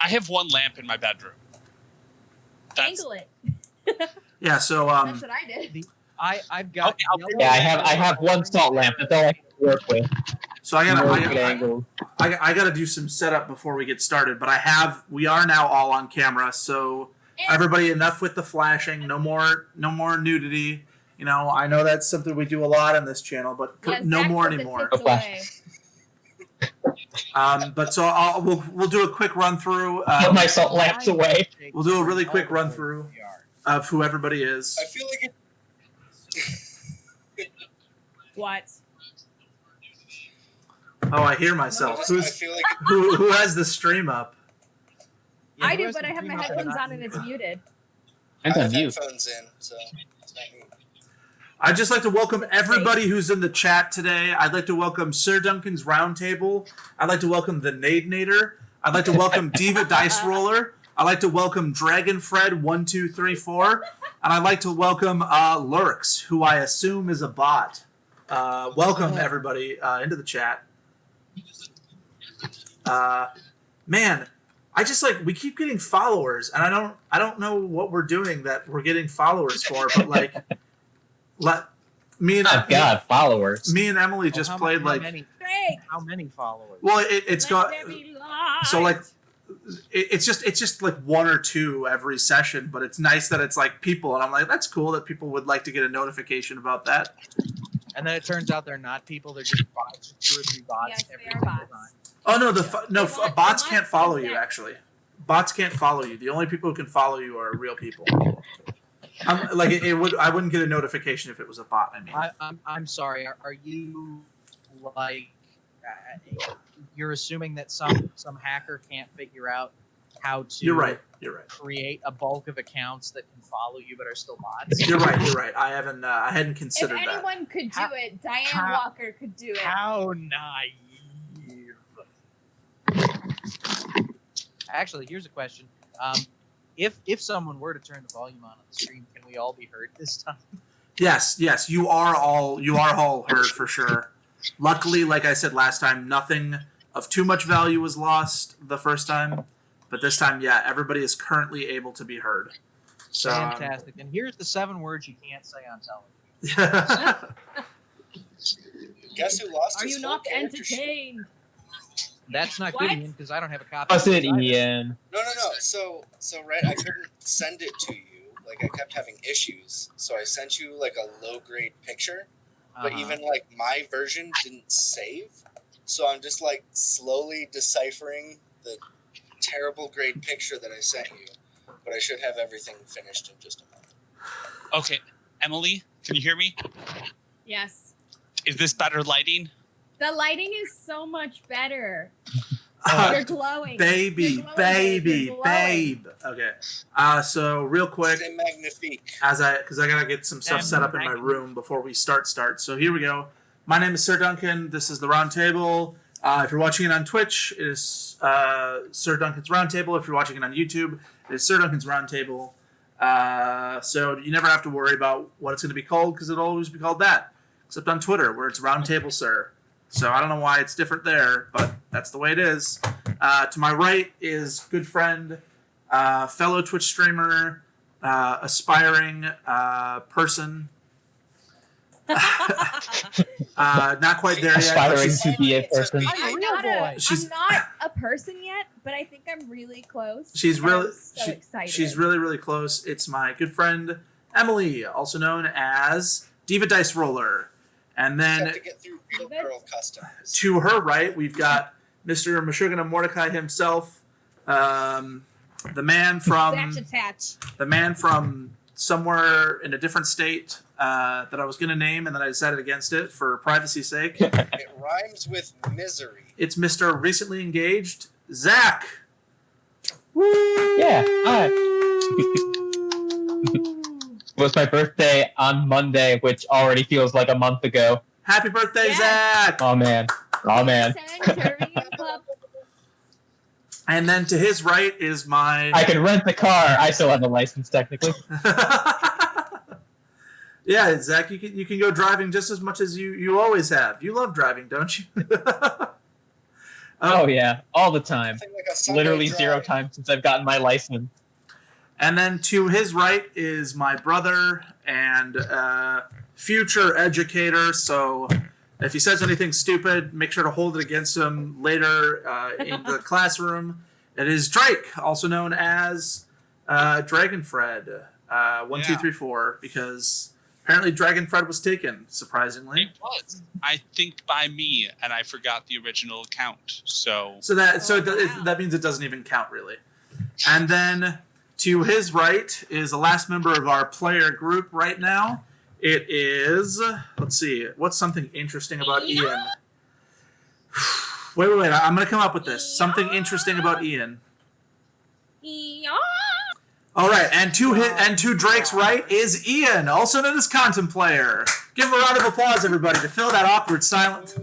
I have one lamp in my bedroom. Angle it. Yeah, so That's what I did. I've got. Okay, I have one salt lamp. That's all I can work with. so I gotta do some setup before we get started. But we are now all on camera, so everybody, enough with the flashing. No more nudity. You know, I know that's something we do a lot on this channel, but no more anymore. But so we'll do a quick run through. Put my salt lamps away. We'll do a really quick run through of who everybody is. I feel like What? Oh, I hear myself. I feel like Who has the stream up? Yeah, I who do, has but the I have my stream up headphones and on and it's muted. I I'm on have mute. headphones in, so it's not me. I'd just like to welcome everybody who's in the chat today. I'd like to welcome Sir Duncan's Roundtable. I'd like to welcome the Nadenator. I'd like to welcome Diva Dice Roller. I'd like to welcome DragonFred1234. And I'd like to welcome Lurks, who I assume is a bot. Welcome everybody into the chat. Man, I just we keep getting followers, and I don't know what we're doing that we're getting followers for, but followers. Me and Emily just played how many followers? Well, it's got so it's just like one or two every session, but it's nice that it's people, and I'm like, that's cool that people would like to get a notification about that. And then it turns out they're not people; they're just bots, 2 or 3 bots. Yes, every they are single bots. time. Oh no, bots can't follow you. Actually, bots can't follow you. The only people who can follow you are real people. I wouldn't get a notification if it was a bot. I mean, I'm sorry. Are you you're assuming that some hacker can't figure out how to? You're right. Create a bulk of accounts that can follow you but are still bots. You're right. I hadn't considered that. If anyone could do it, Diane Walker could do it. How naive. Actually, here's a question. If someone were to turn the volume on the stream, can we all be heard this time? Yes, you are all heard for sure. Luckily, like I said last time, nothing of too much value was lost the first time, but this time, yeah, everybody is currently able to be heard. So fantastic. And here's the 7 words you can't say on television. Guess who lost Are his you full not character sheet? entertained? That's not What? good, Ian, because I don't have a copy. What's it, either. Ian? No. So right, I couldn't send it to you. I kept having issues, so I sent you a low grade picture. But even my version didn't save, so I'm just slowly deciphering the terrible grade picture that I sent you. But I should have everything finished in just a moment. Okay, Emily, can you hear me? Yes. Is this better lighting? The lighting is so much better. You're glowing. Babe. Okay. So real quick, C'est magnifique. because I gotta get some stuff set up in my room before we start. So here we go. My name is Sir Duncan. This is the Roundtable. If you're watching it on Twitch, it is Sir Duncan's Roundtable. If you're watching it on YouTube, it is Sir Duncan's Roundtable. So you never have to worry about what it's going to be called, because it'll always be called that. Except on Twitter, where it's Roundtable Sir. So I don't know why it's different there, but that's the way it is. To my right is good friend, fellow Twitch streamer, aspiring person. Not quite there yet. Aspiring to be a person. I'm not a person yet, but I think I'm really close. She's really so excited. She's really close. It's my good friend Emily, also known as Diva Dice Roller. And then Have to get through Girl Customs. to her right, we've got Mr. Meshuggah Mordecai himself, the man from somewhere in a different state that I was going to name, and then I decided against it for privacy's sake. It rhymes with misery. It's Mr. Recently Engaged, Zach. Yeah, hi. It was my birthday on Monday, which already feels like a month ago. Happy birthday, Zach! Oh man. And then to his right is my... I can rent the car. I still have a license, technically. Yeah, Zach, you can go driving just as much as you always have. You love driving, don't you? Oh yeah, all the time. Nothing like a Sunday Literally drive. 0 times since I've gotten my license. And then to his right is my brother and future educator. So if he says anything stupid, make sure to hold it against him later in the classroom. It is Drake, also known as Dragonfred 1234, because apparently Dragonfred was taken, surprisingly. It was. I think by me, and I forgot the original account. So That means it doesn't even count, really. And then to his right is the last member of our player group right now. It is, let's see, what's something interesting about Ian? Wait, I'm going to come up with this. Something interesting about Ian. Yeah. All right, and to Drake's right is Ian, also known as Contemplator. Give him a round of applause, everybody, to fill that awkward silence.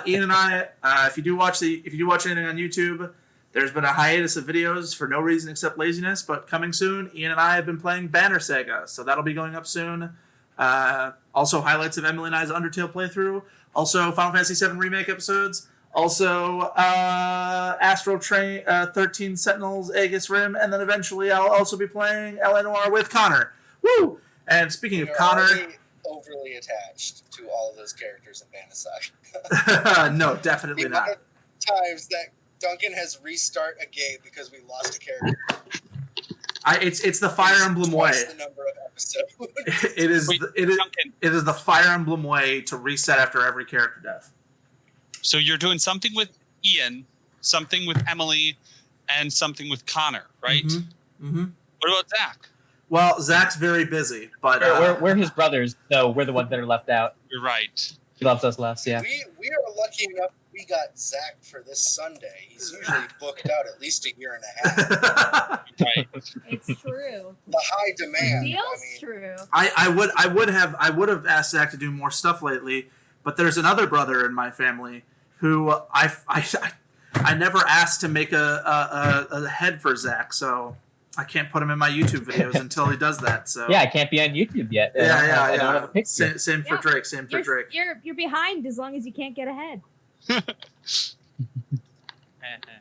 Ian and I, if you do watch anything on YouTube, there's been a hiatus of videos for no reason except laziness, but coming soon, Ian and I have been playing Banner Saga, so that'll be going up soon. Also, highlights of Emily and I's Undertale playthrough. Also, Final Fantasy VII Remake episodes. Also, Astral Train, 13 Sentinels, Aegis Rim, and then eventually I'll also be playing L.A. Noire with Connor. Woo! And speaking of Connor... overly attached to all of those characters in Banner Saga. No, definitely the not. amount of times that Duncan has restart a game because we lost a character. It's the Fire Emblem way. Twice the number of episodes. It is Duncan, it is the Fire Emblem way to reset after every character death. so you're doing something with Ian, something with Emily, and something with Connor, right? Mm-hmm. What about Zach? Well, Zach's very busy, but We're his brothers, so we're the ones that are left out. You're right. He loves us less, yeah. We are lucky enough we got Zach for this Sunday. He's usually booked out at least a year and a half. Right. It's true. The high demand. Feels true. I would have asked Zach to do more stuff lately, but there's another brother in my family who I never asked to make a head for Zach, so I can't put him in my YouTube videos until he does that. So Yeah, I can't be on YouTube yet. yeah. I don't have a picture. Same for Drake. Same for Drake. You're behind as long as you can't get ahead.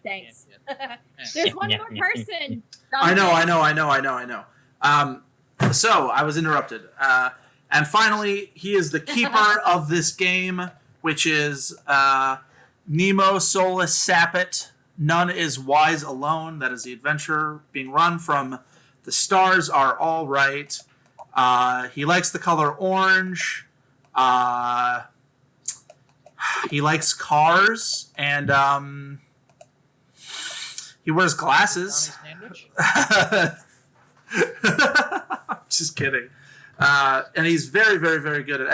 Thanks. There's one more person. I know. So I was interrupted. And finally, he is the keeper of this game, which is Nemo Solus Sapit. None is wise alone. That is the adventure being run from The Stars Are All Right. He likes the color orange. He likes cars, and he wears glasses. Just kidding. And he's very, very, very good at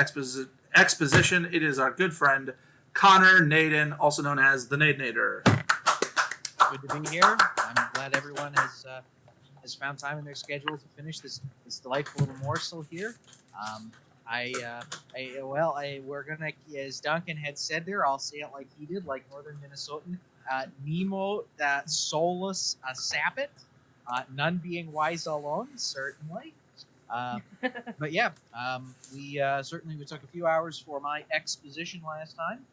exposition. It is our good friend Connor Naden, also known as the Nadenator. Good to be here. I'm glad everyone has found time in their schedule to finish this delightful little morsel here. We're gonna, as Duncan had said there, I'll say it like he did, like Northern Minnesotan. Nemo Solus Sapit. None being wise alone, certainly. But yeah, we took a few hours for my exposition last time.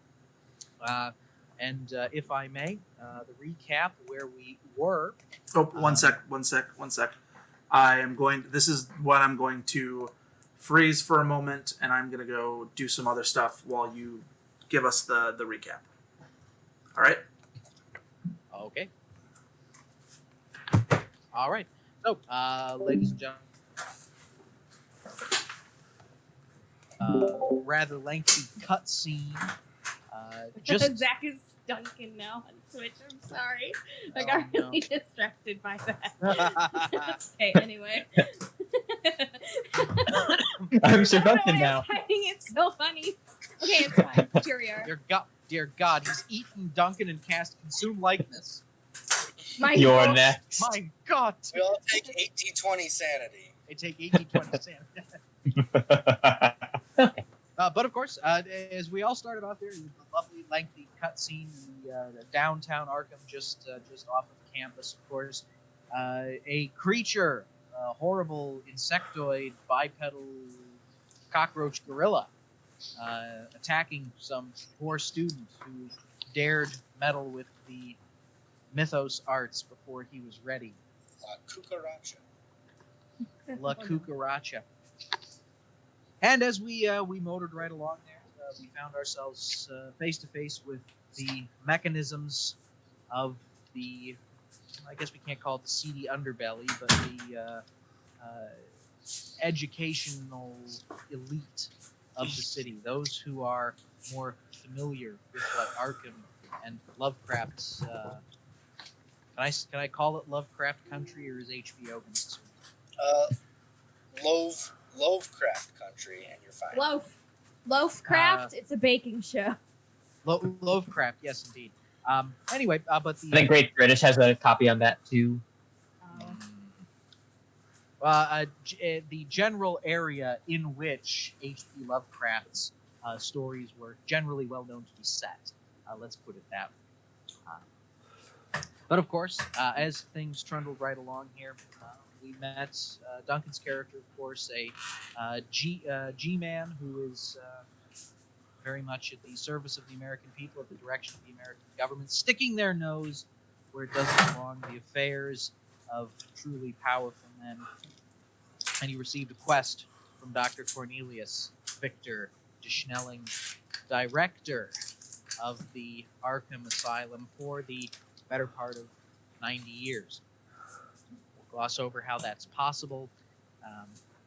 And if I may, the recap where we were. Oh, one sec. This is what I'm going to freeze for a moment, and I'm going to go do some other stuff while you give us the recap. All right? Okay. All right. So, ladies and gentlemen, rather lengthy cutscene. Just Zach is Duncan now on Twitch. I'm sorry. I got really distracted by that. Okay, anyway. I'm Sir Duncan now. Hiding it so funny. Okay, it's fine. Here we are. Dear God, he's eaten Duncan and cast consume likeness. You're next. My God. We all take 80-20 sanity. They take 80-20 sanity. But of course, as we all started off there, with the lovely lengthy cutscene, the downtown Arkham, just off of campus, of course, a creature, a horrible insectoid bipedal cockroach gorilla, attacking some poor student who dared meddle with the mythos arts before he was ready. Cucaracha. La Cucaracha. And as we motored right along there, we found ourselves face to face with the mechanisms of the, I guess we can't call it the seedy underbelly, but the educational elite of the city. Those who are more familiar with what Arkham and Lovecraft's. Can I call it Lovecraft country, or is HBO going to sue me? Lovecraft country, and you're fine. Loafcraft. It's a baking show. Lovecraft, yes, indeed. Anyway, but the I think Great British has a copy on that too. The general area in which H.P. Lovecraft's stories were generally well known to be set. Let's put it that way. But of course, as things trundled right along here, we met Duncan's character, of course, a G-man who is very much at the service of the American people, at the direction of the American government, sticking their nose where it doesn't belong, the affairs of truly powerful men. And he received a quest from Dr. Cornelius Victor de Schnelling, director of the Arkham Asylum for the better part of 90 years. We'll gloss over how that's possible,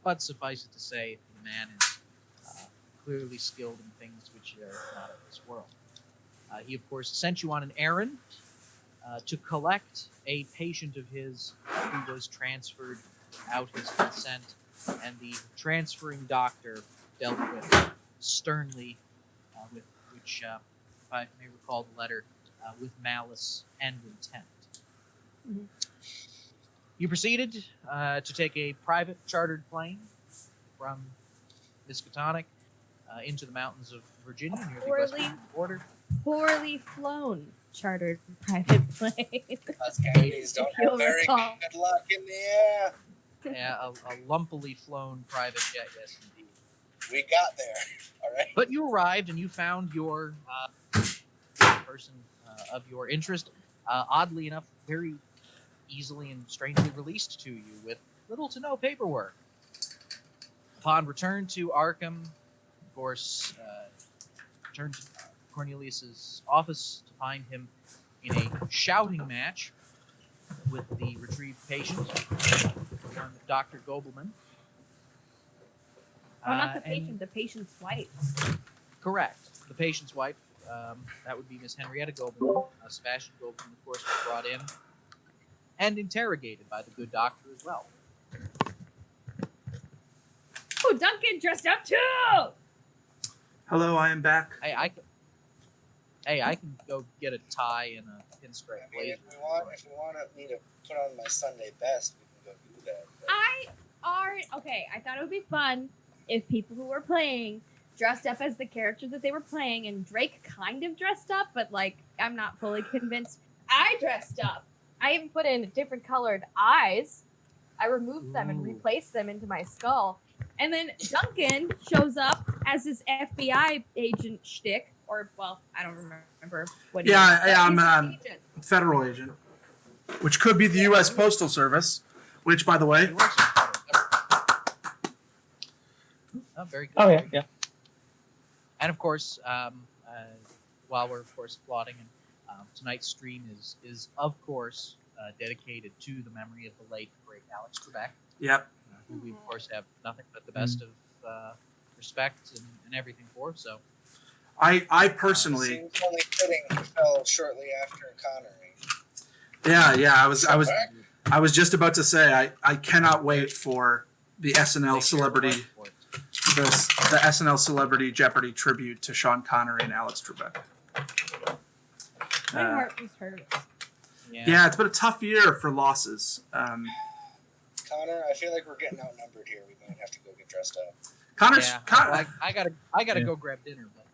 but suffice it to say, the man is clearly skilled in things which are not of this world. He, of course, sent you on an errand to collect a patient of his who was transferred without his consent, and the transferring doctor dealt with sternly, with which, if I may recall the letter, with malice and intent. Mm-hmm. You proceeded to take a private chartered plane from Miskatonic into the mountains of Virginia near the western border. Poorly flown chartered private plane. Us Canadians don't You'll have very recall. good luck in the air. Yeah, a lumpily flown private jet, yes, indeed. We got there, all right? But you arrived and you found your person of your interest, oddly enough, very easily and strangely released to you with little to no paperwork. Upon return to Arkham, of course, returned to Cornelius's office to find him in a shouting match with the retrieved patient, one Dr. Gobelman. Oh, not the and- patient, the patient's wife. Correct. The patient's wife, that would be Miss Henrietta Gobelman. Sebastian Gobelman, of course, was brought in and interrogated by the good doctor as well. Oh, Duncan dressed up too! Hello, I am back. I can go get a tie and a pinstripe I mean, blazer. if you want me to put on my Sunday best, we can go do that. But I thought it would be fun if people who were playing dressed up as the character that they were playing, and Drake kind of dressed up, but like I'm not fully convinced. I dressed up. I even put in different colored eyes. I removed them and Ooh. replaced them into my skull. And then Duncan shows up as his FBI agent shtick, or well, I don't remember what. Yeah, he is, yeah, but I'm he's an agent. Federal agent, which could be the U.S. Postal Service, which, by the way, He works for- Oh, very good. Oh yeah, very good. yeah. And of course, while we're of course applauding, and tonight's stream is of course dedicated to the memory of the late great Alex Trebek, yep. who we of course have nothing but the best of respect and everything for. So I personally, seems only fitting he fell shortly after Connery. yeah, I was just about to say I cannot wait for the SNL celebrity, the SNL celebrity Jeopardy tribute to Sean Connery and Alex Trebek. My heart just hurts. Yeah, it's been a tough year for losses. Connor, I feel like we're getting outnumbered here. We might have to go get dressed up. Connor's, Yeah, Con- I gotta Yeah. go grab dinner. But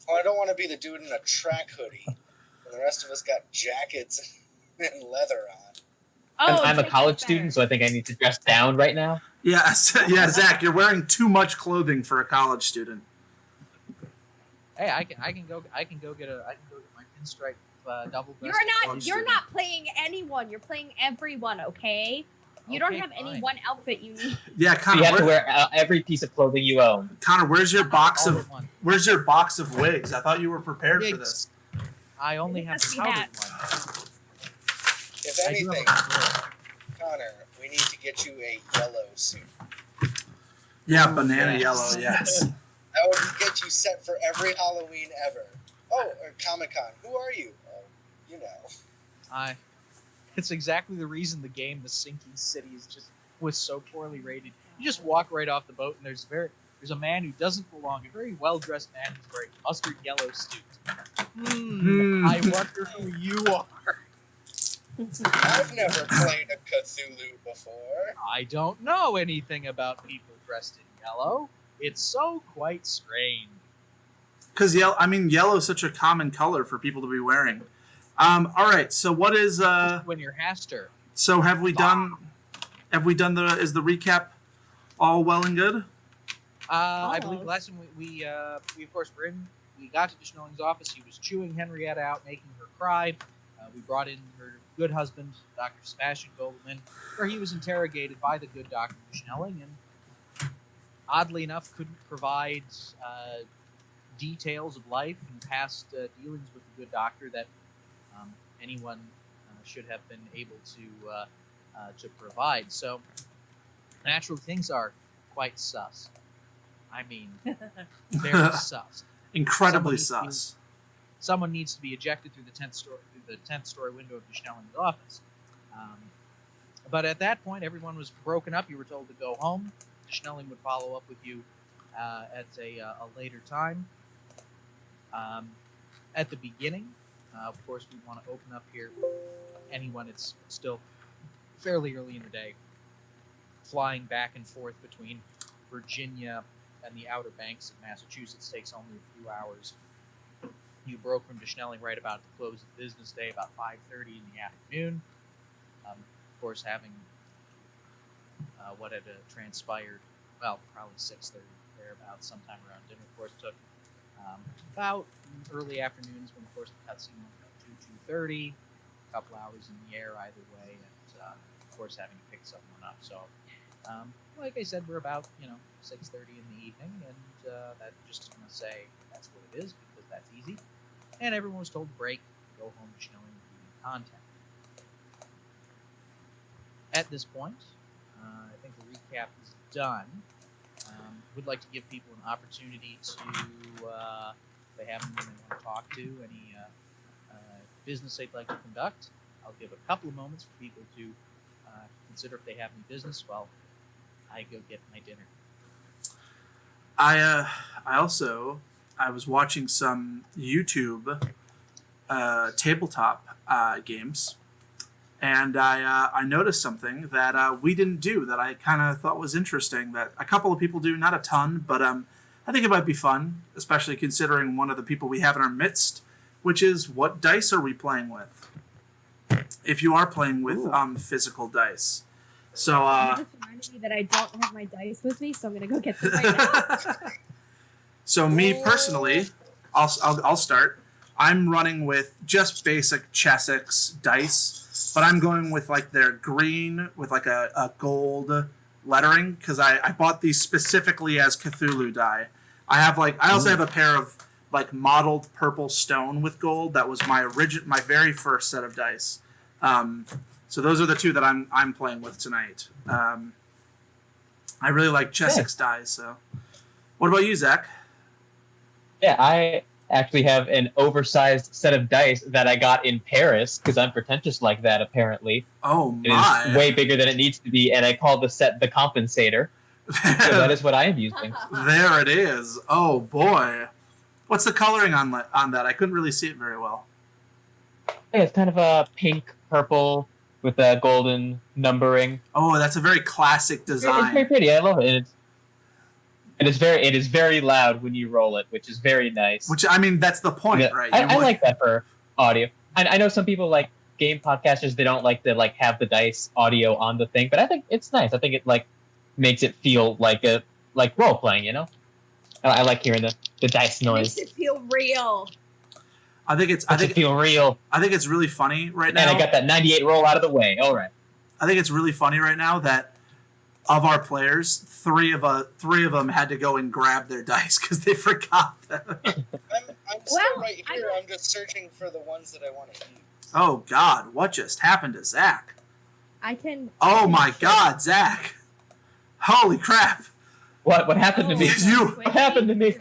Oh, I don't want to be the dude in a track hoodie when the rest of us got jackets and leather on. Oh, I'm a Drake college is student, better. so I think I need to dress down right now. yeah, Zach, you're wearing too much clothing for a college student. Hey, I can go get my pinstripe double breast. You're not playing anyone. You're playing everyone. Okay. You don't have any one outfit you need. Yeah, So Connor. you have to wear every piece of clothing you own. Connor, where's your box All of but one. wigs? I thought you were prepared for Wigs. this. I only have Yes, we powdered have. one. If I do have anything, a Connor, we need to get you a yellow suit. Yeah, banana yellow. Yes. That would get you set for every Halloween ever. Oh, or Comic-Con. Who are you? Oh, you know. It's exactly the reason the game, The Sinking City, was so poorly rated. You just walk right off the boat, and there's a man who doesn't belong, a very well-dressed man who's wearing a mustard yellow suit. I wonder who you are. I've never played a Cthulhu before. I don't know anything about people dressed in yellow. It's so quite strange. Because yellow is such a common color for people to be wearing. All right. So what is When you're Haster. So have we done is the recap all well and good? I believe the last time we of course were in. We got to Schnelling's office. He was chewing Henrietta out, making her cry. We brought in her good husband, Dr. Sebastian Goldman, where he was interrogated by the good Dr. Schnelling, and oddly enough, couldn't provide details of life and past dealings with the good doctor that anyone should have been able to provide. So, naturally, things are quite sus. I mean, very sus. Incredibly Someone sus. Someone needs to be ejected through the 10th story window of the Schnelling's office. But at that point, everyone was broken up. You were told to go home. The Schnelling would follow up with you at a later time. At the beginning, of course, we want to open up here. Anyone, it's still fairly early in the day, flying back and forth between Virginia and the Outer Banks of Massachusetts takes only a few hours. You broke from Schnelling right about the close of the business day, about 5:30 in the afternoon. Of course, having what had transpired, well, probably 6:30 thereabouts, sometime around dinner. Of course, took about early afternoons when, of course, the cutscene went about 2:30, a couple hours in the air either way, and of course having to pick someone up. So, like I said, we're about 6:30 in the evening, and that just going to say that's what it is because that's easy. And everyone was told to break, go home to Schnelling and contact. At this point, I think the recap is done. Would like to give people an opportunity to, if they have anyone they want to talk to, any business they'd like to conduct. I'll give a couple of moments for people to consider if they have any business while I go get my dinner. I was watching some YouTube tabletop games, and I noticed something that we didn't do that I kind of thought was interesting. That a couple of people do, not a ton, but I think it might be fun, especially considering one of the people we have in our midst, which is what dice are we playing with? If you are playing with physical dice. So You just reminded me that I don't have my dice with me, so I'm gonna go get them right now. So me personally, I'll start. I'm running with just basic Chessex dice, but I'm going with like their green with like a gold lettering because I bought these specifically as Cthulhu die. I also have a pair of like mottled purple stone with gold. That was my very first set of dice. So those are the two that I'm playing with tonight. I really like Chessex dice. So, what about you, Zach? Yeah, I actually have an oversized set of dice that I got in Paris because I'm pretentious like that, apparently. Oh, my. It is way bigger than it needs to be, and I call the set the Compensator. So that is what I am using. There it is. Oh, boy. What's the coloring on that? I couldn't really see it very well. Yeah, it's kind of a pink, purple with a golden numbering. Oh, that's a very classic It's very design. pretty. I love it. It is very loud when you roll it, which is very nice. Which, I mean, that's the point, Yeah, right? I like that for audio. I know some people like game podcasters, they don't like to like have the dice audio on the thing, but I think it's nice. I think it like makes it feel like role playing, I like hearing the dice It noise. makes it feel real. I think it's Feel real. I think it's really funny right now. And I got that 98 roll out of the way. All right. I think it's really funny right now that of our players, three of them had to go and grab their dice because they forgot them. I'm still Well, right here. I'm just searching for the ones that I want to use. Oh God, what just happened to Zach? I can. Oh my God, Zach! Holy crap! What happened to me? What happened to me?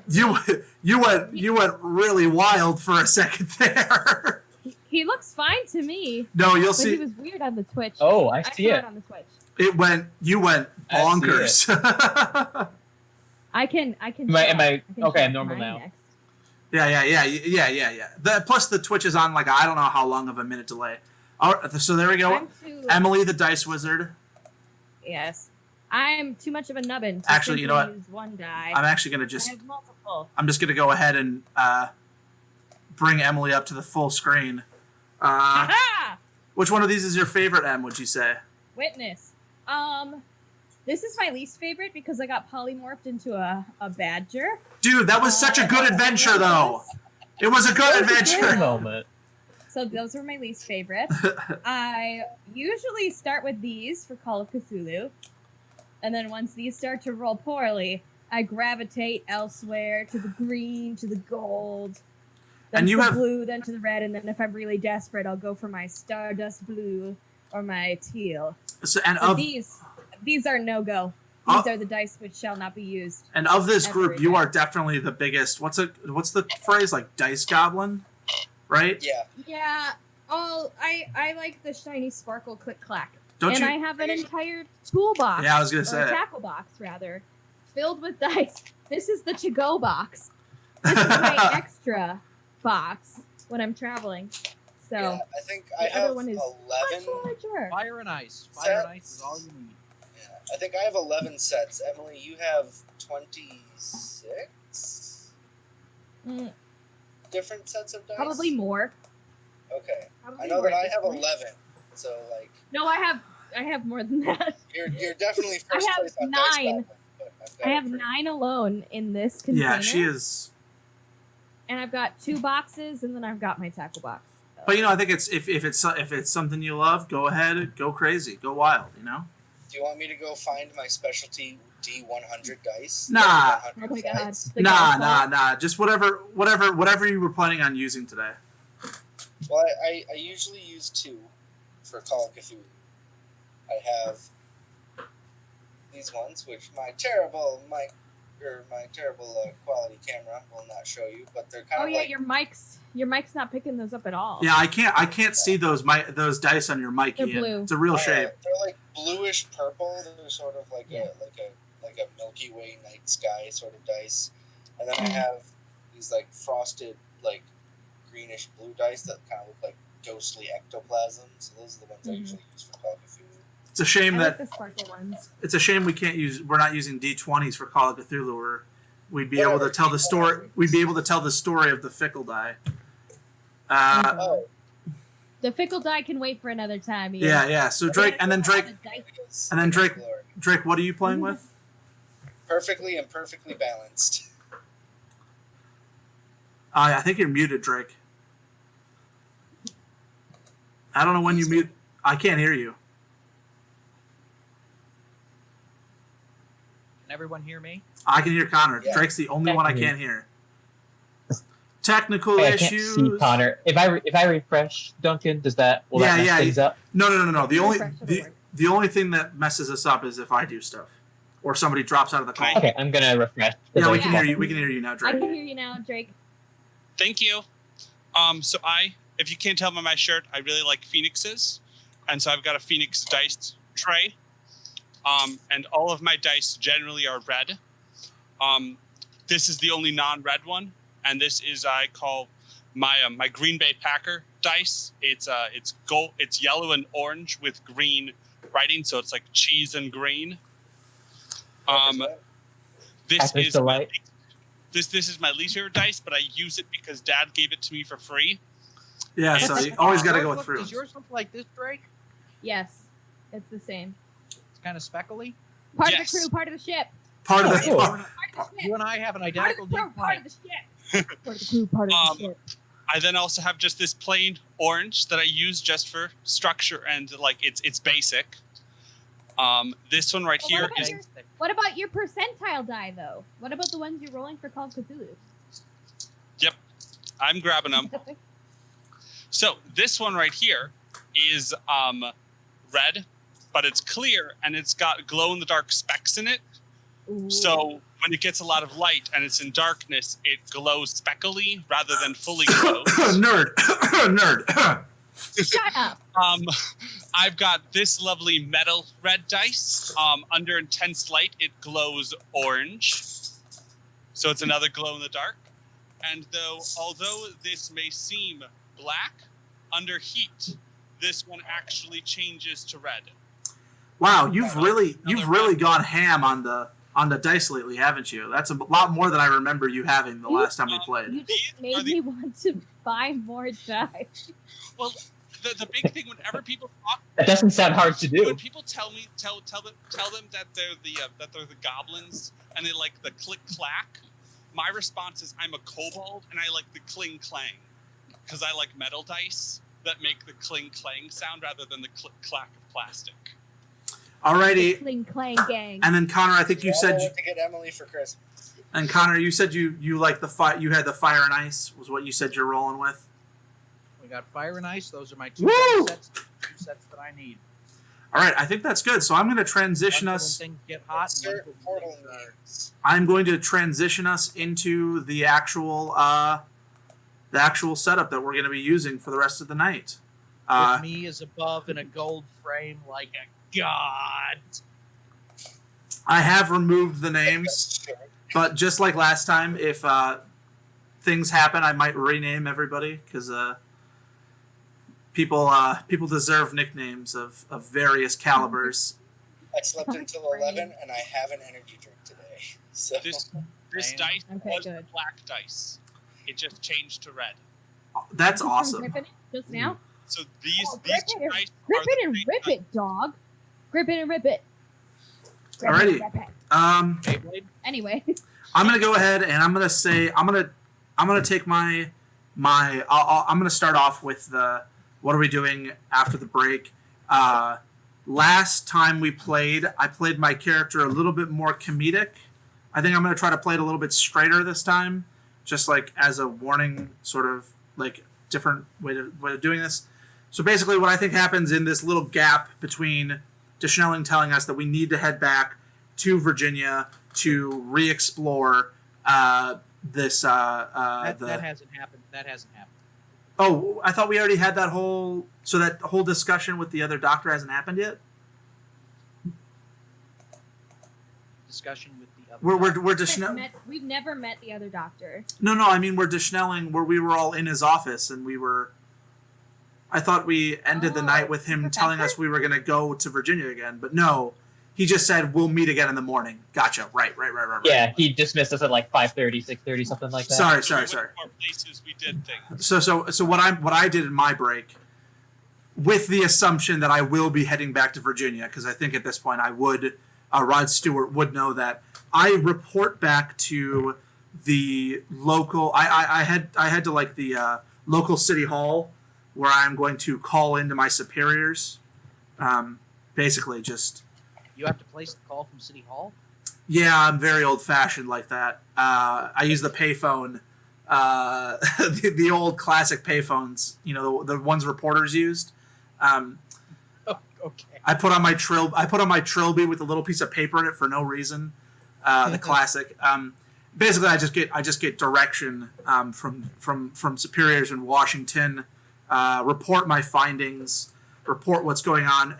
You went really wild for a second there. He looks fine to me. No, you'll But he see. was weird on the Twitch. Oh, I saw see it. on the Twitch. You went I see bonkers. I can. Am I can okay? check I'm normal mine now. next. yeah. Plus the Twitch is on like I don't know how long of a minute delay. All right, so there we go. I'm too. Emily, the dice wizard. Yes. I'm too much of a nubbin. To Actually, you know simply what? Use one die. I'm actually gonna I have multiple. I'm just gonna go ahead and bring Emily up to the full screen. Aha! Which one of these is your favorite, Em? Would you say? Witness. This is my least favorite because I got polymorphed into a badger. Dude, that was such a good adventure, though. It was a good adventure. Moment. So those were my least favorite. I usually start with these for Call of Cthulhu. And then once these start to roll poorly, I gravitate elsewhere to the green, to the gold. Then And to you the have- blue, then to the red, and then if I'm really desperate, I'll go for my stardust blue or my teal. So, and But of these are no-go. These are the dice which shall not be used. this group, Every you day. are definitely the biggest. What's the phrase, like dice goblin, right? Yeah. Yeah. Oh, I like the shiny sparkle click clack. Don't and you? I have an entire toolbox. Yeah, I was gonna or say. a tackle box rather, filled with dice. This is the to-go box. This is my extra box when I'm traveling. So Yeah, I think I the have other one is much 11. larger. Fire and ice. Fire and ice is all you need. Yeah, I think I have 11 sets. Emily, you have 26 Mm, different sets of dice. probably more. Okay, Probably I know more that at I this have point. 11. So like, No, I have more than that. you're definitely first have place on 9. Dice Goblin, but I've got I it have pretty- 9 alone in this container. Yeah, she is. And I've got 2 boxes, and then I've got my tackle box. So. But I think it's if it's something you love, go ahead, go crazy, go wild. Do you want me to go find my specialty D100 dice? Nah. Oh my 100 god. sides? The golf ball. Nah. Just whatever you were planning on using today. Well, I usually use 2 for Call of Cthulhu. I have these ones, which my terrible quality camera will not show you, but they're kind Oh of yeah, like your mic's not picking those up at all. Yeah, I can't see those dice on your mic. They're Ian. blue. It's a real shape. they're like bluish purple. They're sort of like Yeah. a Milky Way night sky sort of dice, and then I Mm. have these like frosted like greenish blue dice that kind of look like ghostly ectoplasm. So those are the ones I Mhm. usually use for Call of Cthulhu. It's a shame I like that the sparkle ones. we're not using D20s for Call of Cthulhu. We'd be able to Whatever. tell the story. We'd be able to tell the story of the fickle die. Oh, The fickle die can wait for another time. Ian. Yeah. So Drake, and then Drake, because And then it's Drake- glory. Drake, what are you playing with? Perfectly and perfectly balanced. I think you're muted, Drake. I don't know when you mute. I can't hear you. Can everyone hear me? I can hear Connor. Yeah. Drake's the only one I can't hear. Technical Hey, I can't issues. see Connor. If I refresh, Duncan, will that mess things up? No. The only Refresh, it'll the, work. the only thing that messes us up is if I do stuff, or somebody drops out of the call. Okay, I'm gonna refresh. Yeah, we Yeah. can hear you. We can hear you now, I Drake. can hear you now, Drake. Thank you. So if you can't tell by my shirt, I really like phoenixes, and so I've got a phoenix dice tray. And all of my dice generally are red. This is the only non-red one, and this is I call my Green Bay Packer dice. It's gold, it's yellow and orange with green writing, so it's like cheese and green. This Packer's is my Delight. this is my least favorite dice, but I use it because Dad gave it to me for free. Yeah, so you always got to go with Does fruit. yours look like this, Drake? Yes, it's the same. It's kind of speckly. Part Yes. of the crew, part of the ship. Part of the cool. Part of the You and I have an identical ship. Part of the design. ship. Part of the crew. Part of the ship. I then also have just this plain orange that I use just for structure and like it's basic. This one right here is What about your percentile die though? What about the ones you're rolling for Call of Cthulhu? I'm grabbing them. So this one right here is red, but it's clear and it's got glow in the dark specks in it. Ooh. So when it gets a lot of light and it's in darkness, it glows speckly rather than fully glows. Nerd. Nerd. Shut up. I've got this lovely metal red dice. Under intense light, it glows orange. So it's another glow in the dark. And although this may seem black, under heat, this one actually changes to red. Wow, you've really gone ham on the dice lately, haven't you? That's a lot more than I remember you having the last time we played. You just made me want to buy more dice. Well, the big thing whenever people talk, That doesn't sound hard to do. when people tell them that they're the goblins and they like the click clack, my response is I'm a kobold and I like the cling clang because I like metal dice that make the cling clang sound rather than the click clack of plastic. Alrighty. Cling clang gang. And then Connor, I think you said. to get Emily for Christmas. And Connor, you said you like the fire. You had the fire and ice was what you said you're rolling with. We got fire and ice. Those are my two Woo! sets. Two sets that I need. All right, I think that's good. So I'm going to transition One for us. when things get hot. And one Insert for when portal things are- names. I'm going to transition us into the actual setup that we're going to be using for the rest of the night. With me is above in a gold frame like a god. I have removed the names, but just like last time, if things happen, I might rename everybody because people deserve nicknames of various calibers. I slept until 11 and I have an energy drink today. So This Damn. dice Okay, was good. black dice. It just changed to red. That's You can awesome. grip it just now. So these Oh, these two dice Grip are it and the rip it, dog. Grip it and rip it. Grip Alrighty. it and rip it. Beyblade? Anyway. I'm gonna go ahead and I'm gonna say I'm gonna take I'm gonna start off with the what are we doing after the break. Last time we played, I played my character a little bit more comedic. I think I'm gonna try to play it a little bit straighter this time, just like as a warning, sort of like different way of doing this. So basically, what I think happens in this little gap between Deschnelling telling us that we need to head back to Virginia to re-explore this. That hasn't happened. That hasn't happened. Oh, I thought we already had that whole. So that whole discussion with the other doctor hasn't happened yet. Discussion with the other. We're We've Deschnelling. we've never met the other doctor. No, I mean we're Deschnelling where we were all in his office and we were. I thought we ended the Oh, night with him Professor? telling us we were going to go to Virginia again, but no, he just said we'll meet again in the morning. Gotcha. Right. Yeah, he dismissed us at like 5:30, 6:30, something like that. Sorry. we went to more places, we did things. So what I did in my break, with the assumption that I will be heading back to Virginia, because I think at this point I would, Rod Stewart would know that I report back to the local. I had to like the local city hall where I'm going to call into my superiors. Basically, just You have to place the call from City Hall. yeah, I'm very old fashioned like that. I use the payphone. The old classic payphones, you know, the ones reporters used. Oh, okay. I put on my trilby with a little piece of paper in it for no reason. The classic. Basically, I just get direction from superiors in Washington. Report my findings. Report what's going on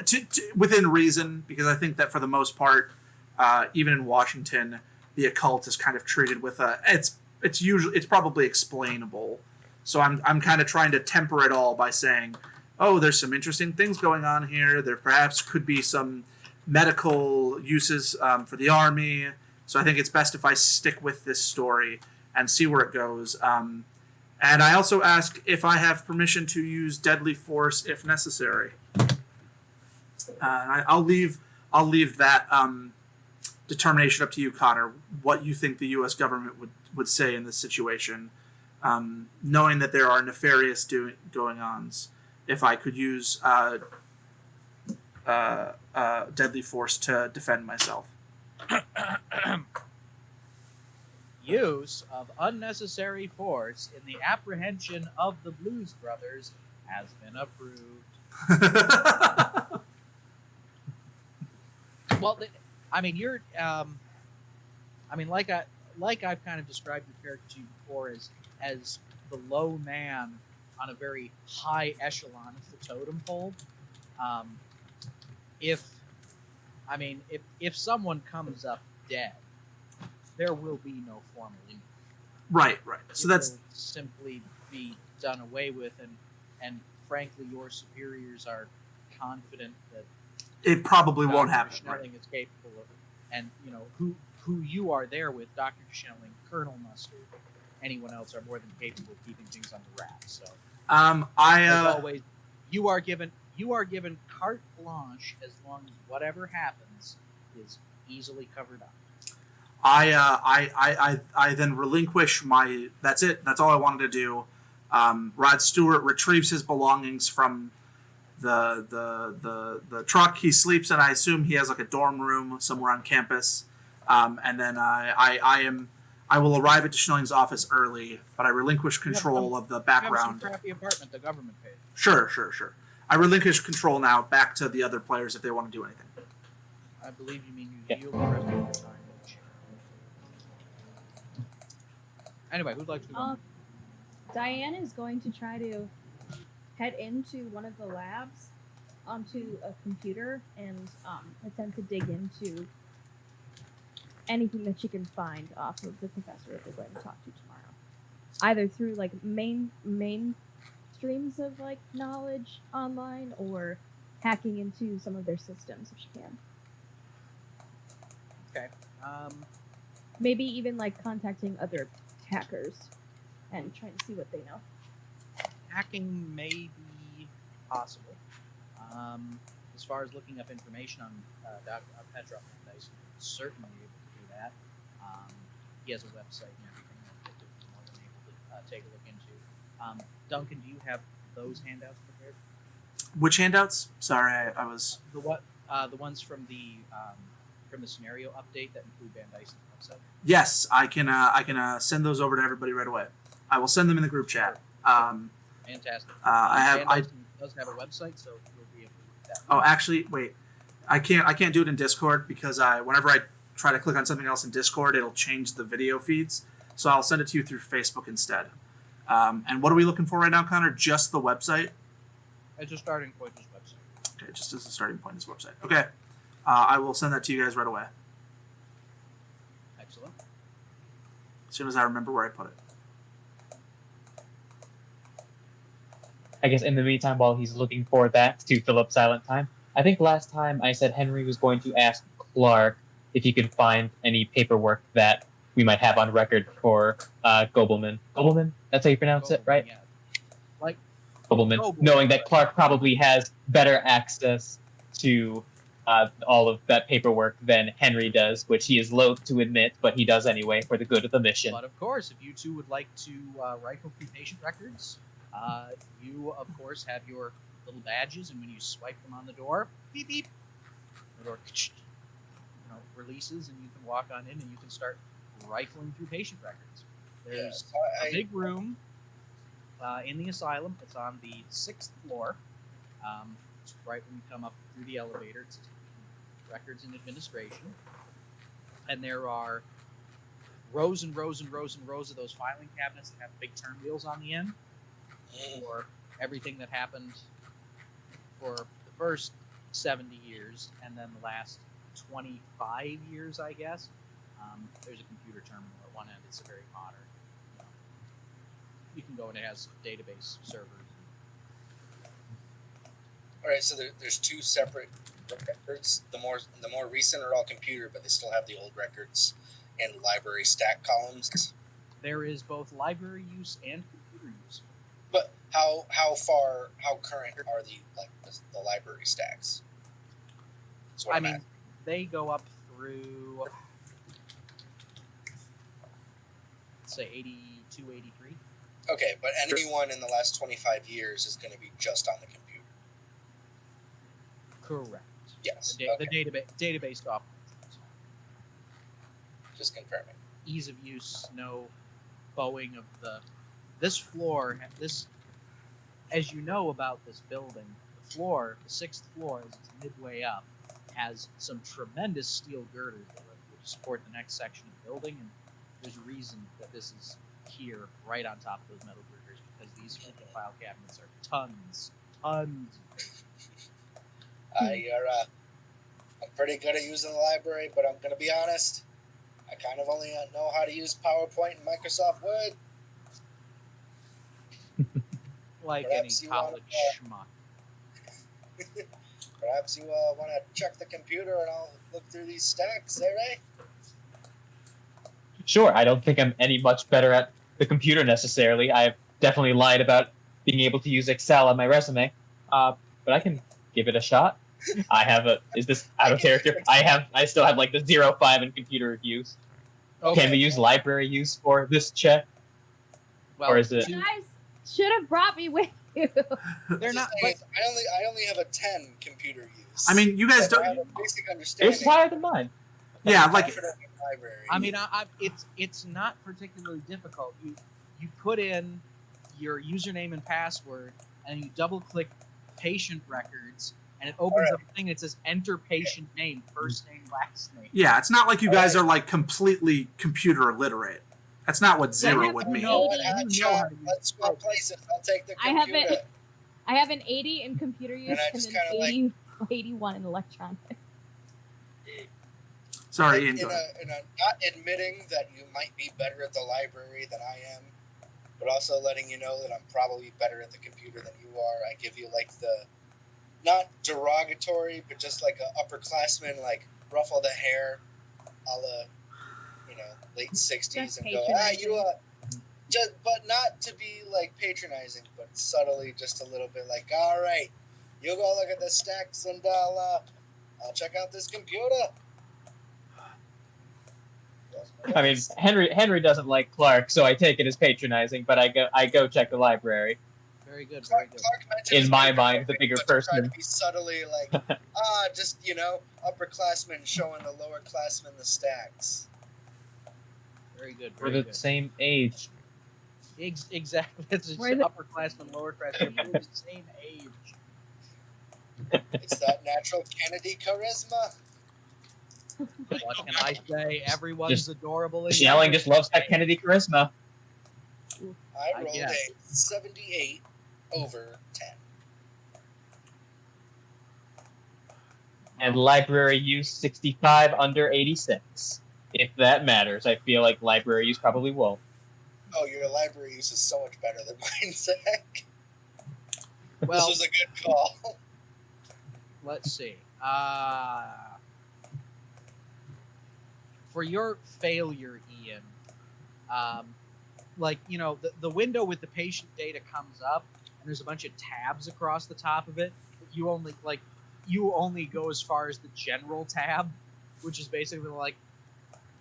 within reason, because I think that for the most part, even in Washington, the occult is kind of treated with it's probably explainable. So I'm kind of trying to temper it all by saying, oh, there's some interesting things going on here. There perhaps could be some medical uses for the army. So I think it's best if I stick with this story and see where it goes. And I also ask if I have permission to use deadly force if necessary. I'll leave that determination up to you, Connor, what you think the U.S. government would say in this situation, knowing that there are nefarious going-ons. If I could use deadly force to defend myself. Use of unnecessary force in the apprehension of the Blues Brothers has been approved. Well, I mean, you're, like I've kind of described your character to you before as the low man on a very high echelon of the totem pole. If someone comes up dead, there will be no formal inquiry. Right. So It that's will simply be done away with, and frankly, your superiors are confident that it probably Dr. won't happen. Schnelling is capable of, and who you are there with, Dr. Schnelling, Colonel Mustard, anyone else are more than capable of keeping things under wraps. So, as always, you are given carte blanche as long as whatever happens is easily covered up. I then relinquish my. That's it. That's all I wanted to do. Rod Stewart retrieves his belongings from the truck. He sleeps, and I assume he has like a dorm room somewhere on campus. And then I will arrive at Schnelling's office early, but I relinquish control of the background. Some crappy apartment the government paid. Sure. I relinquish control now back to the other players if they want to do anything. I believe you mean you yield the rest of your time. Anyway, who'd like to go? Diane is going to try to head into one of the labs onto a computer and attempt to dig into anything that she can find off of the professor that they're going to talk to tomorrow. Either through like main streams of like knowledge online or hacking into some of their systems if she can. Okay. Maybe even like contacting other hackers and trying to see what they know. Hacking may be possible. As far as looking up information on Dr. Petrov, he's certainly able to do that. He has a website and everything that he's more than able to take a look into. Duncan, do you have those handouts prepared? Which handouts? Sorry, I was. The ones from the scenario update that include Van Dyson's website. Yes, I can send those over to everybody right away. I will send them in the group chat. Fantastic. I doesn't have a website, so you'll be able to look at that. Oh, actually, wait. I can't do it in Discord because whenever I try to click on something else in Discord, it'll change the video feeds. So I'll send it to you through Facebook instead. And what are we looking for right now, Connor? Just the website? As a starting point, this website. Okay, just as a starting point, this website. Okay. I will send that to you guys right away. Excellent. As soon as I remember where I put it. I guess in the meantime, while he's looking for that to fill up silent time, I think last time I said Henry was going to ask Clark if he could find any paperwork that we might have on record for Gobelman. Gobelman? That's how you pronounce it, right? Yeah. Like Gobelman. Knowing that Clark probably has better access to all of that paperwork than Henry does, which he is loath to admit, but he does anyway for the good of the mission. But of course, if you two would like to rifle through patient records, you of course have your little badges, and when you swipe them on the door, beep beep, the door releases, and you can walk on in, and you can start rifling through patient records. There's a big room in the asylum. It's on the 6th floor. It's right when you come up through the elevator. It's records and administration, and there are rows and rows and rows and rows of those filing cabinets that have big turn wheels on the end for everything that happened for the first 70 years and then the last 25 years, I guess. There's a computer terminal at one end. It's a very modern. You can go and it has database servers. All right, so there's two separate records. The more recent are all computer, but they still have the old records and library stack columns. There is both library use and computer use. But how current are the library stacks? They go up through, let's say 82, 83. Okay, but anyone in the last 25 years is going to be just on the computer. Correct. Yes. The database off. Just confirming. Ease of use, no bowing of this floor. This, as you know about this building, the floor, the 6th floor, as it's midway up, has some tremendous steel girders that will support the next section of the building, and there's a reason that this is here, right on top of those metal girders, because these freaking file cabinets are tons. I'm pretty good at using the library, but I'm going to be honest. I kind of only know how to use PowerPoint and Microsoft Word. Like Perhaps any you college wanna, schmuck. Perhaps you want to check the computer and I'll look through these stacks, eh, Ray? Sure, I don't think I'm any much better at the computer necessarily. I've definitely lied about being able to use Excel on my resume, but I can give it a shot. I have a. Is this out of character? I still have like the 0.5 in computer use. Okay. Can we use library use for this check? Well, Or is it? You guys should have brought me with you. They're not. But I only have a 10 computer use. I mean, you guys But I don't. have a basic understanding. It's higher than mine. Yeah, of like the library. I mean, it's not particularly difficult. You put in your username and password, and you double click patient records, and it opens up a thing that says enter patient name, first name, last name. yeah, it's not like you guys are like completely computer illiterate. That's not what zero would mean. No, You know how to use let's swap places. I'll take the I computer. have an 80 in computer use I and just an kinda 81 in electronics. Sorry, in Ian. Go ahead. a not admitting that you might be better at the library than I am, but also letting you know that I'm probably better at the computer than you are. I give you like the not derogatory, but just like a upperclassman, like ruffle the hair, a la, late 60s, Just and go, just, but not to be like patronizing, but subtly, just a little bit like, all right, you go look at the stacks, and I'll check out this computer. I mean, Henry doesn't like Clark, so I take it as patronizing. But I go check the library. Very good. Very Clark good. mentions In my paper mind, the clipping, bigger but to try person. to be subtly like, just upperclassmen showing the lowerclassmen the stacks. Very good. We're Very the good. same age. Exactly. It's just We're the- upperclassmen, lowerclassmen. We're the same age. It's that natural Kennedy charisma. What can I say? Everyone's Just adorable. And Snelling just loves that Kennedy charisma. I I rolled guess. a 78 over 10. And library use 65 under 86. If that matters, I feel like library use probably will. Oh, your library use is so much better than mine, Zach. Well, This was a good call. let's see. For your failure, Ian, the window with the patient data comes up, and there's a bunch of tabs across the top of it. But you only go as far as the general tab, which is basically like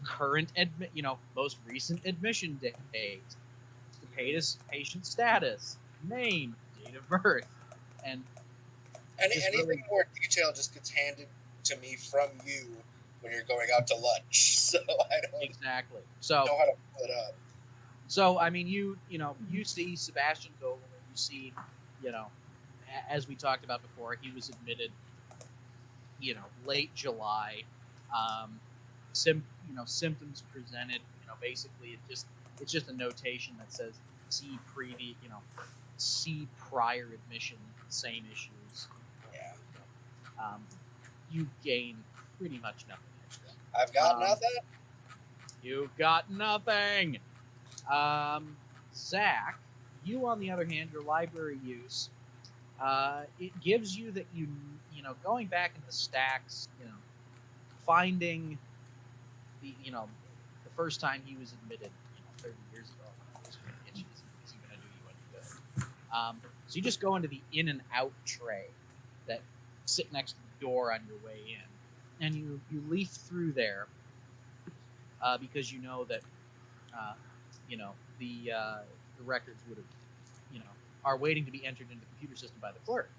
current most recent admission date, the patient status, name, date of birth, and Anything really- more detailed just gets handed to me from you when you're going out to lunch, so I don't exactly. So know how to pull it up. So I mean, you see Sebastian Goldman, you see, as we talked about before, he was admitted, late July. Symptoms presented. Basically, it's just a notation that says see prior admission, same issues. Yeah. You gain pretty much nothing extra. I've got nothing. You've got nothing. Zach, you on the other hand, your library use, it gives you that going back in the stacks, finding the first time he was admitted, 30 years ago, when it was itchy, is he gonna do you any good? So you just go into the in and out tray that sit next to the door on your way in, and you leaf through there because you know that the records would have are waiting to be entered into the computer system by the clerk,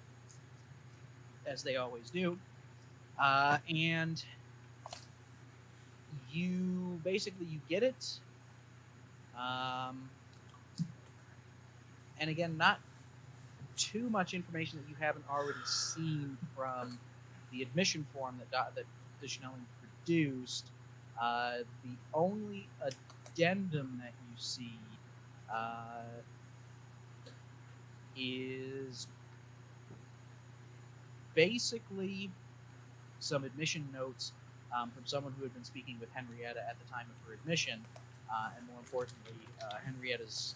as they always do, and you get it, and again, not too much information that you haven't already seen from the admission form that Duleon produced. The only addendum that you see is basically some admission notes from someone who had been speaking with Henrietta at the time of her admission, and more importantly, Henrietta's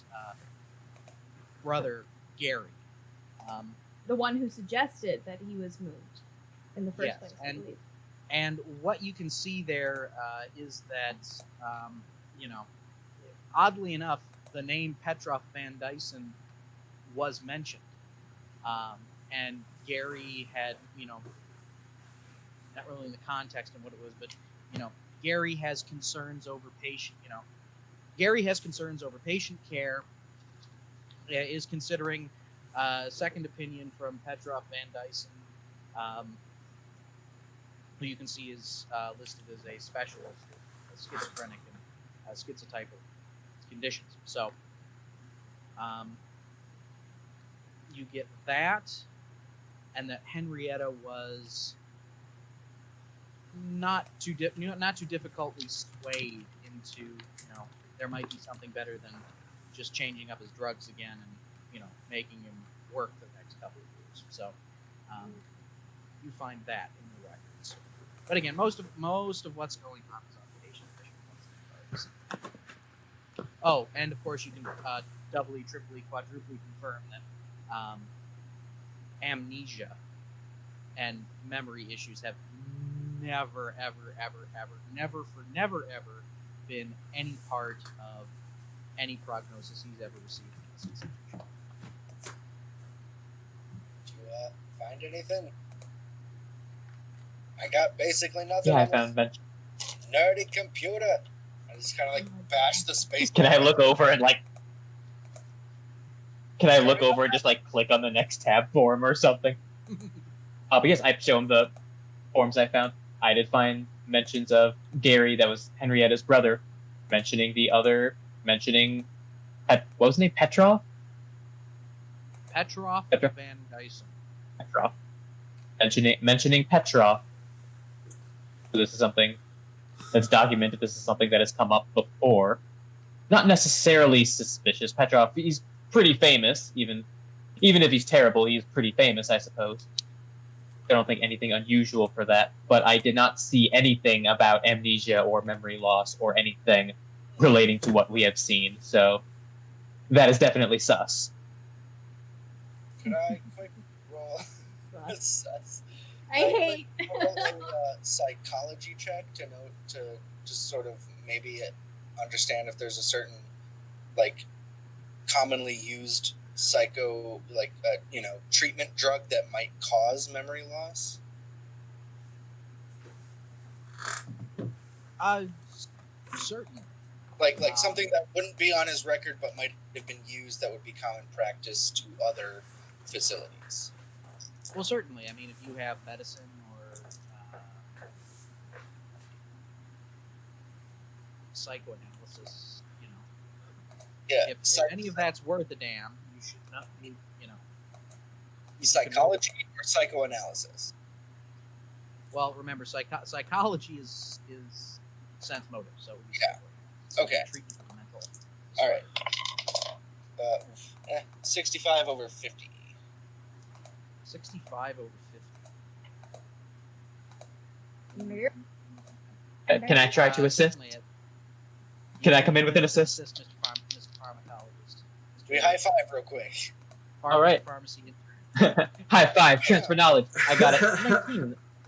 brother, Gary. The one who suggested that he was moved in the first place, I believe. And what you can see there is that, oddly enough, the name Petrov Van Dyson was mentioned. And Gary had, not really in the context of what it was, but, Gary has concerns over patient care, is considering second opinion from Petrov Van Dyson, who you can see is listed as a specialist of schizophrenic and schizotypal conditions. So you get that, and that Henrietta was not too difficultly swayed into, there might be something better than just changing up his drugs again and, making him work for the next couple of years. So you find that in the records. But again, most of what's going on is on patient admission. Oh, and of course you can doubly, triply, quadruply confirm that amnesia and memory issues have never, ever, ever, ever, never, ever been any part of any prognosis he's ever received in this institution. Did you find anything? I got basically nothing. Yeah, I found mention. Nerdy computer. I just kind of like bash the space. Can I look over and just like click on the next tab for him or something? Because I've shown the forms I found. I did find mentions of Gary, that was Henrietta's brother, mentioning what was his name? Petrov Van Dyson. Petrov. Mentioning Petrov. So this is something that's documented. This is something that has come up before. Not necessarily suspicious. Petrov, he's pretty famous. Even if he's terrible, he's pretty famous, I suppose. I don't think anything unusual for that. But I did not see anything about amnesia or memory loss or anything relating to what we have seen. So that is definitely sus. Could I quick roll sus? I hate roll a psychology check to just sort of maybe understand if there's a certain commonly used treatment drug that might cause memory loss? Certainly. Like something that wouldn't be on his record but might have been used that would be common practice to other facilities. Well, certainly. I mean, if you have medicine or psychoanalysis, Yeah. if any of that's worth a damn, you should not be, Psychology or psychoanalysis? Well, remember, psychology is sense motive, so yeah. Okay. Treatment of the mental. All right. 65 over 50. 65 over 50. Can I try to assist? Can I come in with an assist? Mr. Pharmacologist. We high five real quick. All right. Pharmacy intern. High five, transfer knowledge. I got it.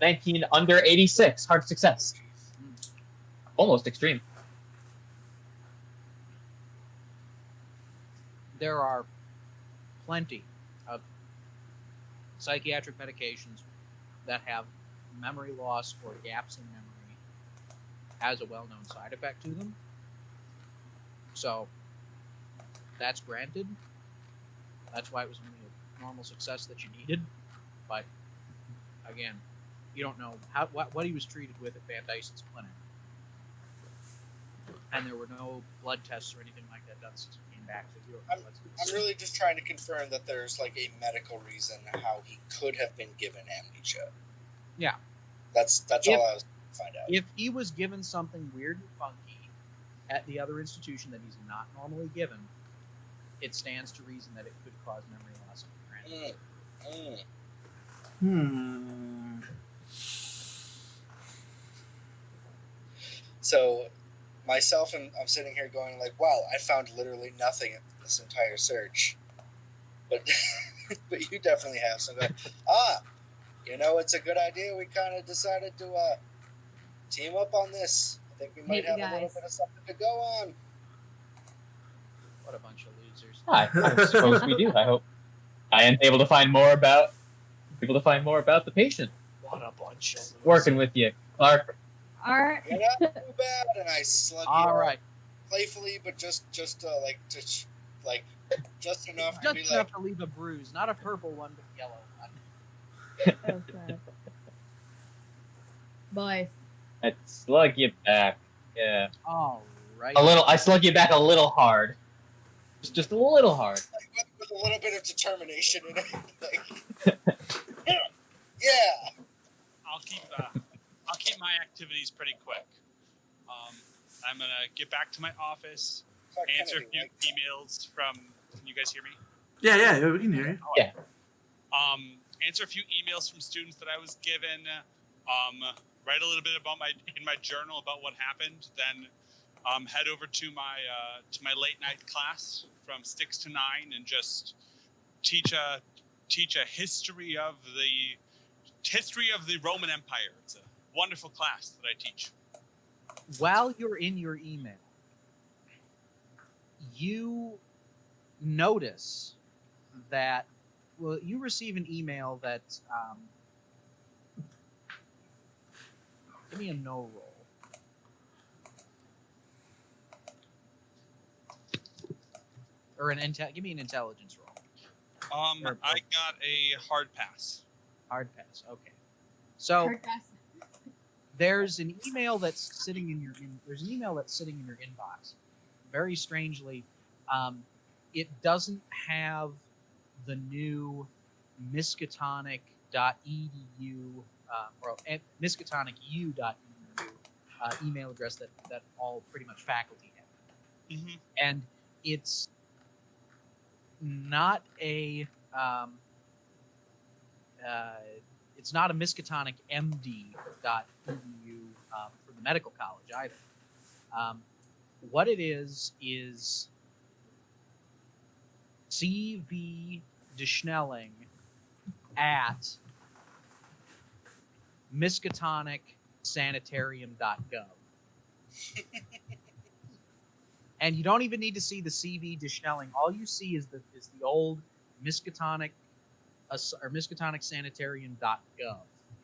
19 under 86. Hard success. Almost extreme. There are plenty of psychiatric medications that have memory loss or gaps in memory has a well-known side effect to them. So that's granted. That's why it was only a normal success that you needed. But again, you don't know what he was treated with at Van Dyson's clinic. And there were no blood tests or anything like that done since he came back. So I'm really just trying to confirm that there's like a medical reason how he could have been given amnesia. Yeah. That's all I was trying to find out. If he was given something weird and funky at the other institution that he's not normally given, it stands to reason that it could cause memory loss. So myself and I'm sitting here going like, wow, I found literally nothing in this entire search. But but you definitely have some. It's a good idea. We kind of decided to team up on this. I think we might have a little bit of something to go on. What a bunch of losers. I suppose we do. I hope I am able to find more about the patient. What a bunch of losers. Working with you, Clark. Alright. You're not too bad, and I slug you Alright. Playfully, but just enough Just to be enough like, to leave a bruise, not a purple one, but a yellow one. Okay. Boys. I slug you back. Yeah. All right. I slug you back a little hard. Just a little hard. with a little bit of determination in it. Yeah. I'll keep my activities pretty quick. I'm gonna get back to my office, answer a few emails from. Can you guys hear me? Yeah, we can hear you. Yeah. Answer a few emails from students that I was given. Write a little bit in my journal about what happened. Then head over to my late night class from 6 to 9 and just teach a history of the Roman Empire. It's a wonderful class that I teach. While you're in your email, you notice that you receive an email that give me a no roll. Or give me an intelligence roll. I got a hard pass. Hard pass. Okay. So Hard pass. there's an email that's sitting in your inbox. Very strangely, it doesn't have the new miskatonic.edu or miskatonicu.edu email address that all pretty much faculty have. Mm-hmm. And it's not a Miskatonic MD.edu for the medical college either. What it is CV DeSchnelling at miskatonicsanitarium.gov. And you don't even need to see the CV DeSchnelling. All you see is the old Miskatonic or miskatonicsanitarium.gov. Are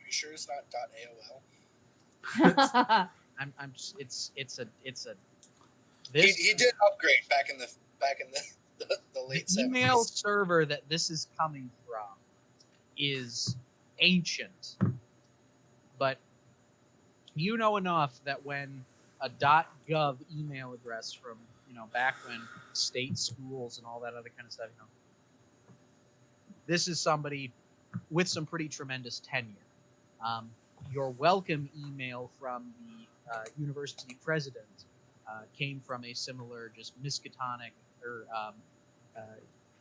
you sure it's not .aol? I'm just it's a He did upgrade back in the late the 70s. email server that this is coming from is ancient, but you know enough that when a .gov email address from back when state schools and all that other kind of stuff, this is somebody with some pretty tremendous tenure. Your welcome email from the university president came from a similar just Miskatonic or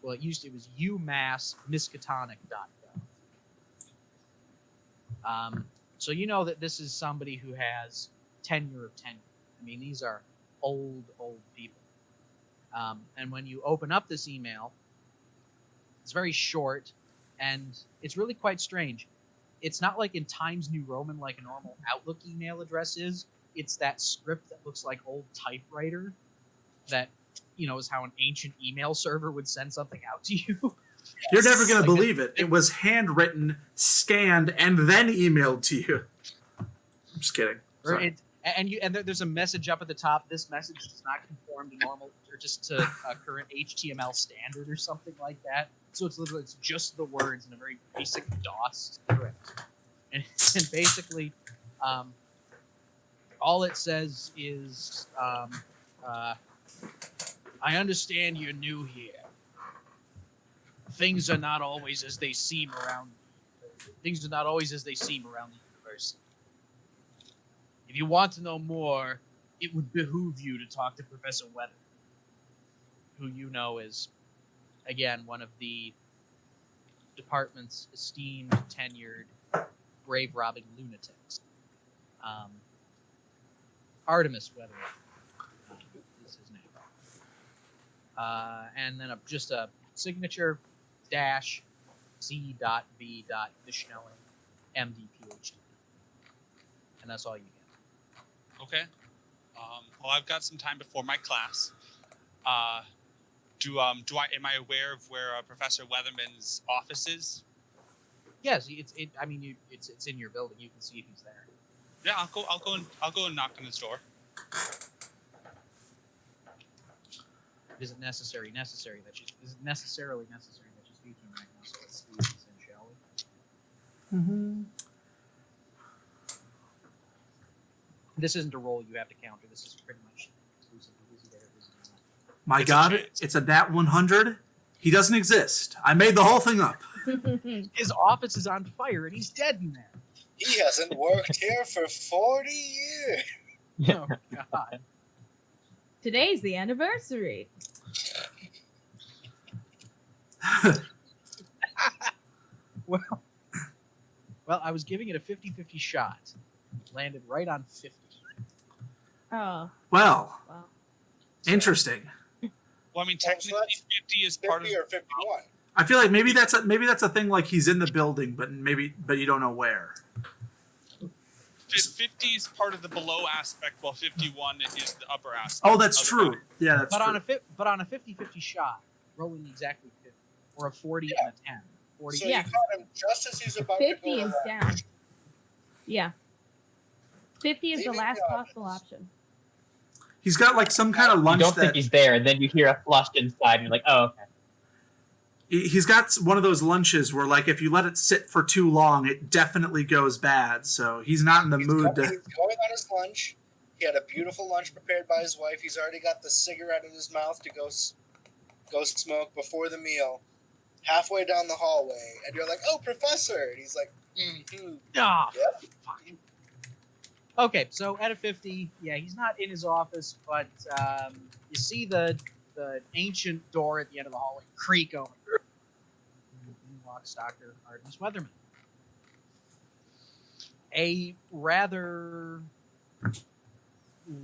it was UMass Miskatonic.gov. So you know that this is somebody who has tenure of tenure. I mean, these are old people. And when you open up this email, it's very short, and it's really quite strange. It's not like in Times New Roman like a normal Outlook email address is. It's that script that looks like old typewriter that, is how an ancient email server would send something out to you. You're never going to believe it. It was handwritten, scanned, and then emailed to you. I'm just kidding. Sorry. There's a message up at the top. This message does not conform to normal or just to a current HTML standard or something like that. So it's just the words in a very basic DOS script, and basically, all it says is, "I understand you're new here. Things are not always as they seem around. Things are not always as they seem around the university. If you want to know more, it would behoove you to talk to Professor Weather, who you know is, again, one of the department's esteemed, tenured, grave-robbing lunatics. Artemis Weather is his name. And then just a signature dash C.V. Vishnelling, MD, PhD. And that's all you get. Okay. Well, I've got some time before my class. Am I aware of where Professor Weatherman's office is? Yes, it's in your building. You can see if he's there. Yeah, I'll go and knock on his door. Is it necessarily necessary that you speak to him right now? So let's see if he's in, shall we? Mm-hmm. This isn't a roll you have to counter. This is pretty much exclusively busy there. My God, it's a nat 100. He doesn't exist. I made the whole thing up. His office is on fire and he's dead in there. He hasn't worked here for 40 years. Oh God. Today's the anniversary. Well, I was giving it a 50-50 shot. Landed right on 50. Oh. Well, Wow. Interesting. Well, I mean, technically, 50 is part of 50 or 51. I feel like maybe that's a thing. Like he's in the building, but you don't know where. 50 is part of the below aspect, while 51 is the upper aspect. Oh, that's true. Yeah, that's true. On a 50-50 shot, rolling exactly 50, or a 40 and a 10. 40. So Yes. you caught him just as he's about to 50 go is around. down. Yeah. 50 is the Leaving last the possible office. option. He's got like some kind of You lunch don't that think he's there, and then you hear a flush inside, and you're like, oh, okay. he's got one of those lunches where like if you let it sit for too long, it definitely goes bad. So he's not in the mood to. He's going on his lunch. He had a beautiful lunch prepared by his wife. He's already got the cigarette in his mouth to go smoke before the meal. Halfway down the hallway, and you're like, "Oh, Professor!" And he's like, "Mm-hmm." Ah, Yep. fuck. Okay, so at a 50, yeah, he's not in his office, but you see the ancient door at the end of the hallway creak open. And walks Dr. Artemis Weatherman. A rather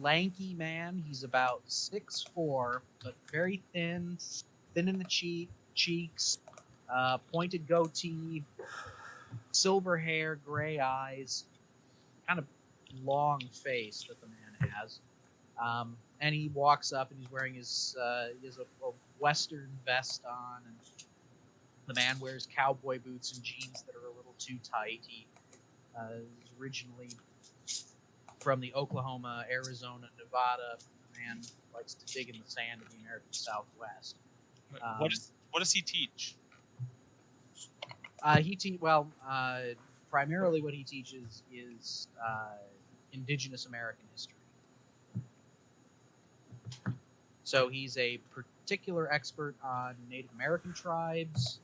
lanky man. He's about 6'4", but very thin in the cheeks, pointed goatee, silver hair, gray eyes, kind of long face that the man has. And he walks up and he's wearing he has a western vest on, and the man wears cowboy boots and jeans that are a little too tight. He is originally from the Oklahoma, Arizona, Nevada. The man likes to dig in the sand of the American Southwest. What does he teach? Primarily what he teaches is indigenous American history. So he's a particular expert on Native American tribes,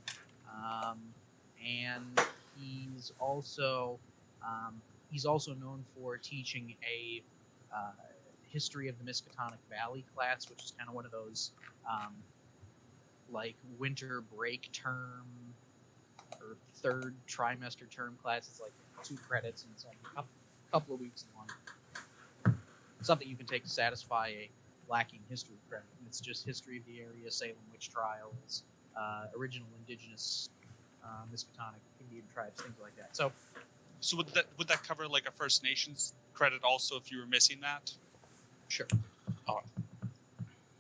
and he's also known for teaching a history of the Miskatonic Valley class, which is kind of one of those like winter break term or third trimester term classes, like 2 credits and it's only a couple of weeks long. Something you can take to satisfy a lacking history credit. And it's just history of the area, Salem witch trials, original indigenous Miskatonic Indian tribes, things like that. So would that cover like a First Nations credit also if you were missing that? Sure. Oh.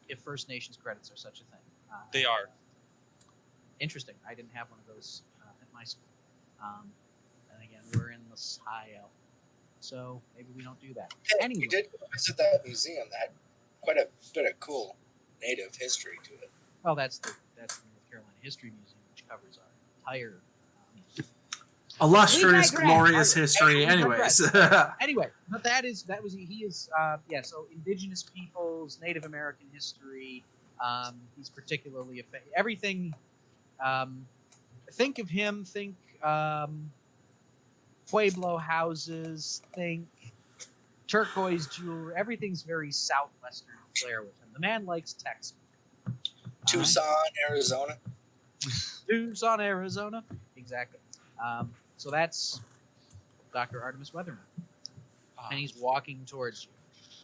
If First Nations credits are such a thing. They are. Interesting. I didn't have one of those at my school. And again, we're in the Sahel, so maybe we don't do that. Hey, Anyway, we did visit that museum that had quite a bit of cool native history to it. well, that's the North Carolina History Museum, which covers our entire. Illustrious, digress. glorious history. Anyways, Anyway, but he is so indigenous peoples, Native American history. He's particularly everything. Think of him. Think Pueblo houses. Think turquoise jewelry. Everything's very southwestern flair with him. The man likes Texas. Tucson, Arizona. Tucson, Arizona. Exactly. So that's Dr. Artemis Weatherman. And he's walking towards you.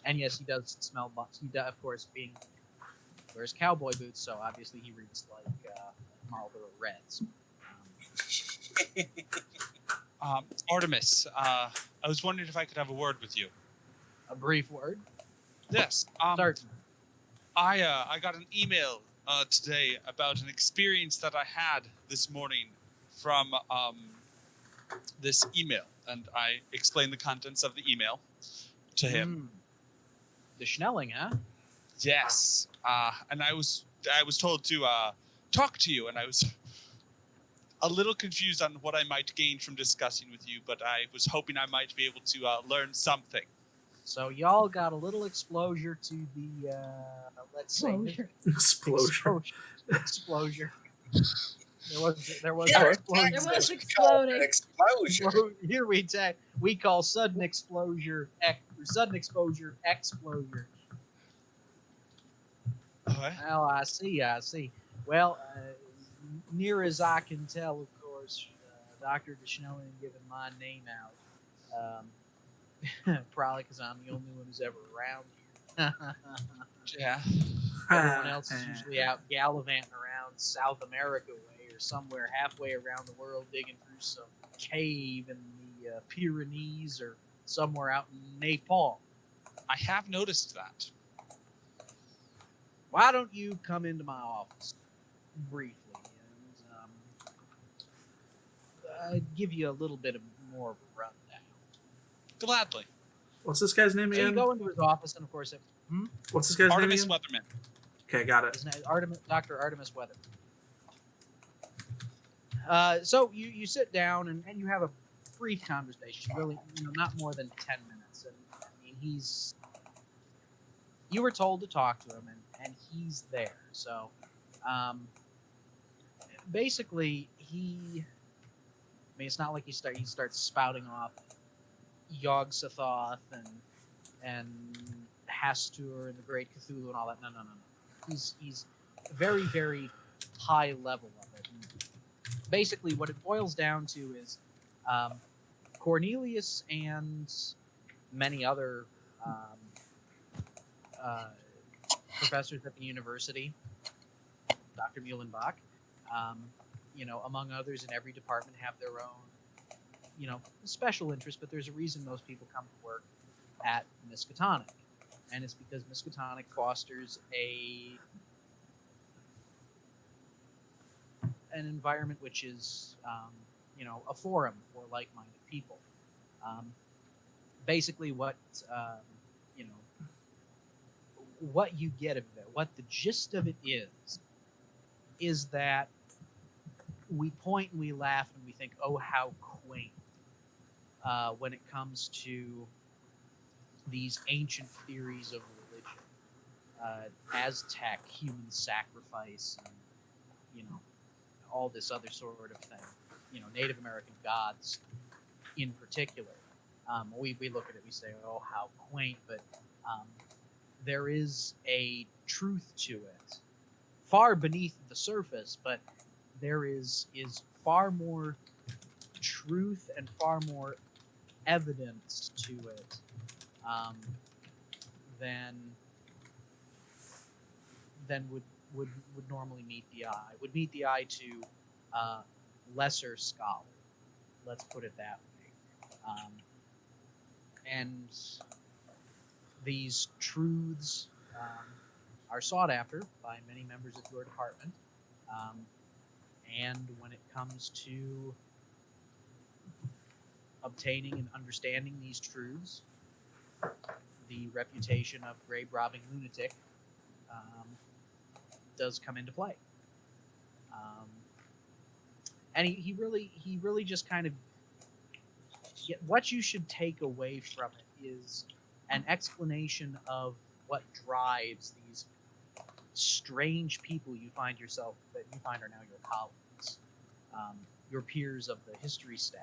And yes, he does smell bumps. He does, of course, wears cowboy boots, so obviously he reads like Marlboro Reds. Artemis, I was wondering if I could have a word with you. A brief word. Yes. Start. I got an email today about an experience that I had this morning from this email, and I explained the contents of the email to him. The Schnelling, huh? Yes. And I was told to talk to you, and I was a little confused on what I might gain from discussing with you, but I was hoping I might be able to learn something. So y'all got a little exposure to the, let's say, explosion. Explosion. There was Yeah, an explosion. It was We call it an exploding. explosion. Here we call sudden exposure, sudden exposure, explosion. Okay. Well, I see. Well, near as I can tell, of course, Dr. DeSchnellen giving my name out. Probably because I'm the only one who's ever around here. Yeah. Everyone else is usually out gallivanting around South America way or somewhere halfway around the world digging through some cave in the Pyrenees or somewhere out in Nepal. I have noticed that. Why don't you come into my office briefly and give you a little bit of more of a rundown? Gladly. What's this guy's name So you again? go into his office, and of course, What's this guy's Artemis name again? Weatherman. Okay, got it. his name is Dr. Artemis Weather. So you sit down and you have a brief conversation, really, not more than 10 minutes. And I mean, you were told to talk to him, and he's there. So, basically, it's not like he starts spouting off Yog Sothoth and Hastur and the Great Cthulhu and all that. No. He's very, very high level of it. And basically, what it boils down to is Cornelius and many other professors at the university, Dr. Muhlenbach, among others in every department have their own, special interest, but there's a reason most people come to work at Miskatonic. And it's because Miskatonic fosters an environment which is, a forum for like-minded people. Basically, what you get of it, what the gist of it is that we point and we laugh and we think, oh, how quaint, when it comes to these ancient theories of religion, Aztec human sacrifice, and all this other sort of thing. Native American gods, in particular. We look at it, we say, oh, how quaint, but there is a truth to it, far beneath the surface, but there is far more truth and far more evidence to it than would normally meet the eye. Would meet the eye to lesser scholar. Let's put it that way. And these truths are sought after by many members of your department, And when it comes to obtaining and understanding these truths, the reputation of grave-robbing lunatic does come into play. And he really just kind of, what you should take away from it is an explanation of what drives these strange people that you find are now your colleagues, your peers of the history staff,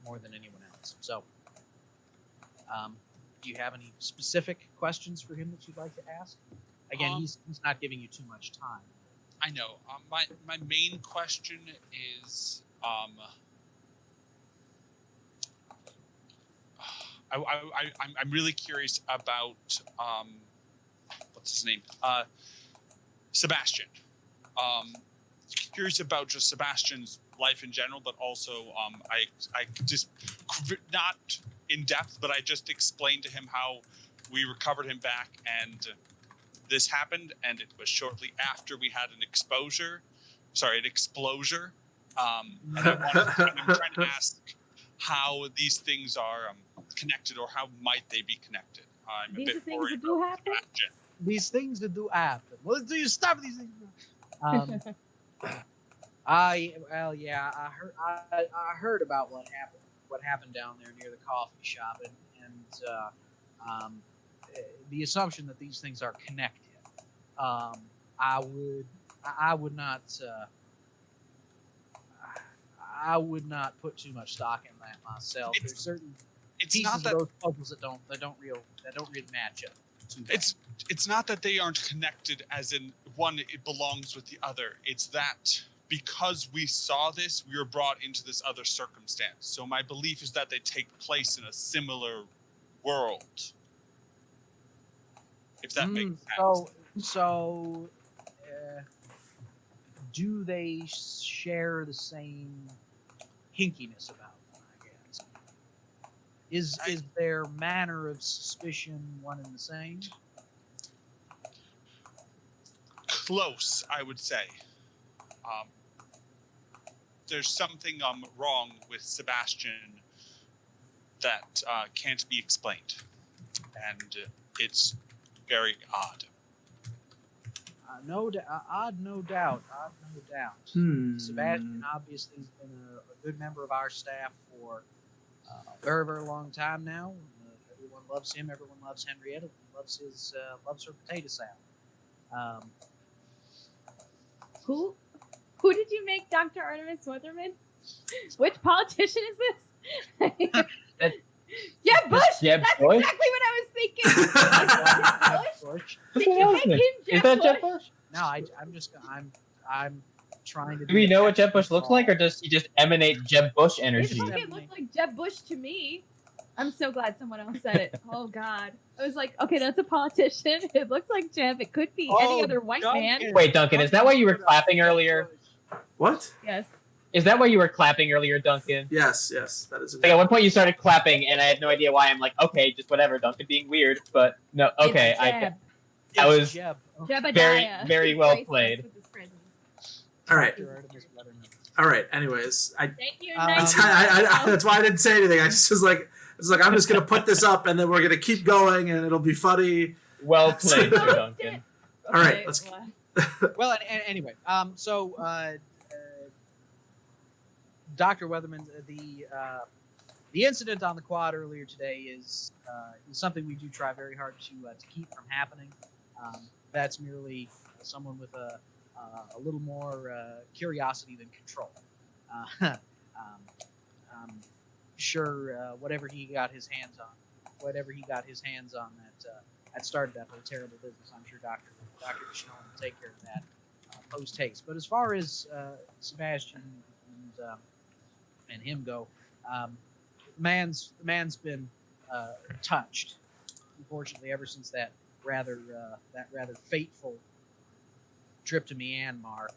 more than anyone else. So, do you have any specific questions for him that you'd like to ask? Again, he's not giving you too much time. I know. My main question is, I'm really curious about what's his name? Sebastian. Curious about just Sebastian's life in general, but also I just not in depth, but I just explained to him how we recovered him back and this happened, and it was shortly after we had an explosion. And I'm trying to ask how these things are connected, or how might they be connected. I'm These a are bit things worried that do about happen? Sebastian. These things that do happen. Well, do you stop these things? I heard about what happened down there near the coffee shop, and the assumption that these things are connected. I would not put too much stock in that myself. There's certain pieces not of that those puzzles that don't really match up. It's not that they aren't connected, as in one it belongs with the other. It's that because we saw this, we were brought into this other circumstance. So my belief is that they take place in a similar world. If that makes sense. So, do they share the same hinkiness about them, I guess? Is their manner of suspicion one and the same? Close, I would say. There's something wrong with Sebastian that can't be explained, and it's very odd. No doubt. Sebastian obviously has been a good member of our staff for a very, very long time now. Everyone loves him. Everyone loves Henrietta. Everyone loves her potato salad. Who did you make Dr. Artemis Smitherman? Which politician is this? Jeb Bush. Jeb That's Bush? exactly what I was thinking. Bush? Did you make him Jeb Is that Bush? Jeb Bush? No, I'm trying to. Do we know what Jeb Bush looks like, or does he just emanate Jeb Bush It energy? fucking looked like Jeb Bush to me. I'm so glad someone else said it. Oh God, I was like, okay, that's a politician. It looks like Jeb. It could be any other white man. Wait, Duncan, is that why you were clapping earlier? What? Yes. Is that why you were clapping earlier, Duncan? Yes, that is. Like at one point you started clapping, and I had no idea why. I'm like, okay, just whatever, Duncan being weird, but no, okay, It's Jeb. I was Jeb. Jebediah. very well Graceless played. with his presence. All right. Anyways, Thank you. that's why I didn't say anything. I just was like, I'm just gonna put this up, and then we're gonna keep going, and it'll be funny. Well played, Sir Duncan. All right, let's. Well, anyway, so Dr. Weatherman, the incident on the quad earlier today is something we do try very hard to keep from happening. That's merely someone with a little more curiosity than control. Sure, whatever he got his hands on that started that whole terrible business. I'm sure Dr. Deschanel will take care of that post haste. But as far as Sebastian and him go, man's been touched, unfortunately, ever since that rather fateful trip to Myanmar.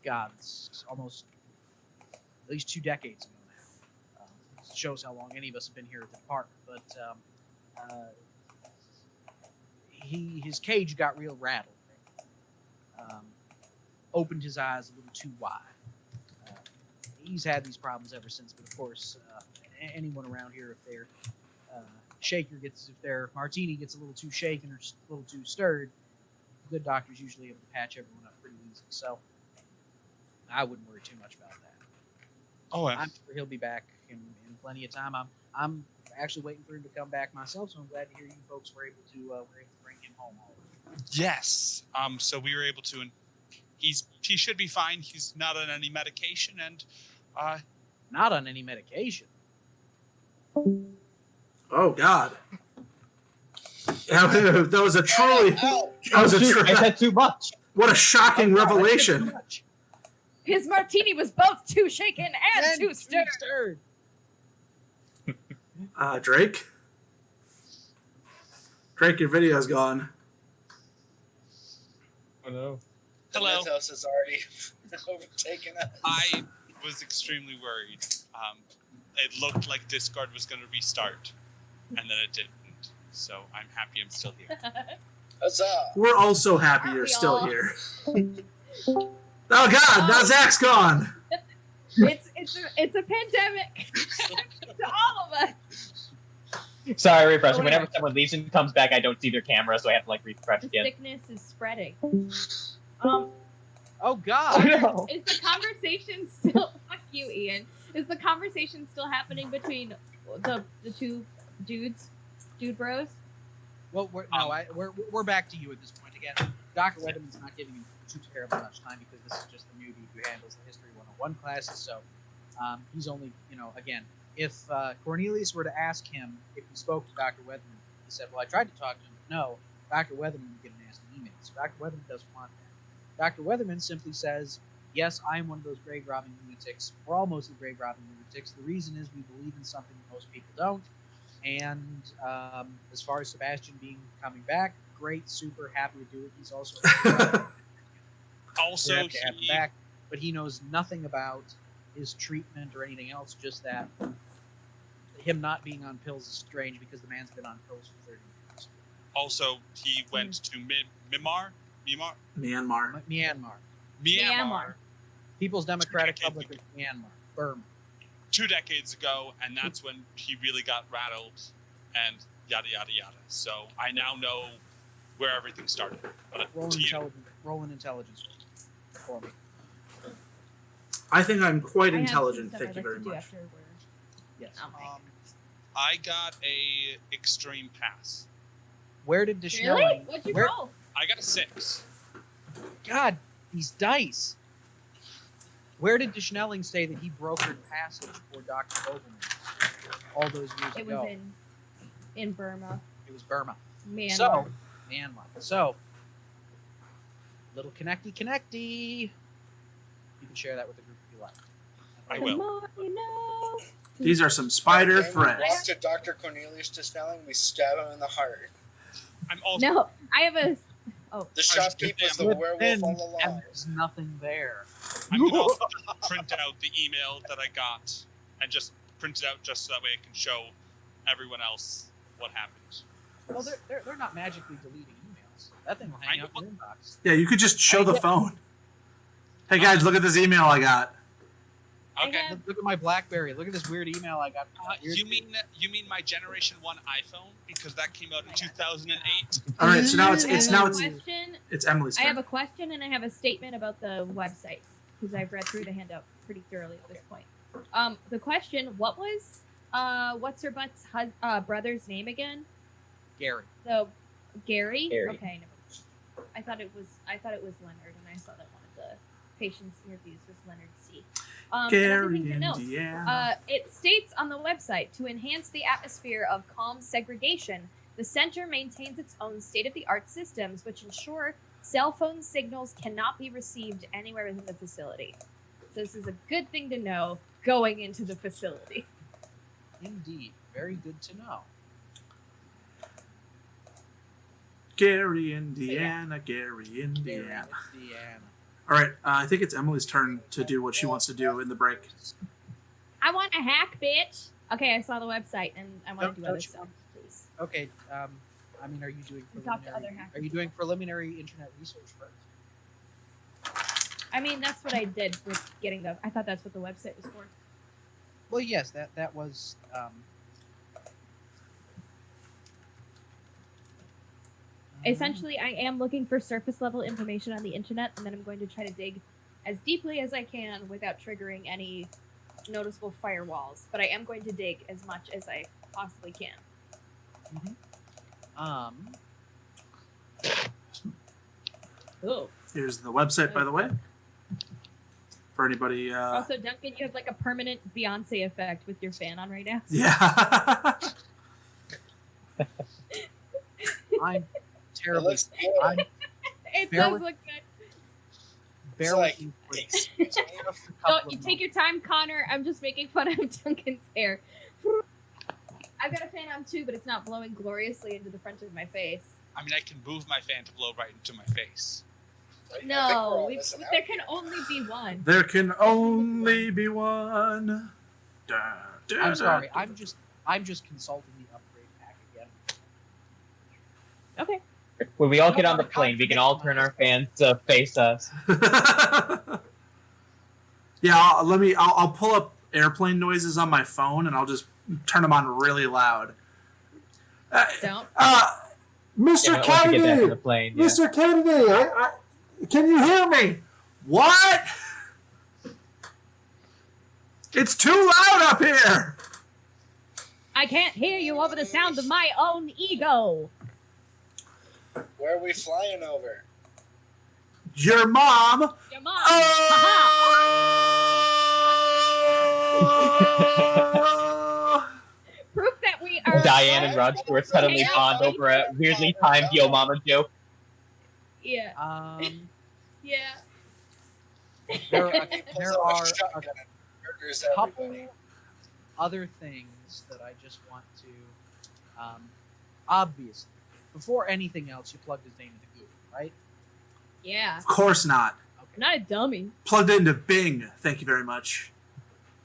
God, it's almost at least 2 decades ago now. Shows how long any of us have been here at the department. But his cage got real rattled. opened his eyes a little too wide. He's had these problems ever since, but of course, anyone around here, if their if their martini gets a little too shaken or a little too stirred, good doctor's usually able to patch everyone up pretty easy. So I wouldn't worry too much about that. Oh, I'm sure he'll be back in plenty of time. I'm actually waiting for him to come back myself, so I'm glad to hear you folks were able to bring him home. yes. So we were able to, and he should be fine. He's not on any medication, and Not on any medication. Oh God. That was a truly. Ow! That was a I said too much. What a shocking Oh, God, I said too revelation. much. His martini was both too shaken and too stirred. Drake. Drake, your video's gone. Oh no. The Hello. mythos has already overtaken us. I was extremely worried. It looked like Discord was going to restart, and then it didn't. So I'm happy I'm still here. Huzzah! We're also happy Aren't you're we still all? here. Oh God, now Zach's gone. It's a pandemic to all of us. Sorry, refresh. Oh, Whenever yeah. someone leaves and comes back, I don't see their camera, so I have to refresh The again. sickness is spreading. Oh Oh God! no. Is the conversation still? Fuck you, Ian. Is the conversation still happening between the two dude bros? Well, we're back to you at this point again. Dr. Weatherman's not giving you too terribly much time because this is just the newbie who handles the History 101 classes. So he's only, again, if Cornelius were to ask him if he spoke to Dr. Weatherman, he said, "Well, I tried to talk to him, but no, Dr. Weatherman would get an nasty email." So Dr. Weatherman doesn't want that. Dr. Weatherman simply says, "Yes, I am one of those grave robbing lunatics. We're all mostly grave robbing lunatics. The reason is we believe in something that most people don't. And as far as Sebastian coming back, great, super happy to do it. He's also Also, happy to have him back, but he knows nothing about his treatment or anything else. Just that him not being on pills is strange because the man's been on pills for 30 years. Also, he went to Myanmar. Myanmar. People's Democratic decades Republic of Myanmar, Burma. 2 decades ago, and that's when he really got rattled, and yada yada yada. So I now know where everything started. But Roll an intelligence for me. I think I'm quite I have intelligent. some stuff Thank you I'd very like to do much. after we're- Yes. Oh my I got a extreme pass. Where did Really? Deschnelling? What'd you where- roll? I got a 6. God, these dice. Where did Deschnelling say that he brokered passage for Dr. Vogelman all those years It ago? was in Burma. It was Burma. Myanmar. So, Myanmar. So, little connecty. You can share that with the group if you like. I The will. more you know. These are some spider Okay, we threads. walk to Dr. Cornelius Disnelling, we stab him in the heart. I'm also No, I have a. The shopkeeper's the But werewolf then, all along. and there's nothing there. I'm gonna also print out the email that I got and just print it out just so that way I can show everyone else what happened. Well, they're not magically deleting emails. That thing will hang out in your inbox. Yeah, you could just show the phone. Hey guys, look at this email I got. Okay. I have- Look at my BlackBerry. Look at this weird email I got. You mean my Generation 1 iPhone because that came out in 2008? All right, so now I have a it's question. Emily's I turn. have a question and I have a statement about the website because I've read through the handout pretty thoroughly at this point. The question: what was what's her butt's brother's name again? Gary. So Gary. Gary. Okay, never. I thought it was Leonard, and I saw that one of the patients' interviews was Leonard C. Another thing Gary, to note, Indiana. it states on the website, to enhance the atmosphere of calm segregation, the center maintains its own state-of-the-art systems which ensure cell phone signals cannot be received anywhere within the facility. So this is a good thing to know going into the facility. Indeed. Very good to know. Gary, Indiana. Gary, Indiana. All right, I think it's Emily's turn to do what she wants to do in the break. I want a hack, bitch. Okay, I saw the website and I want to do Don't other you- stuff, please. Okay. I mean, are you doing We talked to other preliminary? hackers. Are you doing preliminary internet research first? I mean, that's what I did with getting the. I thought that's what the website was for. Well, yes, that was. Essentially, I am looking for surface level information on the internet, and then I'm going to try to dig as deeply as I can without triggering any noticeable firewalls. But I am going to dig as much as I possibly can. Oh. Here's the website, by the way. For anybody. Also, Duncan, you have like a permanent Beyonce effect with your fan on right now. Yeah. I'm terribly. It does look good. Bear like, with me. excuse me. Don't you take your time, Connor. I'm just making fun of Duncan's hair. I've got a fan on too, but it's not blowing gloriously into the front of my face. I mean, I can move my fan to blow right into my face. No, there can only be one. There can only be one. I'm sorry. I'm just consulting the upgrade pack again. Okay. When we all get on the plane, we can all turn our fans to face us. Yeah, I'll pull up airplane noises on my phone and I'll just turn them on really loud. Don't. Mr. Yeah, once you get back Kennedy, on the plane, yeah. Mr. Kennedy, can you hear me? What? It's too loud up here. I can't hear you over the sound of my own ego. Where are we flying over? Your mom. Your mom. Oh! Proof that we are. Diane and Rod Stewart suddenly bond over a weirdly timed Yo Mama joke. Yeah. Yeah. There are a couple Everybody. other things that I just want to. Obviously, before anything else, you plugged his name into Google, right? Yeah. Of course not. I'm not a dummy. Plugged into Bing. Thank you very much.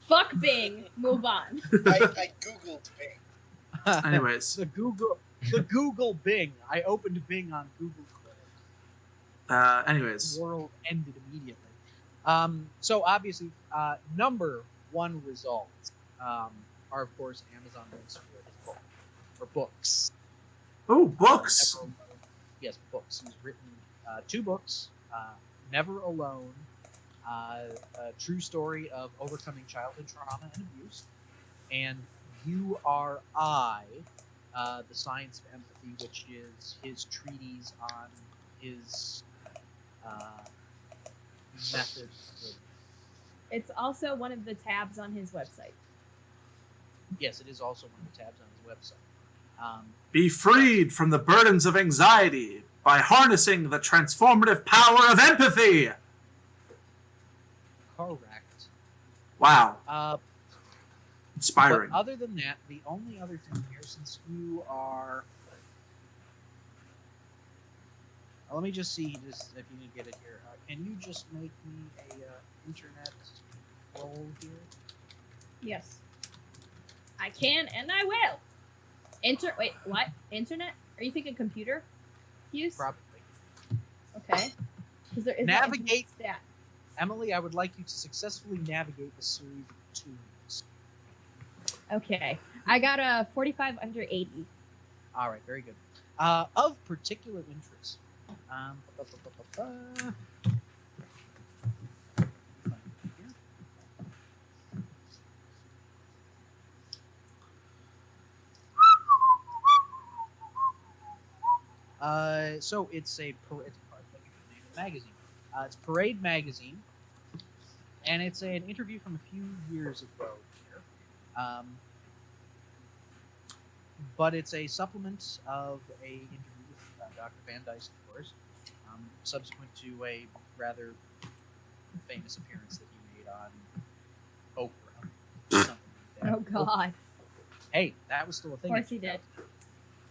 Fuck Bing. Move on. I googled Bing. Anyways. the Google Bing. I opened Bing on Google Chrome. Anyways. The world ended immediately. So obviously, number one results are of course Amazon links for his book, for books. Oh, books. Yes, books. He's written 2 books. Never Alone, a true story of overcoming childhood trauma and abuse, and You Are I, the Science of Empathy, which is his treatise on his methods. It's also one of the tabs on his website. Yes, it is also one of the tabs on his website. Be freed from the burdens of anxiety by harnessing the transformative power of empathy. Correct. Wow. Inspiring. But other than that, the only other thing here, since you are... let me just see this, if you can get it here. Can you just make me a internet roll here? Yes. I can and I will. Wait, what? Internet? Are you thinking computer use? Probably. Okay. Because there is Navigate. no stat. Emily, I would like you to successfully navigate the series of tunes. Okay. I got a 45 under 80. All right, very good. Of particular interest. So it's a magazine. It's Parade Magazine, and it's an interview from a few years ago here. But it's a supplement of a interview with Dr. Van Dyke, of course, subsequent to a rather famous appearance that he made on Oprah. Something like that. Oh, God. Hey, that was still a thing. Of course he did.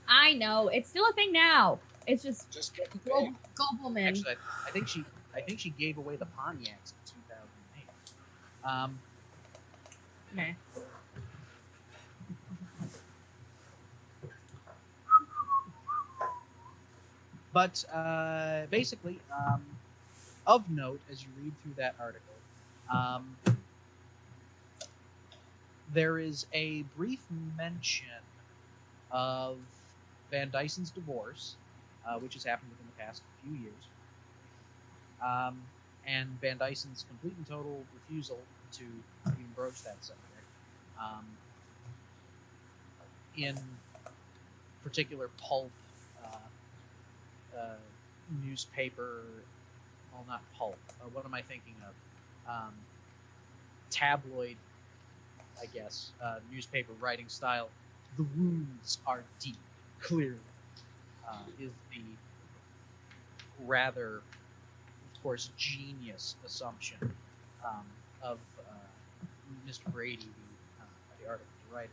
I know. It's still a thing now. It's just get global man. Actually, I think she gave away the Pontiacs in 2008. Okay. But basically, of note, as you read through that article, there is a brief mention of Van Dyson's divorce, which has happened within the past few years, and Van Dyson's complete and total refusal to even broach that subject. In particular, pulp newspaper, well, not pulp. What am I thinking of? Tabloid, I guess, newspaper writing style. The wounds are deep, clearly, is the rather, of course, genius assumption of Mr. Brady, the article writer.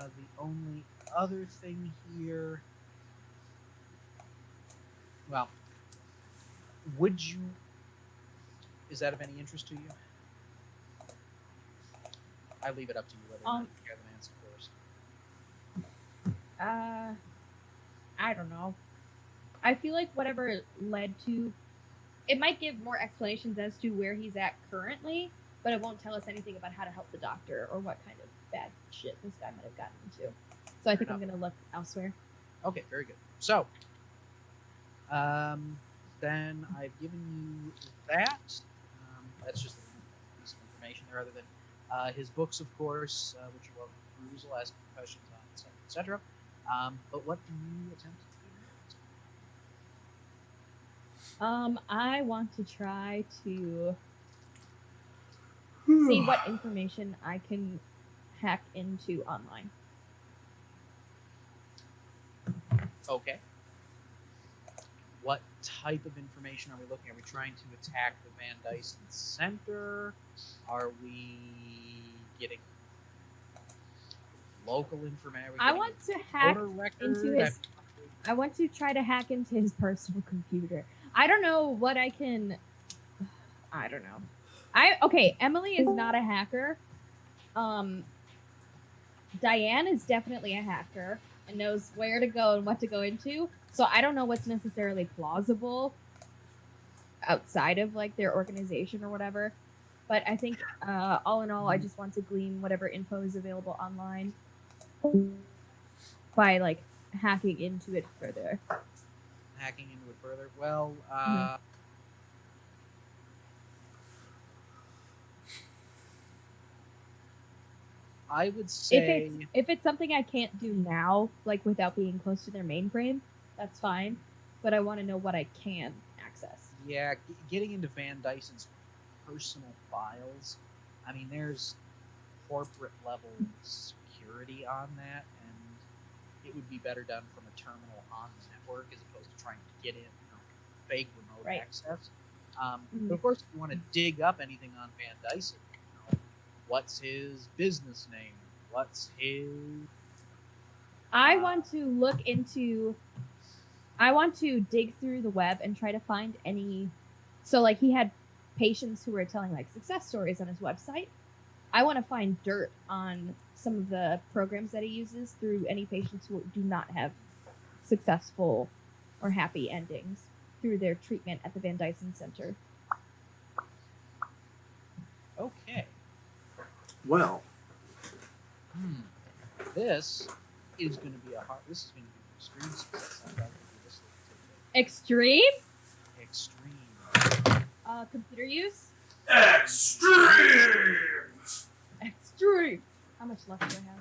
The only other thing here, well, is that of any interest to you? I leave it up to you whether or not you have an answer first. I don't know. I feel like whatever led to, it might give more explanations as to where he's at currently, but it won't tell us anything about how to help the doctor or what kind of bad shit this guy might have gotten into. So I think I'm going to look elsewhere. Okay, very good. So, then I've given you that. That's just a piece of information there, other than his books, of course, which are welcome to perusal, asking questions on, etc. But what do you attempt to do? I want to try to see what information I can hack into online. Okay. What type of information are we looking at? Are we trying to attack the Van Dyson Center? Are we getting local information? I want to hack into his. I want to try to hack into his personal computer. I don't know what I can. I don't know. Okay. Emily is not a hacker. Diane is definitely a hacker and knows where to go and what to go into. So I don't know what's necessarily plausible outside of like their organization or whatever. But I think all in all, I just want to glean whatever info is available online by like hacking into it further. Hacking into it further? Well, I would say if it's something I can't do now, like without being close to their mainframe, that's fine. But I want to know what I can access. Yeah, getting into Van Dyson's personal files. I mean, there's corporate level security on that, and it would be better done from a terminal on the network as opposed to trying to get in, fake remote access. But of course, if you want to dig up anything on Van Dyson, what's his business name? What's his... I want to look into... I want to dig through the web and try to find any... So, like, he had patients who were telling, like, success stories on his website. I want to find dirt on some of the programs that he uses through any patients who do not have successful or happy endings through their treatment at the Van Dyson Center. Okay. Well, this is going to be this is going to be an extreme success. Extreme? Extreme. Computer use? extreme. Extreme. How much luck do I have?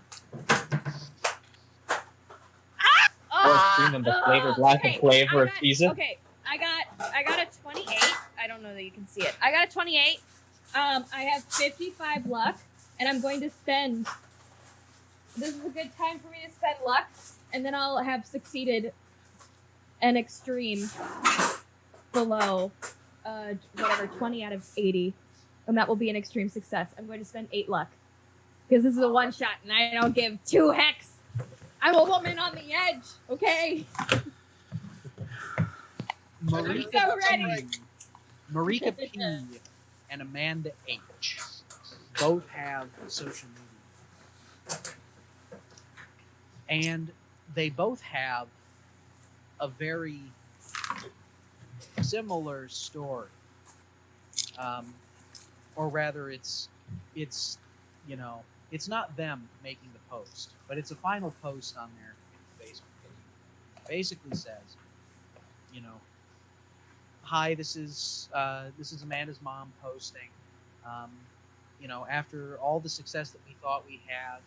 Extreme and the flavor, lack of flavor of pizza. Okay, I got a 28. I don't know that you can see it. I got a 28. I have 55 luck. And I'm going to spend... This is a good time for me to spend luck. And then I'll have succeeded an extreme below, 20 out of 80. And that will be an extreme success. I'm going to spend 8 luck. Because this is a one-shot, and I don't give 2 hex. I'm a woman on the edge, okay? Marika, so ready. Marika P. and Amanda H. both have social media. and they both have a very similar story. Or rather, it's it's not them making the post, but it's a final post on their Facebook page. It basically says, hi, this is Amanda's mom posting. After all the success that we thought we had,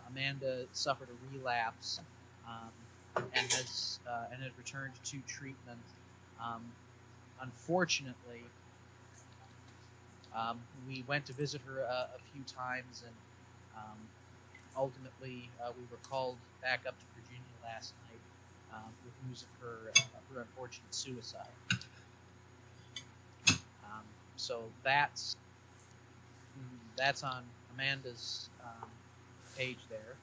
Amanda suffered a relapse and has returned to treatment. Unfortunately, we went to visit her a few times, and ultimately we were called back up to Virginia last night with news of her unfortunate suicide. So that's on Amanda's page there.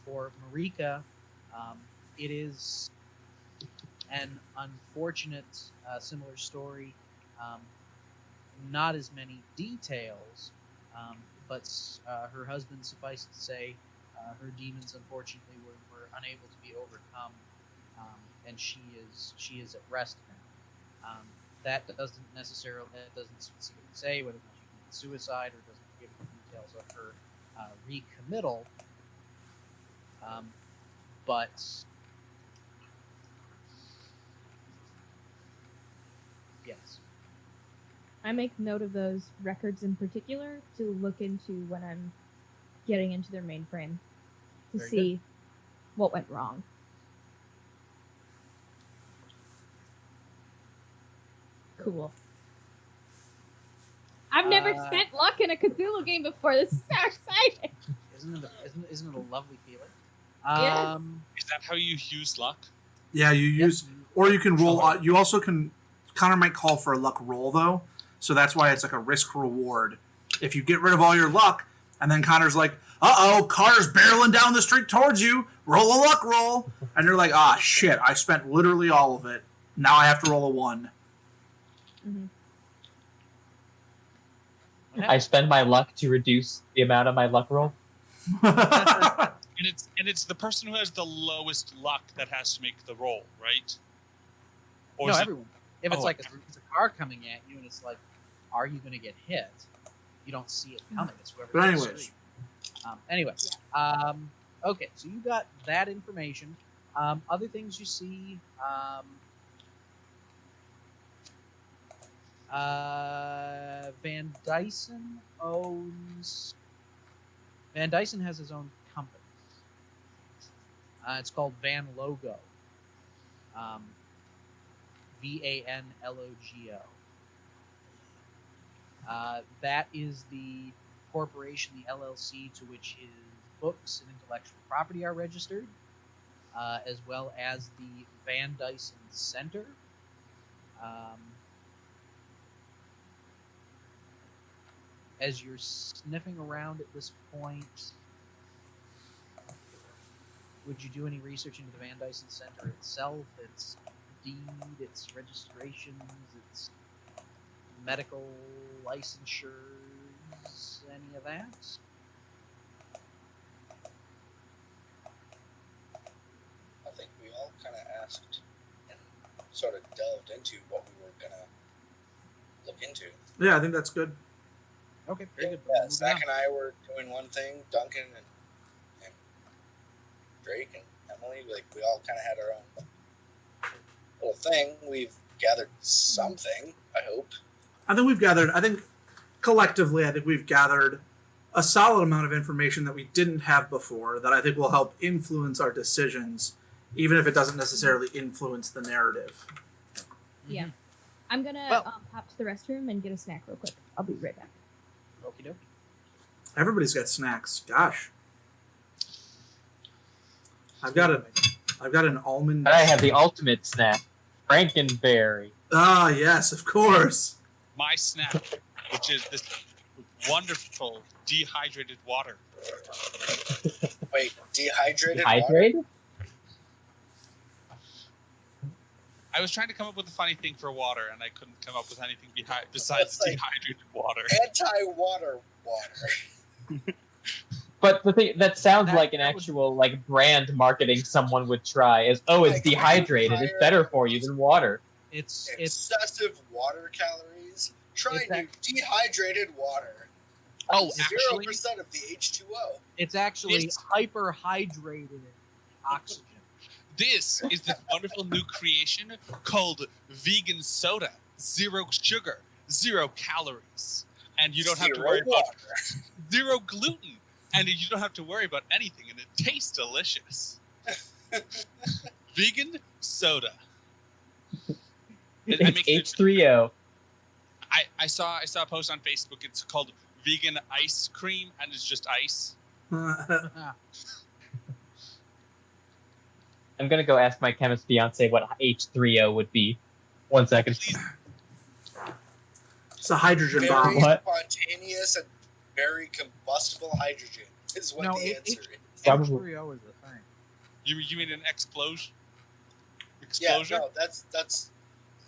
For Marika, it is an unfortunate similar story. Not as many details, but her husband, suffice it to say, her demons unfortunately were unable to be overcome, and she is at rest now. That doesn't specifically say whether or not she committed suicide, or doesn't give the details of her recommittal. But yes. I make note of those records in particular to look into when I'm getting into their mainframe to Very see good. what went wrong. Cool. I've never spent luck in a Cthulhu game before. This is so exciting. Isn't it a lovely feeling? Yes. Is that how you use luck? Yeah, you use, or you can roll. You also can. Connor might call for a luck roll though, so that's why it's like a risk reward. If you get rid of all your luck, and then Connor's like, "Uh-oh, car's barreling down the street towards you. Roll a luck roll," and you're like, "Ah, shit! I spent literally all of it. Now I have to roll a 1." Mm-hmm. I spend my luck to reduce the amount of my luck roll. And it's the person who has the lowest luck that has to make the roll, right? Or No, is it- everyone. If it's like it's a car coming at you, and it's like, are you going to get hit? You don't see it coming. It's whoever. But anyways. Okay, so you got that information. Other things you see. Van Dyson has his own company. It's called Van Logo. VANLOGO. That is the corporation, the LLC, to which his books and intellectual property are registered, as well as the Van Dyson Center. As you're sniffing around at this point, would you do any research into the Van Dyson Center itself, its deed, its registrations, its medical licensures, any of that? I think we all kind of asked and sort of delved into what we were going to look into. Yeah, I think that's good. Okay, very good. Yeah, Zach and I were doing one thing. Duncan and Drake and Emily, we all kind of had our own little thing. We've gathered something, I hope. I think collectively, we've gathered a solid amount of information that we didn't have before that I think will help influence our decisions, even if it doesn't necessarily influence the narrative. Yeah. I'm going to hop to the restroom and get a snack real quick. I'll be right back. Okie doke. Everybody's got snacks. Gosh. I've got an almond. And I have the ultimate snack, Frankenberry. Ah, yes, of course. My snack, which is this wonderful dehydrated water. Wait, dehydrated water? Hydrated? I was trying to come up with a funny thing for water, and I couldn't come up with anything besides That's like dehydrated water. Anti-water water. But the thing that sounds like an that would- actual like brand marketing someone would try is, oh, it's Like dehydrated. It's better for you than water. It's excessive water calories. Try Is that- new dehydrated water. oh, 0% of the H2O. it's actually It's- hyperhydrated oxygen. This is the wonderful new creation called vegan soda. 0 sugar, 0 calories. And you don't have to Zero worry about water. 0 gluten. And you don't have to worry about anything. And it tastes delicious. Vegan soda. It makes it- H3O. I saw a post on Facebook. It's called vegan ice cream, and it's just ice. I'm gonna go ask my chemist fiance what H3O would be. 1 second. Please, It's a hydrogen Very bomb. What? spontaneous and very combustible hydrogen is what No, the it- answer is. Probably. H3O is the thing. you mean an explosion? Yeah, Explosion? no, that's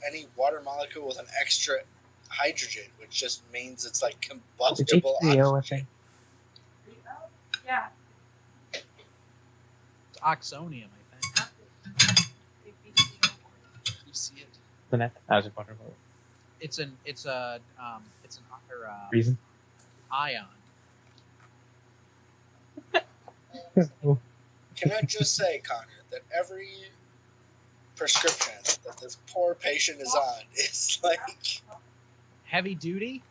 any water molecule with an extra hydrogen, which just means it's like It's combustible H3O, I oxygen. think. Yeah. It's oxonium, I think. You see it? I was just wondering what It's an reason. ion. Can I just say, Connor, that every prescription that this poor patient is on is like, Heavy duty?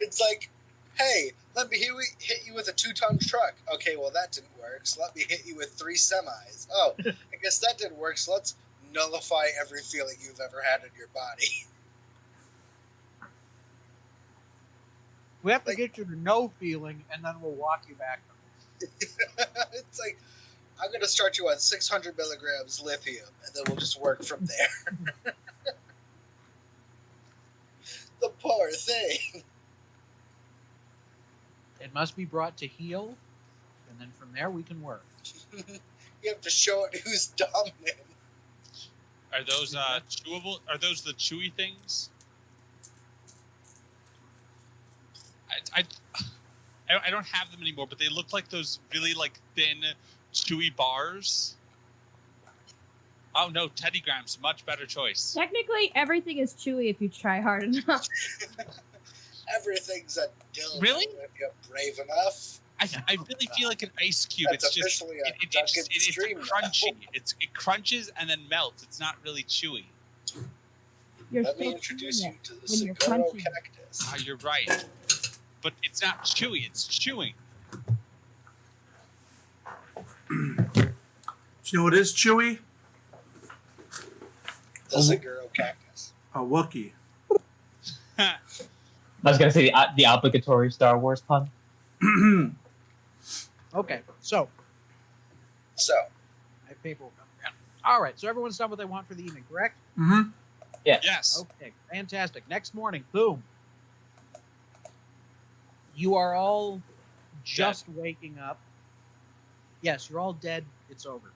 it's like, hey, let me hit you with a 2-ton truck. Okay, well that didn't work. So let me hit you with 3 semis. Oh, I guess that didn't work. So let's nullify every feeling you've ever had in your body. We have to Like- get you to no feeling, and then we'll walk you back. It's like, I'm going to start you on 600 milligrams lithium, and then we'll just work from there. The poor thing. It must be brought to heal, and then from there we can work. You have to show it who's dominant. Are those chewable? Are those the chewy things? I don't have them anymore, but they look like those really like thin, chewy bars. Oh no, Teddy Grahams, much better choice. Technically, everything is chewy if you try hard enough. Everything's a dildo Really? if you're brave enough. I really feel like an ice cube. That's It's just officially a it's Duncan stream now. crunchy. It crunches and then melts. It's not really chewy. You're Let me still introduce chewing you it. to the when you're Seguro crunching. cactus. Ah, you're right. But it's not chewy. It's chewing. Do you know what is chewy? The Seguro cactus. A Wookiee. I was gonna say the obligatory Star Wars pun. Okay, so So, I have paperwork. All right, so everyone's done what they want for the evening, correct? Mm-hmm. Yes. Okay, fantastic. Next morning, boom. You are all just waking up. Yes, you're all dead. It's over.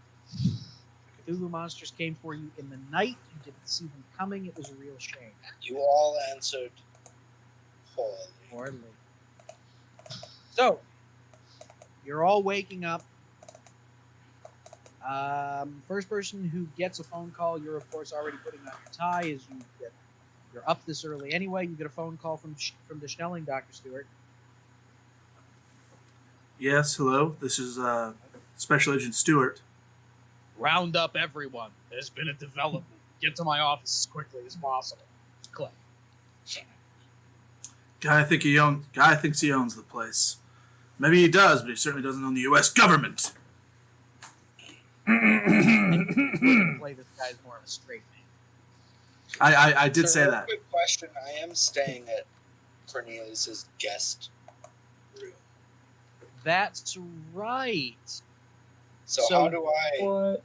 The Cthulhu monsters came for you in the night. You didn't see them coming. It was a real shame. you all answered poorly. Poorly. So, you're all waking up. First person who gets a phone call, you're of course already putting on your tie. As you're up this early anyway. You get a phone call from the Schnelling, Dr. Stewart. Yes, hello. This is Special Agent Stewart. Round up everyone. There's been a development. Get to my office as quickly as possible. Click. Guy thinks he owns the place. Maybe he does, but he certainly doesn't own the U.S. government. We're gonna play this guy's more of a straight man. I did So, say real that. Quick question: I am staying at Cornelius's guest room. That's right. So, So- how do I? What?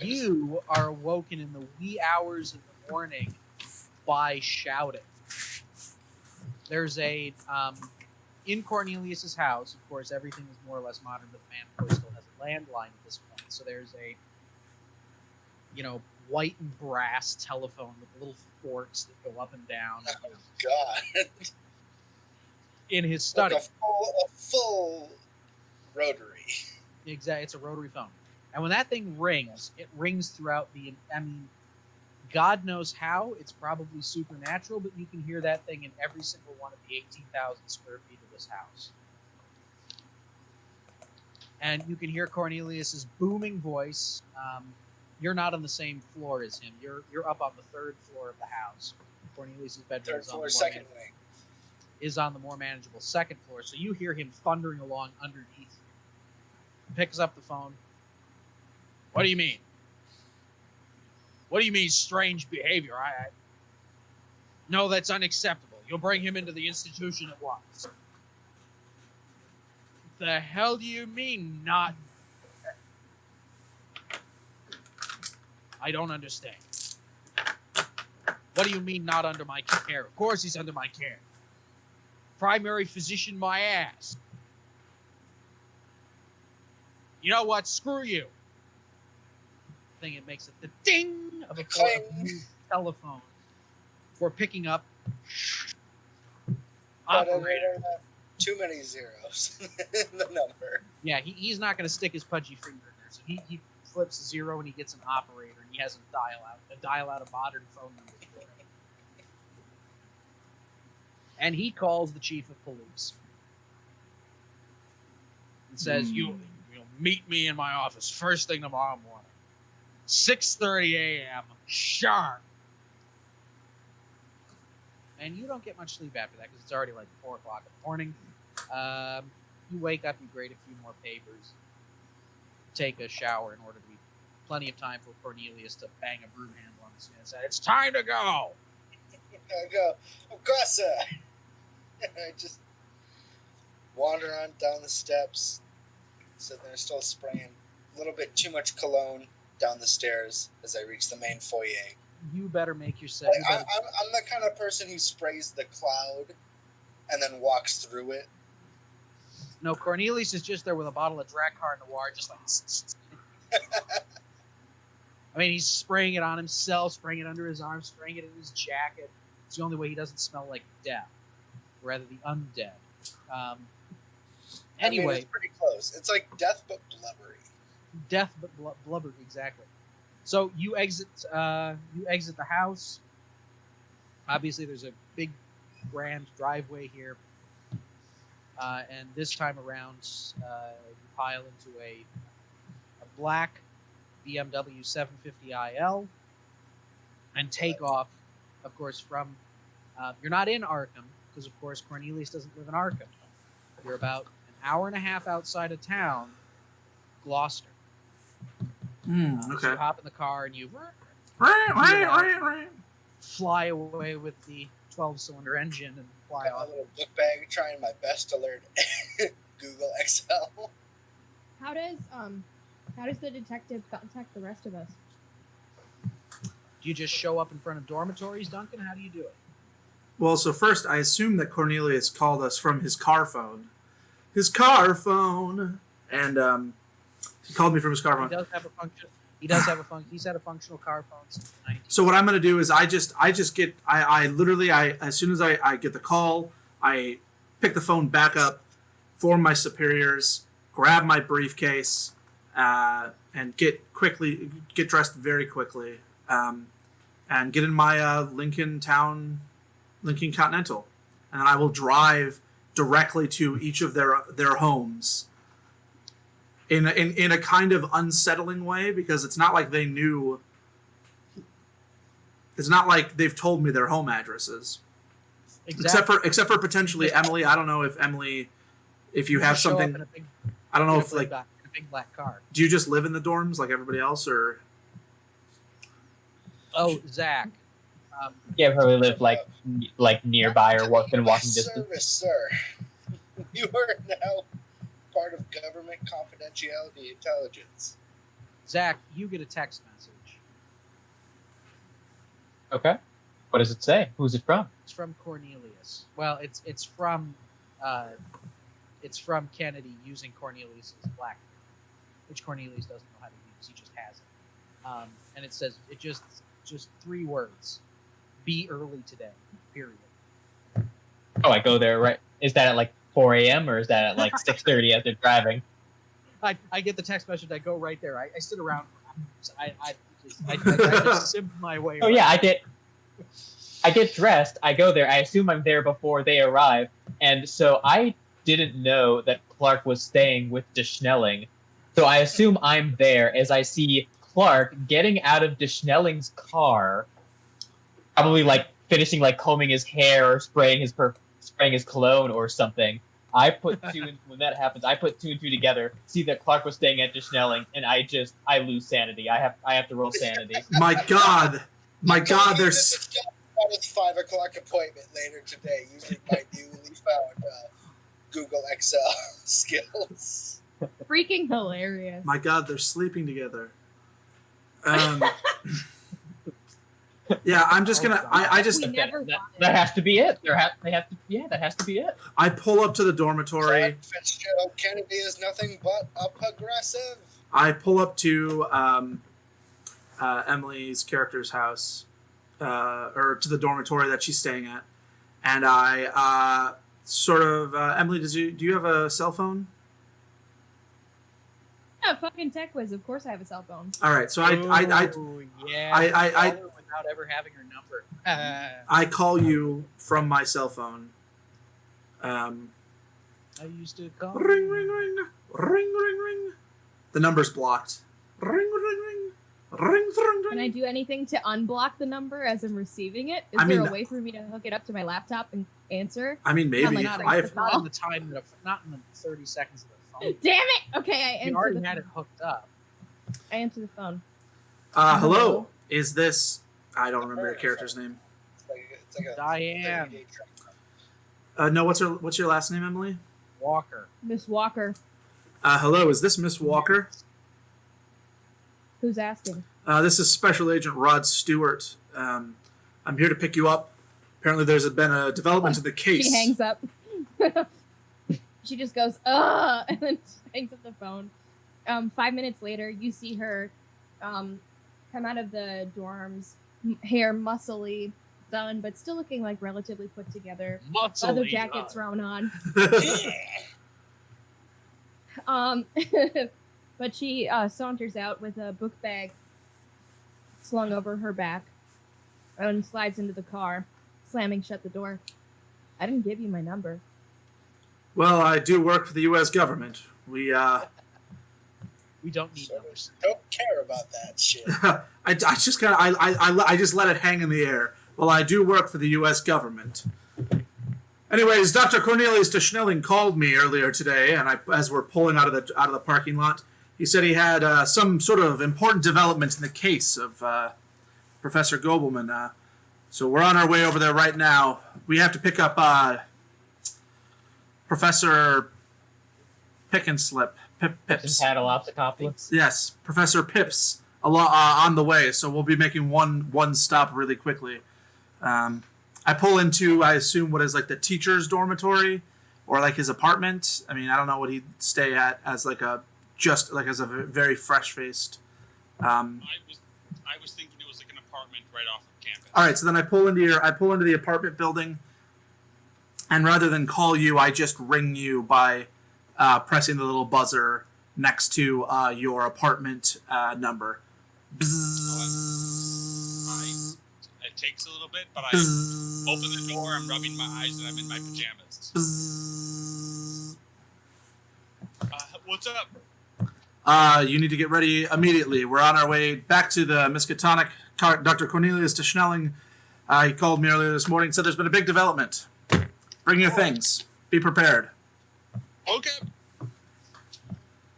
You are awoken in the wee hours of the morning by shouting. There's a in Cornelius's house. Of course, everything is more or less modern, but the man, of course, still has a landline at this point. So there's a white and brass telephone with little forks that go up and down. God, in his study. Like a full rotary. Exactly, it's a rotary phone. And when that thing rings, it rings throughout the. I mean, God knows how. It's probably supernatural, but you can hear that thing in every single one of the 18,000 square feet of this house. And you can hear Cornelius's booming voice. You're not on the same floor as him. You're up on the third floor of the house. Cornelius's bedroom Third floor, second wing. Is on the more manageable second floor. So you hear him thundering along underneath you. He picks up the phone. What do you mean? What do you mean strange behavior? No, that's unacceptable. You'll bring him into the institution at once. The hell do you mean not? I don't understand. What do you mean not under my care? Of course he's under my care. Primary physician my ass. You know what? Screw you. Thing it makes it the ding of a telephone for picking up. Operator. Too many zeros in the number. Yeah, he's not going to stick his pudgy finger in there. So he flips a zero and he gets an operator and he has a dial out a modern phone number for him. And he calls the chief of police and says, "You'll meet me in my office first thing tomorrow morning, 6:30 a.m. sharp." And you don't get much sleep after that because it's already like 4 o'clock in the morning. You wake up, you grade a few more papers, take a shower in order to be plenty of time for Cornelius to bang a broom handle on his head and say, "It's time to go." I go, of course, sir. I just wander on down the steps, sitting there still spraying a little bit too much cologne down the stairs as I reach the main foyer. You better make your set. Like, I'm the kind of person who sprays the cloud and then walks through it. No, Cornelius is just there with a bottle of Drakkar Noir, just like. I mean, he's spraying it on himself, spraying it under his arm, spraying it in his jacket. It's the only way he doesn't smell like death, rather the undead. Anyway, I mean, it's pretty close. It's like death but blubbery. Death but blubbery, exactly. So you exit the house. Obviously, there's a big, grand driveway here, and this time around, you pile into a black BMW 750IL and take off. Of course, from you're not in Arkham because, of course, Cornelius doesn't live in Arkham. You're about an hour and a half outside of town, Gloucester. Okay. So you hop in the car and you fly away with the 12-cylinder engine and fly Got off. my little book bag, trying my best to learn Google Excel. How does the detective contact the rest of us? Do you just show up in front of dormitories, Duncan? How do you do it? Well, so first, I assume that Cornelius called us from his car phone. His car phone! And he called me from his car phone. He does have a function. He does have a function. He's had a functional car phone since the 90s. So what I'm going to do is I literally, as soon as I get the call, I pick the phone back up, form my superiors, grab my briefcase, and get dressed very quickly, and get in my Lincoln Continental, and I will drive directly to each of their homes. In a kind of unsettling way, because it's not like they knew. It's not like they've told me their home addresses, Exactly. except for potentially Emily. I don't know if Emily, if you have something. I don't know if like in a big black car. Do you just live in the dorms like everybody else, or? Oh, Zach. Yeah, probably live like nearby or been walking distance. Service, sir. You are now part of government confidentiality intelligence. Zach, you get a text message. Okay. What does it say? Who's it from? It's from Cornelius. Well, it's from Kennedy using Cornelius's BlackBerry, which Cornelius doesn't know how to use. He just has it. And it says it just 3 words: "Be early today." Period. Oh, I go there right Is that at like 4 a.m. or is that at like 6:30 as they're driving? I get the text message. I go right there. I sit around. I just simp my way. Oh yeah, I get dressed. I go there. I assume I'm there before they arrive, and so I didn't know that Clark was staying with DeSchnelling. So I assume I'm there as I see Clark getting out of DeSchnelling's car, probably like finishing like combing his hair or spraying his cologne or something. When that happens, I put 2 and 2 together, see that Clark was staying at DeSchnelling, and I lose sanity. I have to roll sanity. My God, there's About a 5 o'clock appointment later today using my newly found Google Excel skills. Freaking hilarious. my God, they're sleeping together. Yeah, I'm just gonna. I just. We never That has to be it. That has to be it. I pull up to the dormitory. Fitzgerald Kennedy is nothing but a progressive. I pull up to Emily's character's house, or to the dormitory that she's staying at, and I Emily, do you have a cell phone? Yeah, fucking tech whiz. Of course I have a cell phone. All right, so I I without ever having her number. I call you from my cell phone. I used to call. Ring, ring, ring, ring, ring, ring. The number's blocked. Ring, ring, ring, ring, ring, Can I ring. do anything to unblock the number as I'm receiving it? Is I there mean- a way for me to hook it up to my laptop and answer? I mean, maybe like if not I've. Not in the time that not in the 30 seconds of the phone. Damn it! Okay, I You answer already the had it phone. hooked up. I answer the phone. Hello. Is this? I don't remember your character's name. It's like a Diane 30-day trip. No, what's your last name, Emily? Walker. Miss Walker. Hello. Is this Miss Walker? Who's asking? This is Special Agent Rod Stewart. I'm here to pick you up. Apparently, there's been a development in the case. She hangs up. She just goes, ugh, and then she hangs up the phone. 5 minutes later, you see her come out of the dorms, hair muscly, done, but still looking like relatively put together. Leather jacket thrown on. But she saunters out with a book bag slung over her back and slides into the car, slamming shut the door. I didn't give you my number. Well, I do work for the U.S. government. We don't need numbers. Don't care about that shit. I just kind of I just let it hang in the air. Well, I do work for the U.S. government. Anyways, Dr. Cornelius de Schnelling called me earlier today, and as we're pulling out of the parking lot, he said he had some sort of important development in the case of Professor Gobelman. So we're on our way over there right now. We have to pick up Professor Pick and Slip. Pips. Paddleopsicopolis. Yes, Professor Pips on the way, so we'll be making one stop really quickly. I pull into, I assume, what is like the teacher's dormitory or like his apartment. I mean, I don't know what he'd stay at as like a very fresh faced. I was thinking it was like an apartment right off of campus. All right, so then I pull into the apartment building, and rather than call you, I just ring you by pressing the little buzzer next to your apartment number. Bzzz. It takes a little bit, but I open the door, I'm rubbing my eyes, and I'm in my pajamas. Bzzz. What's up? You need to get ready immediately. We're on our way back to the Miskatonic. Dr. Cornelius de Schnelling, he called me earlier this morning, said there's been a big development. Bring your things. Be prepared. Okay.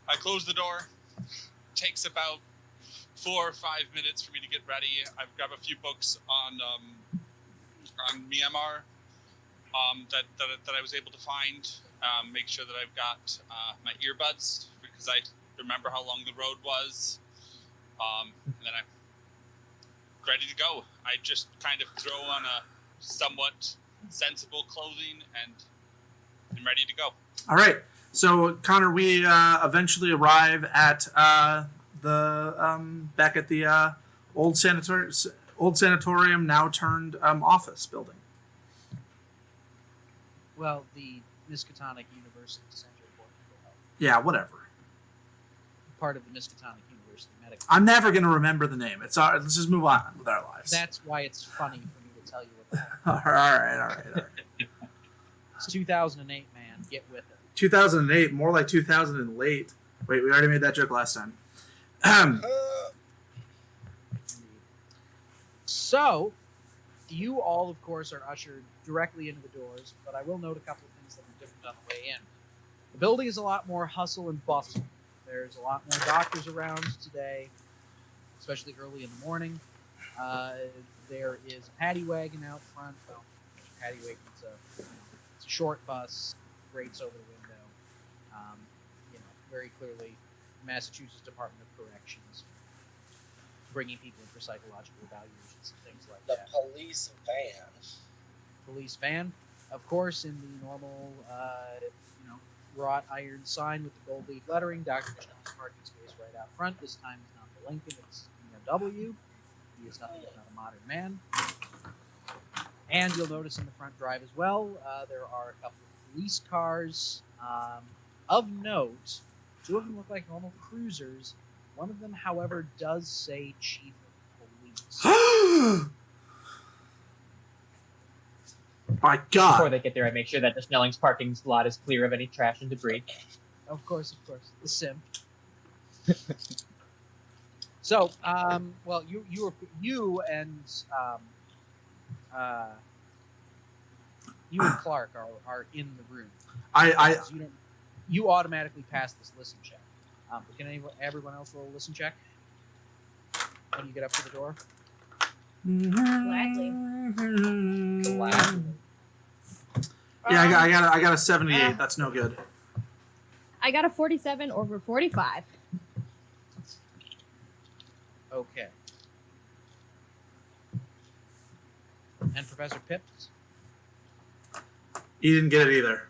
I close the door. Takes about 4 or 5 minutes for me to get ready. I grab a few books on Myanmar that I was able to find. Make sure that I've got my earbuds because I remember how long the road was. And then I'm ready to go. I just kind of throw on a somewhat sensible clothing and I'm ready to go. All right. So, Connor, we eventually arrive at back at the old sanatorium, now turned office building. Well, the Miskatonic University Center for Mental Health. Yeah, whatever. Part of the Miskatonic University Medical. I'm never gonna remember the name. It's all right. Let's just move on with our lives. That's why it's funny for me to tell you what the hell. all right. It's 2008, man. Get with it. 2008, more like 2000 and late. Wait, we already made that joke last time. So, you all, of course, are ushered directly into the doors, but I will note a couple of things that are different on the way in. The building is a lot more hustle and bustle. There's a lot more doctors around today, especially early in the morning. There is a paddy wagon out front. Well, paddy wagon, it's a short bus, grates over the window. Very clearly, Massachusetts Department of Corrections, bringing people in for psychological evaluations and things like The that. police van. Police van, of course, in the normal, wrought iron sign with the gold leaf lettering. Dr. Schnell's parking space right out front. This time it's not the Lincoln, it's BMW. He is nothing but a modern man. And you'll notice in the front drive as well, there are a couple of police cars. Of note, two of them look like normal cruisers. One of them, however, does say Chief of Police. My Before God. they get there, I make sure that the Snelling's parking lot is clear of any trash and debris. Of course, the simp. So, you and Clark are in the room. You automatically pass this listen check. But can everyone else roll a listen check when you get up to the door? Gladly. Yeah, I got a 78. That's no good. I got a 47 over 45. Okay. And Professor Pips? He didn't get it either.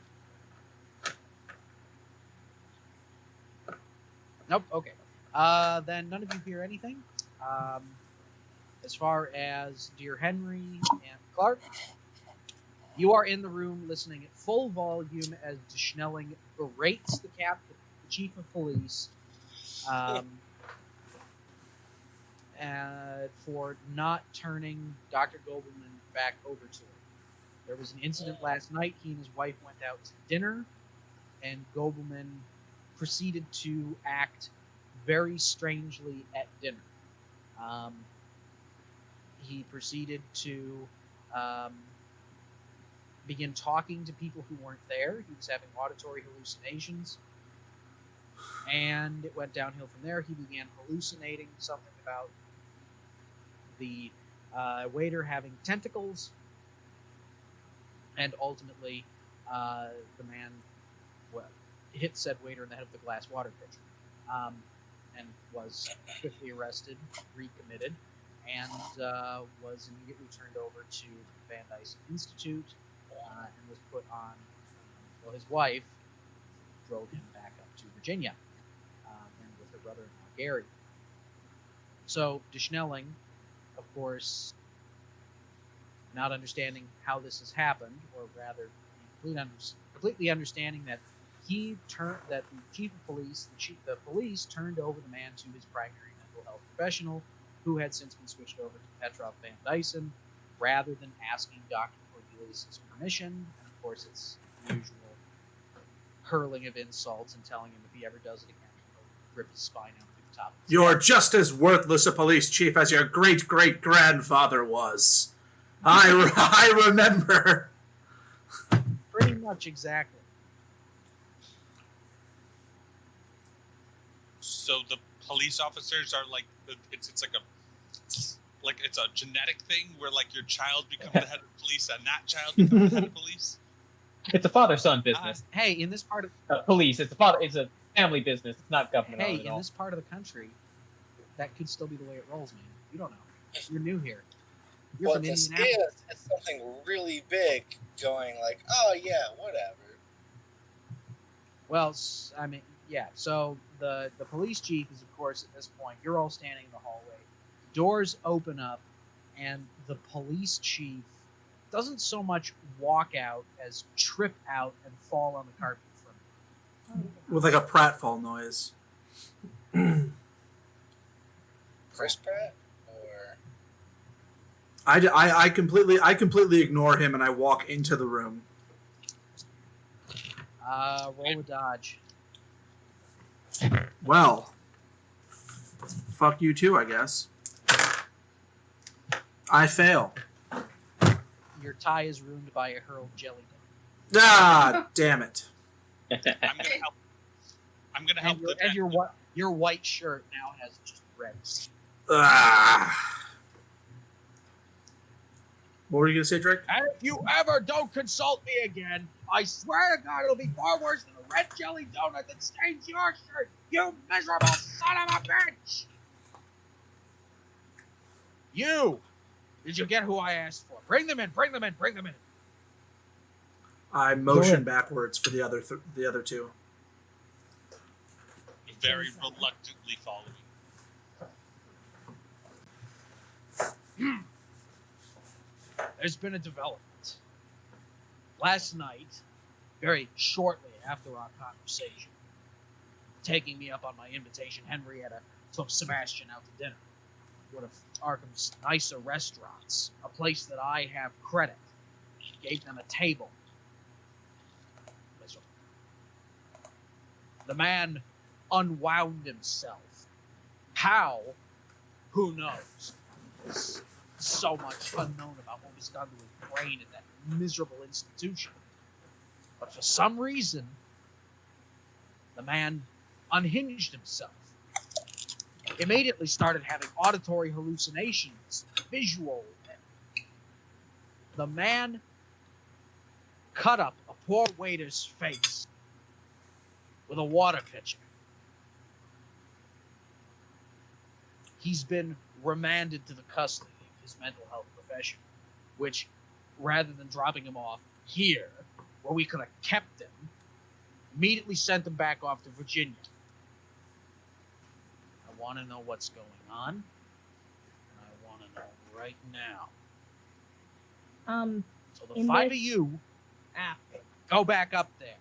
Nope. Okay. Then none of you hear anything. As far as dear Henry and Clark, you are in the room listening at full volume as De Schnelling berates the captain, the chief of police, for not turning Dr. Gobelman back over to him. There was an incident last night. He and his wife went out to dinner, and Gobelman proceeded to act very strangely at dinner. He proceeded to begin talking to people who weren't there. He was having auditory hallucinations. And it went downhill from there. He began hallucinating something about the waiter having tentacles. And ultimately, the man hit said waiter in the head of the glass water pitcher. And was quickly arrested, recommitted, and was immediately turned over to Van Dyson Institute and was put on. His wife drove him back up to Virginia, and with her brother-in-law Gary. So De Schnelling, of course, not understanding how this has happened, or rather, completely understanding that the chief of police, the police turned over the man to his primary mental health professional, who had since been switched over to Petrov Van Dyson, rather than asking Dr. Cornelius' permission. And of course, it's the usual hurling of insults and telling him if he ever does it again, he'll rip his spine out through the top of his You're head. just as worthless a police chief as your great-great-grandfather was. I remember. Pretty much exactly. So the police officers are like it's a genetic thing where like your child becomes the head of police and that child becomes the head of police. It's a father-son business. Hey, in this part of Police. It's a family business. It's not government. Hey, at in all. this part of the country, that could still be the way it rolls, man. You don't know. You're new here. You're Well, from this Indianapolis. is something really big going like, oh yeah, whatever. Well, I mean, yeah. So the police chief is, of course, at this point, you're all standing in the hallway. Doors open up, and the police chief doesn't so much walk out as trip out and fall on the carpet from it. With like a pratfall noise. Chris Pratt or I completely ignore him and I walk into the room. Roll a dodge. Well, fuck you too, I guess. I fail. Your tie is ruined by a hurled jelly donut. Ah, damn it. I'm gonna help. And your white shirt now has just reds. Ah. What were you gonna say, Drake? And if you ever don't consult me again, I swear to God it'll be far worse than a red jelly donut that stains your shirt, you miserable son of a bitch! You! Did you get who I asked for? Bring them in, bring them in, bring them in. I motion backwards for the other two. Very reluctantly following. There's been a development. Last night, very shortly after our conversation, taking me up on my invitation, Henrietta took Sebastian out to dinner. One of Arkham's nicer restaurants, a place that I have credit. She gave them a table. The man unwound himself. How? Who knows? There's so much unknown about what was done to his brain in that miserable institution. But for some reason, the man unhinged himself. Immediately started having auditory hallucinations, visual. The man cut up a poor waiter's face with a water pitcher. He's been remanded to the custody of his mental health professional, which, rather than dropping him off here, where we could have kept him, immediately sent him back off to Virginia. I want to know what's going on, and I want to know right now. So the five of you go back up there.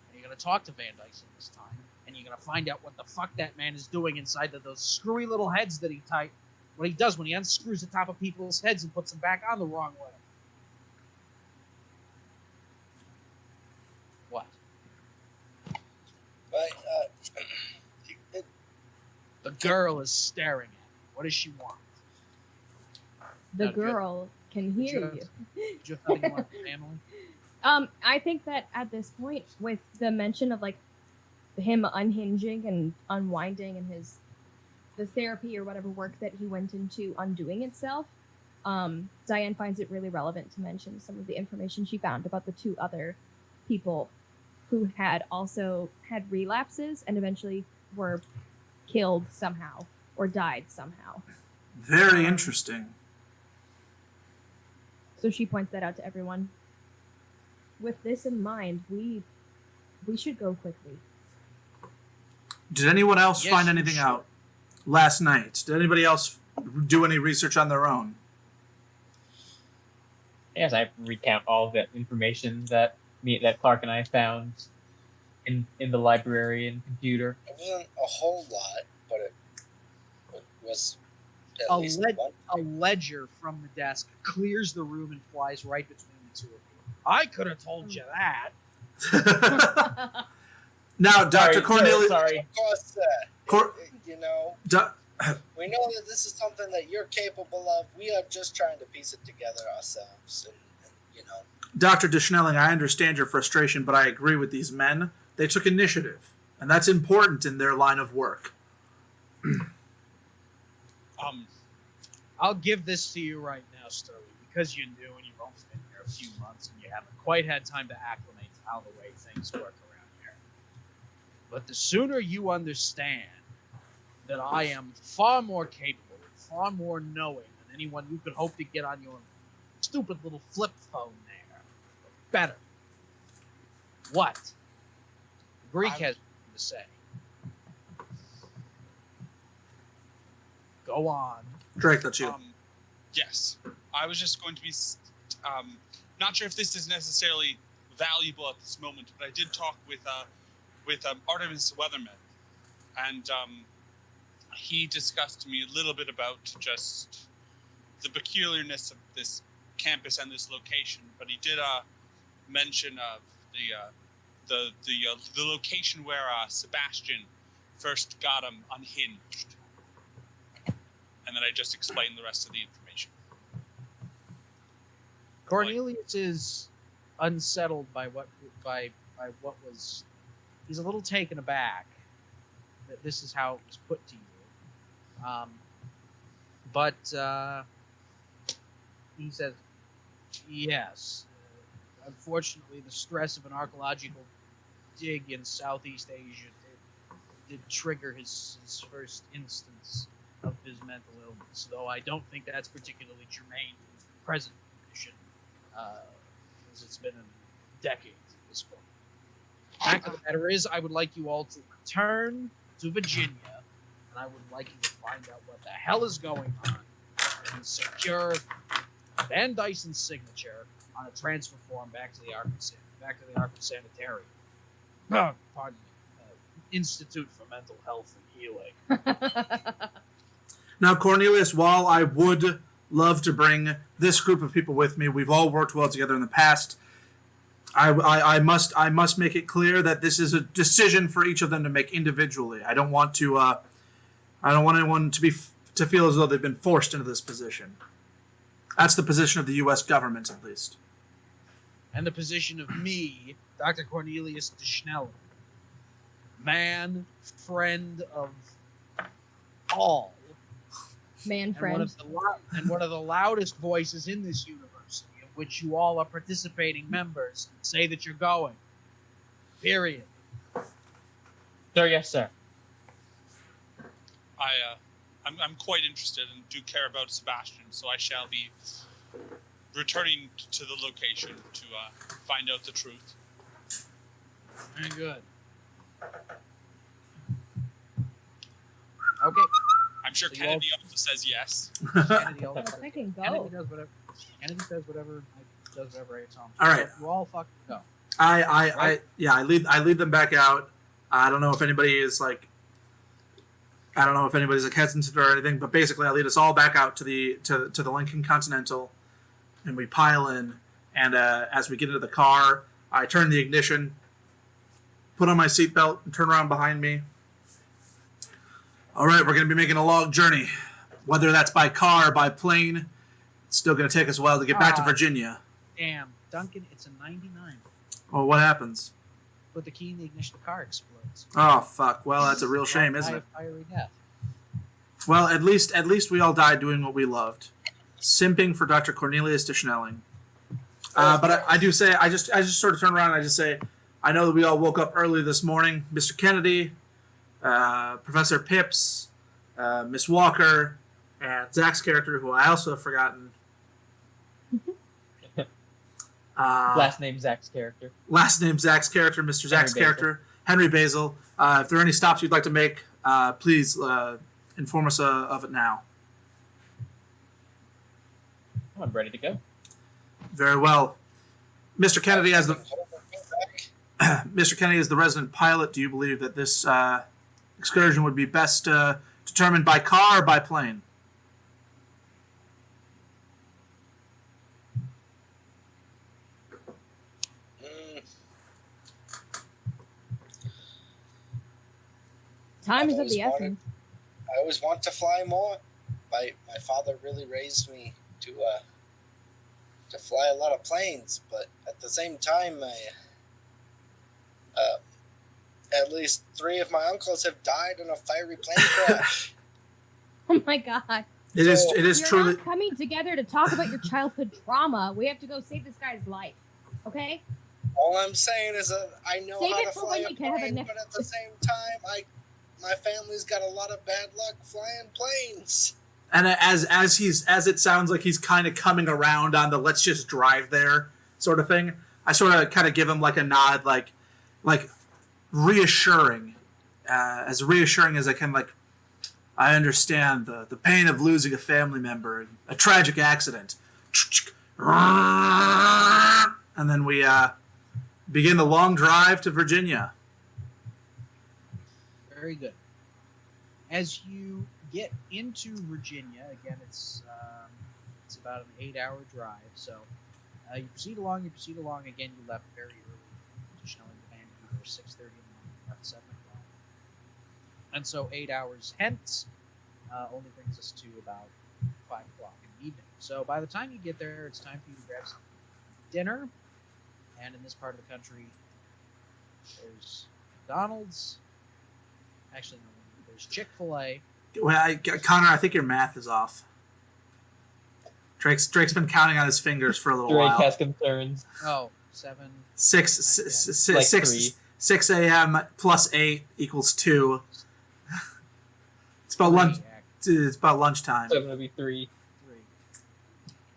And you're going to talk to Van Dyson this time. And you're going to find out what the fuck that man is doing inside of those screwy little heads that he tied. What he does when he unscrews the top of people's heads and puts them back on the wrong way. What? The girl is staring at me. What does she want? The girl can hear you. Do you have anyone in the family? I think that at this point, with the mention of like him unhinging and unwinding and the therapy or whatever work that he went into undoing itself, Diane finds it really relevant to mention some of the information she found about the two other people who had also had relapses and eventually were killed somehow or died somehow. Very interesting. So she points that out to everyone. With this in mind, we should go quickly. Did anyone else find anything out last night? Did anybody else do any research on their own? Yes, I recount all of that information that Clark and I found in the library and computer. It wasn't a whole lot, but it was at least one. A ledger from the desk clears the room and flies right between the two of you. I could have told you that. Now, Dr. Cornelius. Sorry. Of course, we know that this is something that you're capable of. We are just trying to piece it together ourselves, and Dr. Deschnelling, I understand your frustration, but I agree with these men. They took initiative, and that's important in their line of work. I'll give this to you right now, Sterling, because you're new and you've only been here a few months and you haven't quite had time to acclimate to how the way things work around here. But the sooner you understand that I am far more capable and far more knowing than anyone you could hope to get on your stupid little flip phone there, the better. What? Greek has something to say. Go on. Drake, that's you. Yes. I was just going to be not sure if this is necessarily valuable at this moment, but I did talk with Artemis Weatherman, and he discussed to me a little bit about just the peculiarness of this campus and this location. But he did mention of the location where Sebastian first got him unhinged, and then I just explained the rest of the information. Cornelius is unsettled by what was. He's a little taken aback that this is how it was put to you. But he says, yes. Unfortunately, the stress of an archaeological dig in Southeast Asia did trigger his first instance of his mental illness, though I don't think that's particularly germane to his present condition, because it's been a decade at this point. Fact of the matter is, I would like you all to return to Virginia, and I would like you to find out what the hell is going on and secure Van Dyson's signature on a transfer form back to the Arkham Sanitarium. Pardon me. Institute for Mental Health and Healing. Now, Cornelius, while I would love to bring this group of people with me, we've all worked well together in the past. I must make it clear that this is a decision for each of them to make individually. I don't want anyone to feel as though they've been forced into this position. That's the position of the U.S. government, at least. And the position of me, Dr. Cornelius de Schnellen, man, friend of all, Man friend. and one of the loudest voices in this university, of which you all are participating members, say that you're going. Period. Sir, yes, sir. I'm quite interested and do care about Sebastian, so I shall be returning to the location to find out the truth. Very good. Okay. I'm sure Kennedy also says yes. Kennedy also Yes, I can go. Kennedy does whatever. Kennedy says whatever. Does whatever I tell him. All right. You all fucking go. I lead them back out. I don't know if anybody is I don't know if anybody's hesitant or anything, but basically I lead us all back out to the Lincoln Continental, and we pile in. And as we get into the car, I turn the ignition, put on my seatbelt, and turn around behind me. All right, we're going to be making a long journey, whether that's by car or by plane. It's still going to take us a while to get back to Virginia. Damn, Duncan, it's a 99. Oh, what happens? Put the key in the ignition, the car explodes. Oh, fuck. Well, that's a real shame, isn't it? Fiery death. Well, at least we all died doing what we loved, simping for Dr. Cornelius de Schnelling. But I do say, I just sort of turn around and I just say, I know that we all woke up early this morning. Mr. Kennedy, Professor Pips, Miss Walker, and Zach's character, who I also have forgotten. Last name Zach's character. Mr. Zach's character, Henry Basil. If there are any stops you'd like to make, please inform us of it now. I'm ready to go. Very well. Mr. Kennedy, as the resident pilot, do you believe that this excursion would be best determined by car or by plane? Time is of the essence. I always want to fly more. My father really raised me to fly a lot of planes, but at the same time, at least 3 of my uncles have died in a fiery plane crash. Oh my god. It is We're truly. not coming together to talk about your childhood trauma. We have to go save this guy's life. Okay? All I'm saying is that I know Save how it to for fly when a you can have a plane, next- but at the same time, my family's got a lot of bad luck flying planes. And as it sounds like he's kind of coming around on the let's just drive there sort of thing, I sort of kind of give him like a nod, like reassuring, as reassuring as I can. Like, I understand the pain of losing a family member in a tragic accident. And then we begin the long drive to Virginia. Very good. As you get into Virginia, again, it's about an 8-hour drive. So you proceed along. Again, you left very early to Schnelling to Vancouver, 6:30 in the morning, left 7 o'clock. And so 8 hours hence only brings us to about 5 o'clock in the evening. So by the time you get there, it's time for you to grab some dinner. And in this part of the country, there's McDonald's. Actually, no, there's Chick-fil-A. Well, Connor, I think your math is off. Drake's been counting on his fingers for a little Drake while. has concerns. Oh, 7. 6 a.m. plus 8 equals 2. It's about lunch. It's about lunchtime. 7 would be 3. 3.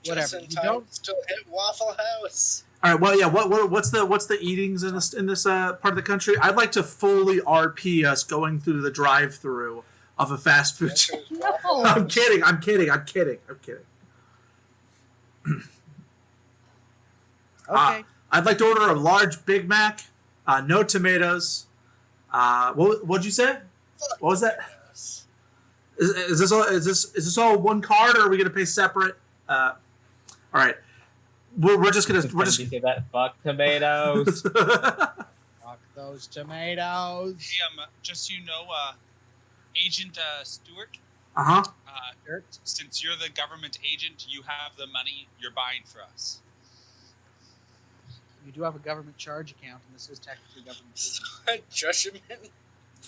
Whatever. Just in time to still hit Waffle House. All right. Well, yeah. What's the eatings in this part of the country? I'd like to fully RP us going through the drive-through of a fast food chain. No. I'm kidding. Okay. I'd like to order a large Big Mac, no tomatoes. What'd you say? What was that? Is this all one card, or are we gonna pay separate? All right. We're just gonna Say that. Fuck tomatoes. Fuck those tomatoes. Hey, just so you know, Agent Stewart, Dirt. since you're the government agent, you have the money you're buying for us. You do have a government charge account, and this is technically government. Judgment.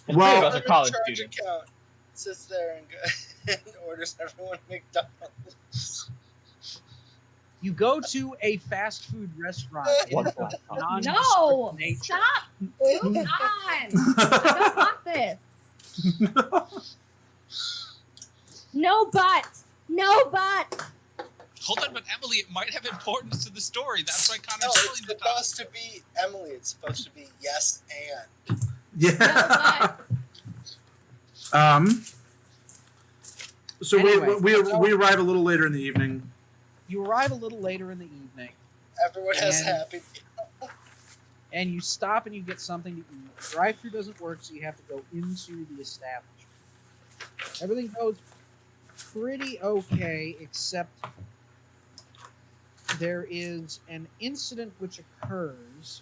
Well, As a college charge student. account sits there and orders everyone McDonald's. You go to a fast food restaurant. One in flat top. nondescript No! nature. Stop! Move on! I don't want this. No but! No but! Hold on, but Emily, it might have importance to the story. That's why No, Connor's it's telling the supposed to be Emily. It's supposed to be yes and. yeah. No but! So Anyway, we arrive a little later in the evening. You arrive a little later in the evening, Everyone has And- happy. and you stop and you get something to eat. The drive-thru doesn't work, so you have to go into the establishment. Everything goes pretty okay, except there is an incident which occurs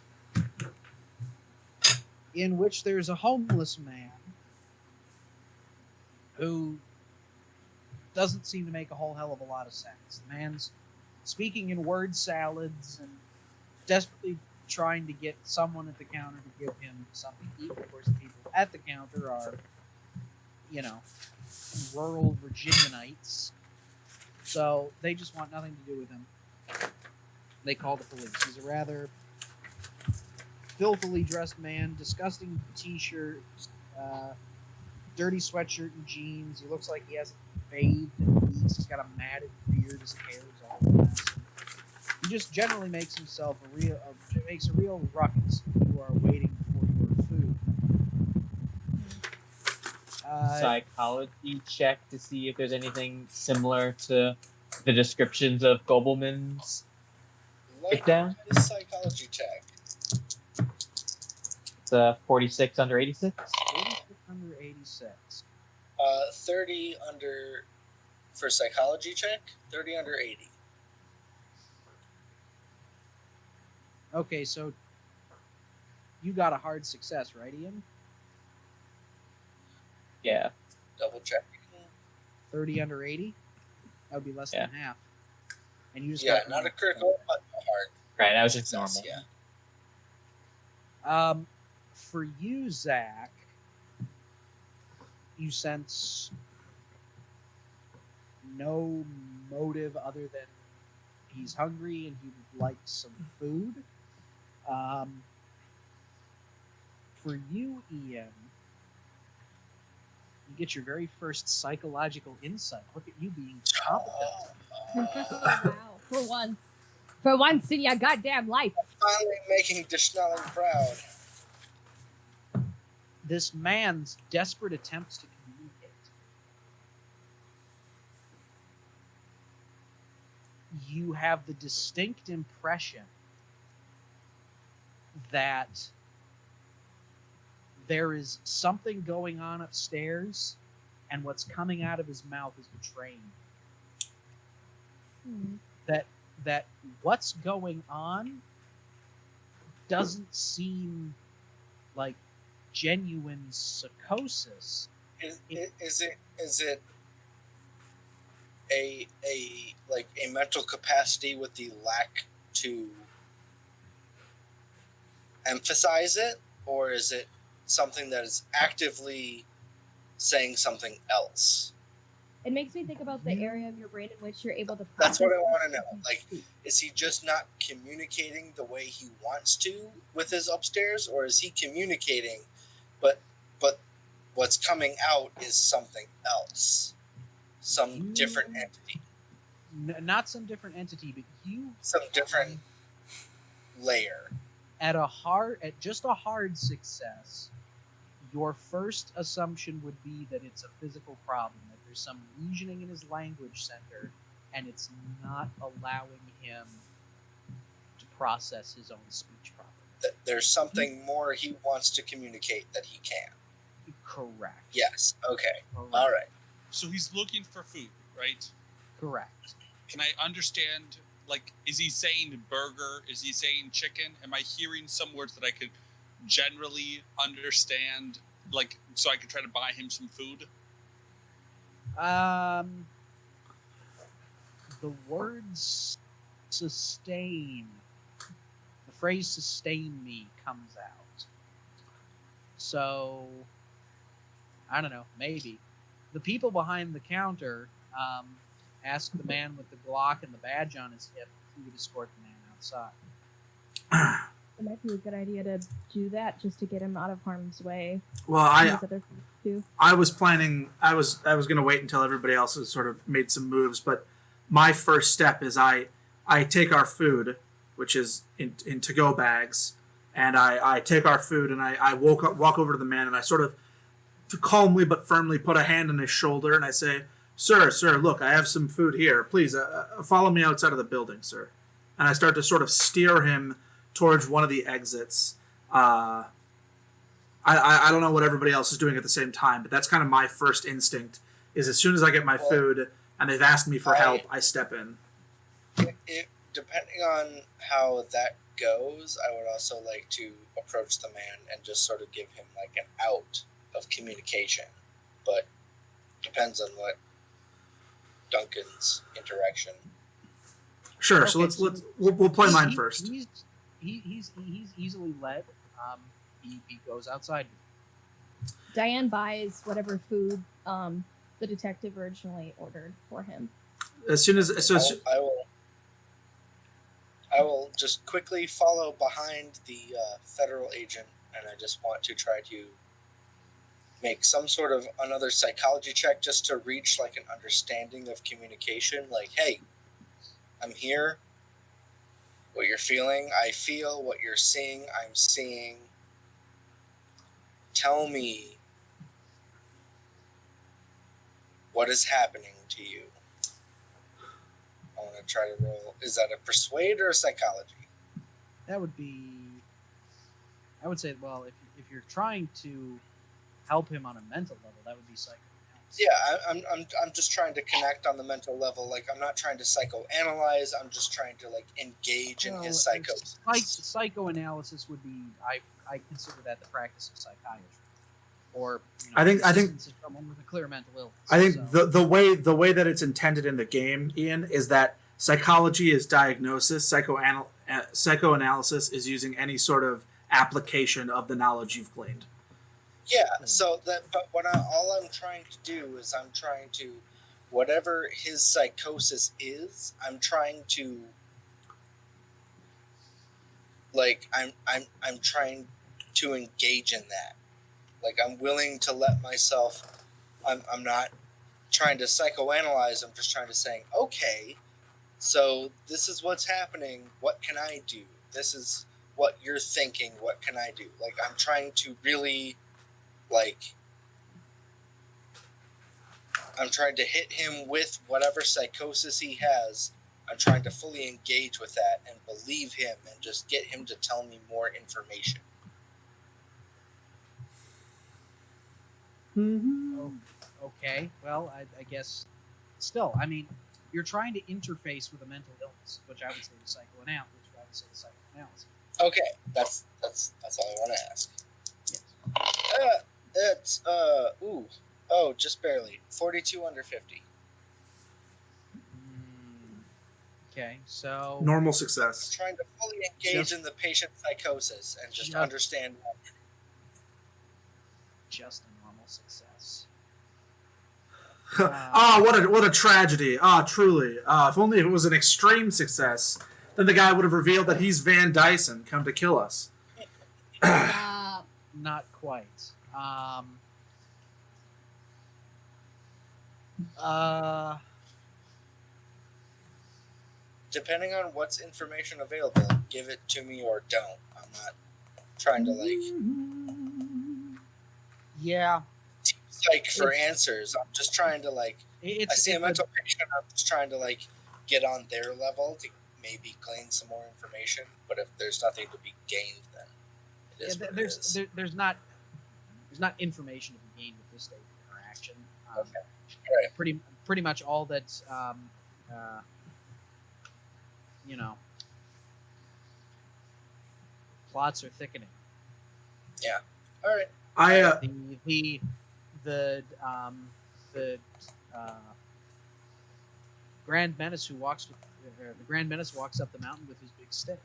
in which there's a homeless man who doesn't seem to make a whole hell of a lot of sense. The man's speaking in word salads and desperately trying to get someone at the counter to give him something to eat. Of course, the people at the counter are, rural Virginianites. So they just want nothing to do with him. They call the police. He's a rather filthily dressed man, disgusting t-shirt, dirty sweatshirt and jeans. He looks like he hasn't bathed in weeks. He's got a matted beard. His hair is all a mess. He just generally makes himself makes a real ruckus if you are waiting for your food. Psychology check to see if there's anything similar to the descriptions of Gobelman's breakdown. His psychology check. It's 46 under 86. 46 under 86. 30 under for psychology check. 30 under 80. Okay, so you got a hard success, right, Ian? Yeah. Double checking. 30 under 80? That would be less than half. And you just Yeah, got not a critical, but a hard Right, that was just success. normal. Yeah. For you, Zach, you sense no motive other than he's hungry and he would like some food. For you, Ian, you get your very first psychological insight. Look at you being competent. Wow. For once in your goddamn life. Finally making Dishnelling proud. This man's desperate attempts to communicate. you have the distinct impression that there is something going on upstairs, and what's coming out of his mouth is betraying you. That what's going on doesn't seem like genuine psychosis. Is it a like a mental capacity with the lack to emphasize it, or is it something that is actively saying something else? It makes me think about the area of your brain in which you're able to That's what I process want to know. things. Like, is he just not communicating the way he wants to with his upstairs, or is he communicating, but what's coming out is something else, some different entity, Not some different entity, but you some different layer. at just a hard success, your first assumption would be that it's a physical problem, that there's some lesioning in his language center, and it's not allowing him to process his own speech properly. That there's something more he wants to communicate that he can. Correct. Yes. Okay. Correct. All right. So he's looking for food, right? Correct. Can I understand, like, is he saying burger? Is he saying chicken? Am I hearing some words that I could generally understand, like, so I could try to buy him some food? The words sustain, the phrase sustain me comes out. So, I don't know, maybe. The people behind the counter asked the man with the Glock and the badge on his hip if he would escort the man outside. It might be a good idea to do that just to get him out of harm's way. Well, I was planning. I was going to wait until everybody else has sort of made some moves, but my first step is I take our food, which is in to-go bags, and I take our food and I walk over to the man and I sort of calmly but firmly put a hand on his shoulder and I say, Sir, look, I have some food here. Please follow me outside of the building, sir. And I start to sort of steer him towards one of the exits. I don't know what everybody else is doing at the same time, but that's kind of my first instinct, is as soon as I get my food and they've asked me for help, I step in. Depending on how that goes, I would also like to approach the man and just sort of give him like an out of communication. But depends on what Duncan's interaction. Sure, Okay, so we'll play mine first. He's easily led. He goes outside. Diane buys whatever food the detective originally ordered for him. As soon as I will just quickly follow behind the federal agent, and I just want to try to make some sort of another psychology check just to reach like an understanding of communication. Like, hey, I'm here. What you're feeling, I feel. What you're seeing, I'm seeing. Tell me what is happening to you. I want to try to roll. Is that a persuade or a psychology? That would be. I would say, well, if you're trying to help him on a mental level, that would be psychoanalysis. Yeah, I'm just trying to connect on the mental level. Like, I'm not trying to psychoanalyze. I'm just trying to like engage in his psychosis. Psychoanalysis would be. I consider that the practice of psychiatry. Or I think someone with a clear mental illness. I think the way that it's intended in the game, Ian, is that psychology is diagnosis, psychoanalysis is using any sort of application of the knowledge you've gleaned. Yeah. So that, but all I'm trying to do is I'm trying to, whatever his psychosis is, I'm trying to, like, I'm trying to engage in that. Like, I'm willing to let myself, I'm not trying to psychoanalyze, I'm just trying to say, okay, so this is what's happening, what can I do? This is what you're thinking, what can I do? Like, I'm trying to really, like, I'm trying to hit him with whatever psychosis he has. I'm trying to fully engage with that and believe him and just get him to tell me more information. Mm-hmm. Okay, well, I guess still, I mean, you're trying to interface with a mental illness, which I would say is psychoanalysis, which I would say is psychoanalysis. Okay, that's all I want to ask. Yes. It's just barely 42 under 50. Okay, so Normal I'm success. trying to fully engage in the patient's psychosis and just understand. just a normal success. What a tragedy. Truly. If only it was an extreme success, then the guy would have revealed that he's Van Dyson, come to kill us. Not quite. Depending on what's information available, give it to me or don't. I'm not trying to Yeah. psych for answers. I'm just trying to I see a mental patient. I'm just trying to get on their level to maybe glean some more information. But if there's nothing to be gained, then it is what it is. There's not information to be gained with this stage of interaction. Okay. Right. Pretty much all that plots are thickening. Yeah. All right. The Grand Menace who walks with the Grand Menace walks up the mountain with his big stick.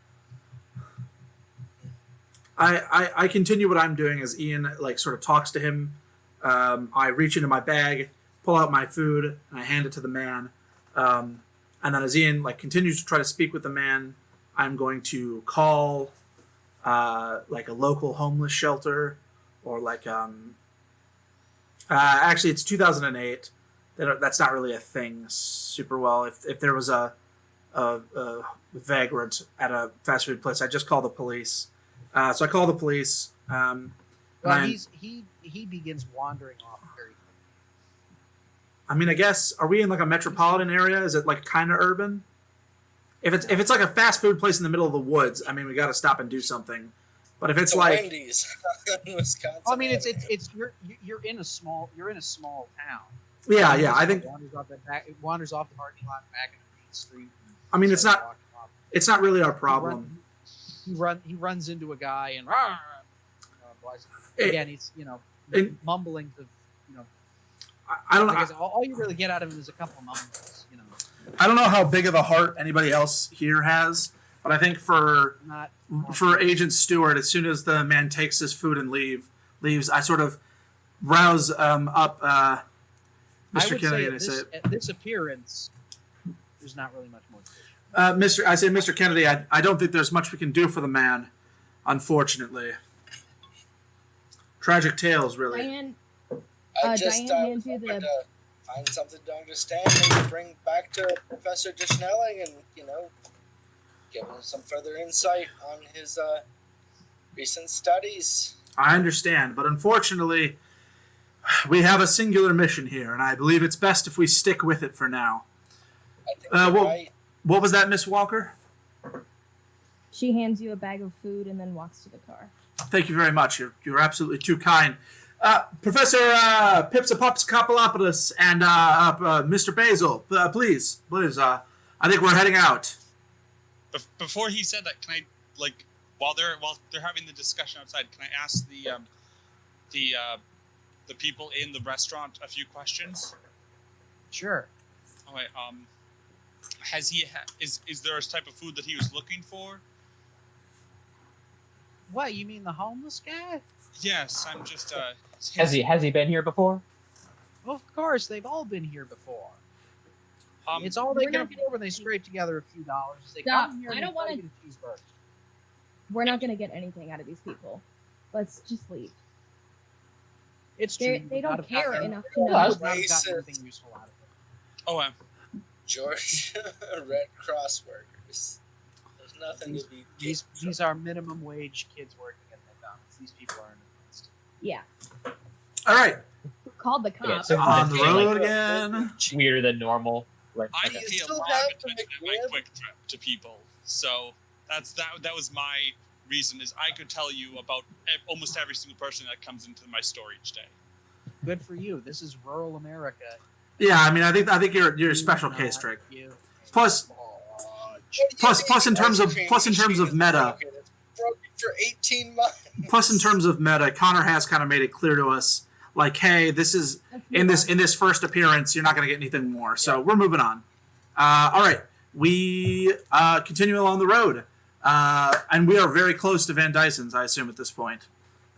I continue what I'm doing as Ian sort of talks to him. I reach into my bag, pull out my food, and I hand it to the man. And then as Ian continues to try to speak with the man, I'm going to call a local homeless shelter, or actually it's 2008. That's not really a thing super well. If there was a vagrant at a fast food place, I just call the police. So I call the police. He begins wandering off very quickly. I mean, I guess, are we in a metropolitan area? Is it kind of urban? If it's a fast food place in the middle of the woods, I mean, we got to stop and do something. But if it's Wendy's in Wisconsin. I mean, it's you're in a small town. Yeah. I think It wanders off the parking lot back into the main street. I mean, it's not really our problem. He runs into a guy and again he's mumbling to I don't know. All you really get out of him is a couple of mumbles. I don't know how big of a heart anybody else here has, but I think for Agent Stewart, as soon as the man takes his food and leaves, I sort of rouse up Mr. Kennedy, and I say, at this appearance, there's not really much more to do. Mr. Kennedy, I don't think there's much we can do for the man, unfortunately. Tragic tales, really. Diane, Diane hands you to find something to understand, maybe bring back to Professor Dishnelling and, give him some further insight on his recent studies. I understand, but unfortunately, we have a singular mission here, and I believe it's best if we stick with it for now. I think you're right. What was that, Miss Walker? She hands you a bag of food and then walks to the car. Thank you very much. You're absolutely too kind. Professor Pipsapopscopolopoulos and Mr. Basil, please. I think we're heading out. Before he said that, can I while they're having the discussion outside, can I ask the people in the restaurant a few questions? Sure. All right. Is there a type of food that he was looking for? What, you mean the homeless guy? Yes, I'm just Has he been here before? Of course, they've all been here before. It's all they We're can not afford when they scrape together a few dollars. They Stop. come here I and don't wanna- get a cheeseburger. We're not going to get anything out of these people. Let's just leave. It's true. They don't care enough to I've know. not gotten anything useful out of it. Oh, George Red Cross workers. There's nothing to be. These are minimum wage kids working at McDonald's. These people are in advanced. Yeah. All right. Who called the cops? so On the this is, road again. Weirder than normal. Right. I Okay. pay a still lot have of to attention make at my web. quick trip to people, so that was my reason. Is I could tell you about almost every single person that comes into my store each day. Good for you. This is rural America. Yeah, I mean, I think you're a special Do case, not Drake. give a Plus, What do you plus in mean terms ice of cream plus in terms machine of is meta, broken? It's broken for 18 months. plus in terms of meta, Connor has kind of made it clear to us, like, hey, this is in this first appearance, you're not going to get anything more. So we're moving on. All right, we continue along the road, and we are very close to Van Dyson's, I assume, at this point,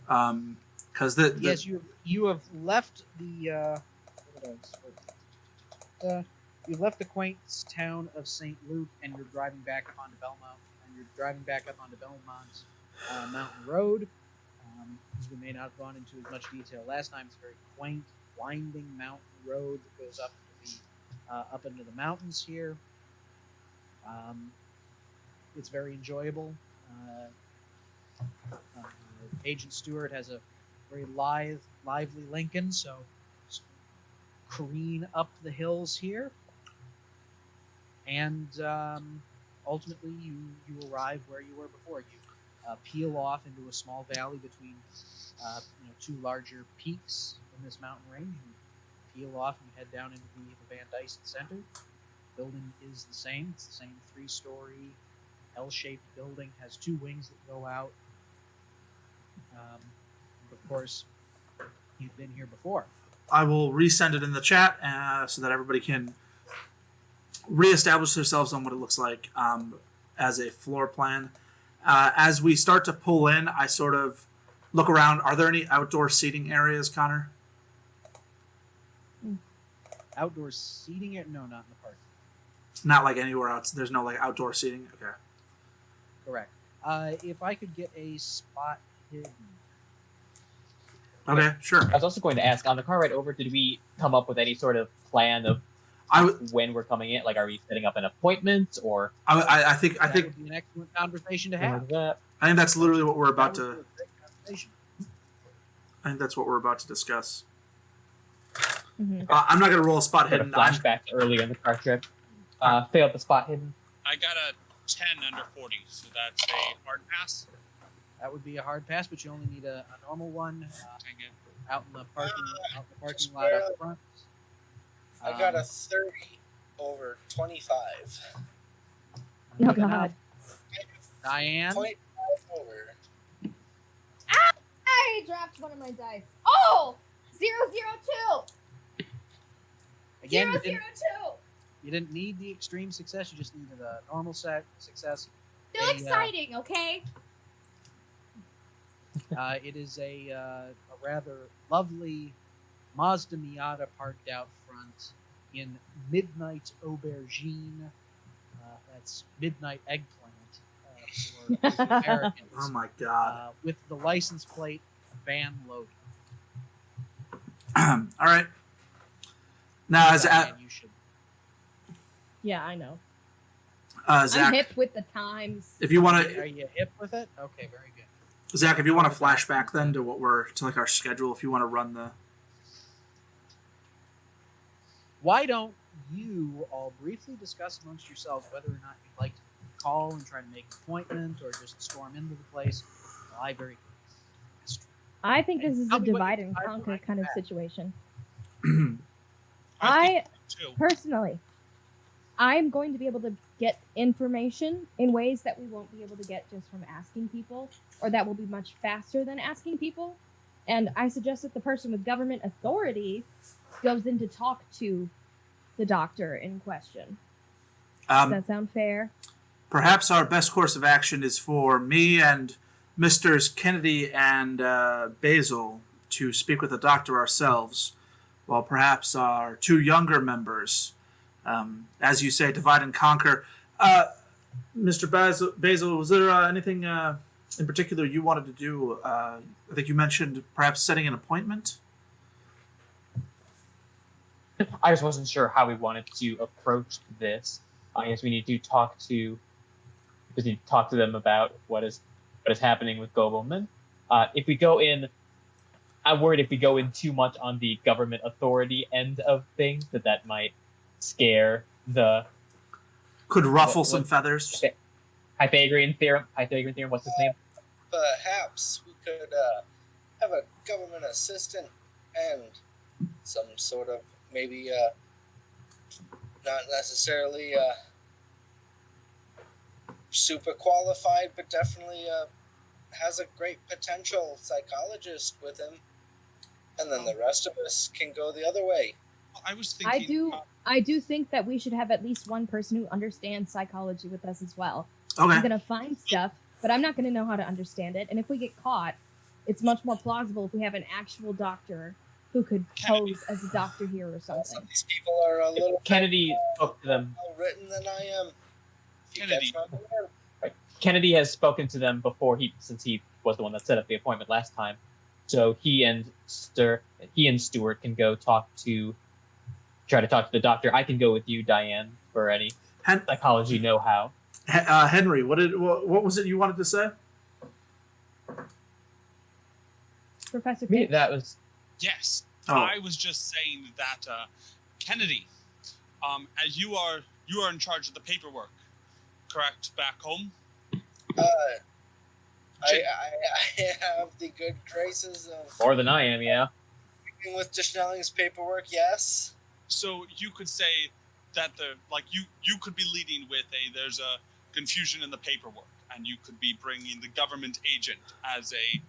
because Yes, you have left the you've left the quaint town of St. Luke, and you're driving back up onto Belmont. Mountain Road. As we may not have gone into as much detail last time, it's a very quaint, winding mountain road that goes up into the mountains here. It's very enjoyable. Agent Stewart has a very lively Lincoln, so careen up the hills here, and ultimately you arrive where you were before. You peel off into a small valley between two larger peaks in this mountain range. You peel off and head down into the Van Dyson Center. Building is the same. It's the same 3-story L-shaped building. Has 2 wings that go out. Of course, you've been here before. I will resend it in the chat so that everybody can reestablish themselves on what it looks like as a floor plan. As we start to pull in, I sort of look around. Are there any outdoor seating areas, Connor? Outdoor seating? No, not in the park. Not like anywhere else. There's no like outdoor seating. Okay. Correct. If I could get a spot hidden. Okay, sure. I was also going to ask, on the car ride over, did we come up with any sort of plan of when we're coming in? Like, are we setting up an appointment, or? I think That would be an excellent conversation to have. I think that's literally what we're about That would to. be a great conversation. I think that's what we're about to discuss. Mhm. I'm not gonna roll a spot Sort of hidden. flashback to earlier in the car trip. Failed the spot hidden. I got a 10 under 40, so that's a hard pass. That would be a hard pass, but you only need a normal one Dang it. out in the parking lot up front. I got a 30 over 25. Oh Good God. enough. Diane, 0.5 over. I dropped one of my dice. Oh! 002! again, 002! you didn't need the extreme success. You just needed a normal success. Still Hey, exciting, okay? It is a rather lovely Mazda Miata parked out front in Midnight Aubergine. That's Midnight Eggplant for Americans. Oh my god. With the license plate Van Logan. All right. Now, Diane, you should. Yeah, I know. I'm Zach, hip with the times. if you want Are to, you hip with it? Okay, very good. Zach, if you want to flashback then to like our schedule, if you want to run the. Why don't you all briefly discuss amongst yourselves whether or not you'd like to call and try to make an appointment or just storm into the place? Well, I very I think this is Tell a me what divide you and decide conquer when I kind of come back. situation. I I think too. personally, I'm going to be able to get information in ways that we won't be able to get just from asking people, or that will be much faster than asking people. And I suggest that the person with government authority goes in to talk to the doctor in question. Does that sound fair? Perhaps our best course of action is for me and Misters Kennedy and Basil to speak with the doctor ourselves, while perhaps our 2 younger members, as you say, divide and conquer. Mr. Basil, was there anything in particular you wanted to do? I think you mentioned perhaps setting an appointment. I just wasn't sure how we wanted to approach this. I guess we need to talk to them about what is happening with Gobelman. If we go in, I'm worried if we go in too much on the government authority end of things, that might scare the Could ruffle What- some what- feathers. Pythagorean theorem. Pythagorean theorem. What's his name? Perhaps we could have a government assistant and some sort of maybe not necessarily super qualified, but definitely has a great potential psychologist with him. And then the rest of us can go the other way. Well, I was thinking. I do think that we should have at least one person who understands psychology with us as well. Okay. I'm gonna find stuff, but I'm not gonna know how to understand it. And if we get caught, it's much more plausible if we have an actual doctor who could pose as a doctor here or Some something. of these people are a little Kennedy spoke to them. more written than I am. If you Kennedy. catch my word. Kennedy has spoken to them before, since he was the one that set up the appointment last time. So he and Stuart can go try to talk to the doctor. I can go with you, Diane, for any psychology know-how. Henry, what was it you wanted to say? Professor Me, Pitch. that was Yes, Oh. I was just saying that Kennedy, as you are in charge of the paperwork, correct? Back home. I have the good graces of more than I am. Yeah. working with Deschnelling's paperwork, yes. So you could say that you could be leading with there's a confusion in the paperwork, and you could be bringing the government agent as a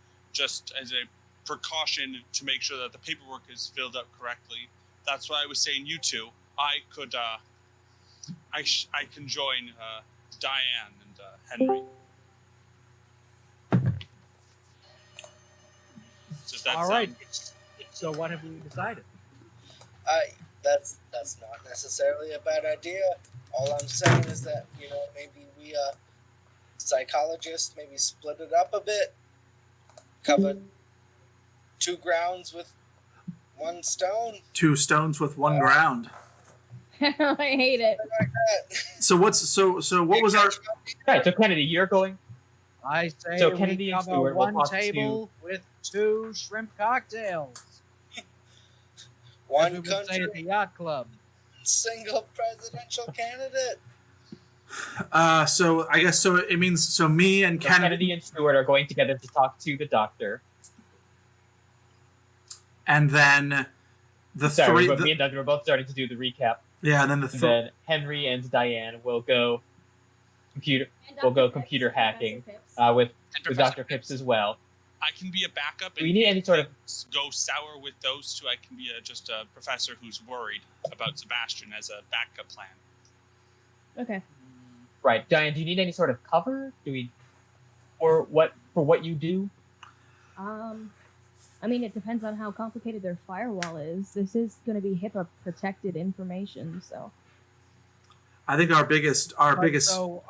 precaution to make sure that the paperwork is filled out correctly. That's why I was saying you two. I could I can join Diane and Henry. Does that All sound right. good? So what have we decided? That's not necessarily a bad idea. All I'm saying is that, maybe we psychologists maybe split it up a bit, cover 2 grounds with 1 stone. 2 stones with 1 ground. I hate it. Like that. So what was our? Right. So Kennedy, you're going. I say So we Kennedy and cover Stewart will one talk table with 2 shrimp cocktails. One As we would say at the country, yacht club. single presidential candidate. So I guess it means me and So Kennedy Kennedy, and Stewart are going together to talk to the doctor. and then the Sorry, three. but me and Doug are both starting to do the recap. Yeah, and then the And three. then Henry and Diane will go computer We'll go computer hacking. With And with Professor Dr. Phipps as well. I can be a backup. Do we need any sort of go sour with those two? I can be just a professor who's worried about Sebastian as a backup plan. Okay. right, Diane? Do you need any sort of cover? Do we, or what you do? I mean, it depends on how complicated their firewall is. This is going to be HIPAA protected information, so. I think our biggest. So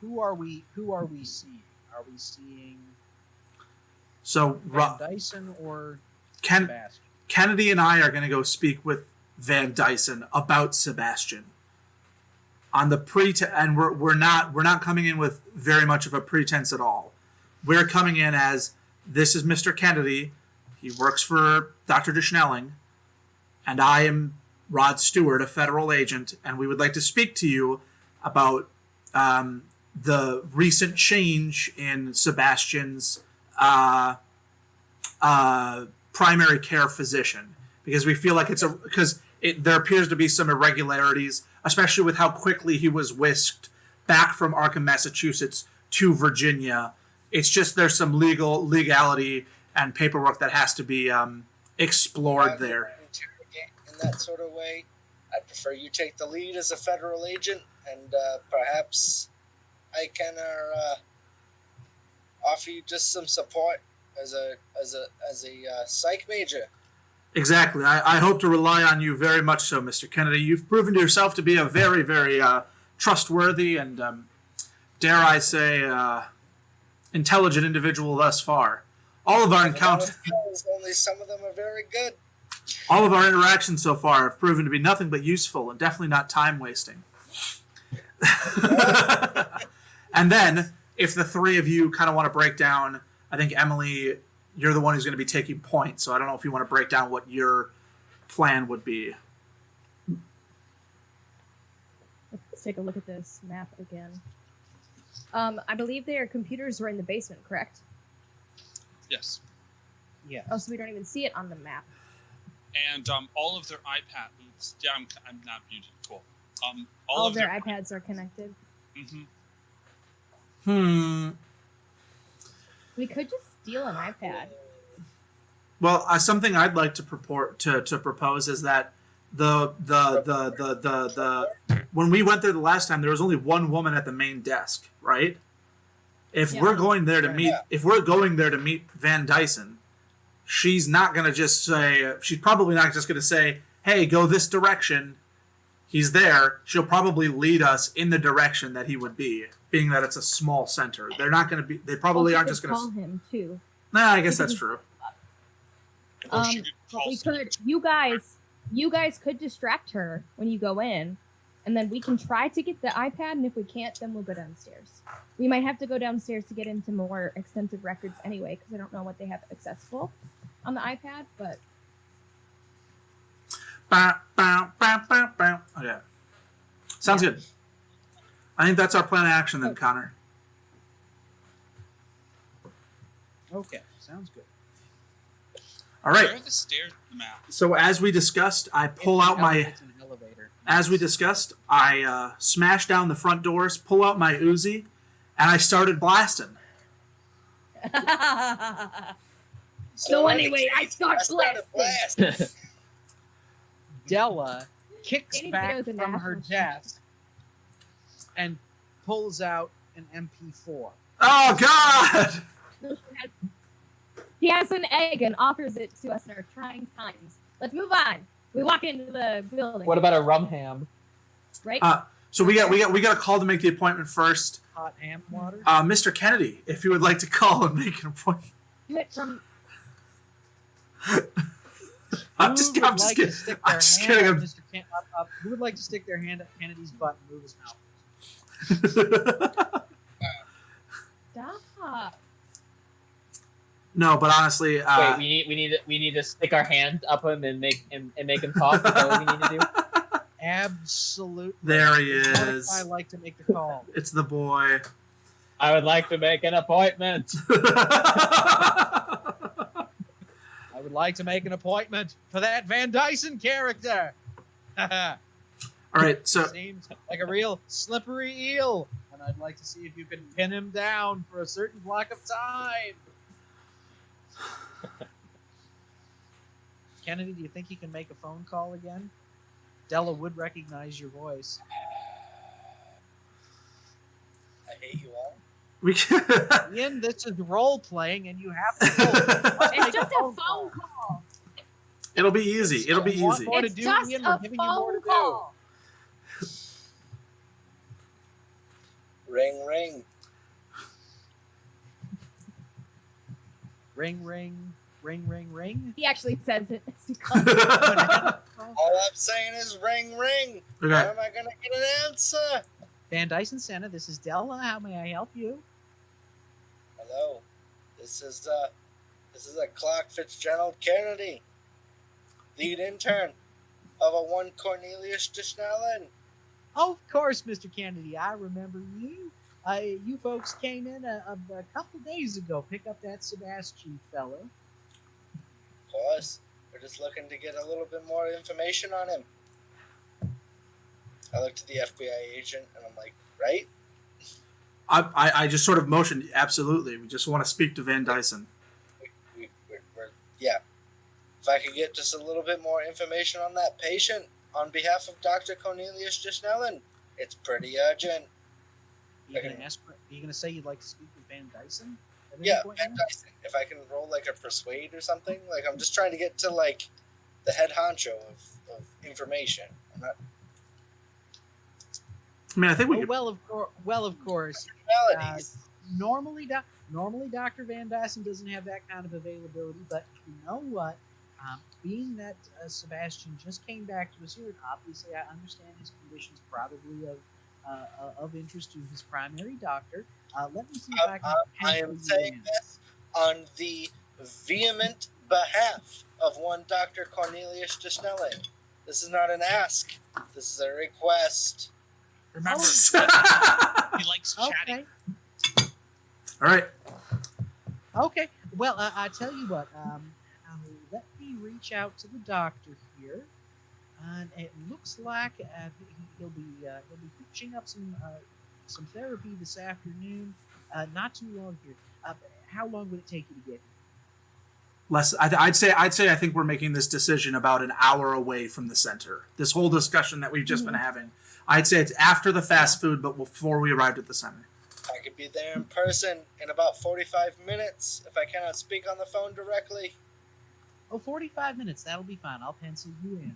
who are we seeing? Are we seeing So Van Dyson or Ken, Sebastian? Kennedy and I are going to go speak with Van Dyson about Sebastian. On the and we're not coming in with very much of a pretense at all. We're coming in as, this is Mr. Kennedy. He works for Dr. Deschnelling, and I am Rod Stewart, a federal agent, and we would like to speak to you about the recent change in Sebastian's primary care physician, because we feel like there appears to be some irregularities, especially with how quickly he was whisked back from Arkham, Massachusetts to Virginia. It's just there's some legality and paperwork that has to be explored there. In that sort of way, I'd prefer you take the lead as a federal agent, and perhaps I can offer you just some support as a psych major. Exactly. I hope to rely on you very much so, Mr. Kennedy. You've proven to yourself to be a very, very trustworthy and, dare I say, intelligent individual thus far. All of our encounters, Only some of them are very good. all of our interactions so far have proven to be nothing but useful and definitely not time wasting. And then, if the three of you kind of want to break down, I think Emily, you're the one who's going to be taking points, so I don't know if you want to break down what your plan would be. take a look at this map again. I believe their computers were in the basement, correct? Yes. Yeah. Oh, so we don't even see it on the map. And all of their iPads. Yeah, I'm not muted. Cool. All of their iPads are connected. We could just steal an iPad. Well, something I'd like to propose is that the when we went there the last time, there was only one woman at the main desk, right? If we're going there to meet Van Dyson, she's not gonna just say. She's probably not just gonna say, "Hey, go this direction." He's there. She'll probably lead us in the direction that he would be, being that it's a small center. They're not gonna be. They probably aren't just gonna call him too. Nah, I guess that's true. But we could. You guys could distract her when you go in, and then we can try to get the iPad. And if we can't, then we'll go downstairs. We might have to go downstairs to get into more extensive records anyway, because I don't know what they have accessible on the iPad. But Okay. Sounds good. I think that's our plan of action then, Connor. Okay, sounds good. All right. Where are the stairs on the map? So as we discussed, I pull out my. As we discussed, I smash down the front doors, pull out my Uzi, and I started blasting. So anyway, I start blasting. Della kicks Any back videos in from her national desk and pulls out an MP4. Oh God! He has an egg and offers it to us in our trying times. Let's move on. We walk into the building. What about a rum ham? Right? So we got a call to make the appointment first. Hot ham water. Mr. Kennedy, if you would like to call and make an appointment. From I'm just kidding. I'm just kidding. Who would like to stick their hand up Kennedy's butt and move his mouth? Stop. No, but honestly, Wait, we need to stick our hand up him and make him talk. Is that what we need to do? Absolutely. There he is. I like to make the call. It's the boy. I would like to make an appointment. I would like to make an appointment for that Van Dyson character. All right, so Seems like a real slippery eel, and I'd like to see if you can pin him down for a certain block of time. Kennedy, do you think you can make a phone call again? Della would recognize your voice. I hate you all. we can. Ian, this is role playing, and you have to. It's just a phone call. It'll be easy. It'll be easy. More to It's do, just Ian. a We're giving you more to phone call. Ring, ring. Ring, ring, ring, ring, ring. He actually says it. All I'm saying is ring, ring. Okay. How am I gonna get an answer? Van Dyson Center, this is Della. How may I help you? Hello. This is a Clark Fitzgerald Kennedy, lead intern of a one Cornelius Dishnellen. Oh, of course, Mr. Kennedy. I remember you. You folks came in a couple days ago, pick up that Sebastian fellow. Of course. We're just looking to get a little bit more information on him. I looked at the FBI agent and I'm like, right? I just sort of motioned, absolutely. We just want to speak to Van Dyson. Yeah. If I could get just a little bit more information on that patient on behalf of Dr. Cornelius Dishnellen, it's pretty urgent. Are you gonna say you'd like to speak with Van Dyson? Yeah, Van Dyson. If I can roll like a persuade or something, like I'm just trying to get to like the head honcho of information. I'm not. I mean, I think we could. Well, of course. Personalities. Normally, Dr. Van Dyson doesn't have that kind of availability, but you know what? Being that Sebastian just came back to us here, and obviously I understand his condition's probably of interest to his primary doctor. Let me see if I can. I am saying this on the vehement behalf of one Dr. Cornelius Dishnellen. This is not an ask. This is a request. Remember, he likes chatting. Okay. All right. Okay. Well, I tell you what. Let me reach out to the doctor here, and it looks like he'll be finishing up some therapy this afternoon. Not too long here. How long would it take you to get here? I'd say I think we're making this decision about an hour away from the center. This whole discussion that we've just been having. I'd say it's after the fast food, but before we arrived at the center. I could be there in person in about 45 minutes if I cannot speak on the phone directly. Oh, 45 minutes. That'll be fine. I'll pencil you in.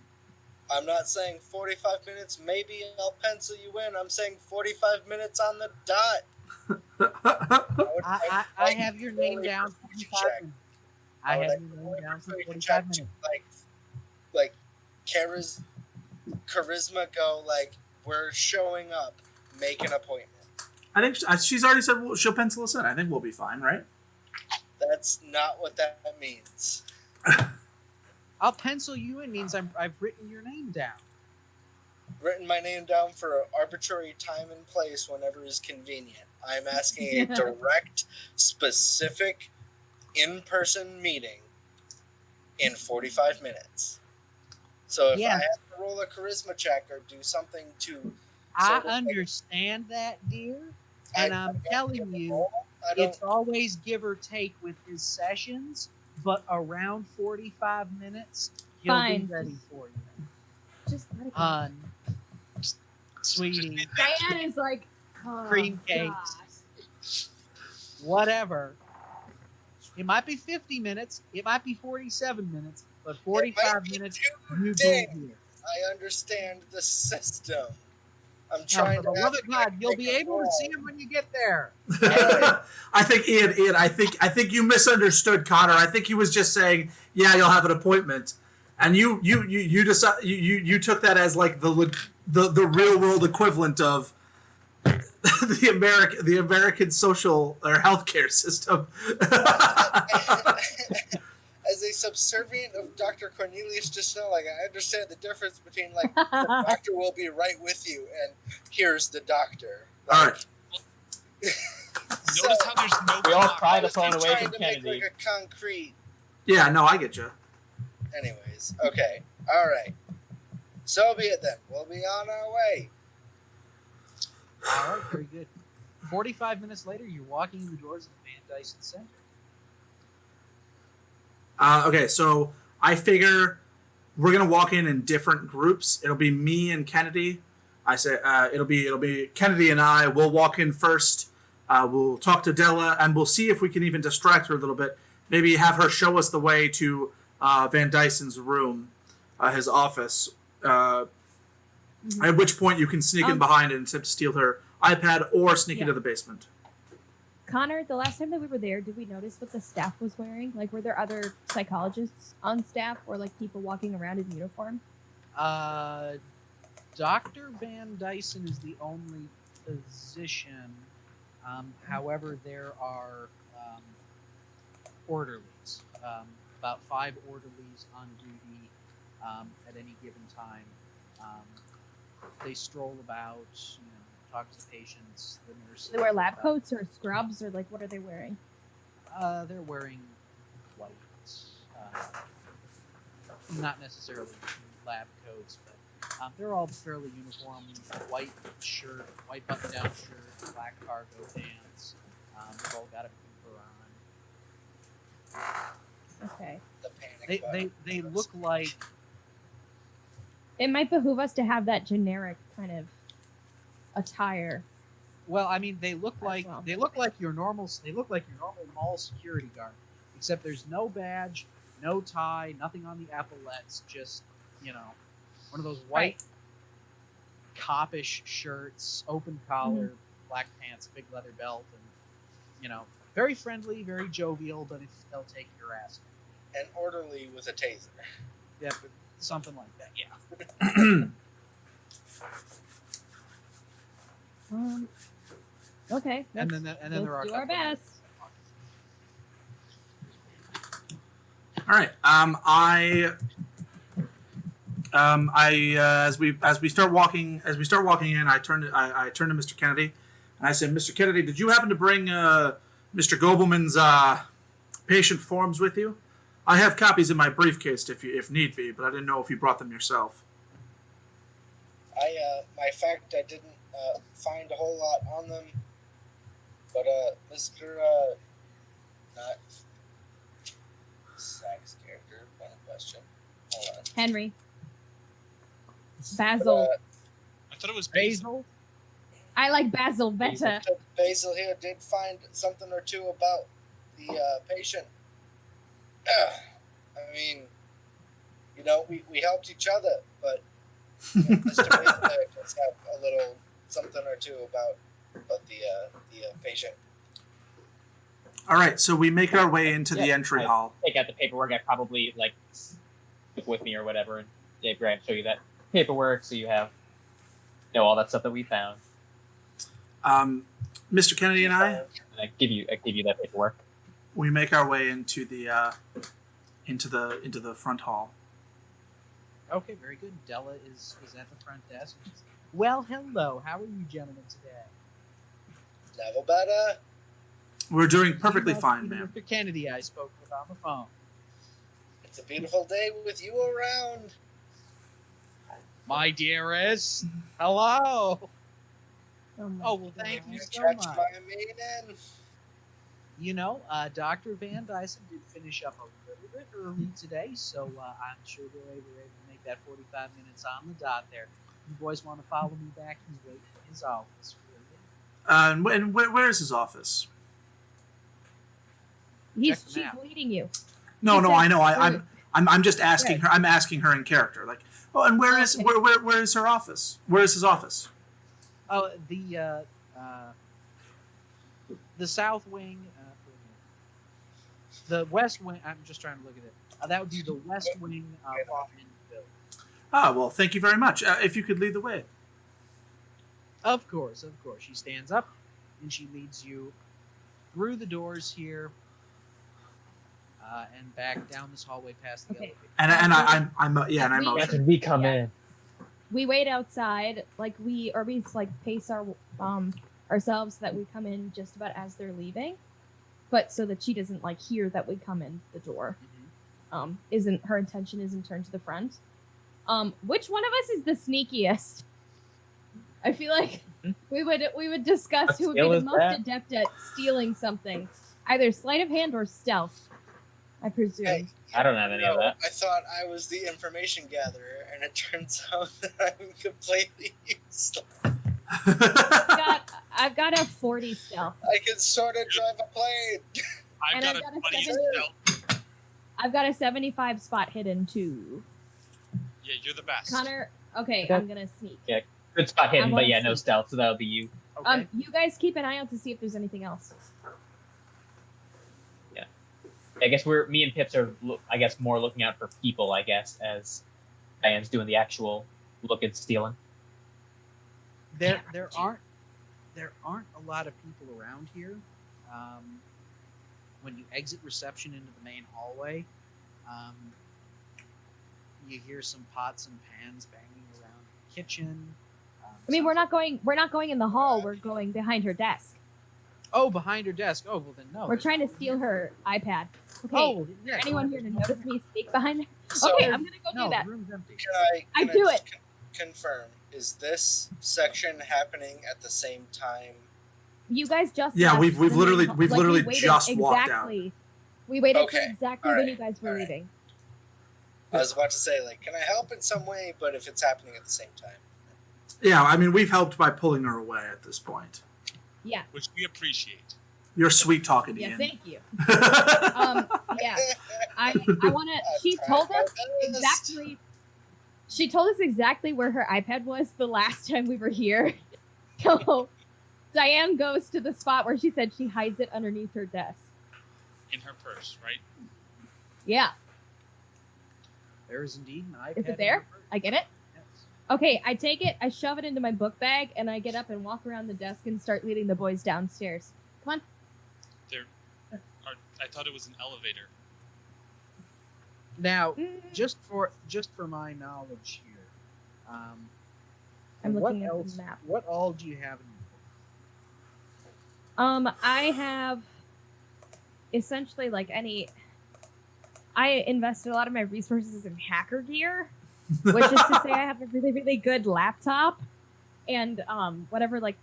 I'm not saying 45 minutes, maybe I'll pencil you in. I'm saying 45 minutes on the dot. I have your name down for 45 minutes. I have your name down for 45 minutes. Like charisma go, like, we're showing up. Make an appointment. I think she's already said she'll pencil us in. I think we'll be fine, right? That's not what that means. I'll pencil you in means I've written your name down. Written my name down for an arbitrary time and place whenever is convenient. I'm asking a direct, specific, in-person meeting in 45 minutes. So if I have to roll a charisma check or do something to... I understand that, dear. And I'm telling you, it's always give or take with his sessions, but around 45 minutes, he'll be ready for you. Just let it go. Sweetie. Diane is like, oh, cream cakes. gosh. Whatever. It might be 50 minutes. It might be 47 minutes. But 45 minutes, you go here. I understand the system. I'm trying to... love it, God, you'll be able to see him when you get there. I think, Ian, I think you misunderstood Connor. I think he was just saying, yeah, you'll have an appointment. And you took that as like the real world equivalent of the American social or healthcare system. As a subservient of Dr. Cornelius just now, like, I understand the difference between, like, the doctor will be right with you and here's the doctor. Like, all right. Notice how there's no... We all pry the phone away from Kennedy. Make, like, a concrete... Yeah, no, I get you. Anyways, okay. All right. So be it then. We'll be on our way. All right, very good. 45 minutes later, you're walking in the doors of the Van Dyson Center. Okay, so I figure we're gonna walk in different groups. It'll be me and Kennedy. I say it'll be Kennedy and I. We'll walk in first. We'll talk to Della, and we'll see if we can even distract her a little bit. Maybe have her show us the way to Van Dyson's room, his office. At which point you can sneak in behind and attempt to steal her iPad or sneak into the basement. Connor, the last time that we were there, did we notice what the staff was wearing? Like, were there other psychologists on staff or, like, people walking around in uniform? Dr. Van Dyson is the only physician. However, there are orderlies. About 5 orderlies on duty at any given time. They stroll about, talk to patients, the nurses. They wear lab coats or scrubs, or like, what are they wearing? They're wearing white, not necessarily lab coats, but they're all fairly uniform. White shirt, white button-down shirt, black cargo pants. They've all got a beaver on. Okay. The panic They look like... It might behoove us to have that generic kind of attire. Well, I mean, they look like your normal mall security guard, except there's no badge, no tie, nothing on the epaulettes, just one of those white copish shirts, open collar, black pants, big leather belt, and very friendly, very jovial, but if they'll take your ass. An orderly with a taser. Yeah, but something like that. Yeah. Okay. And then there are do our best. All right. As we start walking in, I turn to Mr. Kennedy, and I say, Mr. Kennedy, did you happen to bring Mr. Gobelman's patient forms with you? I have copies in my briefcase if need be, but I didn't know if you brought them yourself. My fact, I didn't find a whole lot on them, but Mr. Not Sack's character, one question. Hold on. Henry. Basil. I thought it was Basil. I like Basil better. Basil here did find something or two about the patient. I mean, we helped each other, but Mr. Basil does have a little something or two about the patient. All right, so we make our way into the entry hall. Take out the paperwork. I probably stick with me or whatever, and Dave Grant show you that paperwork, so you have all that stuff that we found. Mr. Kennedy and I give you that paperwork. We make our way into the front hall. Okay, very good. Della is at the front desk. Well, hello. How are you gentlemen today? Never better. We're doing perfectly fine, ma'am. Mr. Kennedy I spoke with on the phone. It's a beautiful day with you around. My dearest. Hello. Oh, well, thank you so Catch much. my maiden. Dr. Van Dyson did finish up a little bit early today, so I'm sure they were able to make that 45 minutes on the dot there. You boys want to follow me back? He's waiting in his office for you. And where is his office? She's leading you. No, I know. I'm just asking her. I'm asking her in character. And where is her office? Where is his office? Oh, the south wing, the west wing. I'm just trying to look at it. That would be the west wing of the building. Ah, well, thank you very much. If you could lead the way. Of course. She stands up and she leads you through the doors here. And back down this hallway past the elevator. That's when we come in. We wait outside, we pace ourselves so that we come in just about as they're leaving, but so that she doesn't hear that we come in the door. Mm-hmm. Her intention isn't turn to the front. Which one of us is the sneakiest? I feel like we would discuss who would be the most adept at stealing something, either sleight of hand or stealth. I presume. Hey, I don't have any of that. I thought I was the information gatherer, and it turns out that I'm completely useless. I've got a 40 stealth. I can sort of drive a plane. I've got a 20 stealth. I've got a 75 spot hidden too. Yeah, you're the best. Connor, okay, I'm gonna sneak. Yeah, good spot hidden, but yeah, no stealth, so that'll be you. Okay. You guys keep an eye out to see if there's anything else. I guess me and Pips are, more looking out for people, as Diane's doing the actual look at stealing. There aren't a lot of people around here. When you exit reception into the main hallway, you hear some pots and pans banging around the kitchen. We're not going in the hall. We're going behind her desk. Oh, behind her desk. Oh, well then no. We're trying to steal her iPad. Okay. Oh, yeah. Anyone here to notice me sneak behind her? So, okay, I'm gonna go do that. The room's empty. Can do it. Confirm, is this section happening at the same time? You guys just Yeah, left we've the literally main- we've like, literally we waited just walked out. We waited for Okay, exactly all when right, you guys were all right. leaving. I was about to say, can I help in some way? But if it's happening at the same time. Yeah, we've helped by pulling her away at this point. Yeah. Which we appreciate. You're sweet talking, Yeah. Ian. Thank you. Yeah. I want to. She told us exactly. She told us exactly where her iPad was the last time we were here. So Diane goes to the spot where she said she hides it underneath her desk. In her purse, right? Yeah. There is indeed an iPad. Is it there? I get it. Yes. Okay, I take it, I shove it into my book bag, and I get up and walk around the desk and start leading the boys downstairs. Come on. I thought it was an elevator. Now, just for my knowledge here, I'm what looking at else? the map. What all do you have in your book? I have essentially I invested a lot of my resources in hacker gear, which is to say I have a really, really good laptop and whatever like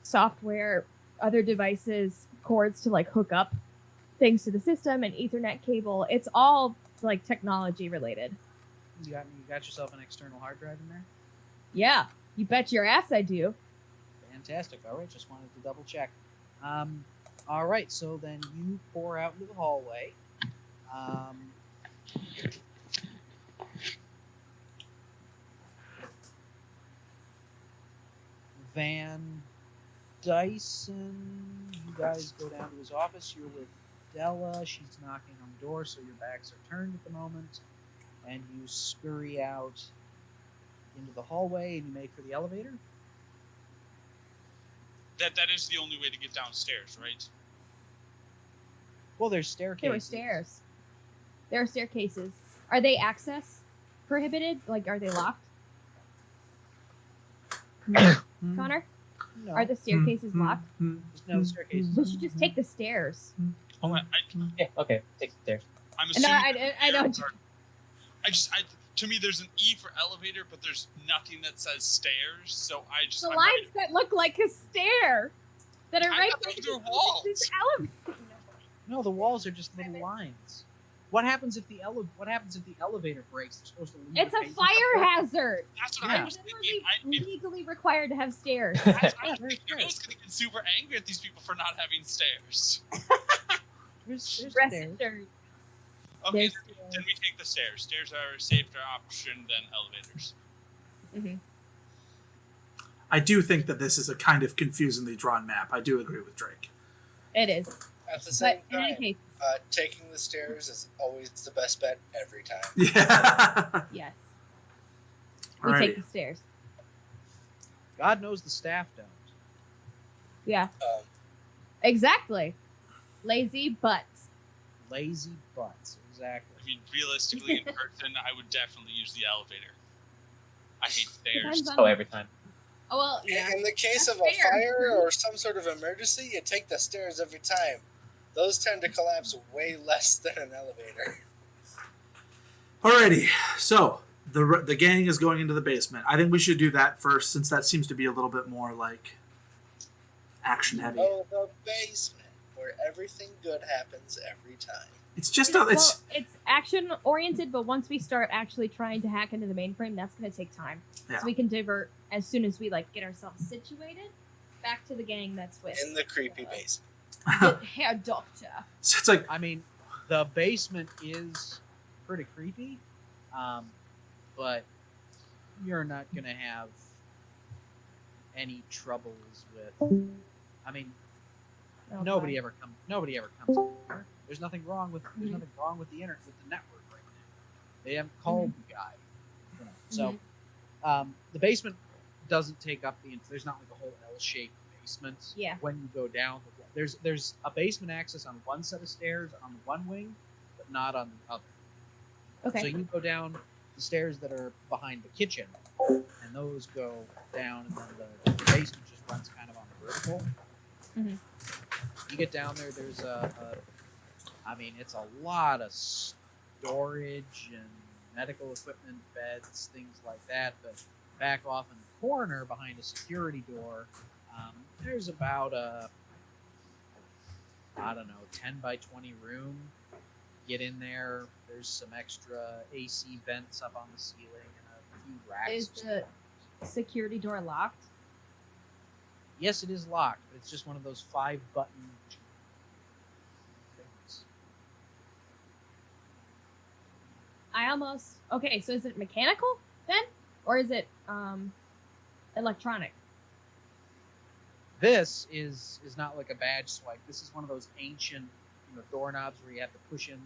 software, other devices, cords to like hook up things to the system, and Ethernet cable. It's all like technology related. You got yourself an external hard drive in there? Yeah, you bet your ass I do. Fantastic. All right, just wanted to double check. All right, so then you pour out into the hallway. Van Dyson, you guys go down to his office. You're with Della. She's knocking on the door, so your backs are turned at the moment. And you scurry out into the hallway and you make for the elevator. That is the only way to get downstairs, right? Well, there's staircases. There were stairs. There are staircases. Are they access prohibited? Like, are they locked? Connor? No, Are the staircases locked? there's no staircases. We should just take the stairs. Oh, Yeah, okay, take the stairs. I'm No, assuming. I don't. To me, there's an E for elevator, but there's nothing that says stairs. So The lines that look like a stair that are I right thought next those were to walls. this elevator. No, the walls are just little lines. What happens if the elevator breaks? They're supposed to leave. It's the a cases fire up. hazard. That's what Yeah. I was thinking. Literally legally required to have stairs. I was Yeah, very thinking I true. was going to get super angry at these people for not having stairs. There's Rest stairs. assured. Okay, There's then we take the stairs. Stairs are a safer option than elevators. Mhm. I do think that this is a kind of confusingly drawn map. I do agree with Drake. It is. At the same But in any time, case, taking the stairs is always the best bet every time. Yeah. yes. We take Alrighty. the stairs. God knows the staff don't. Yeah, Um, exactly. Lazy butts. Lazy butts. Exactly. I mean, realistically, in person, I would definitely use the elevator. I hate stairs. Depends on- Oh, every time. Oh, well, yeah. In the case That's of a fair. fire or some sort of emergency, you take the stairs every time. Those tend to collapse way less than an elevator. Alrighty. So the gang is going into the basement. I think we should do that first, since that seems to be a little bit more like action heavy. Oh, the basement, where everything good happens every time. It's just Well, it's it's action oriented, but once we start actually trying to hack into the mainframe, that's going to take time. Yeah. So we can divert as soon as we like get ourselves situated back to the gang that's with In the creepy basement. the hair doctor. so it's like I mean, the basement is pretty creepy, but you're not gonna have any troubles with. I mean, nobody ever comes in here. There's nothing wrong with the internet, with the network right now. They haven't called the guy. You know. So the basement doesn't take up there's not like a whole L-shaped basement. Yeah. When you go down, there's a basement access on one set of stairs on the one wing, but not on the other. Okay. So you go down the stairs that are behind the kitchen, and those go down, and then the basement just runs kind of on the vertical. Mhm. You get down there. There's it's a lot of storage and medical equipment, beds, things like that. But back off in the corner, behind a security door, there's about a 10 by 20 room. Get in there. There's some extra AC vents up on the ceiling and a few racks. Is the security door locked? Yes, it is locked, but it's just one of those 5-button things. Okay, so is it mechanical then? Or is it electronic? This is not like a badge swipe. This is one of those ancient doorknobs where you have to push in.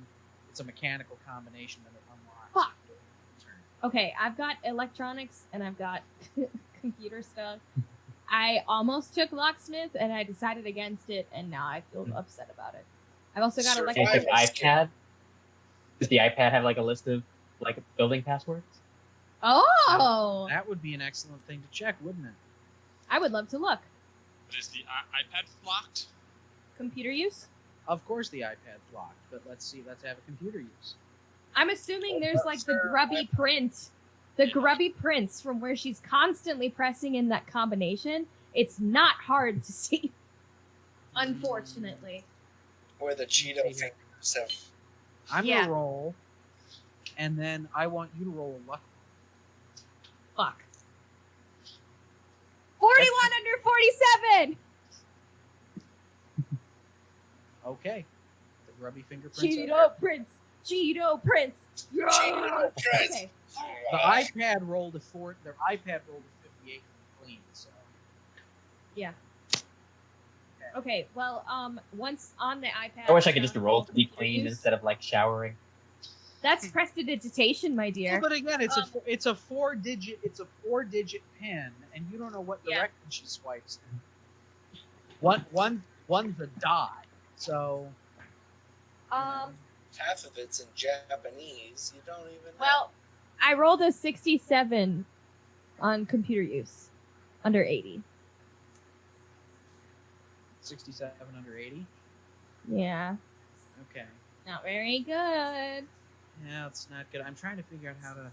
It's a mechanical combination that it unlocks. Fuck. Okay, I've got electronics and I've got computer stuff. I almost took locksmith and I decided against it, and now I feel upset about it. I've also got Survival Can you electronics. take iPad? Does the iPad have like a list of like building passwords? Oh, That would be an excellent thing to check, wouldn't it? I would love to look. But is the iPad locked? Computer use? Of course the iPad's locked, but let's have a computer use. I'm assuming there's like the grubby print. The grubby prints from where she's constantly pressing in that combination. It's not hard to see. Unfortunately. Where the Cheeto fingers have. I'm Yeah. gonna roll, and then I want you to roll a luck. Fuck. 41 under 47! Okay. The grubby fingerprints. Cheeto prints! Cheeto prints! Cheeto prints. Okay. The iPad rolled a 58 clean, so. Yeah. Okay, well, once on the iPad... I wish I could just roll to be computer clean use- instead of like showering. That's prestidigitation, my dear. Yeah, but again, it's a four digit pin, and you don't know what Yeah. direction she swipes in. One's a dot, so. Half of it's in Japanese. You don't even know. Well, I rolled a 67 on computer use, under 80. 67 under 80. Yeah, Okay. not very good. Yeah, it's not good. I'm trying to figure out how to.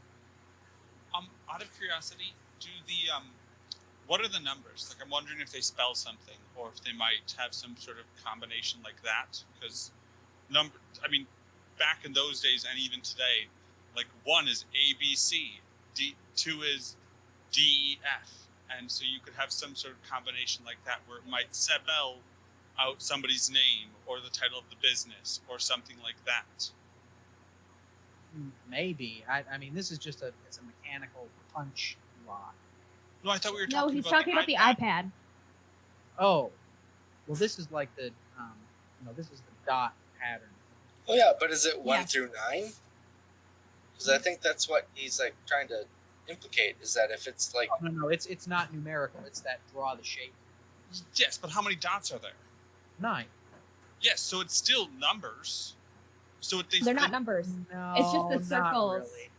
Out of curiosity, what are the numbers? Like, I'm wondering if they spell something, or if they might have some sort of combination like that. Because back in those days, and even today, like 1 is ABC, 2 is DEF, and so you could have some sort of combination like that where it might spell out somebody's name or the title of the business or something like that. Maybe. I mean, this is just it's a mechanical punch lock. No, I thought we were No, talking he's about talking about the iPad. Oh, well, this is like the this is the dot pattern. Oh yeah, but is it 1 Yeah. through 9? Because I think that's what he's like trying to implicate. Is that if it's like No, it's not numerical. It's that draw the shape. Yes, but how many dots are there? 9. Yes, so it's still numbers. So They're not numbers. No, It's just the not circles. really.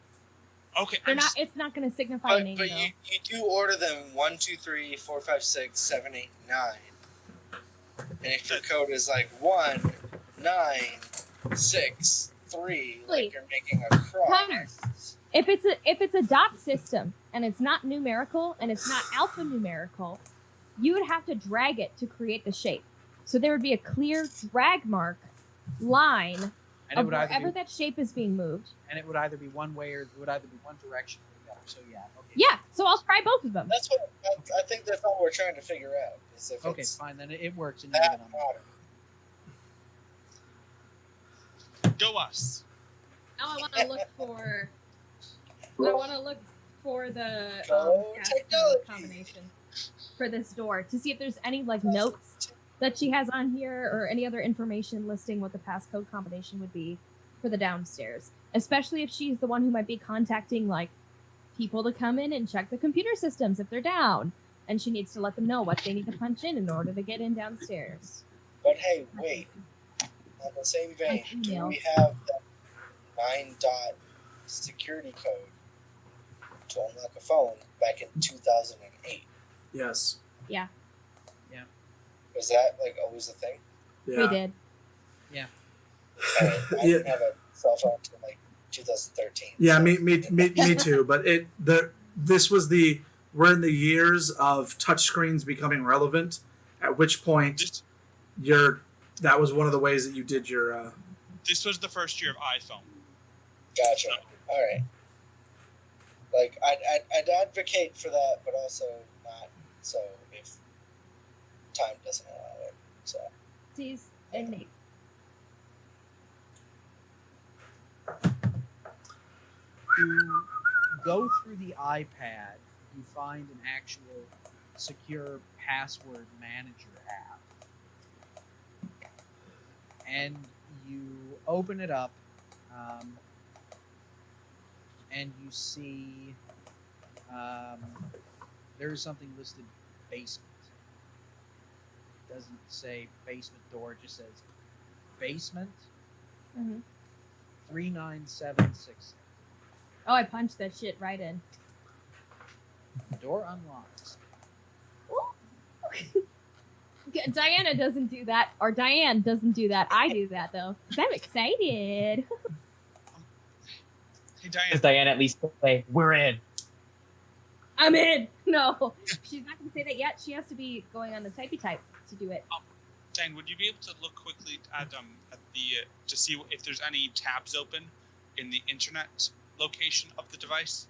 Okay, They're not. It's not going to signify a name, but though. you do order them 1, 2, 3, 4, 5, 6, 7, 8, 9. And if your code is like 1, 9, 6, 3, like Wait. you're making a cross. Connor, if it's a dot system and it's not numerical and it's not alphanumerical, you would have to drag it to create the shape. So there would be a clear drag mark line And it of would either wherever be, that shape is being moved. and it would either be one way or it would either be one direction or the other. So yeah. Okay. Yeah, so I'll try both of them. That's what I think. That's all we're trying to figure out. Is if Okay, it's fine. Then it works. And you get that it on. modern. Go us. Now I want to look for. I want to look for the Oh, passcode technology. combination for this door to see if there's any like notes that she has on here or any other information listing what the passcode combination would be for the downstairs. Especially if she's the one who might be contacting like people to come in and check the computer systems if they're down, and she needs to let them know what they need to punch in order to get in downstairs. But hey, wait. On the same vein, do emails. we have that 9-dot security code to unlock a phone back in 2008? Yes. Was that like always a thing? Yeah. We did. I Yeah. didn't have a cell phone until like 2013. Yeah, so- me too. But we're in the years of touchscreens becoming relevant. At which point, This, that was one of the ways that you did your. this was the first year of iPhone. Gotcha. All right. Like I'd advocate for that, but also not. So if time doesn't allow it, so Please and Nate. You go through the iPad, you find an actual secure password manager app. And you open it up, and you see there's something listed basement. It doesn't say basement door, it just says basement. Mhm. 39766. Oh, I punched that shit right in. Door unlocks. Diana doesn't do that, or Diane doesn't do that. I do that though. 'Cause I'm excited. Hey, Diane. Does Diane at least say, "We're in"? I'm in. No, she's not gonna say that yet. She has to be going on the typey type to do it. Diane, would you be able to look quickly at the to see if there's any tabs open in the internet location of the device?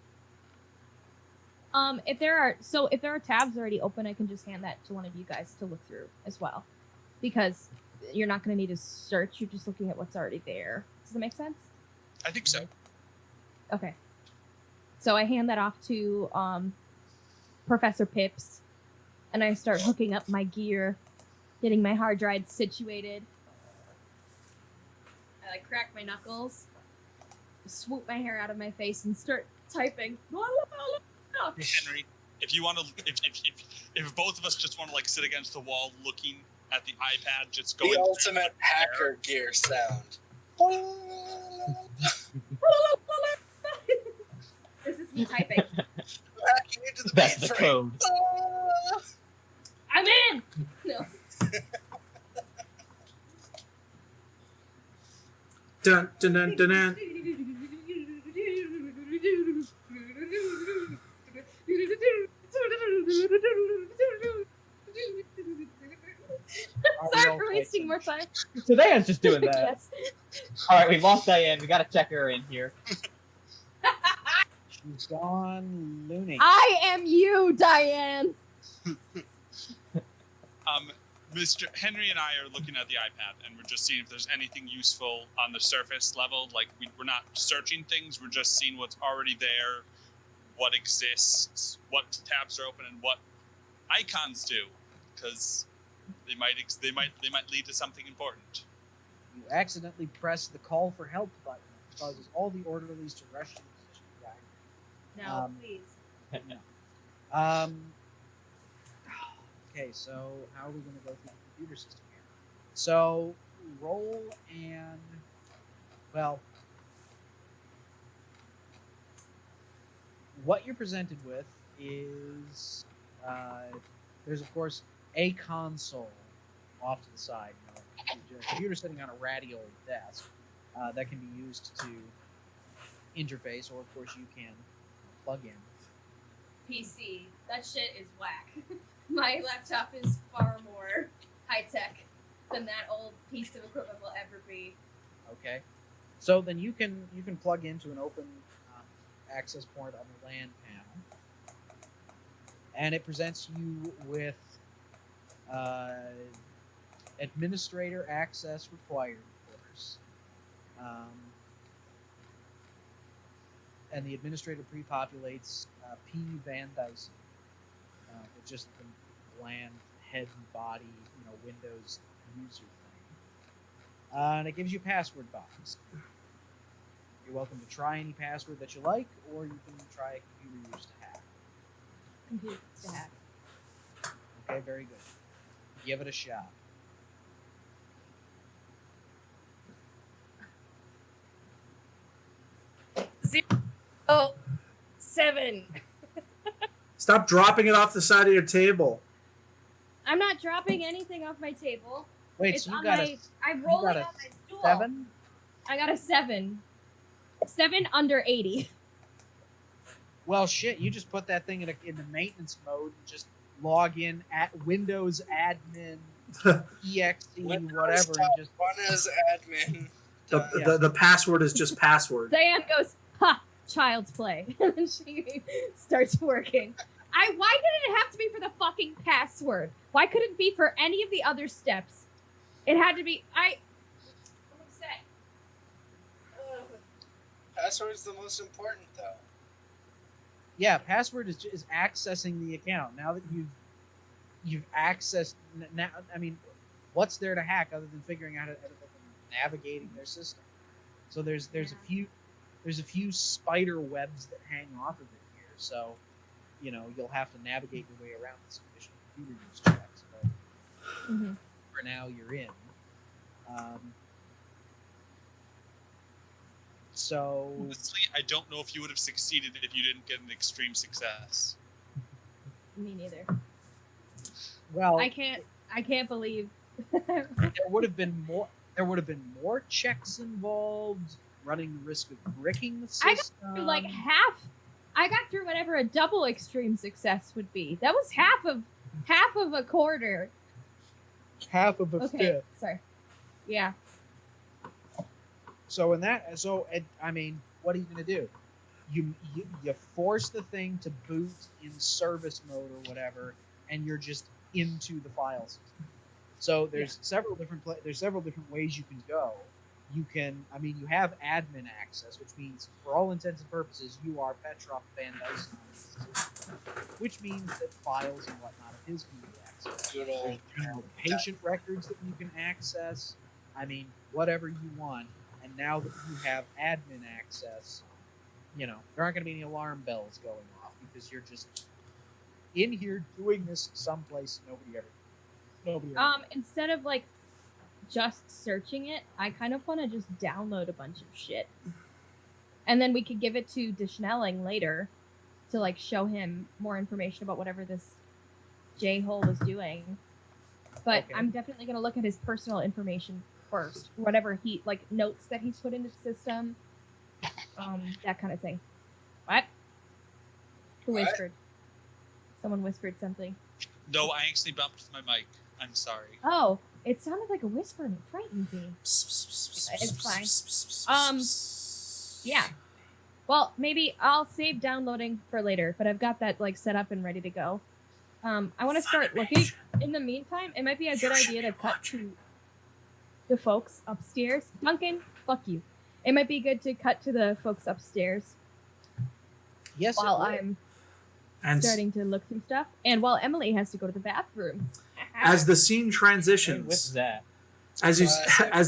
If there are tabs already open, I can just hand that to one of you guys to look through as well, because you're not gonna need to search. You're just looking at what's already there. Does that make sense? I think so. Okay. So I hand that off to Professor Pips, and I start hooking up my gear, getting my hard drive situated. I like crack my knuckles, swoop my hair out of my face, and start typing. Henry, if you want to, if both of us just want to like sit against the wall looking at the iPad, just go. The ultimate hacker gear sound. This is me typing. Hacking into the That's the mainframe. code. I'm in. No. Dun, dun, dun, dun, dun. Sorry for wasting more time. So Diane's just doing that. Yes. All right, we lost Diane. We gotta check her in here. She's gone loony. I am you, Diane. Mr. Henry and I are looking at the iPad, and we're just seeing if there's anything useful on the surface level. Like we're not searching things; we're just seeing what's already there, what exists, what tabs are open, and what icons do, because they might lead to something important. You accidentally press the call for help button, which causes all the orderlies to rush to the position guide. No, please. Okay, so how are we going to go through the computer system here? So roll and, well, what you're presented with is there's of course a console off to the side. You know, a computer sitting on a radial desk that can be used to interface, or of course you can plug in. PC. That shit is whack. My laptop is far more high tech than that old piece of equipment will ever be. Okay, so then you can plug into an open access port on the LAN panel, and it presents you with administrator access required, of course. And the administrator pre-populates P. Van Dyson, with just the bland head and body, Windows user thing. And it gives you a password box. You're welcome to try any password that you like, or you can try a computer used to hack. Computer to hack. Okay, very good. Give it a shot. Oh, 7. Stop dropping it off the side of your table. I'm not dropping anything off my table. Wait, It's so you on got my. I'm rolling got a on my stool. 7? I got a 7. 7 under 80. Well, shit, you just put that thing in the maintenance mode and just log in at Windows admin exe whatever and just Run as admin. The password is just password. Diane goes, ha, child's play. And then she starts working. Why did it have to be for the fucking password? Why couldn't it be for any of the other steps? It had to be, I'm upset. Password's the most important, though. yeah, password is accessing the account. Now that you've accessed, now I mean, what's there to hack other than figuring out how to navigating their system? So there's a few spider webs that hang off of it here. So you'll have to navigate your way around this additional computer use checks. But for now, you're in. So Honestly, I don't know if you would have succeeded if you didn't get an extreme success. Me neither. well, I can't believe. there would have been more checks involved, running the risk of bricking the I system. got through like half. I got through whatever a double extreme success would be. That was half of a quarter. half of a Okay, fifth. sorry. Yeah. I mean, what are you gonna do? You force the thing to boot in service mode or whatever, and you're just into the file system. So there's several different ways you can go. You have admin access, which means for all intents and purposes you are Petrov Van Dyson, which means that files and whatnot of his can be accessed. Good old There's patient records that you can access. I mean, whatever you want. And now that you have admin access, there aren't going to be any alarm bells going off because you're just in here doing this someplace nobody ever. Instead of like just searching it, I kind of want to just download a bunch of shit, and then we could give it to Deschnelling later to like show him more information about whatever this J-hole is doing. But Okay. I'm definitely gonna look at his personal information first, whatever he like notes that he's put into the system, that kind of thing. What? Who What? whispered? Someone whispered something. No, I actually bumped my mic. I'm sorry. Oh, it sounded like a whisper and it frightened me. It's fine. Yeah. Well, maybe I'll save downloading for later, but I've got that like set up and ready to go. I want to start looking. In the meantime, it might be a good idea to cut to the folks upstairs. Duncan, fuck you. It might be good to cut to the folks upstairs Yes, while it would. I'm starting to look through stuff, and while Emily has to go to the bathroom. As the scene And with transitions, that, as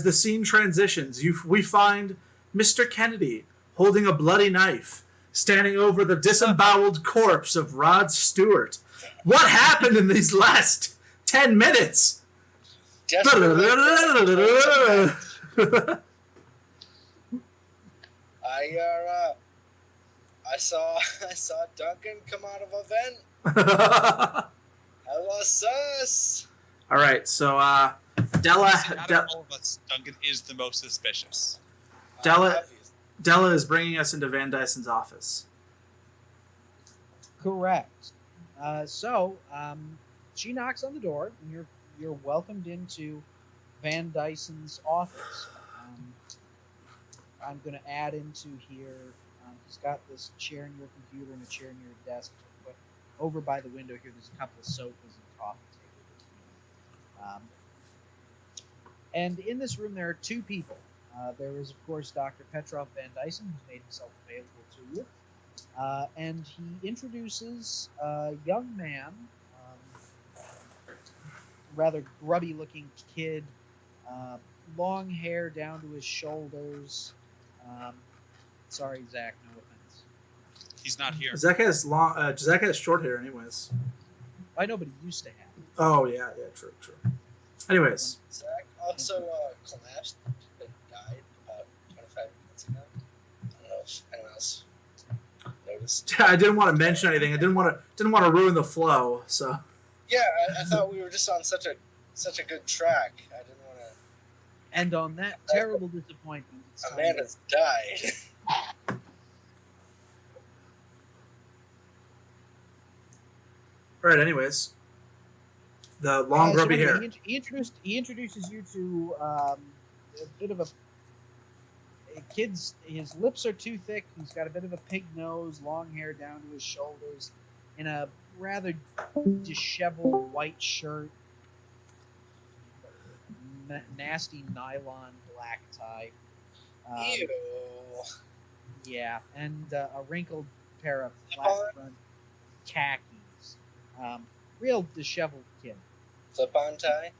the scene transitions, we find Mr. Kennedy holding a bloody knife, standing over the disemboweled corpse of Rod Stewart. What happened in these last 10 minutes? I saw Duncan come out of a vent. I was sus. All right, so Out Della of all of us, Duncan is the most suspicious. Della is bringing us into Van Dyson's office. Correct. She knocks on the door, and you're welcomed into Van Dyson's office. I'm going to add into here. He's got this chair in your computer and a chair in your desk. But over by the window here, there's a couple of sofas and a coffee table. And in this room, there are two people. There is, of course, Dr. Petrov Van Dyson, who's made himself available to you. And he introduces a young man, rather grubby-looking kid, long hair down to his shoulders. Sorry, Zach, no offense. He's not here. Zach has short hair, anyways. I know, but he used to have it. Oh yeah, true. Anyways, Zach also collapsed and died about 25 minutes ago. I don't know if anyone else noticed. I didn't want to mention anything. I didn't want to ruin the flow. So Yeah, I thought we were just on such a good track. I didn't want to. And on that terrible disappointment, it's A time man to- has died. all right. Anyways, the long grubby so hair. anyway, He introduces you to a bit of a kid's. His lips are too thick. He's got a bit of a pig nose, long hair down to his shoulders, in a rather disheveled white shirt, nasty nylon black tie. Ew. Yeah, and a wrinkled pair of flat Clip-on? front khakis. Real disheveled kid. Clip-on tie.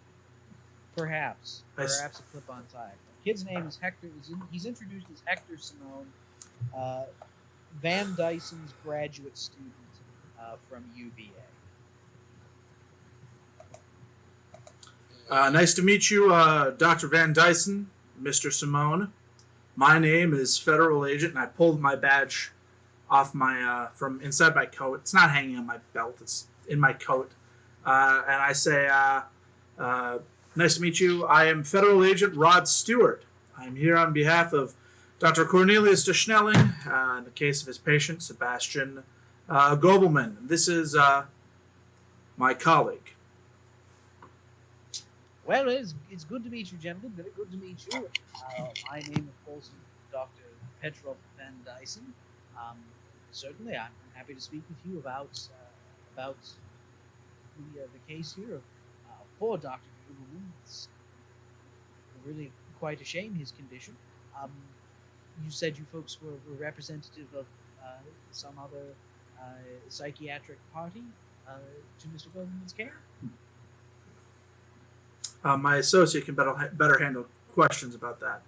Perhaps Nice. a clip-on tie. The kid's name is Hector. He's introduced as Hector Simone, Van Dyson's graduate student from UVA. Nice to meet you, Dr. Van Dyson, Mr. Simone. My name is Federal Agent, and I pulled my badge off my from inside my coat. It's not hanging on my belt; it's in my coat. And I say, "Nice to meet you. I am Federal Agent Rod Stewart. I'm here on behalf of Dr. Cornelius de Schnelling in the case of his patient Sebastian Gobelman. This is my colleague." Well, it's good to meet you, gentlemen. Very good to meet you. My name, of course, is Dr. Petrov Van Dyson. Certainly, I'm happy to speak with you about the case here of poor Dr. Gubelman. It's really quite a shame, his condition. You said you folks were representative of some other psychiatric party to Mr. Gubelman's care? My associate can better handle questions about that.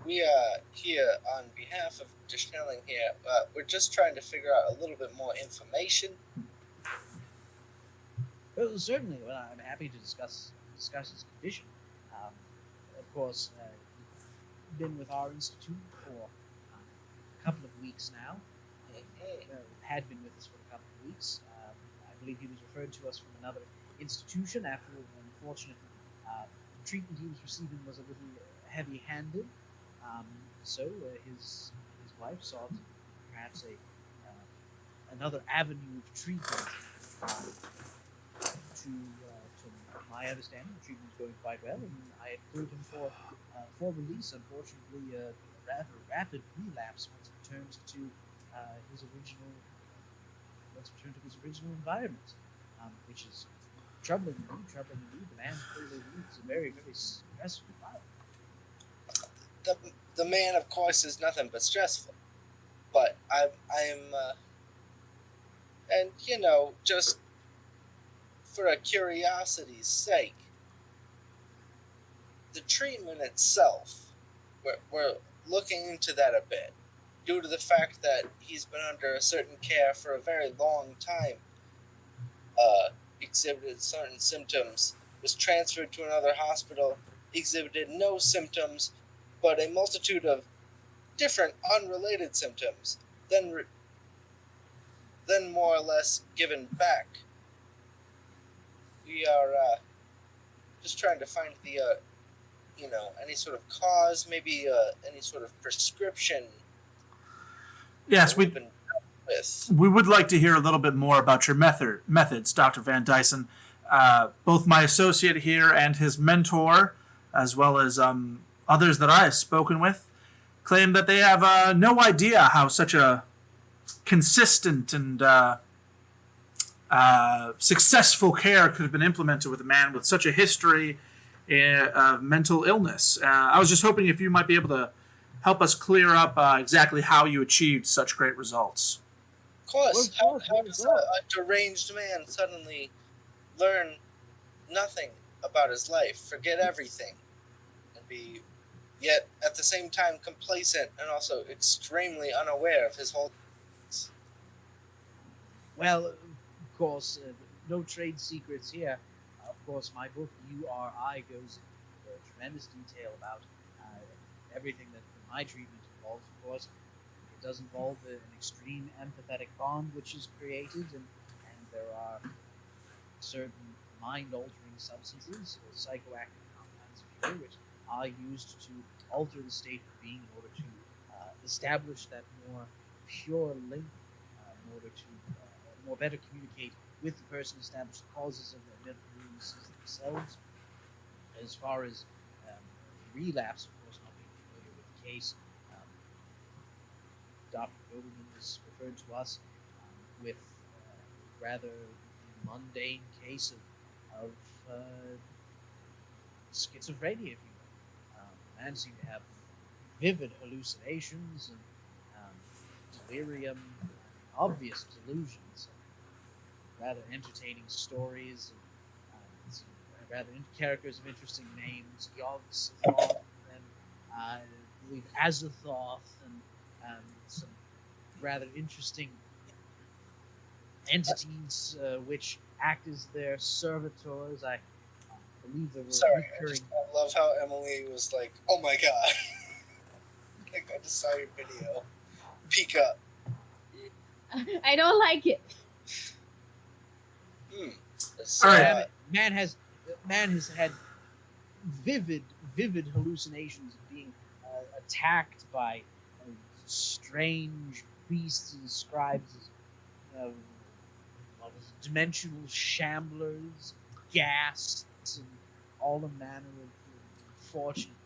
We are here on behalf of de Schnelling here. We're just trying to figure out a little bit more information. Well, certainly. Well, I'm happy to discuss his condition. Of course, he's been with our institute for a couple of weeks now. Had been with us for a couple of weeks. I believe he was referred to us from another institution after an unfortunate treatment he was receiving was a little heavy-handed. So his wife sought perhaps another avenue of treatment. To my understanding, the treatment was going quite well, and I had cleared him for release. Unfortunately, a rather rapid relapse once returned to his original environment, which is troubling indeed. The man clearly leads a very, very stressful life. The man, of course, is nothing but stressful. But I'm and just for a curiosity's sake, the treatment itself, we're looking into that a bit, due to the fact that he's been under a certain care for a very long time, exhibited certain symptoms, was transferred to another hospital, exhibited no symptoms, but a multitude of different unrelated symptoms, then more or less given back. We are just trying to find the, any sort of cause, maybe any sort of prescription. Yes, we would like to hear a little bit more about your methods, Dr. Van Dyson. Both my associate here and his mentor, as well as others that I have spoken with, claim that they have no idea how such a consistent and successful care could have been implemented with a man with such a history of mental illness. I was just hoping if you might be able to help us clear up exactly how you achieved such great results. Of course. How does a deranged man suddenly learn nothing about his life, forget everything, and be yet at the same time complacent and also extremely unaware of his whole. Well, of course, no trade secrets here. Of course, my book, You Are I, goes into tremendous detail about everything that my treatment involves. Of course, it does involve an extreme empathetic bond which is created, and there are certain mind-altering substances, or psychoactive compounds, if you will, which are used to alter the state of being in order to establish that more pure link, in order to more better communicate with the person, establish the causes of their mental illnesses themselves. As far as relapse, of course, not being familiar with the case, Dr. Gobelman was referred to us with a rather mundane case of schizophrenia, if you will. The man seemed to have vivid hallucinations and delirium, obvious delusions, rather entertaining stories, and rather characters of interesting names, Yog-Sothoth, and I believe Azathoth, and some rather interesting entities which act as their servitors. I believe there were Sorry, recurring. I love how Emily was like, "Oh my god!" Like I just saw your video. Peek up. I don't like it. So, All right. Man has had vivid hallucinations of being attacked by strange beasts he describes as dimensional shamblers, ghasts, and all the manner of unfortunate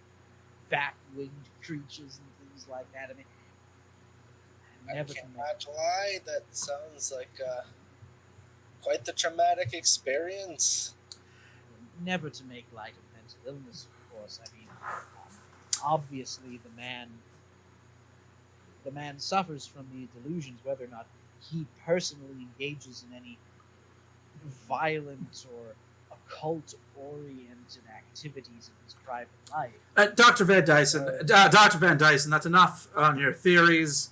bat-winged creatures and things like that. I mean, I never cannot lie. That sounds like quite the traumatic experience. never to make light of mental illness, of course. I mean, obviously the man suffers from the delusions, whether or not he personally engages in any violent or occult-oriented activities in his private life. Dr. Van Dyson, that's enough on your theories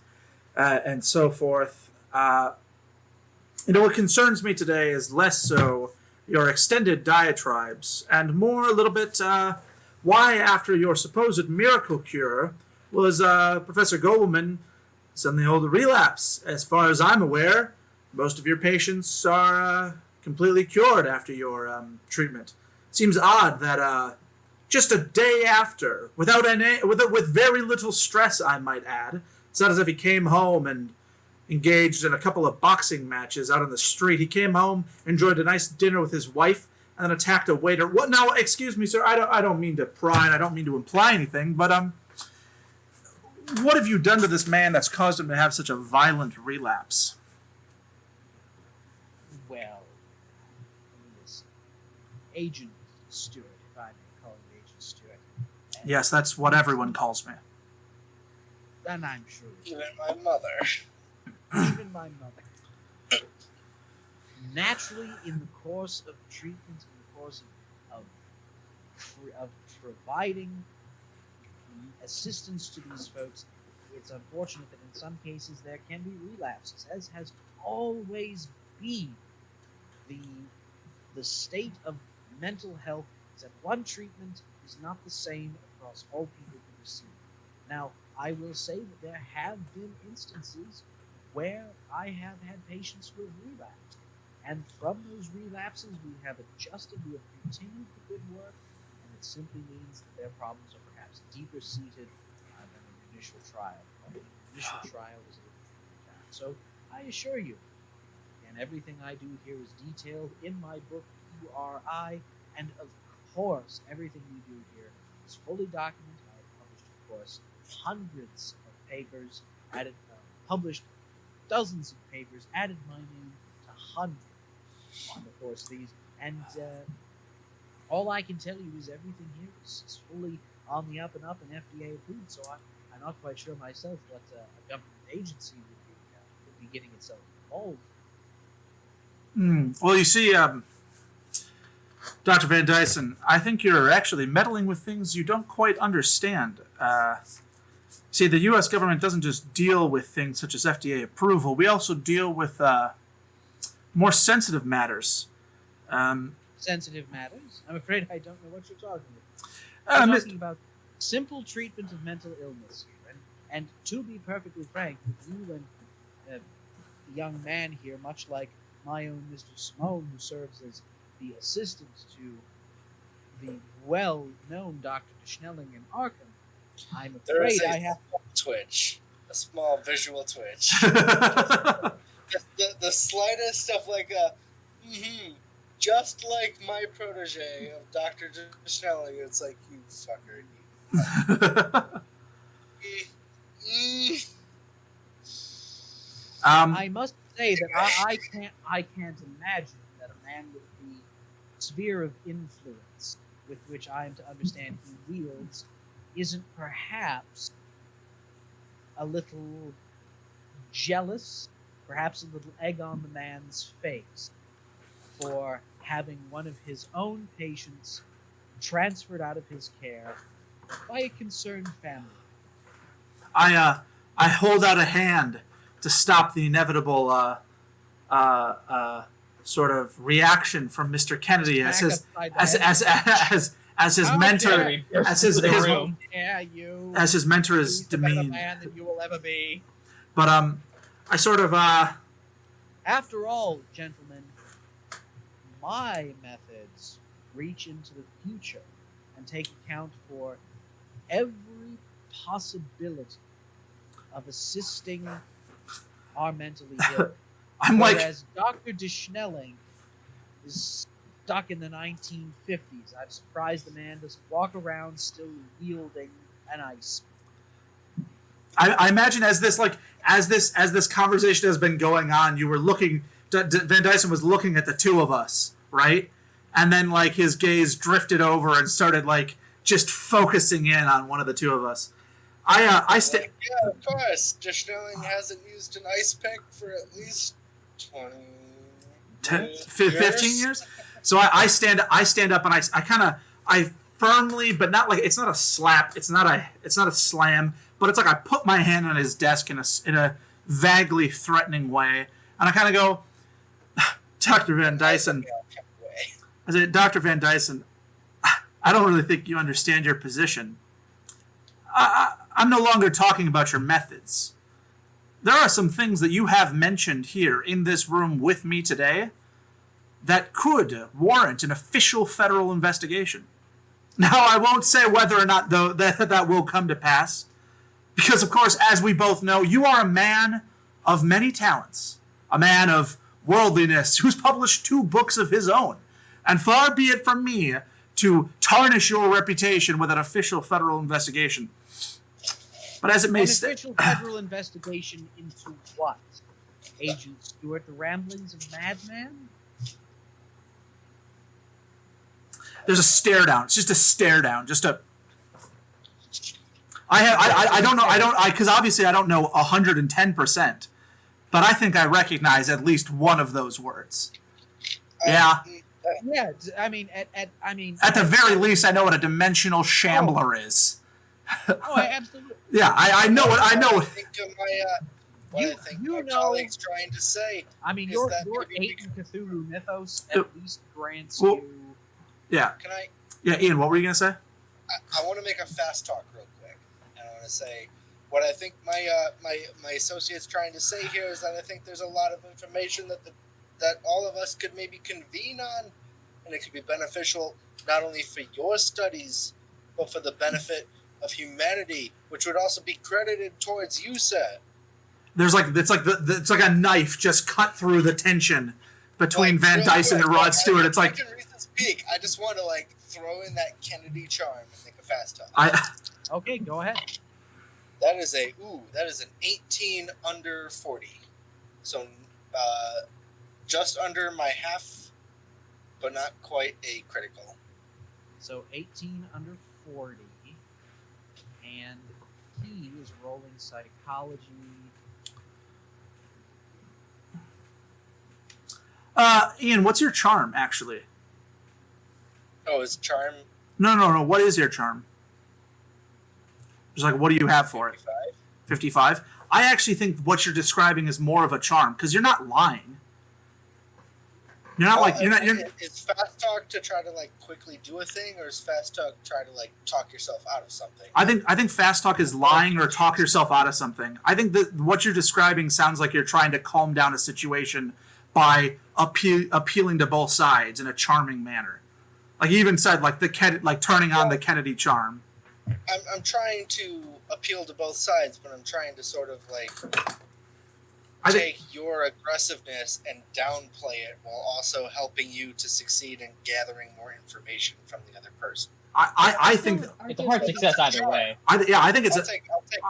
and so forth. What concerns me today is less so your extended diatribes and more a little bit why, after your supposed miracle cure, was Professor Goldman suddenly hold a relapse. As far as I'm aware, most of your patients are completely cured after your treatment. Seems odd that just a day after, with very little stress, I might add, it's not as if he came home and engaged in a couple of boxing matches out on the street. He came home, enjoyed a nice dinner with his wife, and then attacked a waiter. What? Now, excuse me, sir. I don't mean to pry, and I don't mean to imply anything, but what have you done to this man that's caused him to have such a violent relapse? Well, this Agent Stewart, if I may call you Agent Stewart. Yes, that's what everyone calls me. And I'm sure Even my mother. even my mother. Naturally, in the course of treatment, in the course of providing assistance to these folks, it's unfortunate that in some cases there can be relapses, as has always been the state of mental health. Is that one treatment is not the same across all people who receive it. Now, I will say that there have been instances where I have had patients who have relapsed, and from those relapses we have adjusted, we have continued the good work, and it simply means that their problems are perhaps deeper seated than an initial trial. The initial trial was able to treat that. So I assure you, and everything I do here is detailed in my book, URI, and of course, everything we do here is fully documented. I have published, of course, hundreds of papers, published dozens of papers, added my name to hundreds on the course of these, and all I can tell you is everything here is fully on the up and up and FDA approved, so I'm not quite sure myself what a government agency would be getting itself involved. Well, you see, Dr. Van Dyson, I think you're actually meddling with things you don't quite understand. See, the U.S. government doesn't just deal with things such as FDA approval. We also deal with more sensitive matters. Sensitive matters? I'm afraid I don't know what you're talking about. I'm talking about simple treatment of mental illness here. And to be perfectly frank with you and the young man here, much like my own Mr. Simone, who serves as the assistant to the well-known Dr. Schnelling in Arkham, I'm afraid I have twitch, a small visual twitch. the slightest of like a, just like my protege of Dr. Schnelling. It's like, you fucker. I must say that I can't imagine that a man with the sphere of influence with which I am to understand he wields isn't perhaps a little jealous, perhaps a little egg on the man's face for having one of his own patients transferred out of his care by a concerned family. I hold out a hand to stop the inevitable sort of reaction from Mr. Kennedy as Smack his upside the head. as his How mentor Henry bursts as his, into the his room. Yeah, you. as his mentor is He's a better demeaned. man than you will ever be. But I sort of After all, gentlemen, my methods reach into the future and take account for every possibility of assisting our mentally ill. I'm like, Whereas Dr. Deschnelling is stuck in the 1950s. I'm surprised the man doesn't walk around still wielding an ice. I imagine as this conversation has been going on, you were looking. Van Dyson was looking at the two of us, right? And then like his gaze drifted over and started like just focusing in on one of the two of us. Yeah, of course. Deschnelling hasn't used an ice pick for at least 15 years. So I stand up and I firmly, but not like, it's not a slap, it's not a slam, but it's like I put my hand on his desk in a vaguely threatening way, and I kind of go, Dr. Van Dyson. I said, Dr. Van Dyson, I don't really think you understand your position. I'm no longer talking about your methods. There are some things that you have mentioned here in this room with me today that could warrant an official federal investigation. Now, I won't say whether or not though that will come to pass, because, of course, as we both know, you are a man of many talents, a man of worldliness who's published 2 books of his own, and far be it from me to tarnish your reputation with an official federal investigation. But as it may An official federal investigation into what? Agent Stewart, the ramblings of Madman? there's a stare down. It's just a stare down. Just a. I don't know. Because obviously I don't know 110%, but I think I recognize at least one of those words. Yeah. Yeah, I mean, At the very least, I know what a dimensional shambler is. Oh, absolutely. Yeah, I know what I know. What I think my colleague's trying to say. I mean, is your that 8 Cthulhu mythos Uh, at least grants well- you. Yeah, Can I? yeah. Ian, what were you gonna say? I want to make a fast talk real quick, and I want to say what I think my associate's trying to say here is that I think there's a lot of information that all of us could maybe convene on, and it could be beneficial not only for your studies, but for the benefit of humanity, which would also be credited towards you, sir. There's like it's like a knife just cut through the tension between Like, Van real Dyson quick, and Rod Stewart. It's like Peak. I just want to throw in that Kennedy charm and make a fast talk. Okay, go ahead. That is an 18 under 40. So just under my half, but not quite a critical. So 18 under 40, and he is rolling psychology. Ian, what's your charm actually? Oh, his charm. No. What is your charm? Just like, what do you have for it? 55. I actually think what you're describing is more of a charm because you're not lying. You're not Is fast talk to try to quickly do a thing, or is fast talk try to talk yourself out of something? I think fast talk is lying or talk yourself out of something. I think that what you're describing sounds like you're trying to calm down a situation by appealing to both sides in a charming manner. Like you even said, turning on the Kennedy charm. I'm trying to appeal to both sides, but I'm trying to sort of take your aggressiveness and downplay it while also helping you to succeed in gathering more information from the other person. I think It's a hard success either way. I think it's I'll take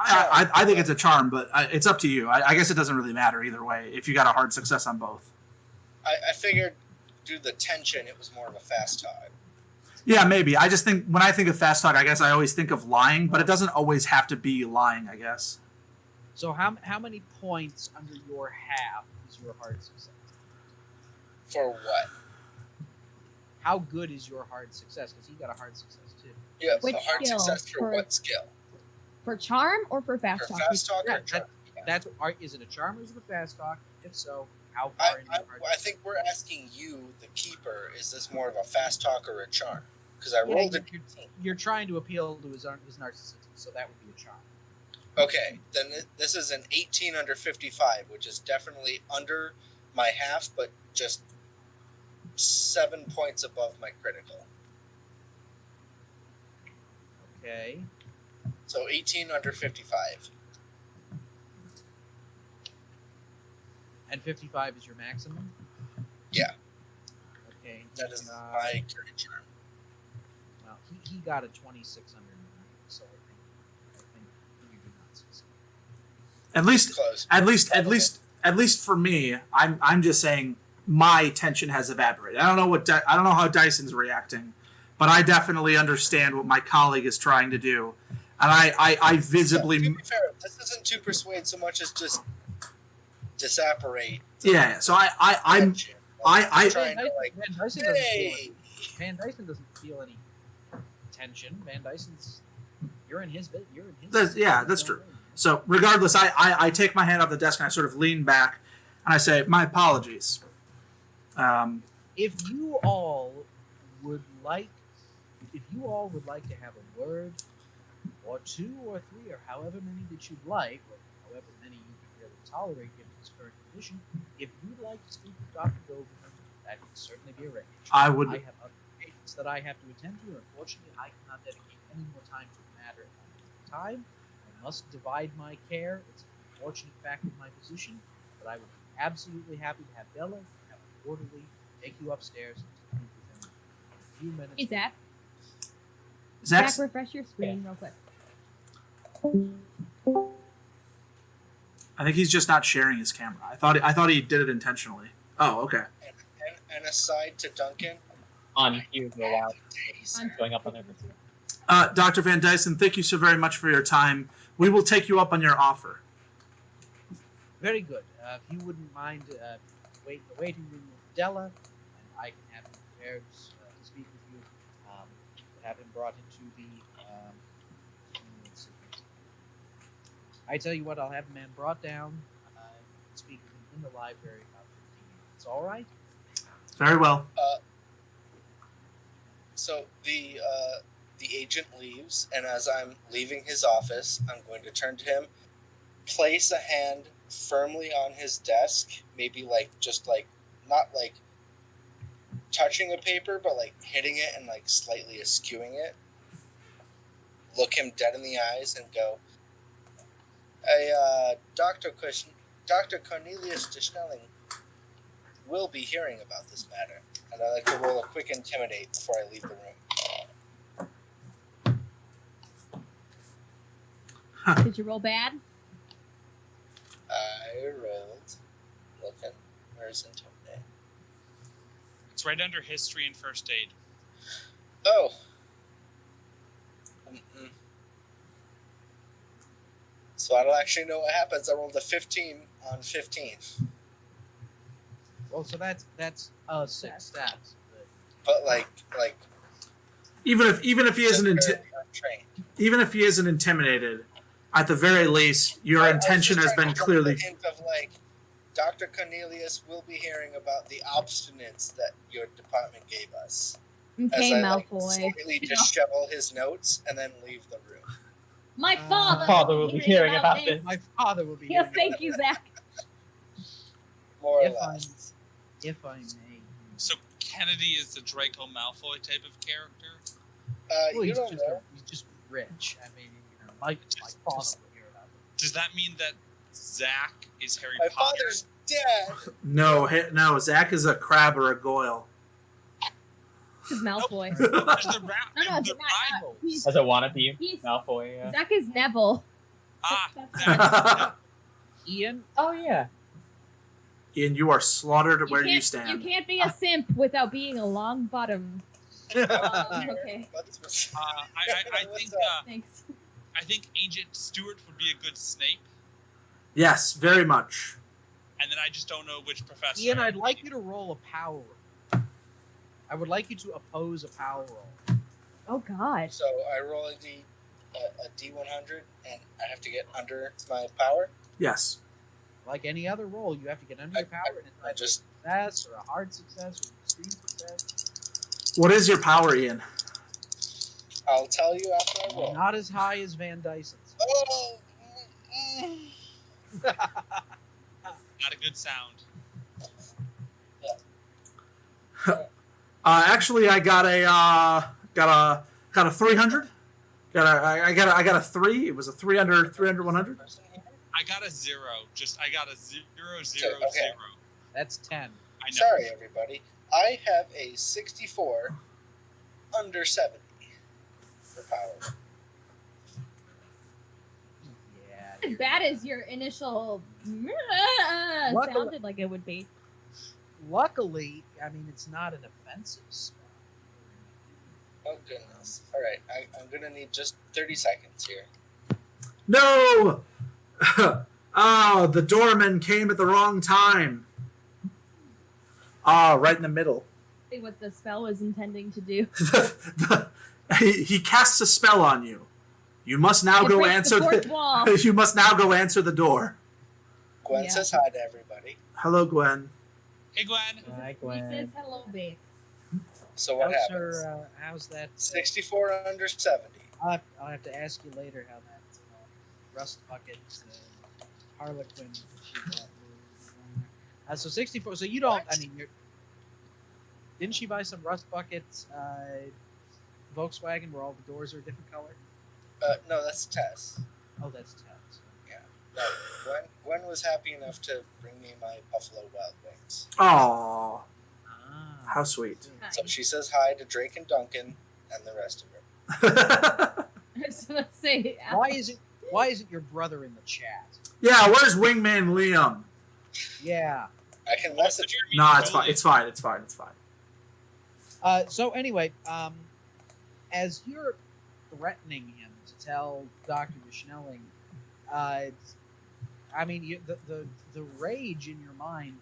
I think it's a charm, but it's up to you. I guess it doesn't really matter either way if you got a hard success on both. I figured due to the tension, it was more of a fast talk. Yeah, maybe. I just think when I think of fast talk, I guess I always think of lying, but it doesn't always have to be lying, I guess. So how many points under your half is your hard success? For what? How good is your hard success? Because he got a hard success too. Yeah, Which the hard skill? success for what skill? For charm or for fast For talk? fast talk Yeah, or charm? Is it a charm or is it a fast talk? If so, how far into I the party? think we're asking you, the keeper, is this more of a fast talk or a charm? Because I Yeah, rolled an you're, 18. you're trying to appeal to his narcissism, so that would be a charm. Okay, then this is an 18 under 55, which is definitely under my half, but just 7 points above my critical. Okay. So 18 under 55. And 55 is your maximum? Yeah. Okay. That is my current charm. Well, he got a 26 under 9, so I think you do not succeed. At least for me, I'm just saying my tension has evaporated. I don't know how Dyson's reacting, but I definitely understand what my colleague is trying to do, and I visibly. To be fair, this isn't to persuade so much as just disapparate. Yeah. So I'm tension. I trying to Van Dyson doesn't feel any tension. Van Dyson's you're in his. That's true. So regardless, I take my hand off the desk and I sort of lean back, and I say, "My apologies." If you all would like to have a word, or 2 or 3, or however many that you'd like, or however many you can really tolerate given his current condition, if you'd like to speak with Dr. Doberman, that can certainly be arranged. I would. I have other patients that I have to attend to, and unfortunately, I cannot dedicate any more time to the matter at the time. I must divide my care. It's an unfortunate fact of my position, but I would be absolutely happy to have Bella, have an orderly, take you upstairs, and speak with him in a few minutes. Hey, Zach. Zach's, Zach, refresh your screen real quick. I think he's just not sharing his camera. I thought he did it intentionally. Oh, okay. And aside to Duncan, On here, go out, Taser. going up on there. Dr. Van Dyson, thank you so very much for your time. We will take you up on your offer. Very good. If you wouldn't mind wait in the waiting room with Della, and I can have him prepared to speak with you. Have him brought into the. Let's see. I tell you what, I'll have the man brought down. Speak with him in the library about 15 minutes. All right. Very well. So the agent leaves, and as I'm leaving his office, I'm going to turn to him, place a hand firmly on his desk, maybe just not touching a paper, but hitting it and slightly eschewing it. Look him dead in the eyes and go, "Hey, Dr. Cornelius de Schnelling will be hearing about this matter, and I'd like to roll a quick intimidate before I leave the room." Did you roll bad? I rolled. Looking. Where's intimidate? It's right under history and first aid. Oh. So I don't actually know what happens. I rolled a 15 on 15. Well, so that's 6 stats. But Even if he isn't trained. even if he isn't intimidated, at the very least, your intention has been clearly. Hint of Dr. Cornelius will be hearing about the obstinance that your department gave us. Okay, As I Malfoy. slightly dishevel his notes and then leave the room. My father. Father will be hearing about this. My father will be. Yes, hearing thank you, Zach. More or If less. If I may. So Kennedy is the Draco Malfoy type of character. You Well, he's don't just, know. he's just rich. I mean, my father will hear about it. Does that mean that Zach is Harry My Potter? father's dead. No. Zach is a crab or a goyle. This is Malfoy. There's the No, it's not. rival. He's, As a wannabe, he's Malfoy. Yeah. Zach is Neville. Ah, Ian, Ian, Oh yeah. you are slaughtered where you You stand. can't be a simp without being a long bottom. Okay, thanks. I think Agent Stewart would be a good Snape, Yes, very much. and then I just don't know which professor. Ian, I'd like you to roll a power roll. I would like you to oppose a power roll. Oh God. So I roll a D100 and I have to get under my power. Yes. like any other roll, you have to get under your power, and I it's just a success or a hard success or an extreme success. What is your power, Ian? I'll tell you after I roll. Not as high as Van Dyson's. Oh, Not a good sound. Actually, I got a 300. I got a 3. It was a 300, 100. I got a 0. I got a 0, 0, Okay. 0. That's 10. I know. sorry, everybody. I have a 64 under 70 for power. Yeah. As bad as your initial sounded like it would be. Luckily, I mean, it's not an offensive spell. Oh, goodness. All right, I'm going to need just 30 seconds here. No! Oh, the doorman came at the wrong time. Ah, right in the middle. See what the spell was intending to do. He casts a spell on you. You must now It go breaks answer the fourth wall. You must now go answer the door. Gwen Yeah. says hi to everybody. Hello, Gwen. Hey, Gwen. Hi, He Gwen. says hello, babe. So what How's happens? her, how's that? 64 under 70. I'll have to ask you later how that Rust Bucket Harlequin she got. So 64. So you don't. I mean, didn't she buy some Rust Bucket Volkswagen where all the doors are a different color? No, that's Tess. Oh, that's Tess. No, Gwen was happy enough to bring me my Buffalo Wild Wings. Aw, Ah. how sweet. So she says hi to Drake and Duncan and the rest of her. So let's see. Why isn't your brother in the chat? Yeah, where's Wingman Liam? Yeah. I can message her. Nah, it's fine. It's fine. It's fine. It's fine. So anyway, as you're threatening him to tell Dr. Schnelling, I mean, the rage in your mind,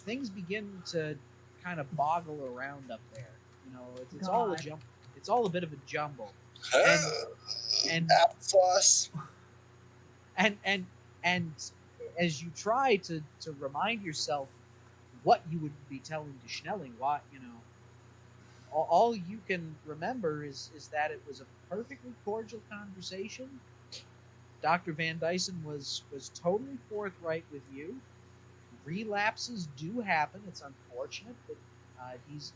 things begin to kind of boggle around up there. You know, it's all a God. jump. It's all a bit of a jumble. And Applesauce. and as you try to remind yourself what you would be telling to Schnelling, what all you can remember is that it was a perfectly cordial conversation. Dr. Van Dyson was totally forthright with you. Relapses do happen. It's unfortunate, but he's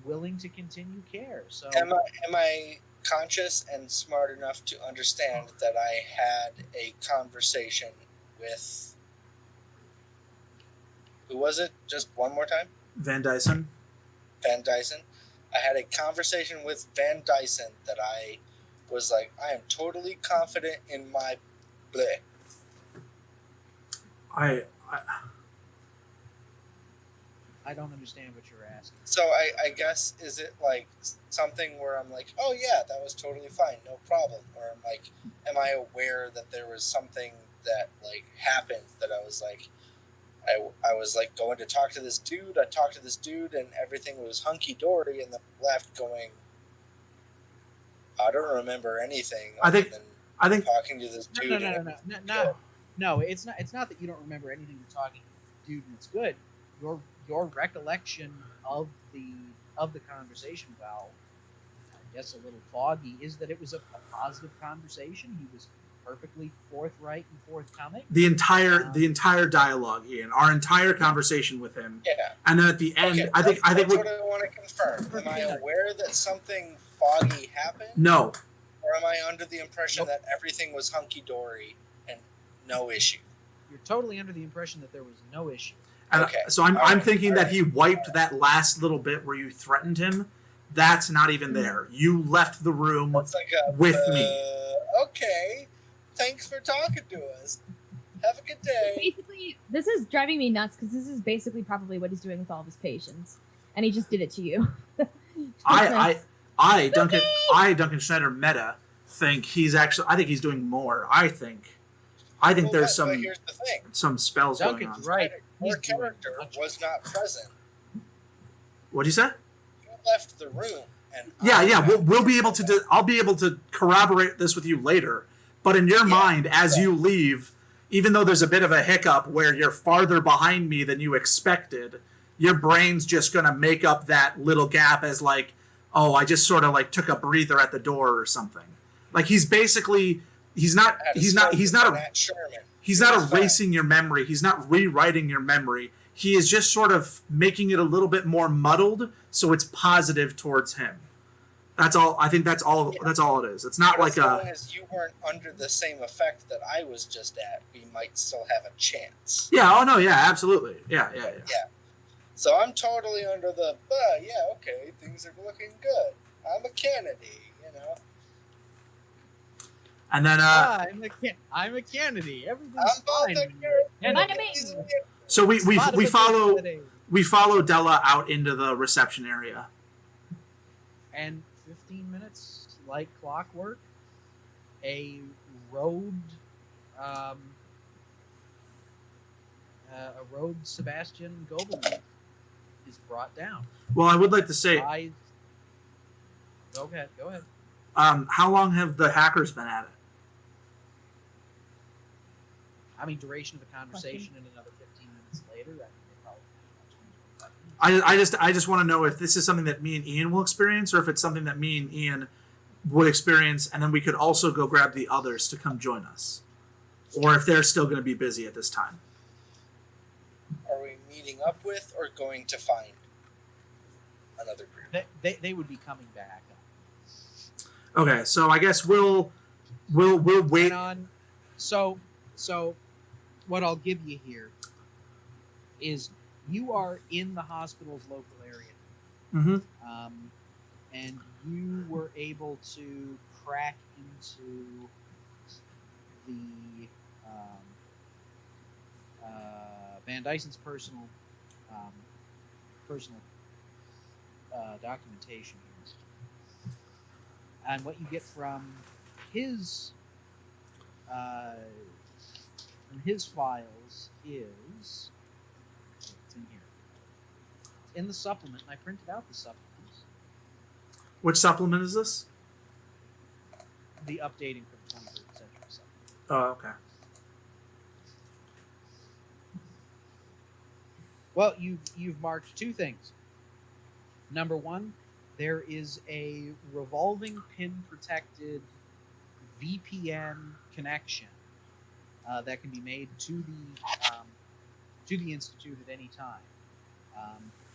willing to continue care. So Am I conscious and smart enough to understand that I had a conversation with... Who was it? Just one more time? Van Dyson. Van Dyson. I had a conversation with Van Dyson that I was like, I am totally confident in my bleh. I I don't understand what you're asking. So I guess, is it like something where I'm like, oh yeah, that was totally fine, no problem? Or I'm like, am I aware that there was something that like happened that I was like, I was like going to talk to this dude, I talked to this dude and everything was hunky-dory, and then left going, I don't remember anything I think- other than think talking to this dude. No, it's not that you don't remember anything you're talking to the dude and it's good. Your recollection of the conversation, while I guess a little foggy, is that it was a positive conversation. He was perfectly forthright and forthcoming. the entire dialogue, Ian, our entire conversation with him, Yeah. and then at the end, Okay, I think that's we, what I want to confirm. Am I aware that something foggy happened? no. Or am I under the impression Nope. that everything was hunky-dory and no issue? You're totally under the impression that there was no issue. And Okay. so I'm Alright. thinking that he wiped that last little bit where you threatened him. That's not even there. You left the room. It's like With me. Okay. Thanks for talking to us. Have a good day. Basically, this is driving me nuts because this is basically probably what he's doing with all of his patients, and he just did it to you. Duncan Schneider meta think he's actually. I think he's doing more. I think Well, there's but here's the thing. some spells going on. Duncan's right. Your He's doing character much was not present. What'd you say? You left the room. And Yeah. We'll be able to. I'll be able to corroborate this with you later. But in your mind, as you leave, even though there's a bit of a hiccup where you're farther behind me than you expected, your brain's just going to make up that little gap as like, oh, I just sort of like took a breather at the door or something. Like he's basically, he's not erasing your memory. He's not rewriting your memory. He is just sort of making it a little bit more muddled so it's positive towards him. That's all. I think that's all. Yeah. That's all it is. It's not but like as long as you weren't under the same effect that I was just at, we might still have a chance. Yeah. Oh no. Yeah. Absolutely. Yeah. So I'm totally under the. Yeah. Okay. Things are looking good. I'm a Kennedy. You know. And then. I'm a Kennedy. Everything's fine. So we follow Della out into the reception area. And 15 minutes, like clockwork, a road Sebastian Gobelin is brought down. Well, I would like to say. Go ahead. How long have the hackers been at it? I mean, duration of the conversation and another 15 minutes later. I just want to know if this is something that me and Ian will experience, or if it's something that me and Ian would experience, and then we could also go grab the others to come join us, or if they're still going to be busy at this time. Are we meeting up with, or going to find another group? They would be coming back. Okay, so I guess we'll wait on. So what I'll give you here is you are in the hospital's local area. Mm-hmm. And you were able to crack into the Van Dyson's personal documentation here. And what you get from his files is it's in here. It's in the supplement, and I printed out the supplements. Which supplement is this? The updating for the 23rd century supplement. Oh, okay. Well, you've marked two things. Number one, there is a revolving pin protected VPN connection that can be made to the Institute at any time,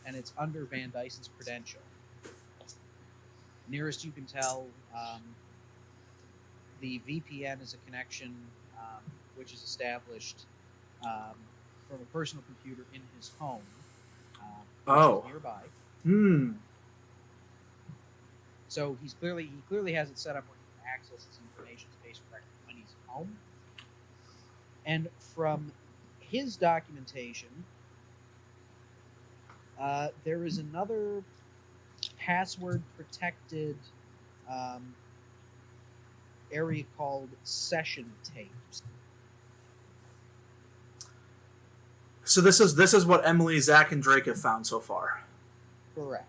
and it's under Van Dyson's credential. Nearest you can tell, the VPN is a connection which is established from a personal computer in his home, nearby. Hmm. So he clearly has it set up where he can access his information space when he's home. And from his documentation, there is another password-protected area called session tapes. So this is what Emily, Zach, and Drake have found so far. Correct.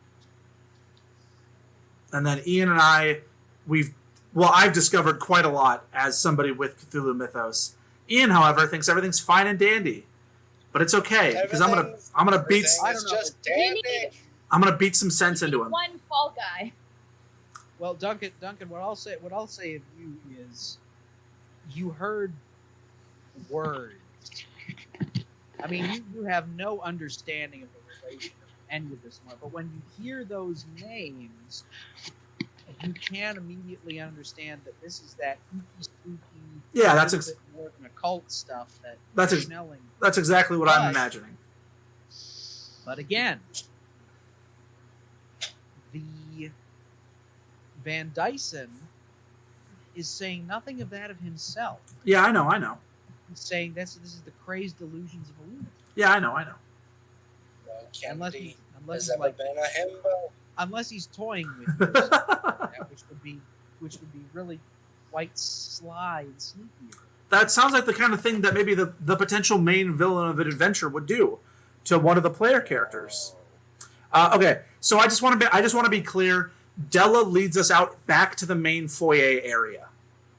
And then Ian and I've discovered quite a lot as somebody with Cthulhu mythos. Ian, however, thinks everything's fine and dandy, but it's okay because I'm gonna beat. I'm gonna beat some sense into him. One fall guy. Well, Duncan, what I'll say of you is, you heard words. I mean, you have no understanding of the relation of any of this one, but when you hear those names, you can immediately understand that this is that spooky. Yeah, that's bit more than occult stuff that's exactly what I'm imagining. But again, the Van Dyson is saying nothing of that of himself. Yeah, I know. He's saying this is the crazed delusions of a lunatic. Yeah, I know. Well, unless he's toying with you, which would be really quite sly and sneaky. That sounds like the kind of thing that maybe the potential main villain of an adventure would do to one of the player characters. Okay, so I just want to be clear. Della leads us out back to the main foyer area,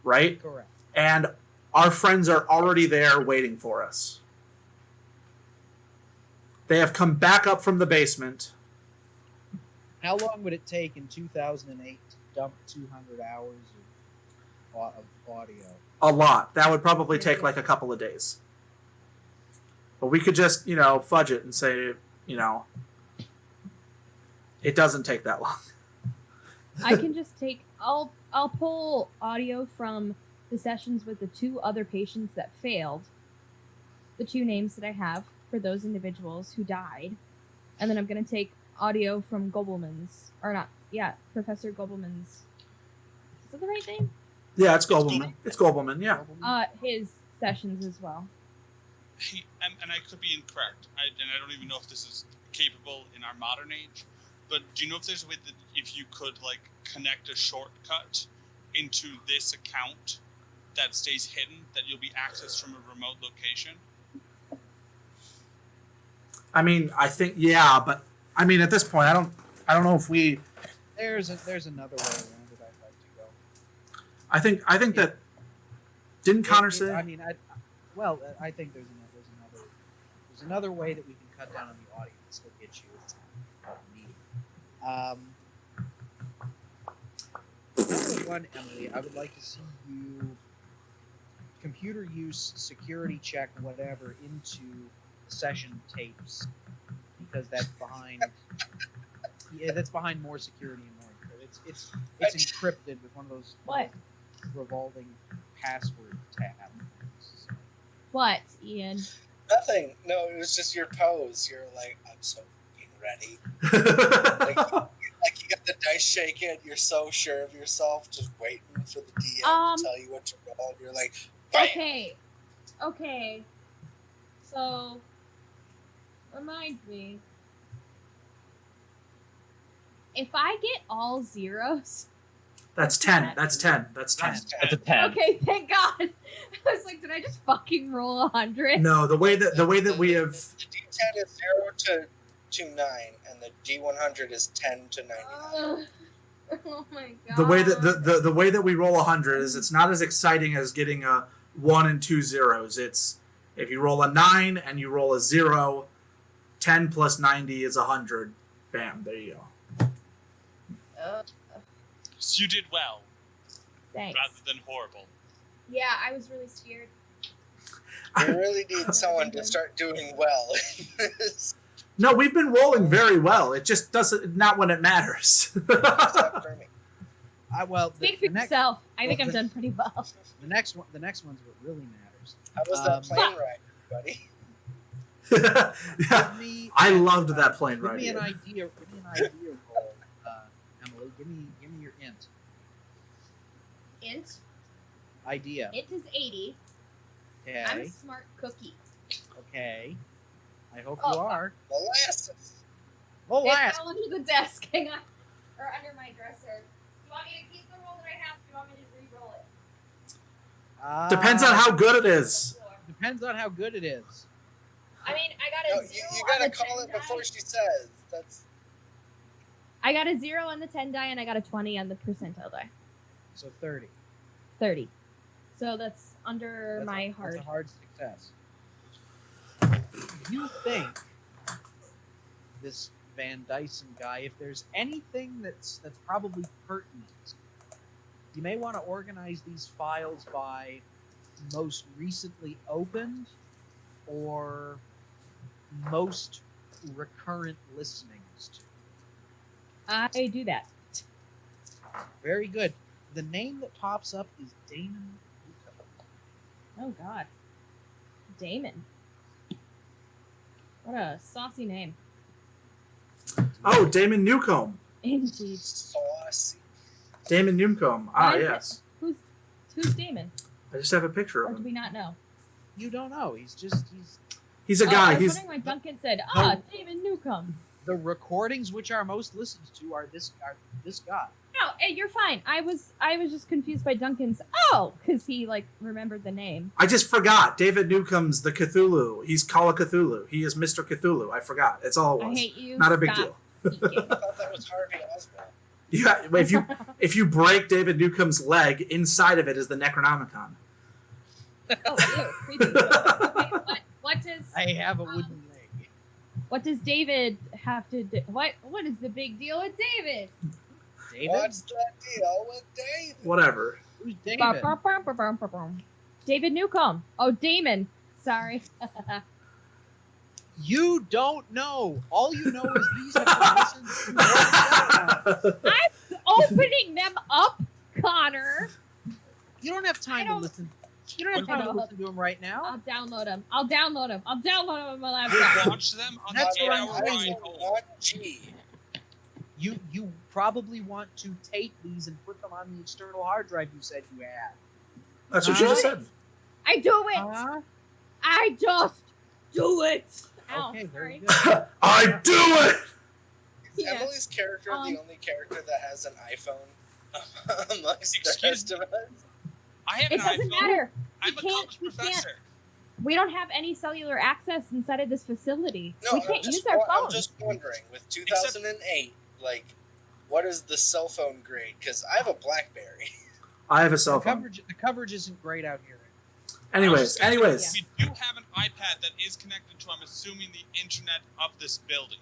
right? Correct. And Our friends are already there waiting for us. They have come back up from the basement. How long would it take in 2008 to dump 200 hours of audio? A lot. That would probably take like a couple of days. But we could just, fudge it and say, it doesn't take that long. I can just I'll pull audio from the sessions with the 2 other patients that failed. The 2 names that I have for those individuals who died. And then I'm going to take audio from Gobelman's, Professor Gobelman's. Is that the right name? Yeah, it's Gobelman. It's Gobelman, yeah. His sessions as well. Hey, and I could be incorrect, and I don't even know if this is capable in our modern age, but do you know if there's a way that if you could, connect a shortcut into this account that stays hidden, that you'll be accessed from a remote location? I mean, I think, yeah, but, at this point, I don't know if we... There's another way around it I'd like to go. I think that... Didn't Connor say... I think there's another way that we can cut down on the audio and still get you Number one, Emily, I would like to see you computer use, security check, whatever, into the session tapes, because that's behind. That's behind more security and more. It's encrypted with one of those revolving password tabs. What, Ian? Nothing. No, it was just your pose. You're like, I'm so fucking ready. like you got the dice shaking. You're so sure of yourself, just waiting for the DM to tell you what to roll. You're like, bam! Okay. So, remind me. If I get all zeros... That's 10. That's 10. That's 10. That's a 10. Okay, thank God. I was like, did I just fucking roll 100? No, the way that we have... The D10 is 0 to 9, and the D100 is 10 to 99. Oh my God. The way that we roll 100 is it's not as exciting as getting a 1 and 2 zeros. It's if you roll a 9 and you roll a 0, 10 plus 90 is 100. Bam, there you go. So you did well. Thanks. Rather than horrible. Yeah, I was really scared. We really need someone to start doing well. No, we've been rolling very well. It just doesn't, not when it matters. Except for me. Speak for yourself. I think I've done pretty well. The next one's what really matters. How was that plane ride, everybody? Yeah, I loved that plane ride. Give me an idea roll, Emily. Give me your int. Int? Idea. Int is 80. Okay. I'm a smart cookie. Okay. I hope you are. Molasses. It's all under the desk. Hang on. Or under my dresser. Do you want me to keep the roll that I have? Do you want me to re-roll it? Depends on how good it is. Depends on how good it is. I mean, I got a 0 you on gotta the call 10 it before die. she says. That's I got a 0 on the 10 die, and I got a 20 on the percentile die. So 30. 30. So that's under my hard. That's a hard success. You think this Van Dyson guy, if there's anything that's probably pertinent, you may want to organize these files by most recently opened or most recurrent listenings to. I do that. Very good. The name that pops up is Damon Luco. Oh God, Damon. What a saucy name. Oh, Damon Newcomb. Indeed. saucy. Damon Newcomb. Ah, Why is yes. Who's Damon? I just have a picture Or of do we him. not know? You don't know. He's He's a guy. I was He's wondering why Duncan said, Damon Newcomb. the recordings which are most listened to are this guy. No, hey, you're fine. I was just confused by Duncan's. Because he remembered the name. I just forgot. David Newcomb's the Cthulhu. He's Call of Cthulhu. He is Mr. Cthulhu. I forgot. That's all it I was. hate you. Not a big Stop deal. speaking. I thought that was Harvey Oswald. Yeah, if you break David Newcomb's leg, inside of it is the Necronomicon. Oh, ew, creepy. Okay, what does I have a wooden leg. what does David have to do? What is the big deal with David? David? What's the deal with David? Whatever. Who's David? David Newcomb. Oh, Damon. Sorry. You don't know. All you know is these have been listened to. I'm opening them up, Connor. You don't have time to listen. You don't have time to listen to them right now. I'll download them. I'll download them on my We'll laptop. watch them on That's the what I'm 8-hour saying. ride home. 1G. You probably want to take these and put them on the external hard drive you said you had. That's what you just said. I do it. Huh? I just do it. Ow, Okay, very sorry. good. I do it. Yeah. Emily's character the only character that has an iPhone amongst the Excuse rest of us? I have It an doesn't iPhone. matter. I'm We a can't- college we can't- professor. We don't have any cellular access inside of this facility. No, We can't use our I'm phones. just wondering, with 2008, like, what is the cell phone grade? Because I have a BlackBerry. I have a cell The phone. coverage isn't great out here. Anyways. We do have an iPad that is connected to, I'm assuming, the internet of this building.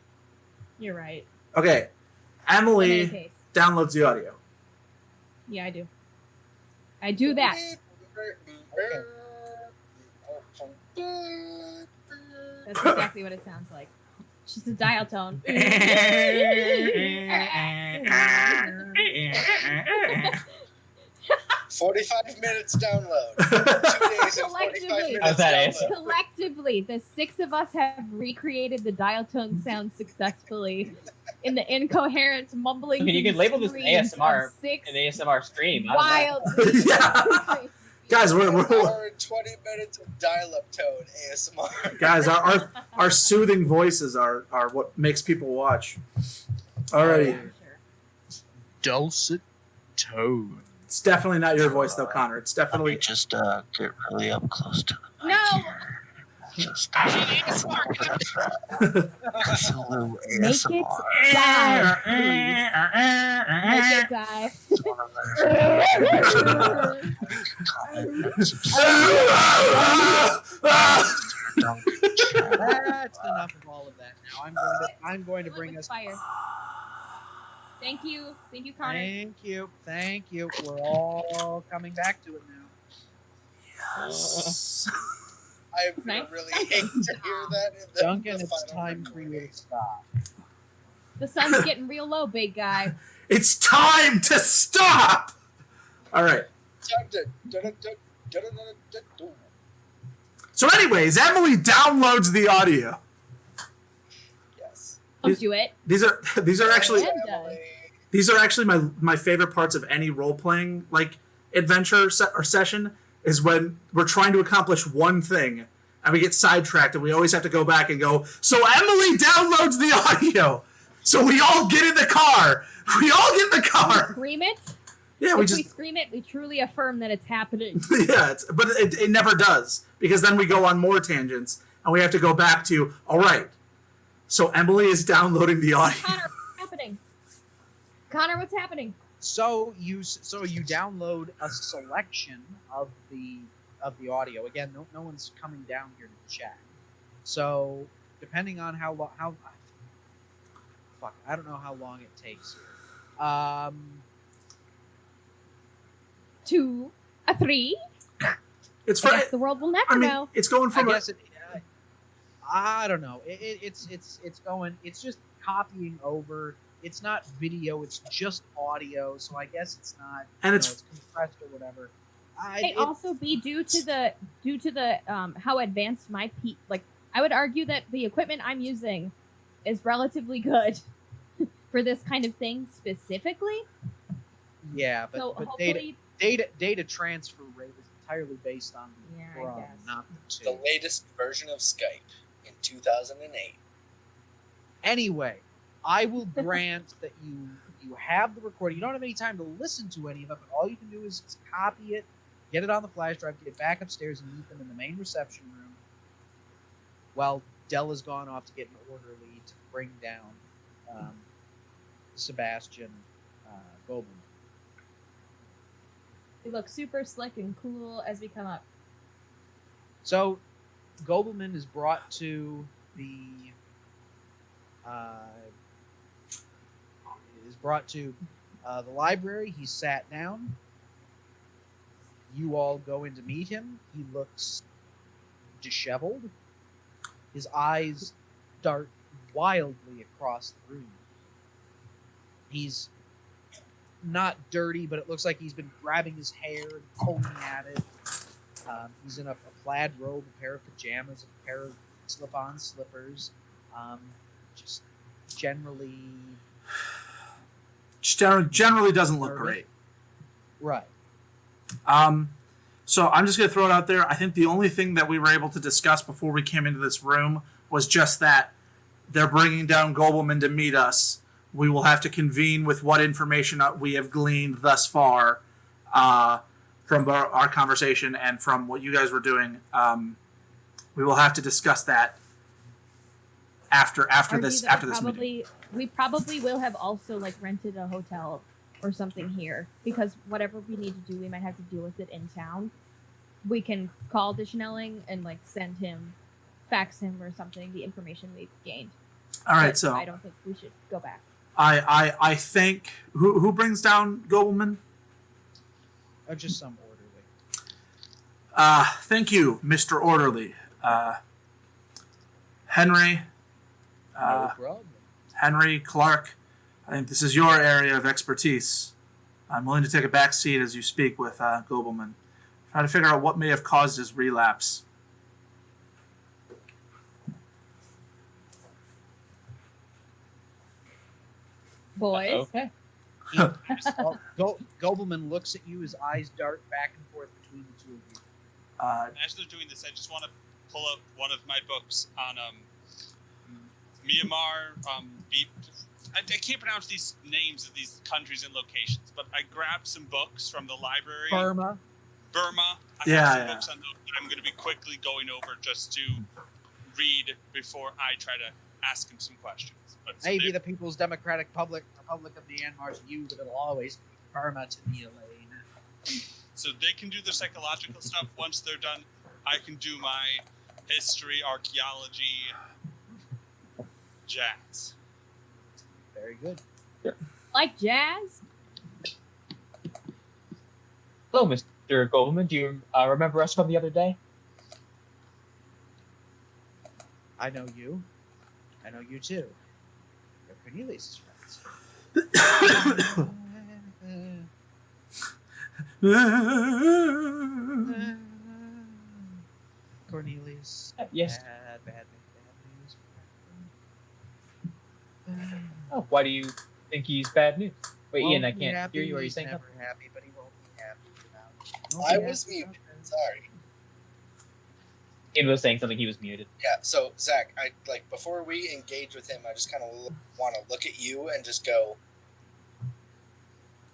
You're right. Okay. In any Emily case. downloads the audio. Yeah, I do. I do that. That's exactly what it sounds like. It's just a dial tone. 45 minutes download. 2 days and 45 Collectively. minutes How's that, download. Collectively, the six of us have recreated the dial tone sound successfully in the incoherent mumbling. I mean, you can label this an ASMR, Six an ASMR stream. I don't know. wild. Yeah. Guys, we're Hour and 20 minutes of dial-up tone ASMR. guys, our soothing voices are what makes people watch. Alrighty. Dulcet tone. It's definitely not your voice though, Connor. It's definitely Just get really up close to the mic No. here. Just ASMR. Cthulhu Make it ASMR. die, please. Make it die. Just wanna let everybody comment and subscribe. That's enough of all of that. Now I'm going to bring With us. fire. Thank you, Connor. Thank you. We're all coming back to it now. I Nice. really hate to hear that. In the, Duncan, the it's final time for you recording. to stop. The sun's getting real low, big guy. It's time to stop. All right. Time to- dun-dun-dun-dun-dun-dun-dun. So, anyways, Emily downloads the audio. Yes. I'll do it. These are actually Yeah. Emily. these are actually my favorite parts of any role playing like adventure or session is when we're trying to accomplish one thing and we get sidetracked and we always have to go back and go. So Emily downloads the audio. So we all get in the car. We all get in the car. Scream it. Yeah, If we scream it, we truly affirm that it's happening. yeah, but it never does because then we go on more tangents and we have to go back to all right. So Emily is downloading the audio. Connor, what's happening? Connor, what's happening? So you download a selection of the audio. Again, no one's coming down here to the chat. So depending on how I don't know how long it takes here. 2, a 3. It's I for. guess the world will never I mean, know. it's going I from. guess I don't know. It's going. It's just copying over. It's not video. It's just audio. So I guess it's not. And it's- it's compressed or whatever. It also be due to the how advanced my I would argue that the equipment I'm using is relatively good for this kind of thing specifically. Yeah, but, So but hopefully, data transfer rate is entirely based on the Yeah, I from, guess. not the to. The latest version of Skype in 2008. Anyway, I will grant that you have the recording. You don't have any time to listen to any of it, but all you can do is copy it, get it on the flash drive, get it back upstairs, and meet them in the main reception room. While Della's gone off to get an orderly to bring down Sebastian Goldman. we look super slick and cool as we come up. So, Gobelman is brought to the library. He's sat down. You all go in to meet him. He looks disheveled. His eyes dart wildly across the room. He's not dirty, but it looks like he's been grabbing his hair and pulling at it. He's in a plaid robe, a pair of pajamas, a pair of slip-on slippers. Just generally... Generally doesn't look nervous. great. Right. So I'm just going to throw it out there. I think the only thing that we were able to discuss before we came into this room was just that they're bringing down Gobelman to meet us. We will have to convene with what information we have gleaned thus far from our conversation and from what you guys were doing. We will have to discuss that after this meeting. We probably will have also like rented a hotel or something here, because whatever we need to do, we might have to deal with it in town. We can call Dishnelling and like send him, fax him or something, the information we've gained. All right, But so I don't think we should go back. I think who brings down Gobelman? Or just some orderly. Thank you, Mr. Orderly. Henry. No problem. Henry, Clark, I think this is your area of expertise. I'm willing to take a back seat as you speak with Gobelman. Try to figure out what may have caused his relapse. Boys, Okay. Gobelman looks at you, his eyes dart back and forth between the two of you. As they're doing this, I just want to pull out one of my books on Myanmar. I can't pronounce these names of these countries and locations, but I grabbed some books from the library. Burma. I have some books on those that I'm going to be quickly going over just to read before I try to ask him some questions. But so Maybe the People's Democratic Republic of Myanmar's you, but it'll always be Burma to me, Elaine. So they can do the psychological stuff. Once they're done, I can do my history, archaeology, jazz. Very good. like jazz. Hello, Mr. Goldman. Do you remember us from the other day? I know you. I know you too. You're Cornelius' friends. Cornelius. Yes. Bad news. Oh, why do you think he's bad news? Wait, Won't Ian, I be can't happy, hear you. Are you he's saying never something? happy, but he won't be happy without. I was muted. Sorry. Ian was saying something. He was muted. Yeah. So Zach, I like before we engage with him, I just kind of want to look at you and just go,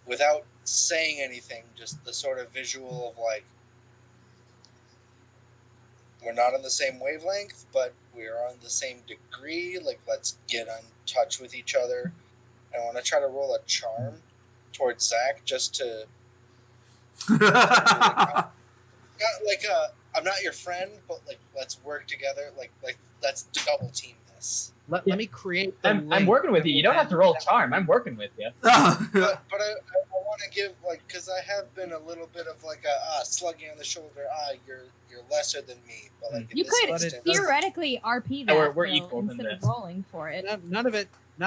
without saying anything, just the sort of visual of like, we're not on the same wavelength, but we're on the same degree. Like, let's get in touch with each other. I want to try to roll a charm towards Zach just to. Not like I'm not your friend, but like let's work together. Like let's double team this. Let me create. The I'm link working with that you. You will don't have to roll charm. I'm working with you. But I want to give like because I have been a little bit of like a slugging on the shoulder. You're lesser than me, but like in You this could instance- theoretically RP No, that we're though, equal in instead of this. rolling for it. None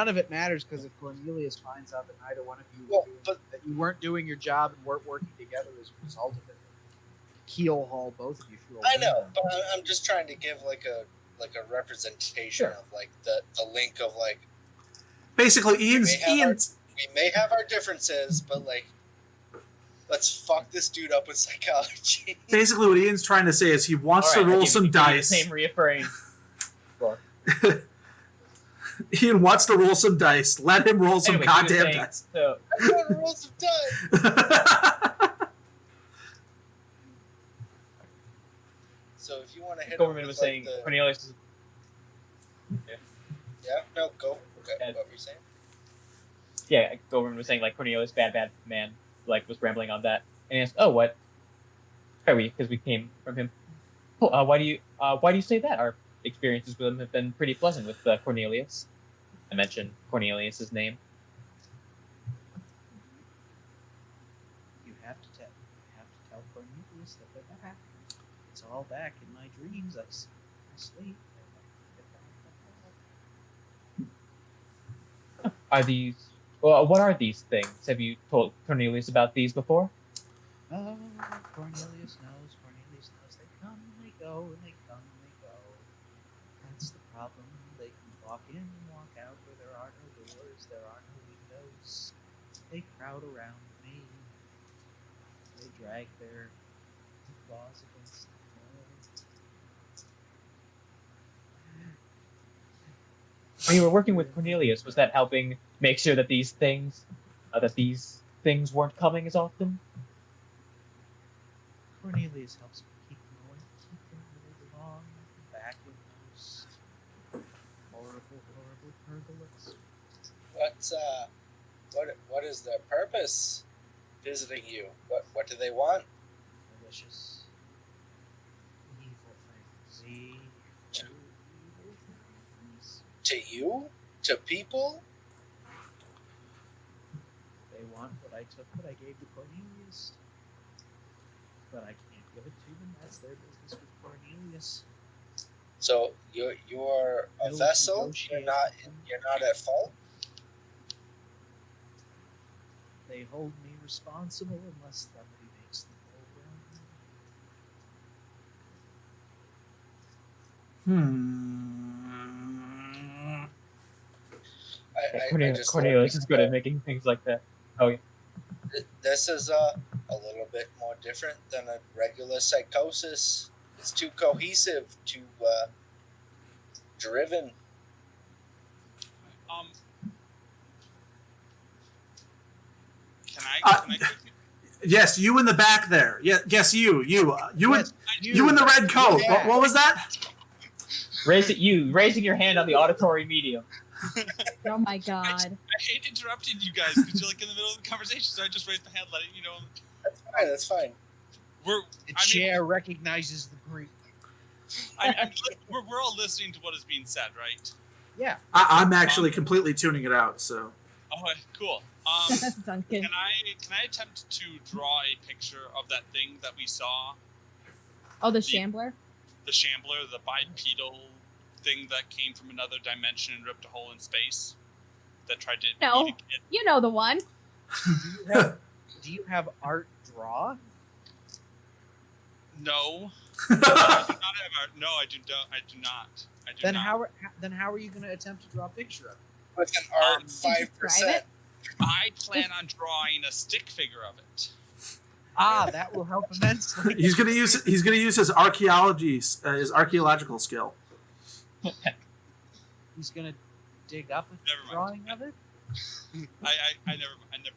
of it matters because if Cornelius finds out that neither one of you Well, that you weren't doing your job and weren't working together as a result of it, keel haul both of you through. I know, but I'm just trying to give like a representation Sure. of like the link of like Basically, Ian's we may have our differences, but like let's fuck this dude up with psychology. basically what Ian's trying to say is he wants All to right, roll I'll some give you the dice. Same refrain. Ian wants to roll some dice. Let him roll some Anyway, he was goddamn saying, dice. So, I want to roll some dice. So if you want to hit him Gorman with, was like, saying the- Cornelius is yeah, no, go. Okay, Yeah. what were you saying? yeah, Gorman was saying like Cornelius, bad man, like was rambling on that, and he asked, "Oh, what? Are we? Because we came from him." Why do you say that? Our experiences with him have been pretty pleasant with Cornelius. I mentioned Cornelius's name. You have to tell Cornelius that they're back. It's all back in my dreams. I sleep. Are these? Well, what are these things? Have you told Cornelius about these before? Oh, Cornelius knows. Cornelius knows. They come and they go, and they come and they go. That's the problem. They can walk in and walk out where there are no doors, there are no windows. They crowd around me. They drag their claws against the wall. When you were working with Cornelius, was that helping make sure that these things weren't coming as often? Cornelius helps me keep them along back in those horrible pergolets. What is their purpose visiting you? What do they want? Delicious evil things. Evil things. To you? To people? They want what I took, what I gave to Cornelius. But I can't give it to them. That's their business with Cornelius. So you're a No vessel. negotiation. You're not at fault. They hold me responsible unless somebody makes them go wrong. I just Cornelius is good at making things like that. Oh yeah. This is a little bit more different than a regular psychosis. It's too cohesive, too driven. Can I Yes, you in the back there. Yes, you in the red coat. Yeah. What was that? Raising your hand on the auditory medium. Oh my god. I hate interrupting you guys because you're like in the middle of the conversation, so I just raised my hand, letting you know. That's fine. The chair recognizes the Greek. We're all listening to what is being said, right? Yeah. I'm actually completely tuning it out. So. Oh, cool. Duncan. Can I attempt to draw a picture of that thing that we saw? Oh, the Shambler? The Shambler, the bipedal thing that came from another dimension and ripped a hole in space that tried to No. eat a kid? You know the one. Do you have art draw? No. I do not have art. No, I do not. Then how are you going to attempt to draw a picture of it? With an art 5%. I plan on drawing a stick figure of it. That will help immensely. He's gonna use his archaeological skill. He's going to dig up a Never mind. drawing of it? I never mind.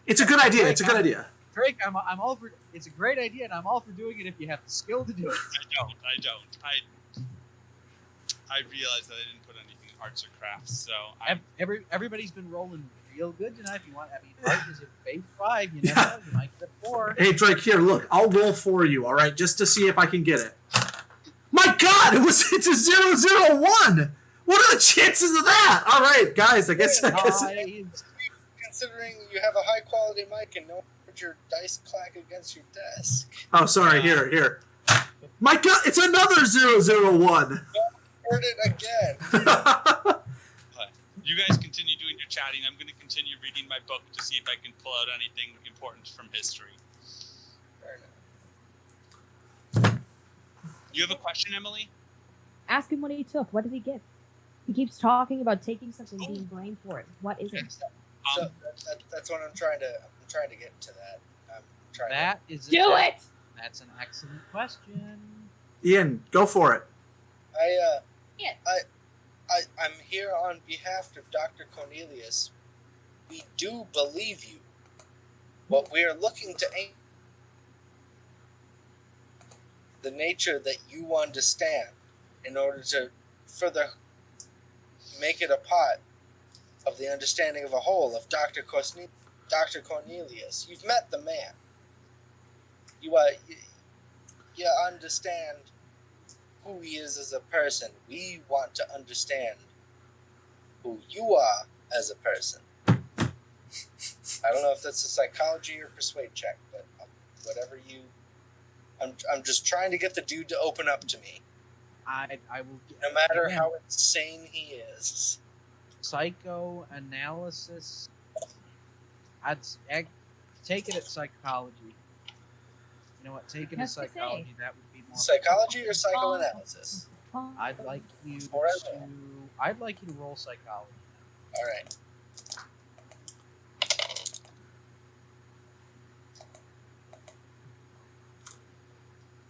It's a good idea. It's a good idea. Drake, I'm all for. It's a great idea, and I'm all for doing it if you have the skill to do it. I don't. I realized that I didn't put anything in arts or crafts, so Everybody's been rolling real good tonight. If you want, art is a base 5. You never know, you might get 4. Hey Drake, here, look. I'll roll for you. All right, just to see if I can get it. My God, it's a 001. What are the chances of that? All right, guys. I guess. Considering you have a high quality mic and no your dice clack against your desk. Oh, sorry. Here. My God, it's another 001. Heard it again. You guys continue doing your chatting. I'm going to continue reading my book to see if I can pull out anything important from history. Fair enough. You have a question, Emily? Ask him what he took. What did he get? He keeps talking about taking something, being blamed for it. What is it? So that's what I'm trying to get to that. I'm trying That is Do it! That's an excellent question. Ian, go for it. I'm here on behalf of Dr. Cornelius. We do believe you. What we are looking to aim the nature that you understand in order to further make it a part of the understanding of a whole of Dr. Cornelius. You've met the man. you understand who he is as a person. We want to understand who you are as a person. I don't know if that's a psychology or persuade check, but whatever you... I'm just trying to get the dude to open up to me. I will. No matter again, how insane he is. Psychoanalysis. I'd take it at psychology. You know what? Take it as psychology. That would be more. Psychology or psychoanalysis? I'd like you to. I'd like you to roll psychology. All right.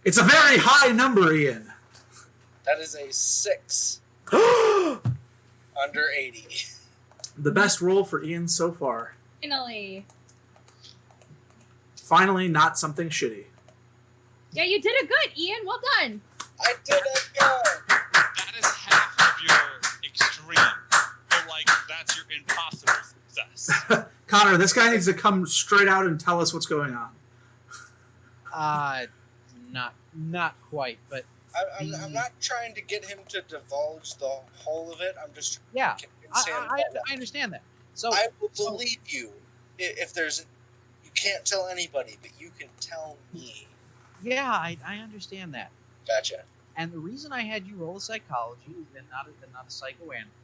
It's a very high number, Ian. That is a 6 under 80. The best roll for Ian so far. Finally. Finally, not something shitty. Yeah, you did it good, Ian. Well done. I did it good. That is half of your extreme. But, like, that's your impossible success. Connor, this guy needs to come straight out and tell us what's going on. Not quite, but I'm not trying to get him to divulge the whole of it. I'm just yeah, convince him I understand that. So I will believe you if there's... You can't tell anybody, but you can tell me. Yeah, I understand that. Gotcha. And the reason I had you roll a psychology and not a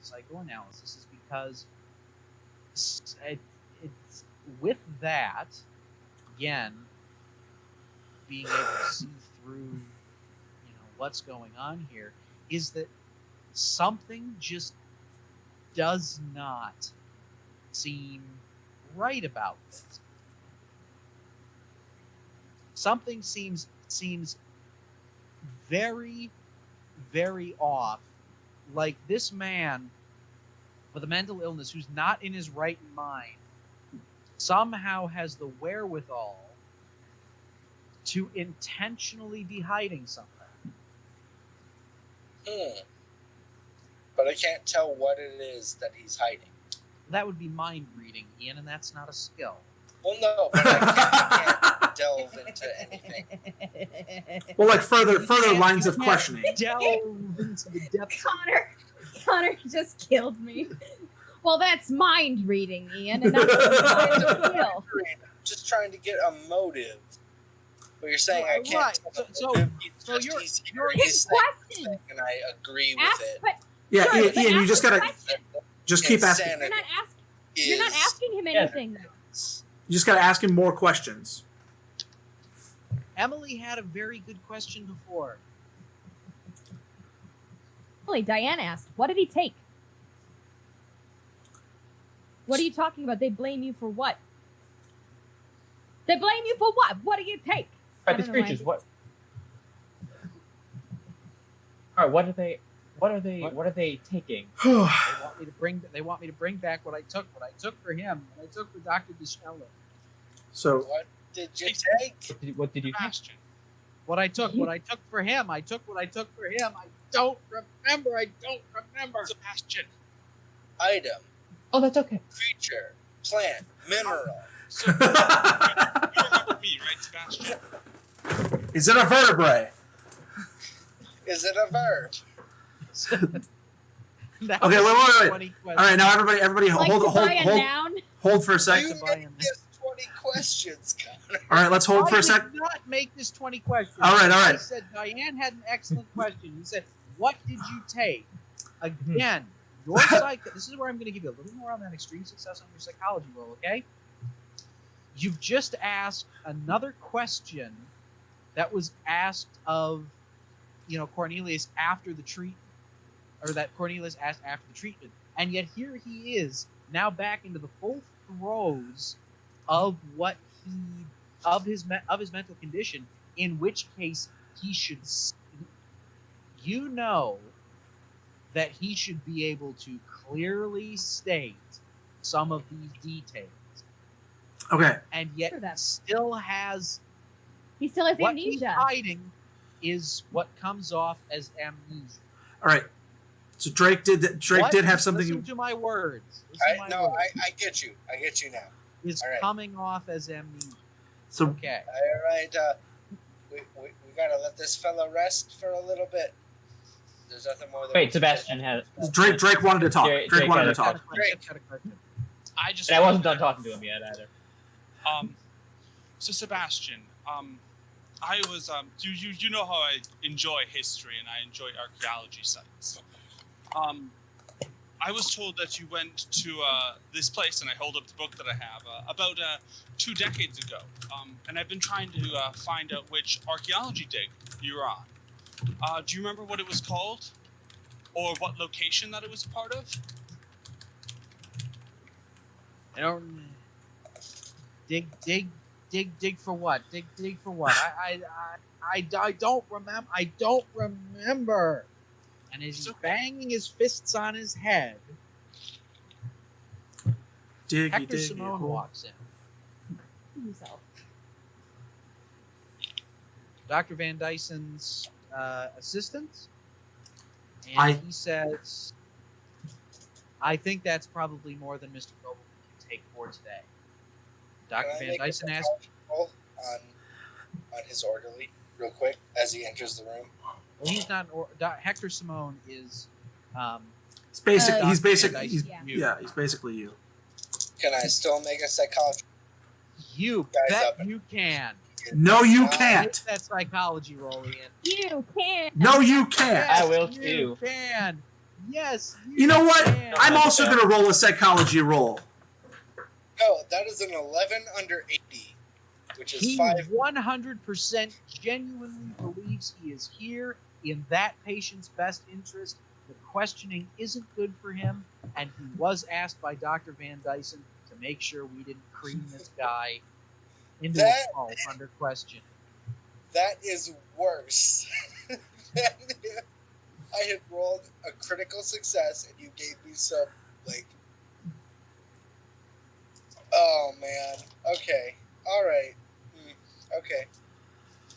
psychoanalysis is because it's with that, again, being able to see through, what's going on here, is that something just does not seem right about this. Something seems very, very off. Like this man with a mental illness who's not in his right mind somehow has the wherewithal to intentionally be hiding something. But I can't tell what it is that he's hiding. That would be mind reading, Ian, and that's not a skill. Well, no, but I can't delve into anything. Well, like further lines of questioning. Delve into the depths. Connor just killed me. Well, that's mind reading, Ian, and that's a skill. I'm just trying to get a motive. But you're saying I can't right. tell So you're his question, and I agree with it. Yeah, Sure, Ian, but you ask just the gotta question. just keep asking. Insanity You're not asking him anything. You just gotta ask him more questions. Emily had a very good question before. Emily, Diane asked, what did he take? What are you talking about? They blame you for what? They blame you for what? What do you take? Right, these creatures, what? Alright, what are they taking? They want me to bring back what I took for him, what I took for Dr. DeShella. So What did you take? What did you take? Question. What I took for him. I took what I took for him. I don't remember. Sebastian. Item, Oh, that's okay. creature, plant, mineral. So, you remember me, right, Sebastian? is it a vertebrae? Is it a verb? Okay, wait. All right, now everybody, Like to buy a noun? hold for a sec. You made this 20 questions, Connor. All right, let's hold for a sec. I did not make this 20 questions. All right. I said Diane had an excellent question. You said, what did you take? Again, your this is where I'm going to give you a little more on that extreme success on your psychology roll, okay? You've just asked another question that was asked of, Cornelius after the treatment, or that Cornelius asked after the treatment, and yet here he is now back into the full throes of his mental condition, in which case he should, that he should be able to clearly state some of these details. Okay. And yet Sure that. still has He still has what he's amnesia. hiding is what comes off as amnesia. All right. So Drake did have something. Listen to my words. I get you. I get you now. Is all right. coming off as amnesia. So Okay. All right. We gotta let this fella rest for a little bit. There's nothing more. Wait, Sebastian had. Drake wanted to talk. Drake wanted to talk. I just. And I wasn't done talking to him yet either. So Sebastian, I was you know how I enjoy history and I enjoy archaeology sites. I was told that you went to this place, and I hold up the book that I have, about 2 decades ago. And I've been trying to find out which archaeology dig you were on. Do you remember what it was called? Or what location that it was a part of? I don't. Dig for what? Dig for what? I don't remember. I don't remember. And as he's banging his fists on his head, Hector Simone walks in. Himself. Dr. Van Dyson's assistant. And he says, I think that's probably more than Mr. Noble can take for today. Dr. Van Dyson asks on his orderly real quick as he enters the room. Well, he's not. Hector Simone is. He's basically you. Can I still make a psychology? You Guys bet up. you can. No, you can't. Get that psychology roll in. You can. No, you can't. Yes, I will you too. Can. Yes. You know what? Can. I'm also going to roll a psychology roll. No, that is an 11 under 80, which is He 5. 100% genuinely believes he is here in that patient's best interest. The questioning isn't good for him, and he was asked by Dr. Van Dyson to make sure we didn't cream this guy into a pulp under question. That is worse than if I had rolled a critical success and you gave me some, like... Oh, man. Okay. All right. Okay.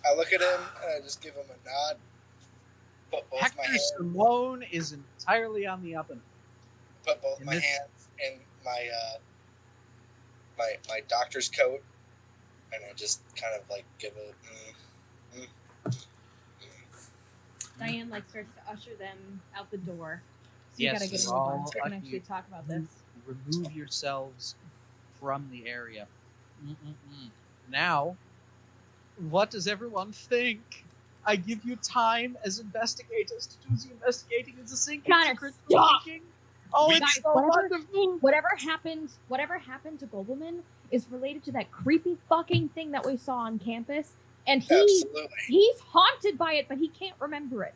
I look at him and I just give him a nod. Put both my Hector hands, Simone is entirely on the up and put both my hands in my my doctor's coat, and I just kind of like give a. Diane like starts to usher them out the door. So Yes, you gotta get they're a move all on so we can lucky. actually talk about this. remove yourselves from the area. Now, what does everyone think? I give you time as investigators to do the investigating and the sinking. Connor, stop! Oh, Guys, it's so wonderful! Whatever happened to Gobelman is related to that creepy fucking thing that we saw on campus, and he's haunted by it, but he can't remember it,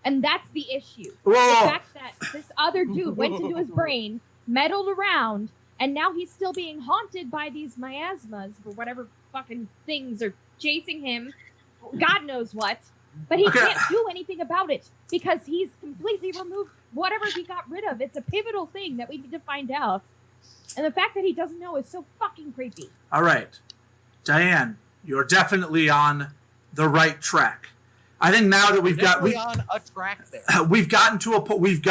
and that's the issue. Whoa. The fact that this other dude went into his brain, meddled around, and now he's still being haunted by these miasmas or whatever fucking things are chasing him. God knows what. But he can't do anything about it because he's completely removed whatever he got rid of. It's a pivotal thing that we need to find out. And the fact that he doesn't know is so fucking creepy. All right. Diane, you're definitely on the right track. I think now that we've got on a track there. we've gotten to a point we have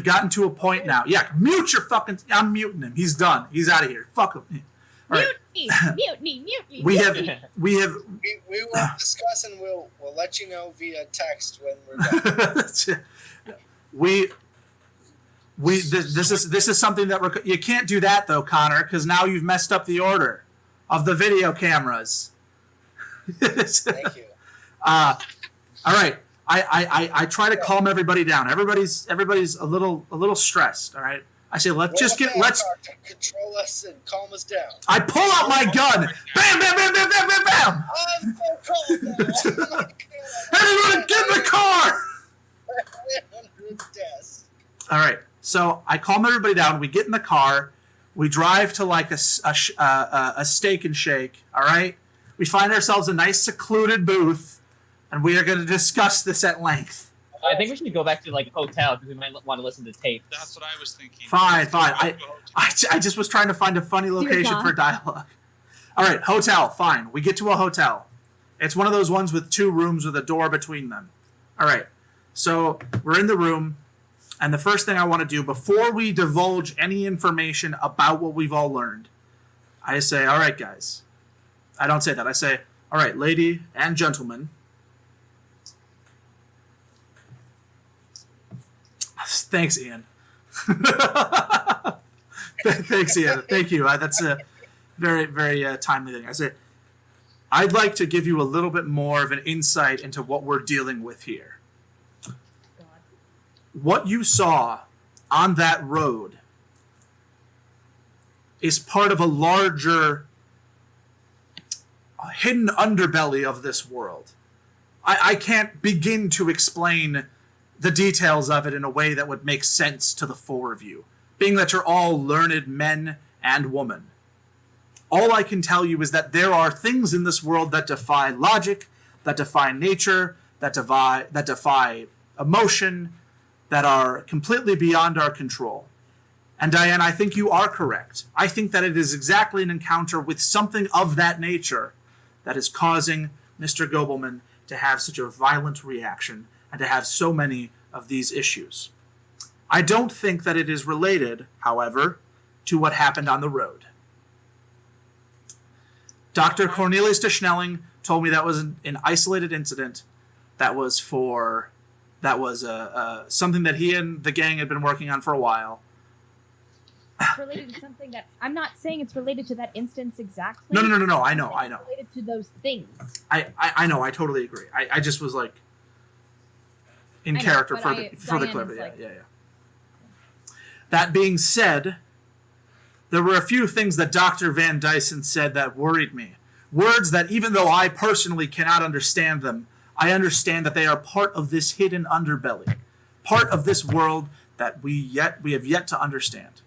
gotten to a point now. Yeah, mute your fucking I'm muting him. He's done. He's out of here. Fuck him. All right. Mutiny. We have We will discuss and we'll let you know via text when we're done. This is something that you can't do that though, Connor, because now you've messed up the order of the video cameras. Thank you. All right. I try to calm everybody down. Everybody's a little stressed. All right. I say let's control us and calm us down. I pull out my gun. Bam, bam, bam, bam, bam, bam, bam. I'm so cold now. Oh my God. Everyone, get in the car. Under the desk. All right. So I calm everybody down. We get in the car. We drive to like a Steak and Shake. All right. We find ourselves a nice secluded booth, and we are going to discuss this at length. I think we should go back to like a hotel because we might want to listen to tape. That's what I was thinking. Fine. I just was trying to find a funny location for dialogue. All right, hotel. Fine. We get to a hotel. It's one of those ones with 2 rooms with a door between them. All right. So we're in the room, and the first thing I want to do before we divulge any information about what we've all learned, I say, all right, guys. I don't say that. I say, all All right, lady and gentlemen. Thanks, Ian. Thanks, Ian. Thank you. That's a very, very timely thing. I said, I'd like to give you a little bit more of an insight into what we're dealing with here. God. What you saw on that road is part of a larger hidden underbelly of this world. I can't begin to explain the details of it in a way that would make sense to the four of you, being that you're all learned men and women. All I can tell you is that there are things in this world that defy logic, that defy nature, that defy emotion, that are completely beyond our control. And Diane, I think you are correct. I think that it is exactly an encounter with something of that nature that is causing Mr. Gobelman to have such a violent reaction and to have so many of these issues. I don't think that it is related, however, to what happened on the road. Dr. Cornelius de Schnelling told me that was an isolated incident that was something that he and the gang had been working on for a while. It's related to something that I'm not saying it's related to that instance exactly. No. I know. It's related to those things. I know. I totally agree. I just was like in character for the clip. Yeah. That being said, there were a few things that Dr. Van Dyson said that worried me. Words that, even though I personally cannot understand them, I understand that they are part of this hidden underbelly, part of this world that we have yet to understand.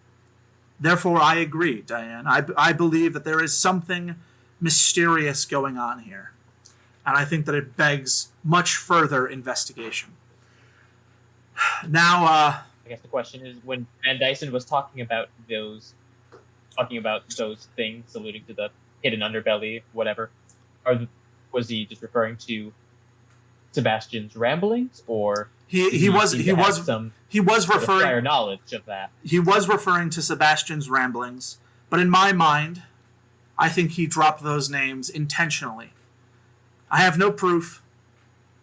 Therefore, I agree, Diane. I believe that there is something mysterious going on here, and I think that it begs much further investigation. Now, I guess the question is, when Van Dyson was talking about those things, alluding to the hidden underbelly, whatever, was he just referring to Sebastian's ramblings, or he was referring prior knowledge of that? He was referring to Sebastian's ramblings, but in my mind, I think he dropped those names intentionally. I have no proof.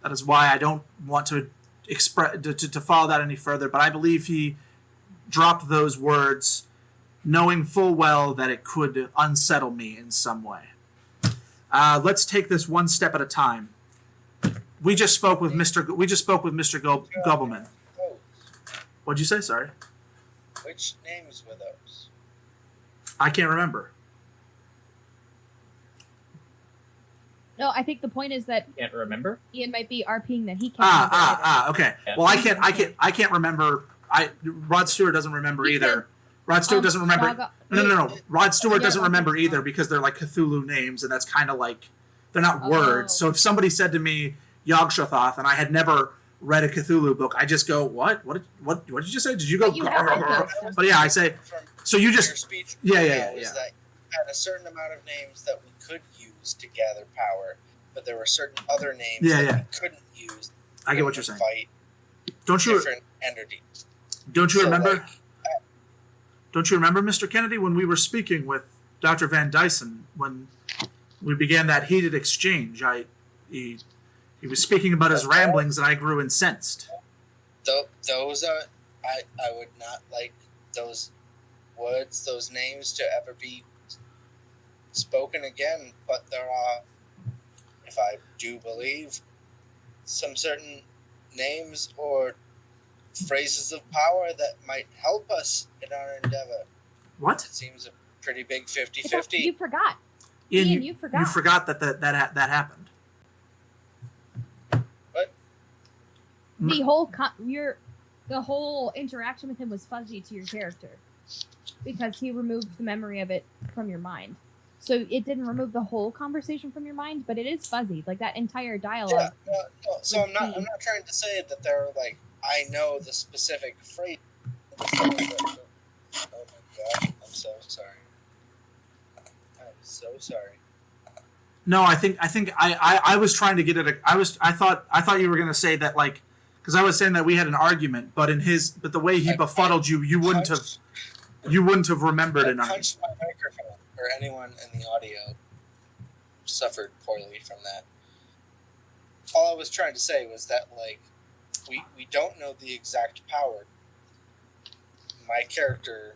That is why I don't want to follow that any further, but I believe he dropped those words knowing full well that it could unsettle me in some way. Let's take this one step at a time. We just spoke with Mr. Gobelman. What'd you say? Sorry. Which names were those? I can't remember. No, I think the point is that Can't remember. Ian might be RPing that he can't. Okay. Yeah. Well, I can't remember. Rod Stewart doesn't remember either. Rod Stewart doesn't remember. No. Rod Stewart doesn't remember either because they're like Cthulhu names, and that's kind of like they're not words. So if somebody said to me Yog-Sothoth and I had never read a Cthulhu book, I just go, what did you just say? Did you go? But yeah, I say. So you just Your speech yeah. was that you had a certain amount of names that we could use to gather power, but there were certain other names that we couldn't use. I get what you're saying. Fight Don't you different entities. Don't you So, remember? like, Don't you remember, Mr. Kennedy, when we were speaking with Dr. Van Dyson, when we began that heated exchange? He was speaking about his ramblings, and I grew incensed. Those are I would not like those words, those names to ever be spoken again. But there are, if I do believe, some certain names or phrases of power that might help us in our endeavor. What? It seems a pretty big You 50-50. forgot. Ian, you forgot. You forgot that happened. What? The whole interaction with him was fuzzy to your character because he removed the memory of it from your mind. So it didn't remove the whole conversation from your mind, but it is fuzzy. Like that entire dialogue. Yeah, no. So I'm not trying to say that they're like I know the specific phrase. Oh my god! I'm so sorry. I'm so sorry. No, I think I was trying to get at I thought you were going to say that, like, because I was saying that we had an argument, but the way he befuddled you, you wouldn't have remembered I an argument. punched my microphone for anyone in the audio. suffered poorly from that. All I was trying to say was that, like, we don't know the exact power. My character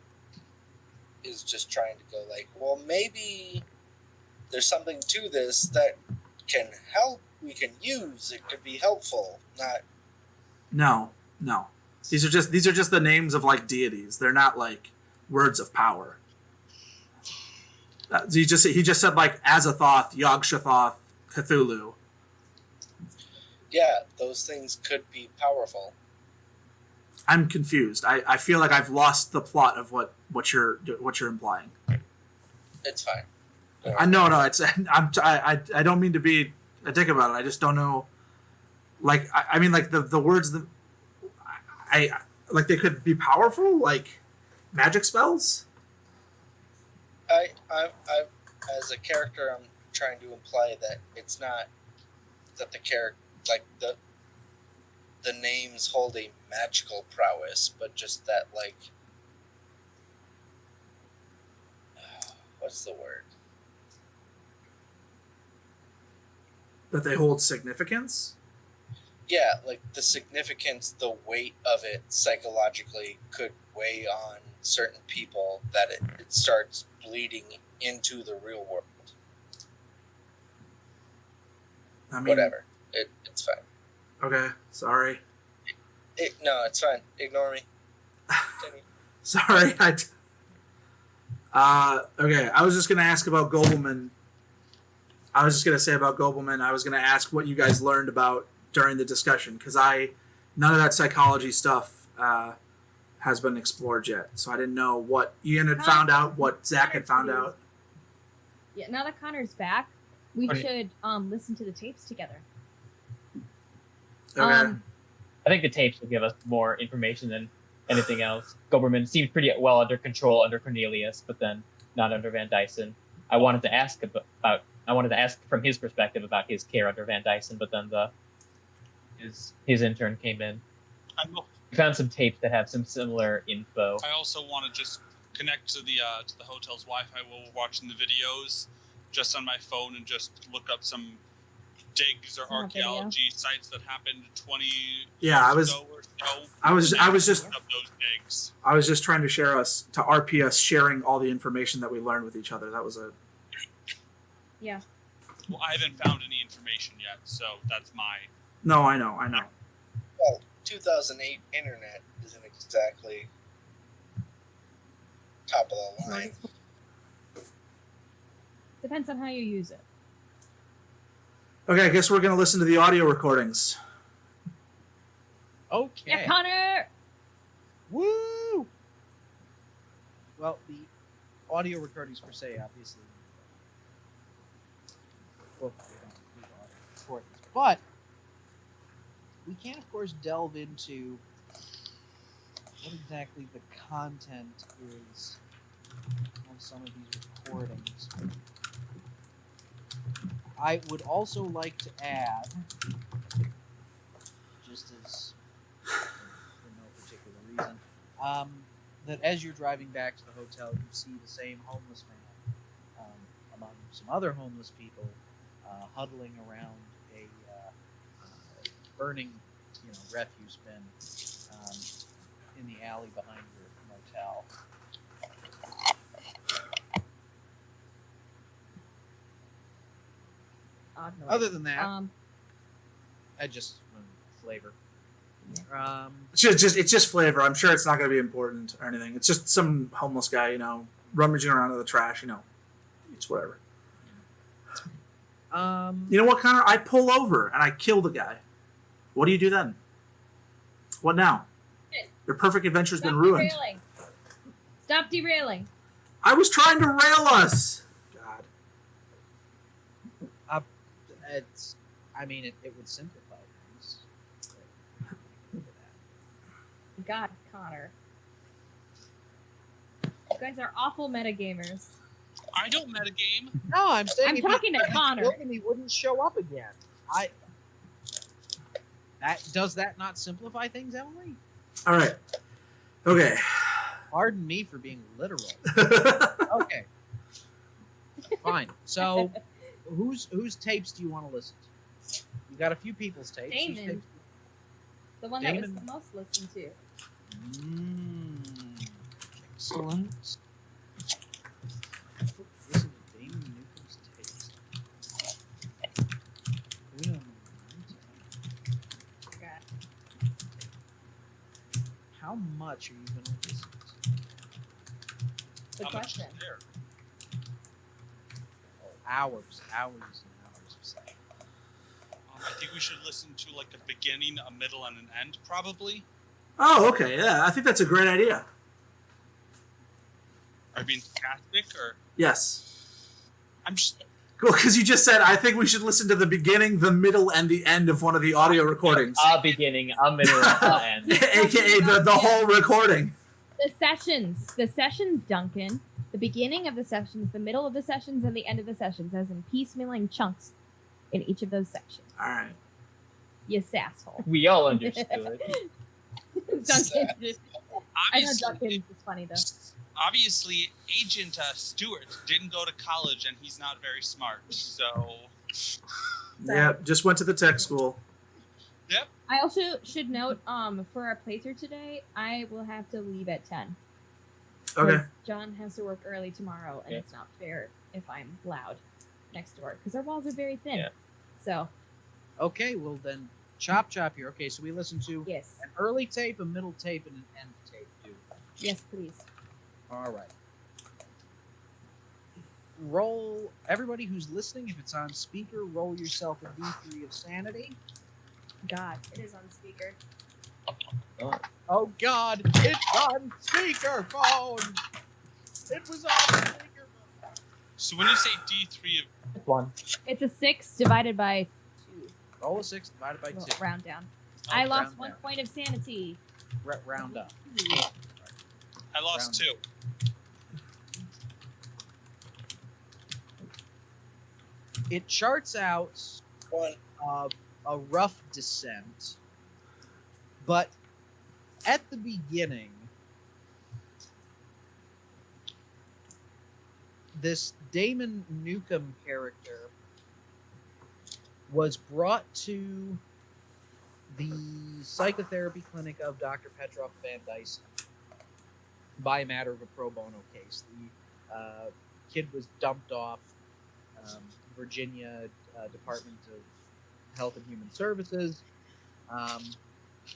is just trying to go like, well, maybe there's something to this that can help, we can use, it could be helpful, not... No. These are just the names of, like, deities. They're not, like, words of power. He just said, like, Azathoth, Yog-Sothoth, Cthulhu. Yeah, those things could be powerful. I'm confused. I feel like I've lost the plot of what you're implying. It's fine. No. I don't mean to be a dick about it. I just don't know. Like, I mean, like the words that I like, they could be powerful, like magic spells. I as a character, I'm trying to imply that it's not that the character, like the names hold a magical prowess, but just that, like, what's the word? That they hold significance. Yeah, like the significance, the weight of it psychologically could weigh on certain people that it starts bleeding into the real world. I mean, Whatever. It's fine. Okay, sorry. No, it's fine. Ignore me. Sorry. Okay, I was just gonna ask about Gobelman. I was just gonna say about Gobelman. I was gonna ask what you guys learned about during the discussion, because none of that psychology stuff has been explored yet. So I didn't know what Ian had found out, what Zach had found out. Yeah, now that Connor's back, we Okay. should listen to the tapes together. Okay. I think the tapes will give us more information than anything else. Goberman seemed pretty well under control under Cornelius, but then not under Van Dyson. I wanted to ask from his perspective about his care under Van Dyson, but then his intern came in. We found some tapes that have some similar info. I also want to just connect to the hotel's Wi-Fi while we're watching the videos, just on my phone, and just look up some digs or archaeology sites that happened 20 years ago or so. I was just Up those digs. I was just trying to RP us sharing all the information that we learned with each other. That was it. Yeah. Well, I haven't found any information yet, so that's my... No, I know. Well, 2008 internet isn't exactly top of the line. Depends on how you use it. Okay, I guess we're gonna listen to the audio recordings. Okay. Yeah, Connor! Woo! Well, the audio recordings per se, obviously. Well, we don't do audio recordings, but we can, of course, delve into what exactly the content is on some of these recordings. I would also like to add, just as for no particular reason, that as you're driving back to the hotel, you see the same homeless man among some other homeless people huddling around a burning, refuse bin in the alley behind your motel. Odd noise. Other than that, I just flavor. It's just flavor. I'm sure it's not going to be important or anything. It's just some homeless guy, rummaging around in the trash. It's whatever. You know what, Connor? I pull over and I kill the guy. What do you do then? What now? Your perfect adventure's been ruined. Derailing. Stop derailing. I was trying to rail us. God. It would simplify things. God, Connor. You guys are awful metagamers. I don't metagame. No, I'm saying I'm if he- talking to if he Connor. killed him, he wouldn't show up again. Does that not simplify things, Emily? All right. Okay. Pardon me for being literal. Okay. Fine. So whose tapes do you want to listen to? You got a few people's tapes. Whose Damon. tapes? The one that was Damon. the most listened to. Excellent. Listen to Damon Newcomb's tapes. Wait a moment. Forgot. How much are you going to listen to? Good How much is question. there? Oh, hours and hours of stuff. I think we should listen to like a beginning, a middle, and an end, probably. Oh, okay. Yeah, I think that's a great idea. Are you being sarcastic, or Yes. I'm just Cool, because you just said, I think we should listen to the beginning, the middle, and the end of one of the audio recordings. A beginning, a middle, a end. AKA the whole recording. The sessions, Duncan. The beginning of the sessions, the middle of the sessions, and the end of the sessions, as in piecemealing chunks in each of those sections. All right. You sasshole. We all understood. Duncan. I know obviously, Duncan is funny though. obviously Agent Stewart didn't go to college, and he's not very smart. So, Yeah, just went to the tech school. I also should note, for our playthrough today, I will have to leave at 10. Okay. 'Cause John has to work early tomorrow, and Yeah. it's not fair if I'm loud next door because our walls are very thin. Yeah. So Okay, well then, chop here. Okay, so we listen to yes, an early tape, a middle tape, and an end tape, too. yes, please. All right. Roll, everybody who's listening, if it's on speaker, roll yourself a D3 of sanity. God, it is on speaker. Oh God, it's on speakerphone! It was on speakerphone! so when you say D3 of One. It's a 6 divided by 2. Roll a 6 divided by Well, 2. round down. Oh, I lost round 1 down. point of sanity. Round up. I lost Round. 2. It charts out One. a rough descent, but at the beginning, this Damon Newcomb character was brought to the psychotherapy clinic of Dr. Petroff Van Dyson by matter of a pro bono case. The kid was dumped off Virginia Department of Health and Human Services,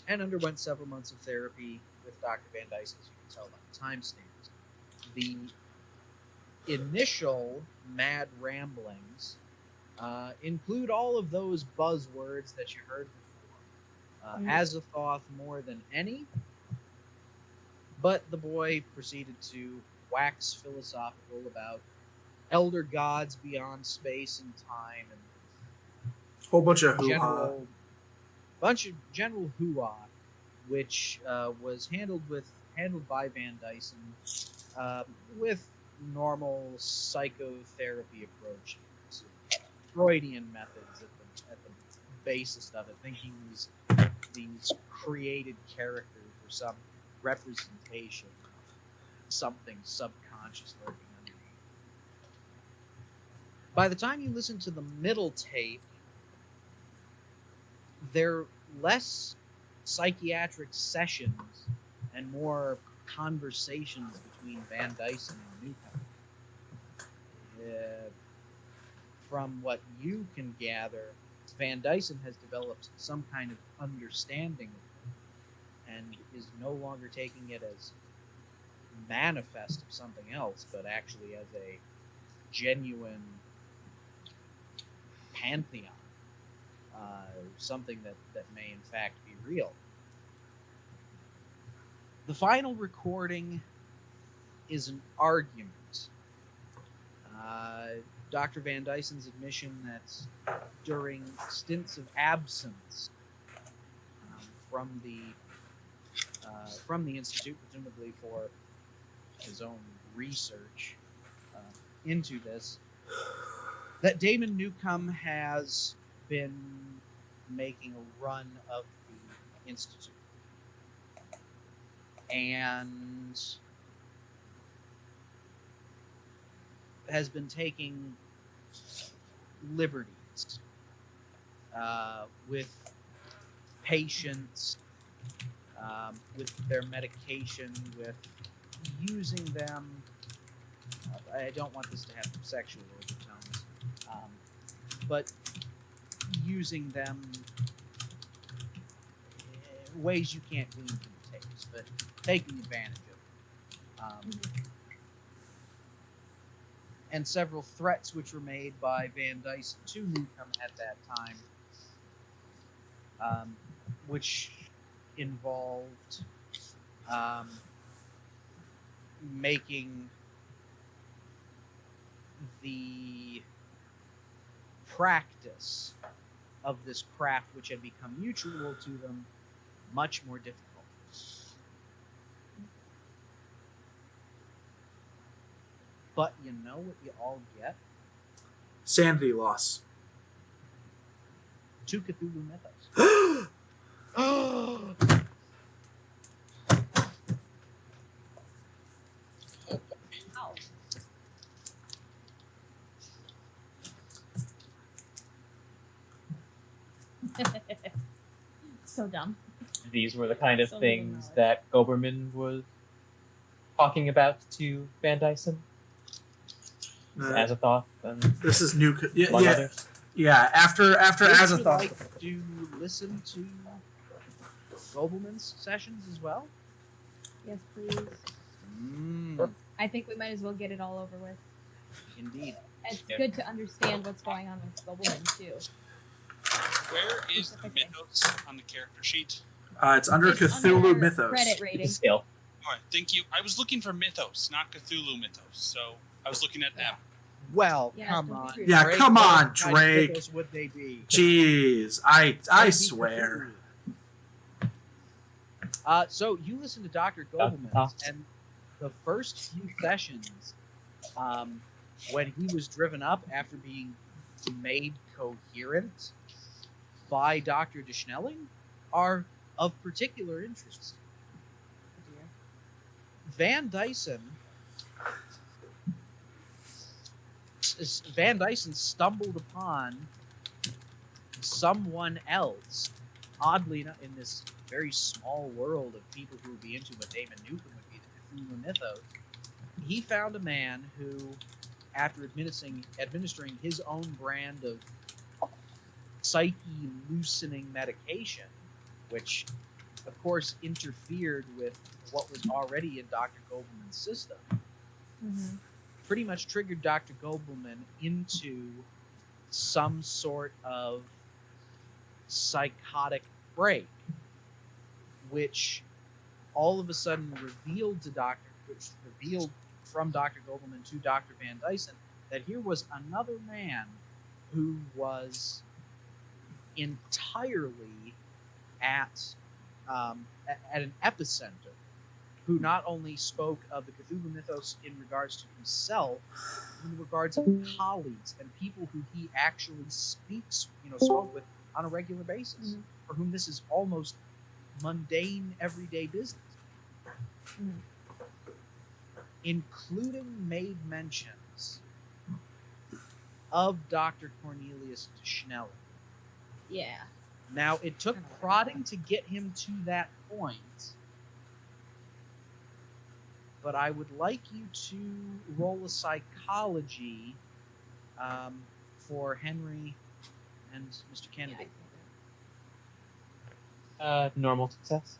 and underwent several months of therapy with Dr. Van Dyson, as you can tell by the timestamps. The initial mad ramblings include all of those buzzwords that you heard before. Azathoth more than any, but the boy proceeded to wax philosophical about elder gods beyond space and time, and Whole bunch of hoo-ha. general hoo-ha, which was handled by Van Dyson with normal psychotherapy approaches, Freudian methods at the basis of it, thinking these created characters were some representation of something subconscious lurking underneath. By the time you listen to the middle tape, they're less psychiatric sessions and more conversations between Van Dyson and Newcomb. From what you can gather, Van Dyson has developed some kind of understanding of it and is no longer taking it as manifest of something else, but actually as a genuine pantheon. Something that may in fact be real. The final recording is an argument. Dr. Van Dyson's admission that during stints of absence from the institute, presumably for his own research into this, that Damon Newcomb has been making a run of the institute and has been taking liberties with patients, with their medication, with using them. I don't want this to have sexual overtones, but using them in ways you can't glean from the tapes, but taking advantage of them. And several threats which were made by Van Dyson to Newcomb at that time, which involved making the practice of this craft, which had become mutual to them, much more difficult. But you know what you all get? Sanity loss. 2 Cthulhu mythos. Ow. So dumb. These were the kind of So little things knowledge. that Goberman was talking about to Van Dyson as a thought, and This is new. Yeah, among yeah, others. yeah. After Would Azathoth. you like to listen to Gobelman's sessions as well? Yes, please. I think we might as well get it all over with. Indeed. It's Yeah. good to understand what's going on with Gobelman too. Where is the mythos on the character sheet? It's under It's Cthulhu under Mythos. Credit rating. It's a skill. All right, thank you. I was looking for mythos, not Cthulhu mythos. So I was looking at them. Well, Yeah, come don't be on. rude. Yeah, come on, what kind of Drake. mythos would they be? Jeez, I They'd be swear. Cthulhu. So you listen to Dr. Gobelman, Thoughts? and the first few sessions, when he was driven up after being made coherent by Dr. Deschnelling, are of particular interest. Van Dyson stumbled upon someone else, oddly enough, in this very small world of people who would be into what Damon Newcomb would be the Cthulhu mythos. He found a man who, after administering his own brand of psyche-loosening medication, which, of course, interfered with what was already in Dr. Gobelman's system, pretty much triggered Dr. Gobelman into some sort of psychotic break, which all of a sudden revealed from Dr. Gobelman to Dr. Van Dyson that here was another man who was entirely at an epicenter, who not only spoke of the Cthulhu mythos in regards to himself, but in regards of colleagues and people who he actually spoke with on a regular basis, for whom this is almost mundane, everyday business. Including made mentions of Dr. Cornelius Deschnelling. Yeah. Now, it took prodding to get him to that point, but I would like you to roll a psychology for Henry and Mr. Kennedy. Normal success.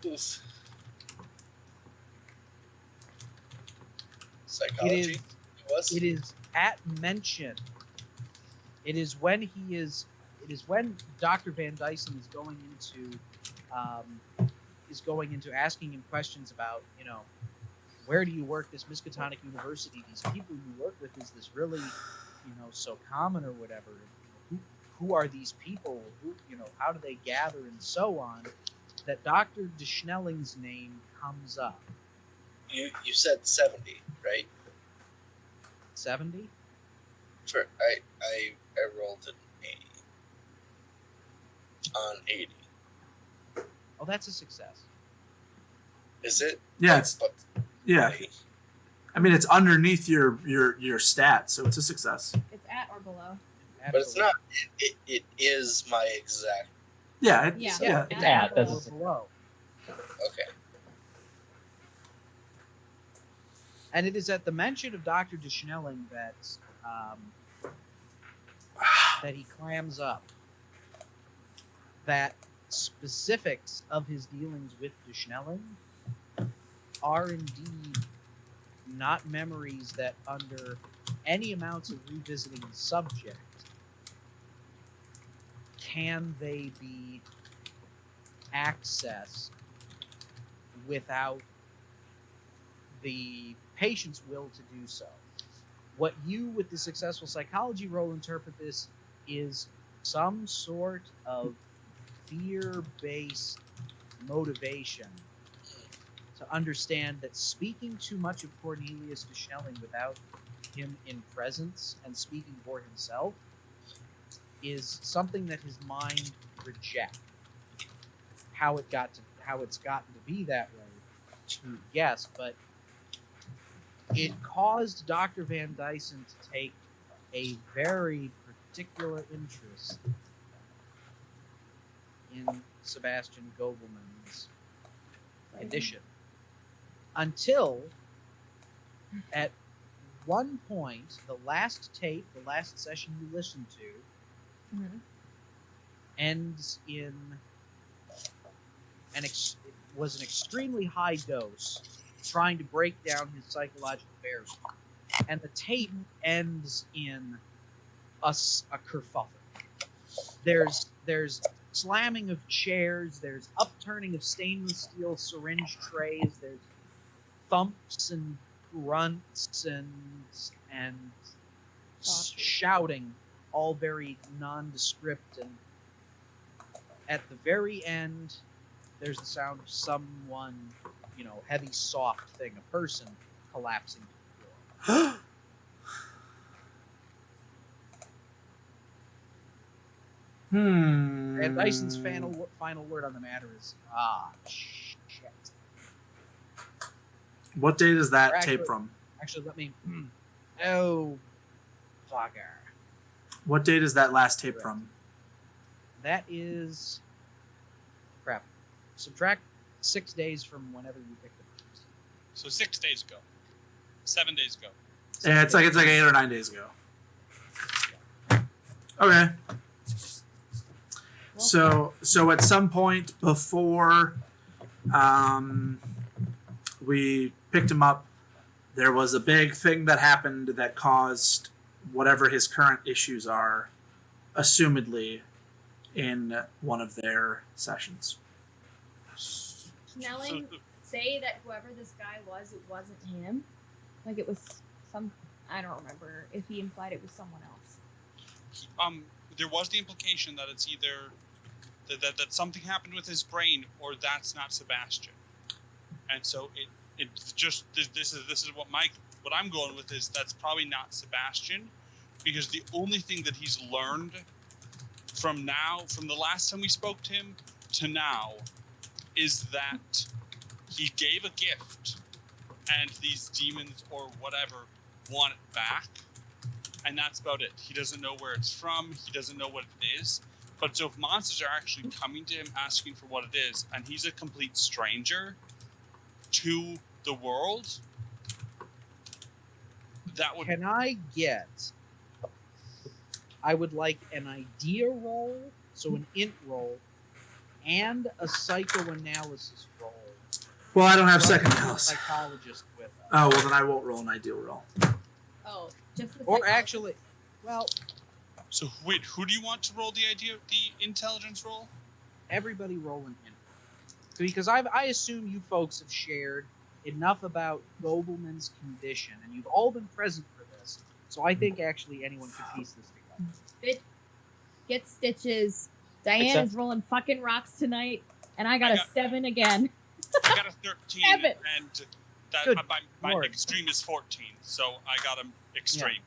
Oof. Psychology. It is at mention. It is when Dr. Van Dyson is going into asking him questions about, where do you work, this Miskatonic University, these people you work with, is this really, so common or whatever? Who are these people? How do they gather and so on? That Dr. Deschnelling's name comes up. You said 70, right? 70? For I rolled an 80. On 80. Oh, that's a success. Is it? Yeah, it's But yeah. I mean, it's underneath your stat, so it's a success. It's at or below. but it's not. It is my exact. Yeah, Yeah. yeah. It's at. below. That's Below. Okay. And it is at the mention of Dr. de Schnelling that that he clams up that specifics of his dealings with de Schnelling are indeed not memories that, under any amounts of revisiting the subject, can they be accessed without the patient's will to do so. What you, with the successful psychology roll, interpret this is some sort of fear-based motivation to understand that speaking too much of Cornelius de Schnelling without him in presence and speaking for himself is something that his mind rejects. How it's gotten to be that way, yes, but it caused Dr. Van Dyson to take a very particular interest in Sebastian Gobelman's edition. Until, at one point, the last tape, the last session you listened to, ends in was an extremely high dose, trying to break down his psychological barrier. And the tape ends in a kerfuffle. There's slamming of chairs, there's upturning of stainless steel syringe trays, there's thumps and grunts and shouting, all very nondescript, and at the very end there's the sound of someone, heavy, soft thing, a person collapsing to the floor. And Dyson's final word on the matter is, shit. What date is that tape from? Actually, let me... Oh, fucker. What date is that last tape from? That is... Crap. Subtract 6 days from whenever you picked it. So 6 days ago. 7 days ago. Yeah, it's like 8 or 9 days ago. Okay. So at some point before we picked him up, there was a big thing that happened that caused whatever his current issues are, assumedly, in one of their sessions. Snelling say that whoever this guy was, it wasn't him. Like it was I don't remember if he implied it was someone else. There was the implication that it's either that something happened with his brain, or that's not Sebastian. And so it just this is what I'm going with is that's probably not Sebastian, because the only thing that he's learned from the last time we spoke to him to now is that he gave a gift and these demons or whatever want it back, and that's about it. He doesn't know where it's from, he doesn't know what it is. But so if monsters are actually coming to him asking for what it is, and he's a complete stranger to the world, that would... Can I get... I would like an idea roll, so an int roll, and a psychoanalysis roll. Well, I don't have From second the house. psychologist with us. Oh, well then I won't roll an ideal roll. Oh, just the Or psychologist. actually, well, So wait, who do you want to roll the intelligence roll? everybody roll an int. Because I assume you folks have shared enough about Gobelman's condition, and you've all been present for this, so I think actually anyone could piece this together. Get stitches. Diane Except- is rolling fucking rocks tonight, and I got I a got- 7 again. I got a 13, Seven. and that Good my Lord. extreme is 14, so I got him extreme.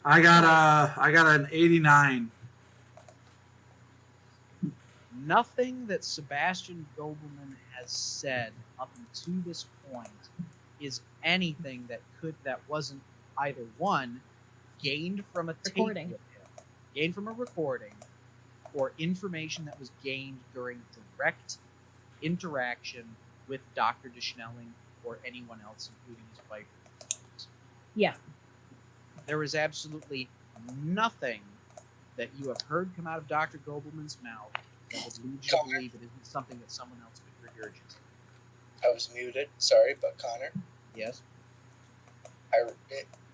I got an 89. Nothing that Sebastian Gobelman has said up to this point is anything that wasn't either one gained from a tape Recording. with him, gained from a recording, or information that was gained during direct interaction with Dr. DeSchnelling or anyone else, including his wife. Yeah. There is absolutely nothing that you have heard come out of Dr. Gobelman's mouth that would lead you to believe it isn't something that someone else could regurgitate. I was muted. Sorry, but Connor, Yes?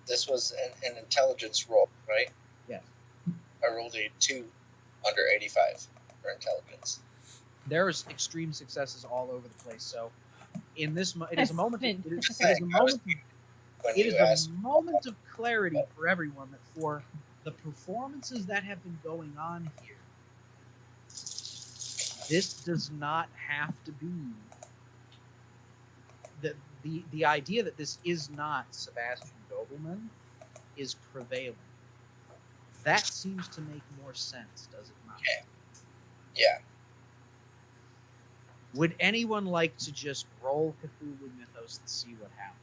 this was an intelligence roll, right? Yes. I rolled a 2 under 85 for intelligence. There's extreme successes all over the place. So, in this, it That's is a moment. been- It is a moment. When It you is asked, a moment of clarity for everyone that for the performances that have been going on here, this does not have to be the idea that this is not Sebastian Gobelman is prevailing. That seems to make more sense, does it not? Okay. Yeah. Would anyone like to just roll Cthulhu Mythos and see what happens?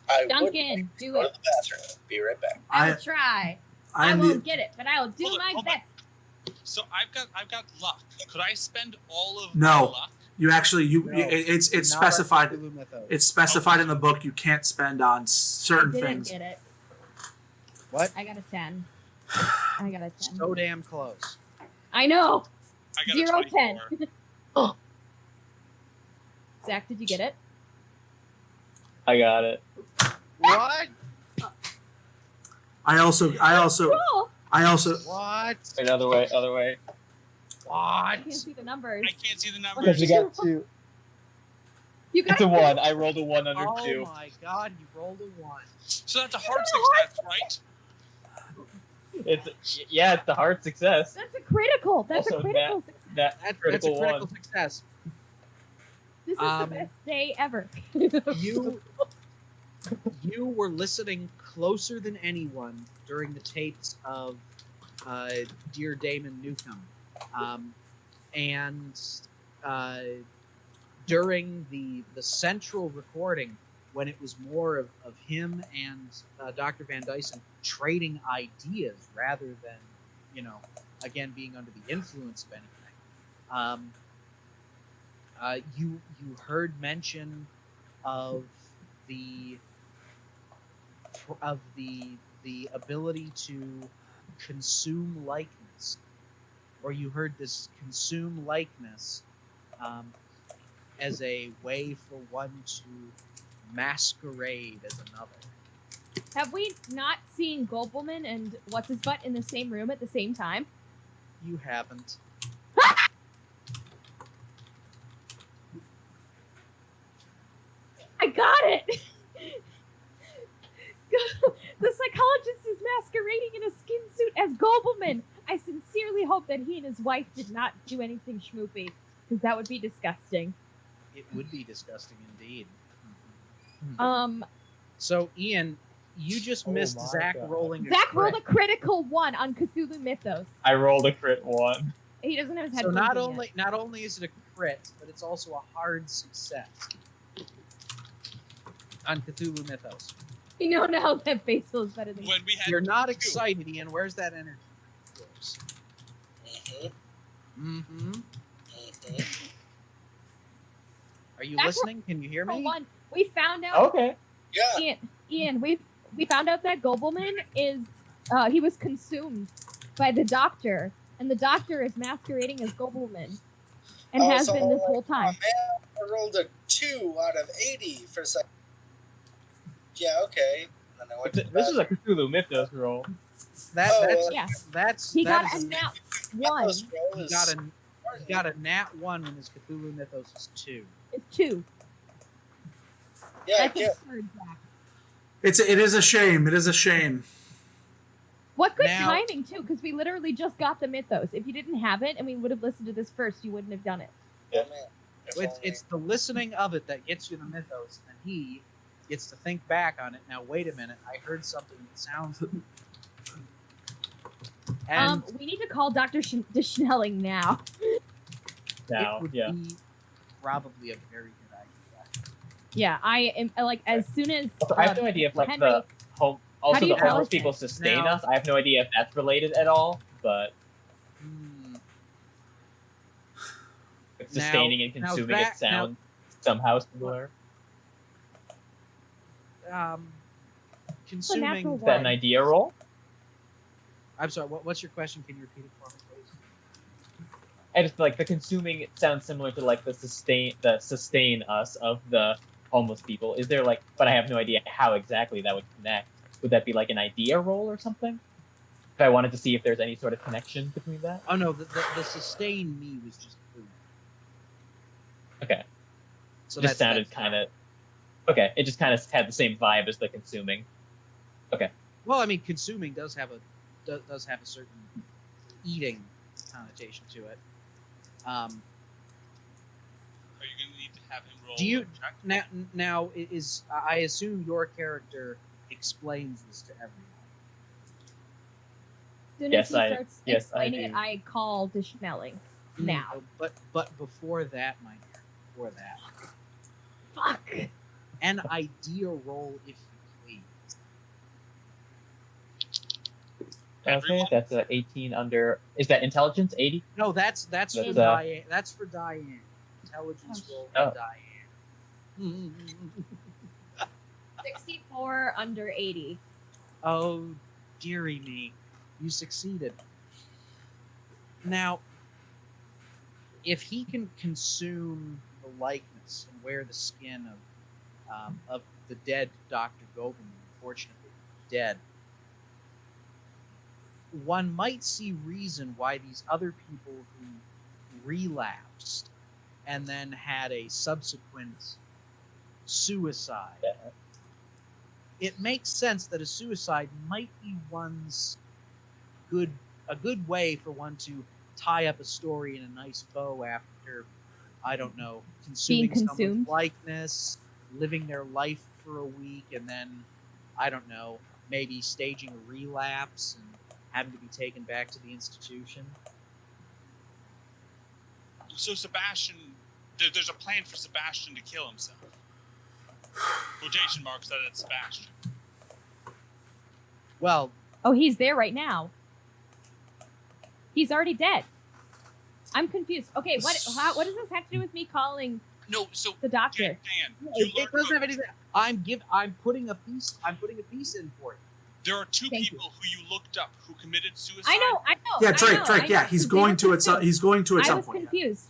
I would Duncan, do go to it. the bathroom. Be right back. I will try. I I am won't the, get it, but I will do Hold on, my hold on. best. So I've got luck. Could I spend all of No. my luck? you actually No, it's Not specified. Cthulhu Mythos. It's specified in the book. You can't spend on I certain didn't things. get it. What? I got a 10. I got a 10. So damn close. I know. I got 0, a 24. 10. Zach, did you get it? I got it. What? I also Cool. What? Wait, other way, other way. I can't What? see the numbers. I can't see the Because numbers. we got two. You got It's a one. I rolled a one under Oh two. my god, you rolled a 1. So that's a hard success, right? It's the hard success. That's a critical. That's Also, a critical success. That That's a critical critical one. success. This is the best day ever. You were listening closer than anyone during the tapes of Dear Damon Newcomb, and during the central recording when it was more of him and Dr. Van Dyson trading ideas rather than again being under the influence of anything. You heard mention of the ability to consume likeness, or you heard this consume likeness as a way for one to masquerade as another. Have we not seen Gobelman and what's his butt in the same room at the same time? You haven't. I got it. The psychologist is masquerading in a skin suit as Gobelman. I sincerely hope that he and his wife did not do anything schmoopy, because that would be disgusting. It would be disgusting indeed. So, Ian, you just Oh missed my Zach God. rolling. Zach rolled a critical 1 on Cthulhu Mythos. I rolled a crit one. He doesn't have his So headphones in not only is it a crit, but it's also a hard success on Cthulhu Mythos. yet. You know now that Basil is better than When we had You're not two. excited, Ian. Where's that energy? Mm-hmm. Mm-hmm. Mm-hmm. Are you That's listening? Can you hear me? one. We found out Okay. Yeah. Ian, we found out that Gobelman is he was consumed by the doctor, and the doctor is masquerading as Gobelman, and Oh, has so been this like, whole time. Oh, man, I rolled a 2 out of 80 for a second. Yeah, okay. And then I went to the This is a bathroom. Cthulhu Mythos roll. Yeah, That's he that got is a nat 1. Mythos roll he is got a nat 1 when his Cthulhu Mythos is 2. It's 2. Yeah, That's yeah. absurd, Zach. It is a shame. It is a shame. What good Now- timing too, because we literally just got the Mythos. If you didn't have it and we would have listened to this first, you wouldn't have done it. Oh, man. If It's the listening of it that gets you the Mythos, and he gets to think back on it. Now, wait a minute. I heard something that sounds... And We need to call Dr. DeSchnelling now. Now, it would yeah. be probably a very good idea. Yeah, I am like as soon as Also, I have no idea if like Henry, the home, do also you the tell homeless us people this? sustain Now- us. I have no idea if that's related at all, but sustaining and now consuming that- it sounds somehow similar. Consuming. natural Is that an one. idea roll? I'm sorry. What's your question? Can you repeat it for me, please? I just like the consuming. It sounds similar to like the sustain us of the homeless people. Is there like? But I have no idea how exactly that would connect. Would that be like an idea roll or something? If I wanted to see if there's any sort of connection between that. Oh no, the sustain me was just food. Okay. So It just sounded that's kind of. Okay, it just kind of had the same vibe as the consuming. Well, I mean, consuming does have a certain eating connotation to it. Are you gonna need to have him roll? Do you- a check? Now is I assume your character explains this to everyone. As soon Yes, as he I- starts yes, I explaining do. it, I call to Schnelling. Now. But before that, my dear, before that, Fuck. an idea roll, if you please. Okay, Everyone? that's 18 under. Is that intelligence? 80? No, that's for That's, Diane. That's for Diane. Intelligence roll for Oh. Diane. 64 under 80. Oh, dearie me, you succeeded. Now, if he can consume the likeness and wear the skin of the dead Dr. Goban, unfortunately dead, one might see reason why these other people who relapsed and then had a subsequent suicide. Yeah. It makes sense that a suicide might be a good way for one to tie up a story in a nice bow after, I don't know, consuming Being someone's consumed. likeness, living their life for a week, and then, I don't know, maybe staging a relapse and having to be taken back to the institution. So Sebastian, there's a plan for Sebastian to kill himself. Quotation marks that it's Sebastian. Well, Oh, he's there right now. He's already dead. I'm confused. Okay, what does this have to do with me calling No, so the doctor? Dan, you it learned doesn't have anything. I'm putting a piece in for you. there are two Thank people who you looked up who committed suicide. I know. Yeah, I Drake. know, Drake. I Yeah, know, he's 'cause they going were to at some. confused. He's going to at I some was point. confused.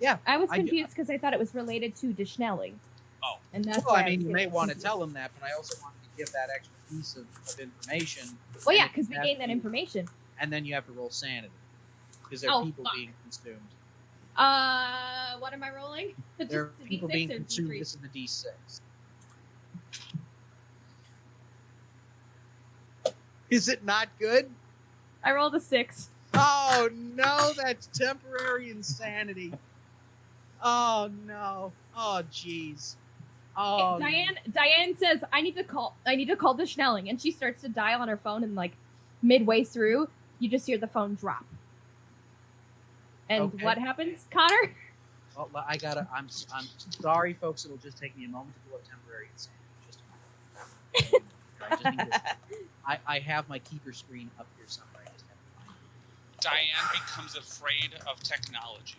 Yeah, I was I- confused because I thought it was related to De Schnelling. Oh. And that's Well, why I mean, was you may getting want to confused. tell him that, but I also wanted to give that extra piece of information. Well, yeah, and because we have gained that to- information. And then you have to roll sanity because there are Oh, people fuck. being consumed. What am I rolling? There are Just a people D6 being or consumed. D3? This is the D6. Is it not good? I rolled a 6. Oh no, that's temporary insanity. Oh no. Oh jeez. Oh. Diane says, I need to call the Schnelling, and she starts to dial on her phone, and like midway through, you just hear the phone drop. And Okay. what happens, Connor? Well, I'm sorry, folks. It'll just take me a moment to pull up temporary insanity. Just a moment. I just need to, I have my keeper screen up here somewhere. I just have to find it. Diane becomes afraid of technology.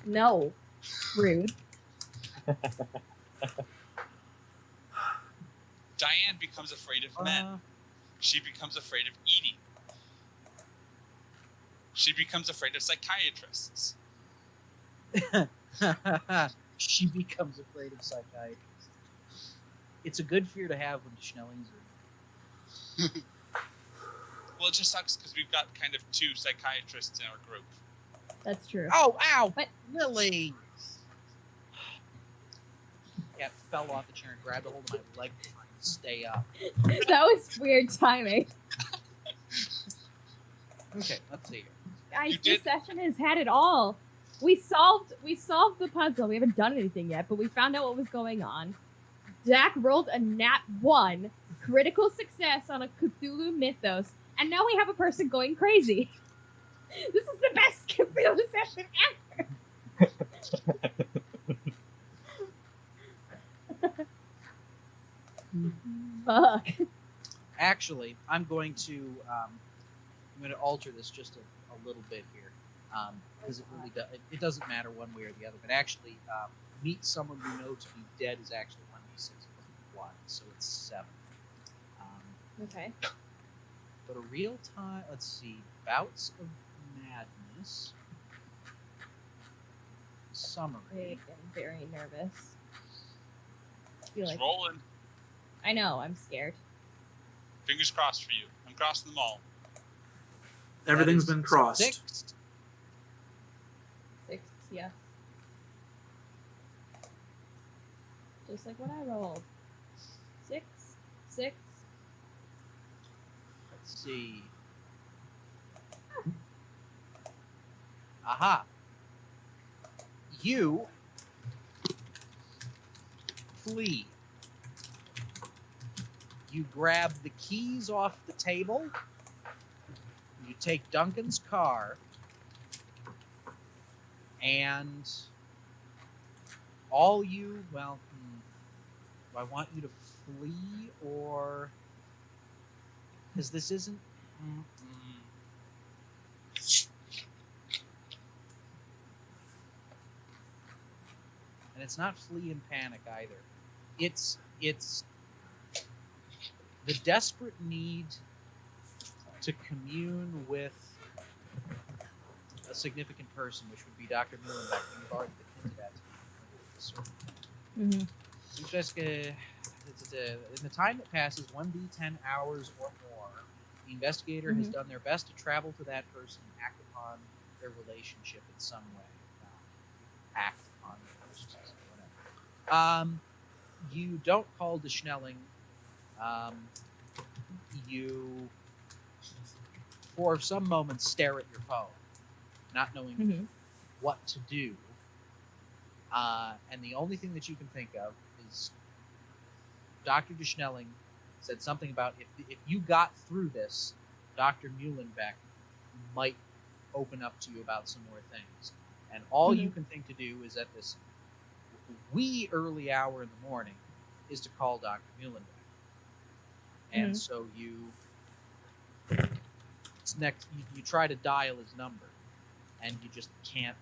No. Rude. Diane becomes afraid of men. Uh, She becomes afraid of eating. She becomes afraid of psychiatrists. she becomes afraid of psychiatrists. It's a good fear to have when Schnellings are. Well, it just sucks because we've got kind of two psychiatrists in our group. That's true. Oh, ow! But- Lily! Yeah, fell off the chair and grabbed a hold of my leg to try and stay up. That was weird timing. Okay, let's see here. Guys, You this did- session has had it all. We solved the puzzle. We haven't done anything yet, but we found out what was going on. Zach rolled a nat 1, critical success on a Cthulhu mythos, and now we have a person going crazy. This is the best Cthulhu session ever. Fuck. Actually, I'm going to alter this just a little bit here, because it really it doesn't matter one way or the other. But actually, meet someone you know to be dead is actually 1d6 plus 1, so it's 7. Okay. But a real time, let's see, bouts of madness. Summary. I'm very nervous. I feel It's like rolling. I know. I'm scared. Fingers crossed for you. I'm crossing them all. Everything's That is been crossed. 6. 6, yeah. Just like what I rolled. 6, 6. Let's see. Aha. You flee. You grab the keys off the table. You take Duncan's car. And all you, well, do I want you to flee or... Because this isn't... And it's not flee and panic either. It's the desperate need to commune with a significant person, which would be Dr. Muhlenbeck. You've already hinted at Mm-hmm. Francesca, in the time that passes, 1d10 hours or more, the investigator has done their best to travel to that person and act upon their relationship in some way. Act on the person, whatever. You don't call to Schnelling. You, for some moments, stare at your phone, not knowing what to do. And the only thing that you can think of is Dr. Schnelling said something about if you got through this, Dr. Muhlenbeck might open up to you about some more things. And all you can think to do is at this wee early hour in the morning is to call Dr. Muhlenbeck. And so you try to dial his number, and you just can't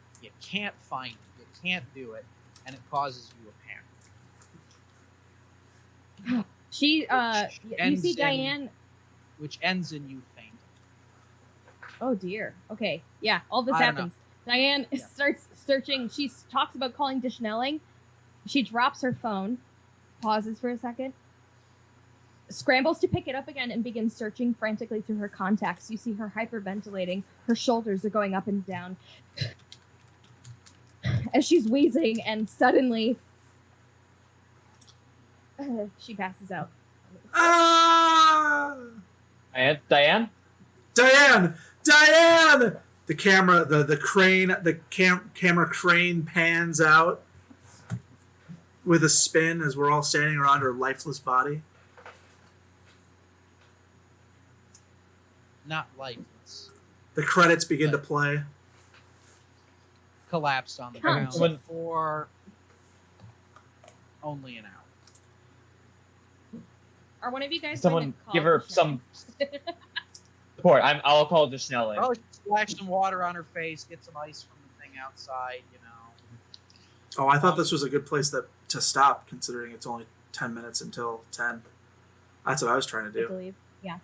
find it. You can't do it, and it causes you a panic. You see Diane, which ends in you fainting. Oh dear. Okay. Yeah. All this happens. Diane starts searching. She talks about calling Schnelling. She drops her phone, pauses for a second, scrambles to pick it up again, and begins searching frantically through her contacts. You see her hyperventilating. Her shoulders are going up and down as she's wheezing, and suddenly she passes out. Ah! Diane? Diane! Diane! The camera, the crane, camera crane pans out with a spin as we're all standing around her lifeless body. Not lifeless. The credits begin to play. Collapsed on the ground for only an hour. Are one of you guys Someone give her some support. I'll call the Schnelling. Oh, splash some water on her face, get some ice from the thing outside, you know. Oh, I thought this was a good place to stop, considering it's only 10 minutes until 10. That's what I was trying to do. I believe, yeah.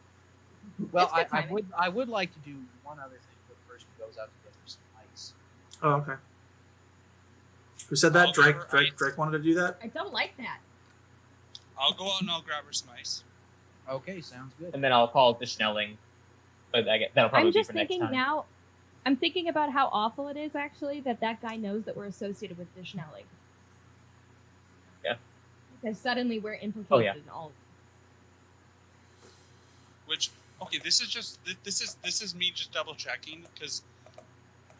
Well, I would like to do one other thing, but first we goes out to get her some ice. Oh, okay. Who said that? Drake wanted to do that? I don't like that. I'll go out and I'll grab her some ice. Okay, sounds good. And then I'll call the Schnelling. But that'll probably be for next time. Now, I'm thinking about how awful it is, actually, that guy knows that we're associated with the Schnelling. Yeah. Because suddenly we're implicated in all. Which, okay, this is me just double checking, because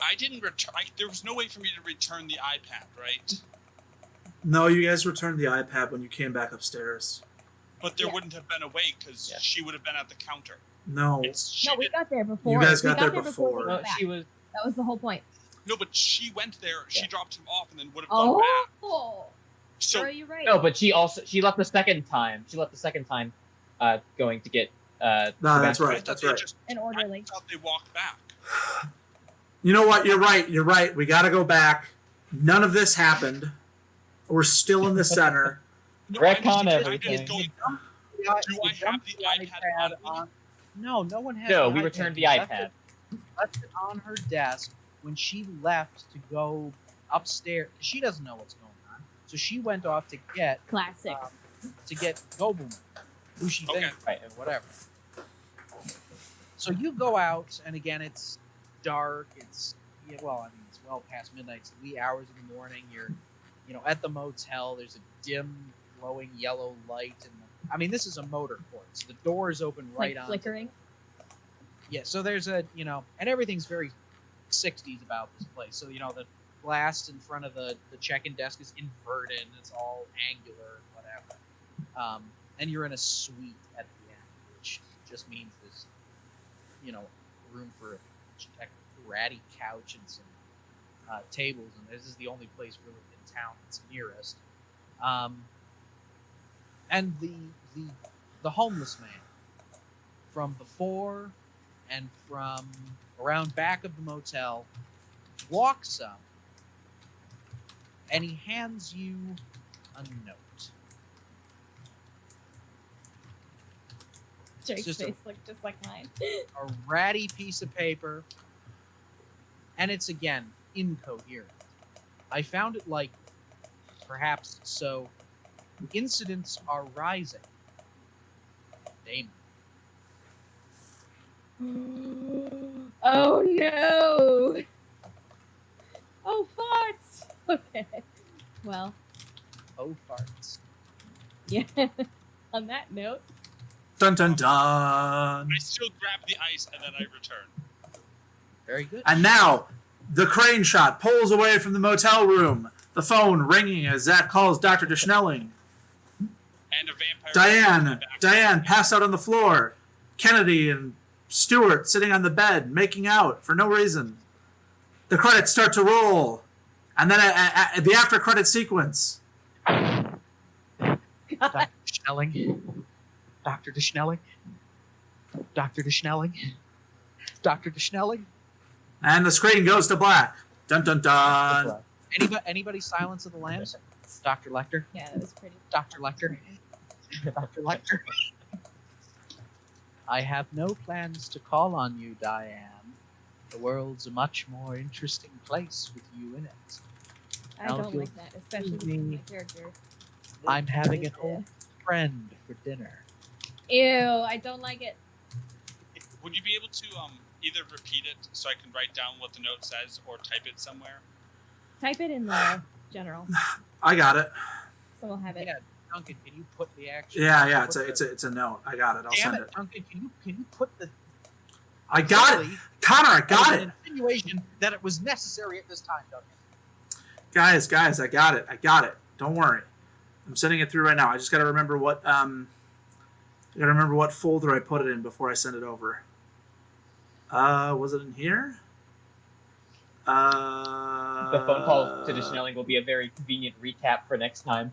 I didn't return. There was no way for me to return the iPad, right? No, you guys returned the iPad when you came back upstairs. But there wouldn't have been a way, because she would have been at the counter. No. We got there before. You guys got there before. we went back. That was the whole point. No, but she went there. She dropped him off and then would have gone back. Oh, So are you right? No, but she left the second time. She left the second time, going to get. No, that's right. I thought That's they right. just. An I orderly. thought they walked back. You know what? You're right. You're right. We got to go back. None of this happened. We're still in the center. No, Retcon I'm just everything. going, Yeah, do I you have dumped the iPad on me? No, no one has. No, the we iPad. returned the You left iPad. left it on her desk when she left to go upstairs. She doesn't know what's going on, so she went off to get Classic. Gobelman, who she Okay. thinks right and whatever. So you go out, and again, it's dark. It's it's well past midnight. It's the wee hours of the morning. You're, at the motel. There's a dim, glowing yellow light, and this is a motor court, so the doors open right Like on. flickering. Yeah, so there's and everything's very 60s about this place. So, the glass in front of the check-in desk is inverted, and it's all angular, whatever. And you're in a suite at the end, which just means there's, room for a ratty couch and some tables, and this is the only place really in town that's nearest. And the homeless man from before and from around back of the motel walks up, and he hands you a note. Jake's just face looked just like mine. A ratty piece of paper, and it's again incoherent. I found it like perhaps so. Incidents are rising. Damon. Oh no! Oh farts! Okay. Well, Oh farts. yeah. On that note, Dun dun dun. I still grab the ice and then I return. Very good. And now, the crane shot pulls away from the motel room. The phone ringing as Zach calls Dr. Deschnelling. And a vampire. Diane passed out on the floor. Kennedy and Stewart sitting on the bed, making out for no reason. The credits start to roll. And then the after credit sequence. Dr. Deschnelling. Dr. Deschnelling. Dr. Deschnelling. Dr. Deschnelling. And the screen goes to black. Dun dun dun. Anybody Silence of the Lambs? Dr. Lecter. yeah, that was pretty. Dr. Lecter. Dr. Lecter. I have no plans to call on you, Diane. The world's a much more interesting place with you in it. I Now, don't if you'll like that, especially with excuse my me, character. I'm having an old friend for dinner. Ew, I don't like it. Would you be able to either repeat it so I can write down what the note says or type it somewhere? Type it in the general, I got it. so we'll have it. Yeah, Duncan, can you put the action? Yeah. It's a note. I got it. I'll Damn send it, it. Duncan, can you put the? I got it. Connor, I got An it. insinuation that it was necessary at this time, Duncan. Guys, I got it. I got it. Don't worry. I'm sending it through right now. I just got to remember what folder I put it in before I send it over. Was it in here? The phone call to Deschnelling will be a very convenient recap for next time.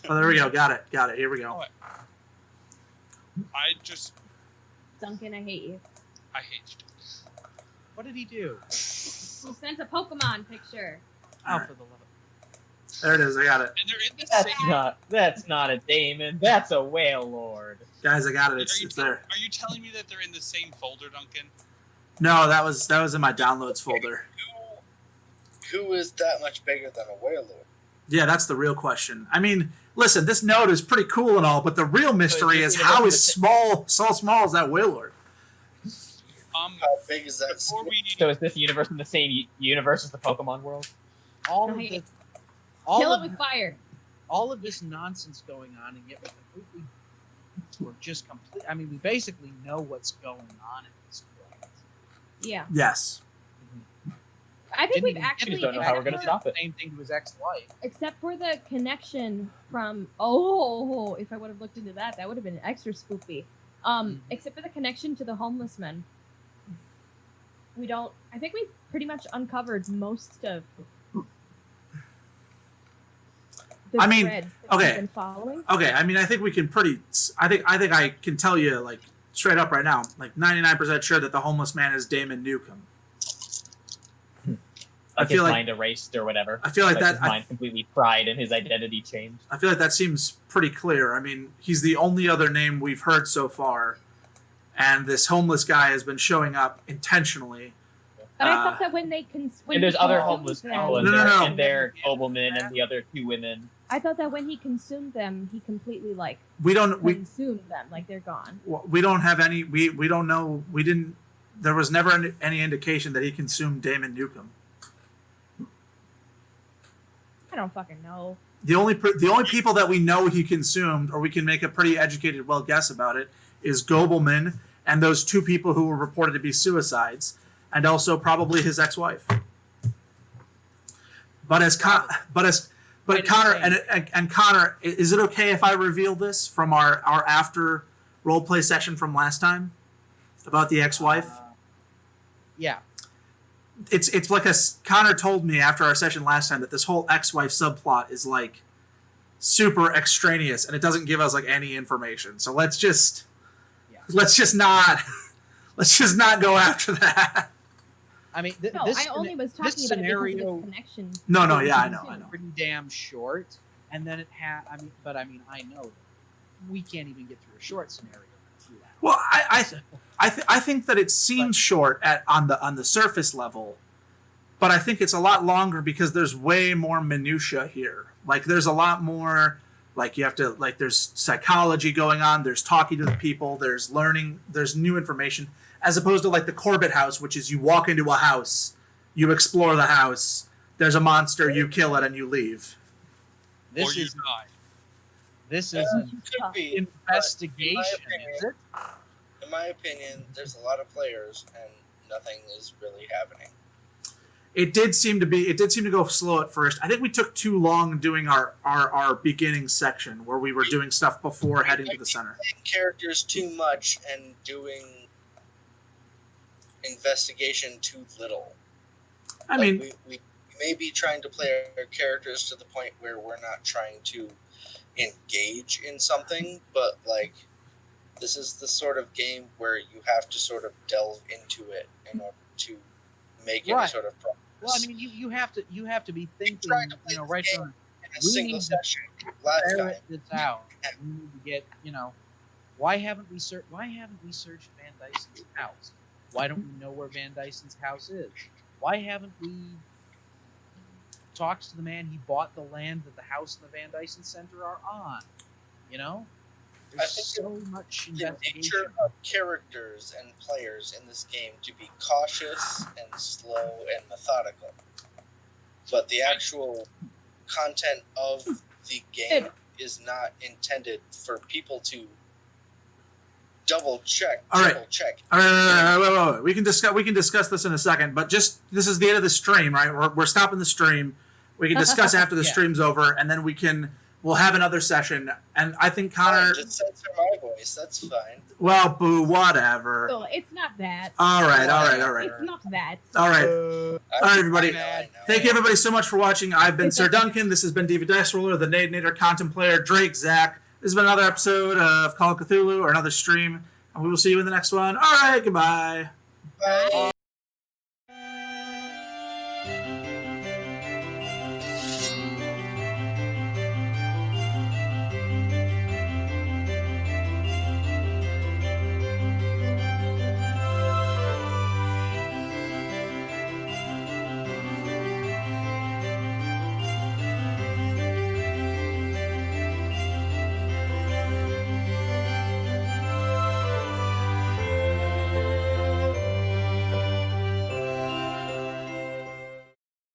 Oh, there we go. Got it. Here we go. I just Duncan, I hate you. I hate you. What did he do? He sent a Pokemon picture. All Oh, right. for the love of There it is. I got it. And they're in the same. That's not a Damon. That's a whale lord. Guys, I got it. Are It's you, there. are you telling me that they're in the same folder, Duncan? No, that was in my downloads folder. Who is that much bigger than a whale lord? Yeah, that's the real question. I mean, listen, this note is pretty cool and all, but the real mystery it's is either how the is so small is that whale lord? How big is that? Before we So is this universe in the same universe as the Pokemon world? all of Right. the, Kill all it of, with fire. all of this nonsense going on, and yet we're just complete. I mean, we basically know what's going on at this point. Yeah, Yes. I think Didn't we've even- actually. just don't know how we're gonna except stop it. Same thing to his ex-wife. Except for the connection from if I would have looked into that, that would have been extra spoopy. Except for the connection to the homeless men. we don't. I think we've pretty much uncovered most of the I mean, threads that okay. we've been following. Okay, I mean, I think we can I think I can tell you, like, straight up right now, like 99% sure that the homeless man is Damon Newcomb. Like feel his like- mind erased or whatever. I feel like that- his mind completely fried and his identity changed. I feel like that seems pretty clear. I mean, he's the only other name we've heard so far, and this homeless guy has been showing up intentionally. But I thought that when they And there's other homeless people in No, there, no, no. and they're noblemen and the other two women. I thought that when he consumed them, he completely We don't consumed them, like they're gone. we don't have any we don't know we didn't there was never any indication that he consumed Damon Newcomb. I don't fucking know. The only people that we know he consumed, or we can make a pretty educated, well guess about it, is Gobelman and those two people who were reported to be suicides, and also probably his ex-wife. But Connor and Connor, is it okay if I reveal this from our after roleplay session from last time about the ex-wife? Yeah. It's like Connor told me after our session last time that this whole ex-wife subplot is like super extraneous and it doesn't give us like any information. So let's just not go after that. I mean, No, I only was talking about it because of its connection. No, yeah, I know. Pretty damn short, and then it had. I mean, I know that we can't even get through a short scenario. Well, I think that it seems short on the surface level, but I think it's a lot longer because there's way more minutia here. Like there's a lot more. Like you have to there's psychology going on. There's talking to the people. There's learning. There's new information. As opposed to like the Corbett house, which is you walk into a house, you explore the house, there's a monster, you kill it, and you leave. This is an Could be, investigation, is it? In my opinion, there's a lot of players and nothing is really happening. It did seem to go slow at first. I think we took too long doing our beginning section where we were doing stuff before heading to the center. Characters too much and doing investigation too little. I mean, we may be trying to play our characters to the point where we're not trying to engage in something, but like this is the sort of game where you have to sort of delve into it in order to make any sort of progress. Well, I mean, you have to be thinking, right from in a single session last time. this out. We need to get, why haven't we searched Van Dyson's house? Why don't we know where Van Dyson's house is? Why haven't we talked to the man he bought the land that the house and the Van Dyson Center are on? I There's think so much the investigation. nature of characters and players in this game to be cautious and slow and methodical. But the actual content of the game is not intended for people to double check. All right. Wait. We can discuss this in a second, but this is the end of the stream, right? We're stopping the stream. We can discuss after the stream's over, and then we'll have another session. And I think Connor just censor my voice. That's fine. Well, boo, whatever. So it's not that. All right. It's not that. All right, everybody. Thank you, everybody, so much for watching. I've been Sir Duncan. This has been Diva Dice Roller, the Nader Contemplator, Drake, Zach. This has been another episode of Call of Cthulhu, or another stream, and we will see you in the next one. All right, goodbye. Bye.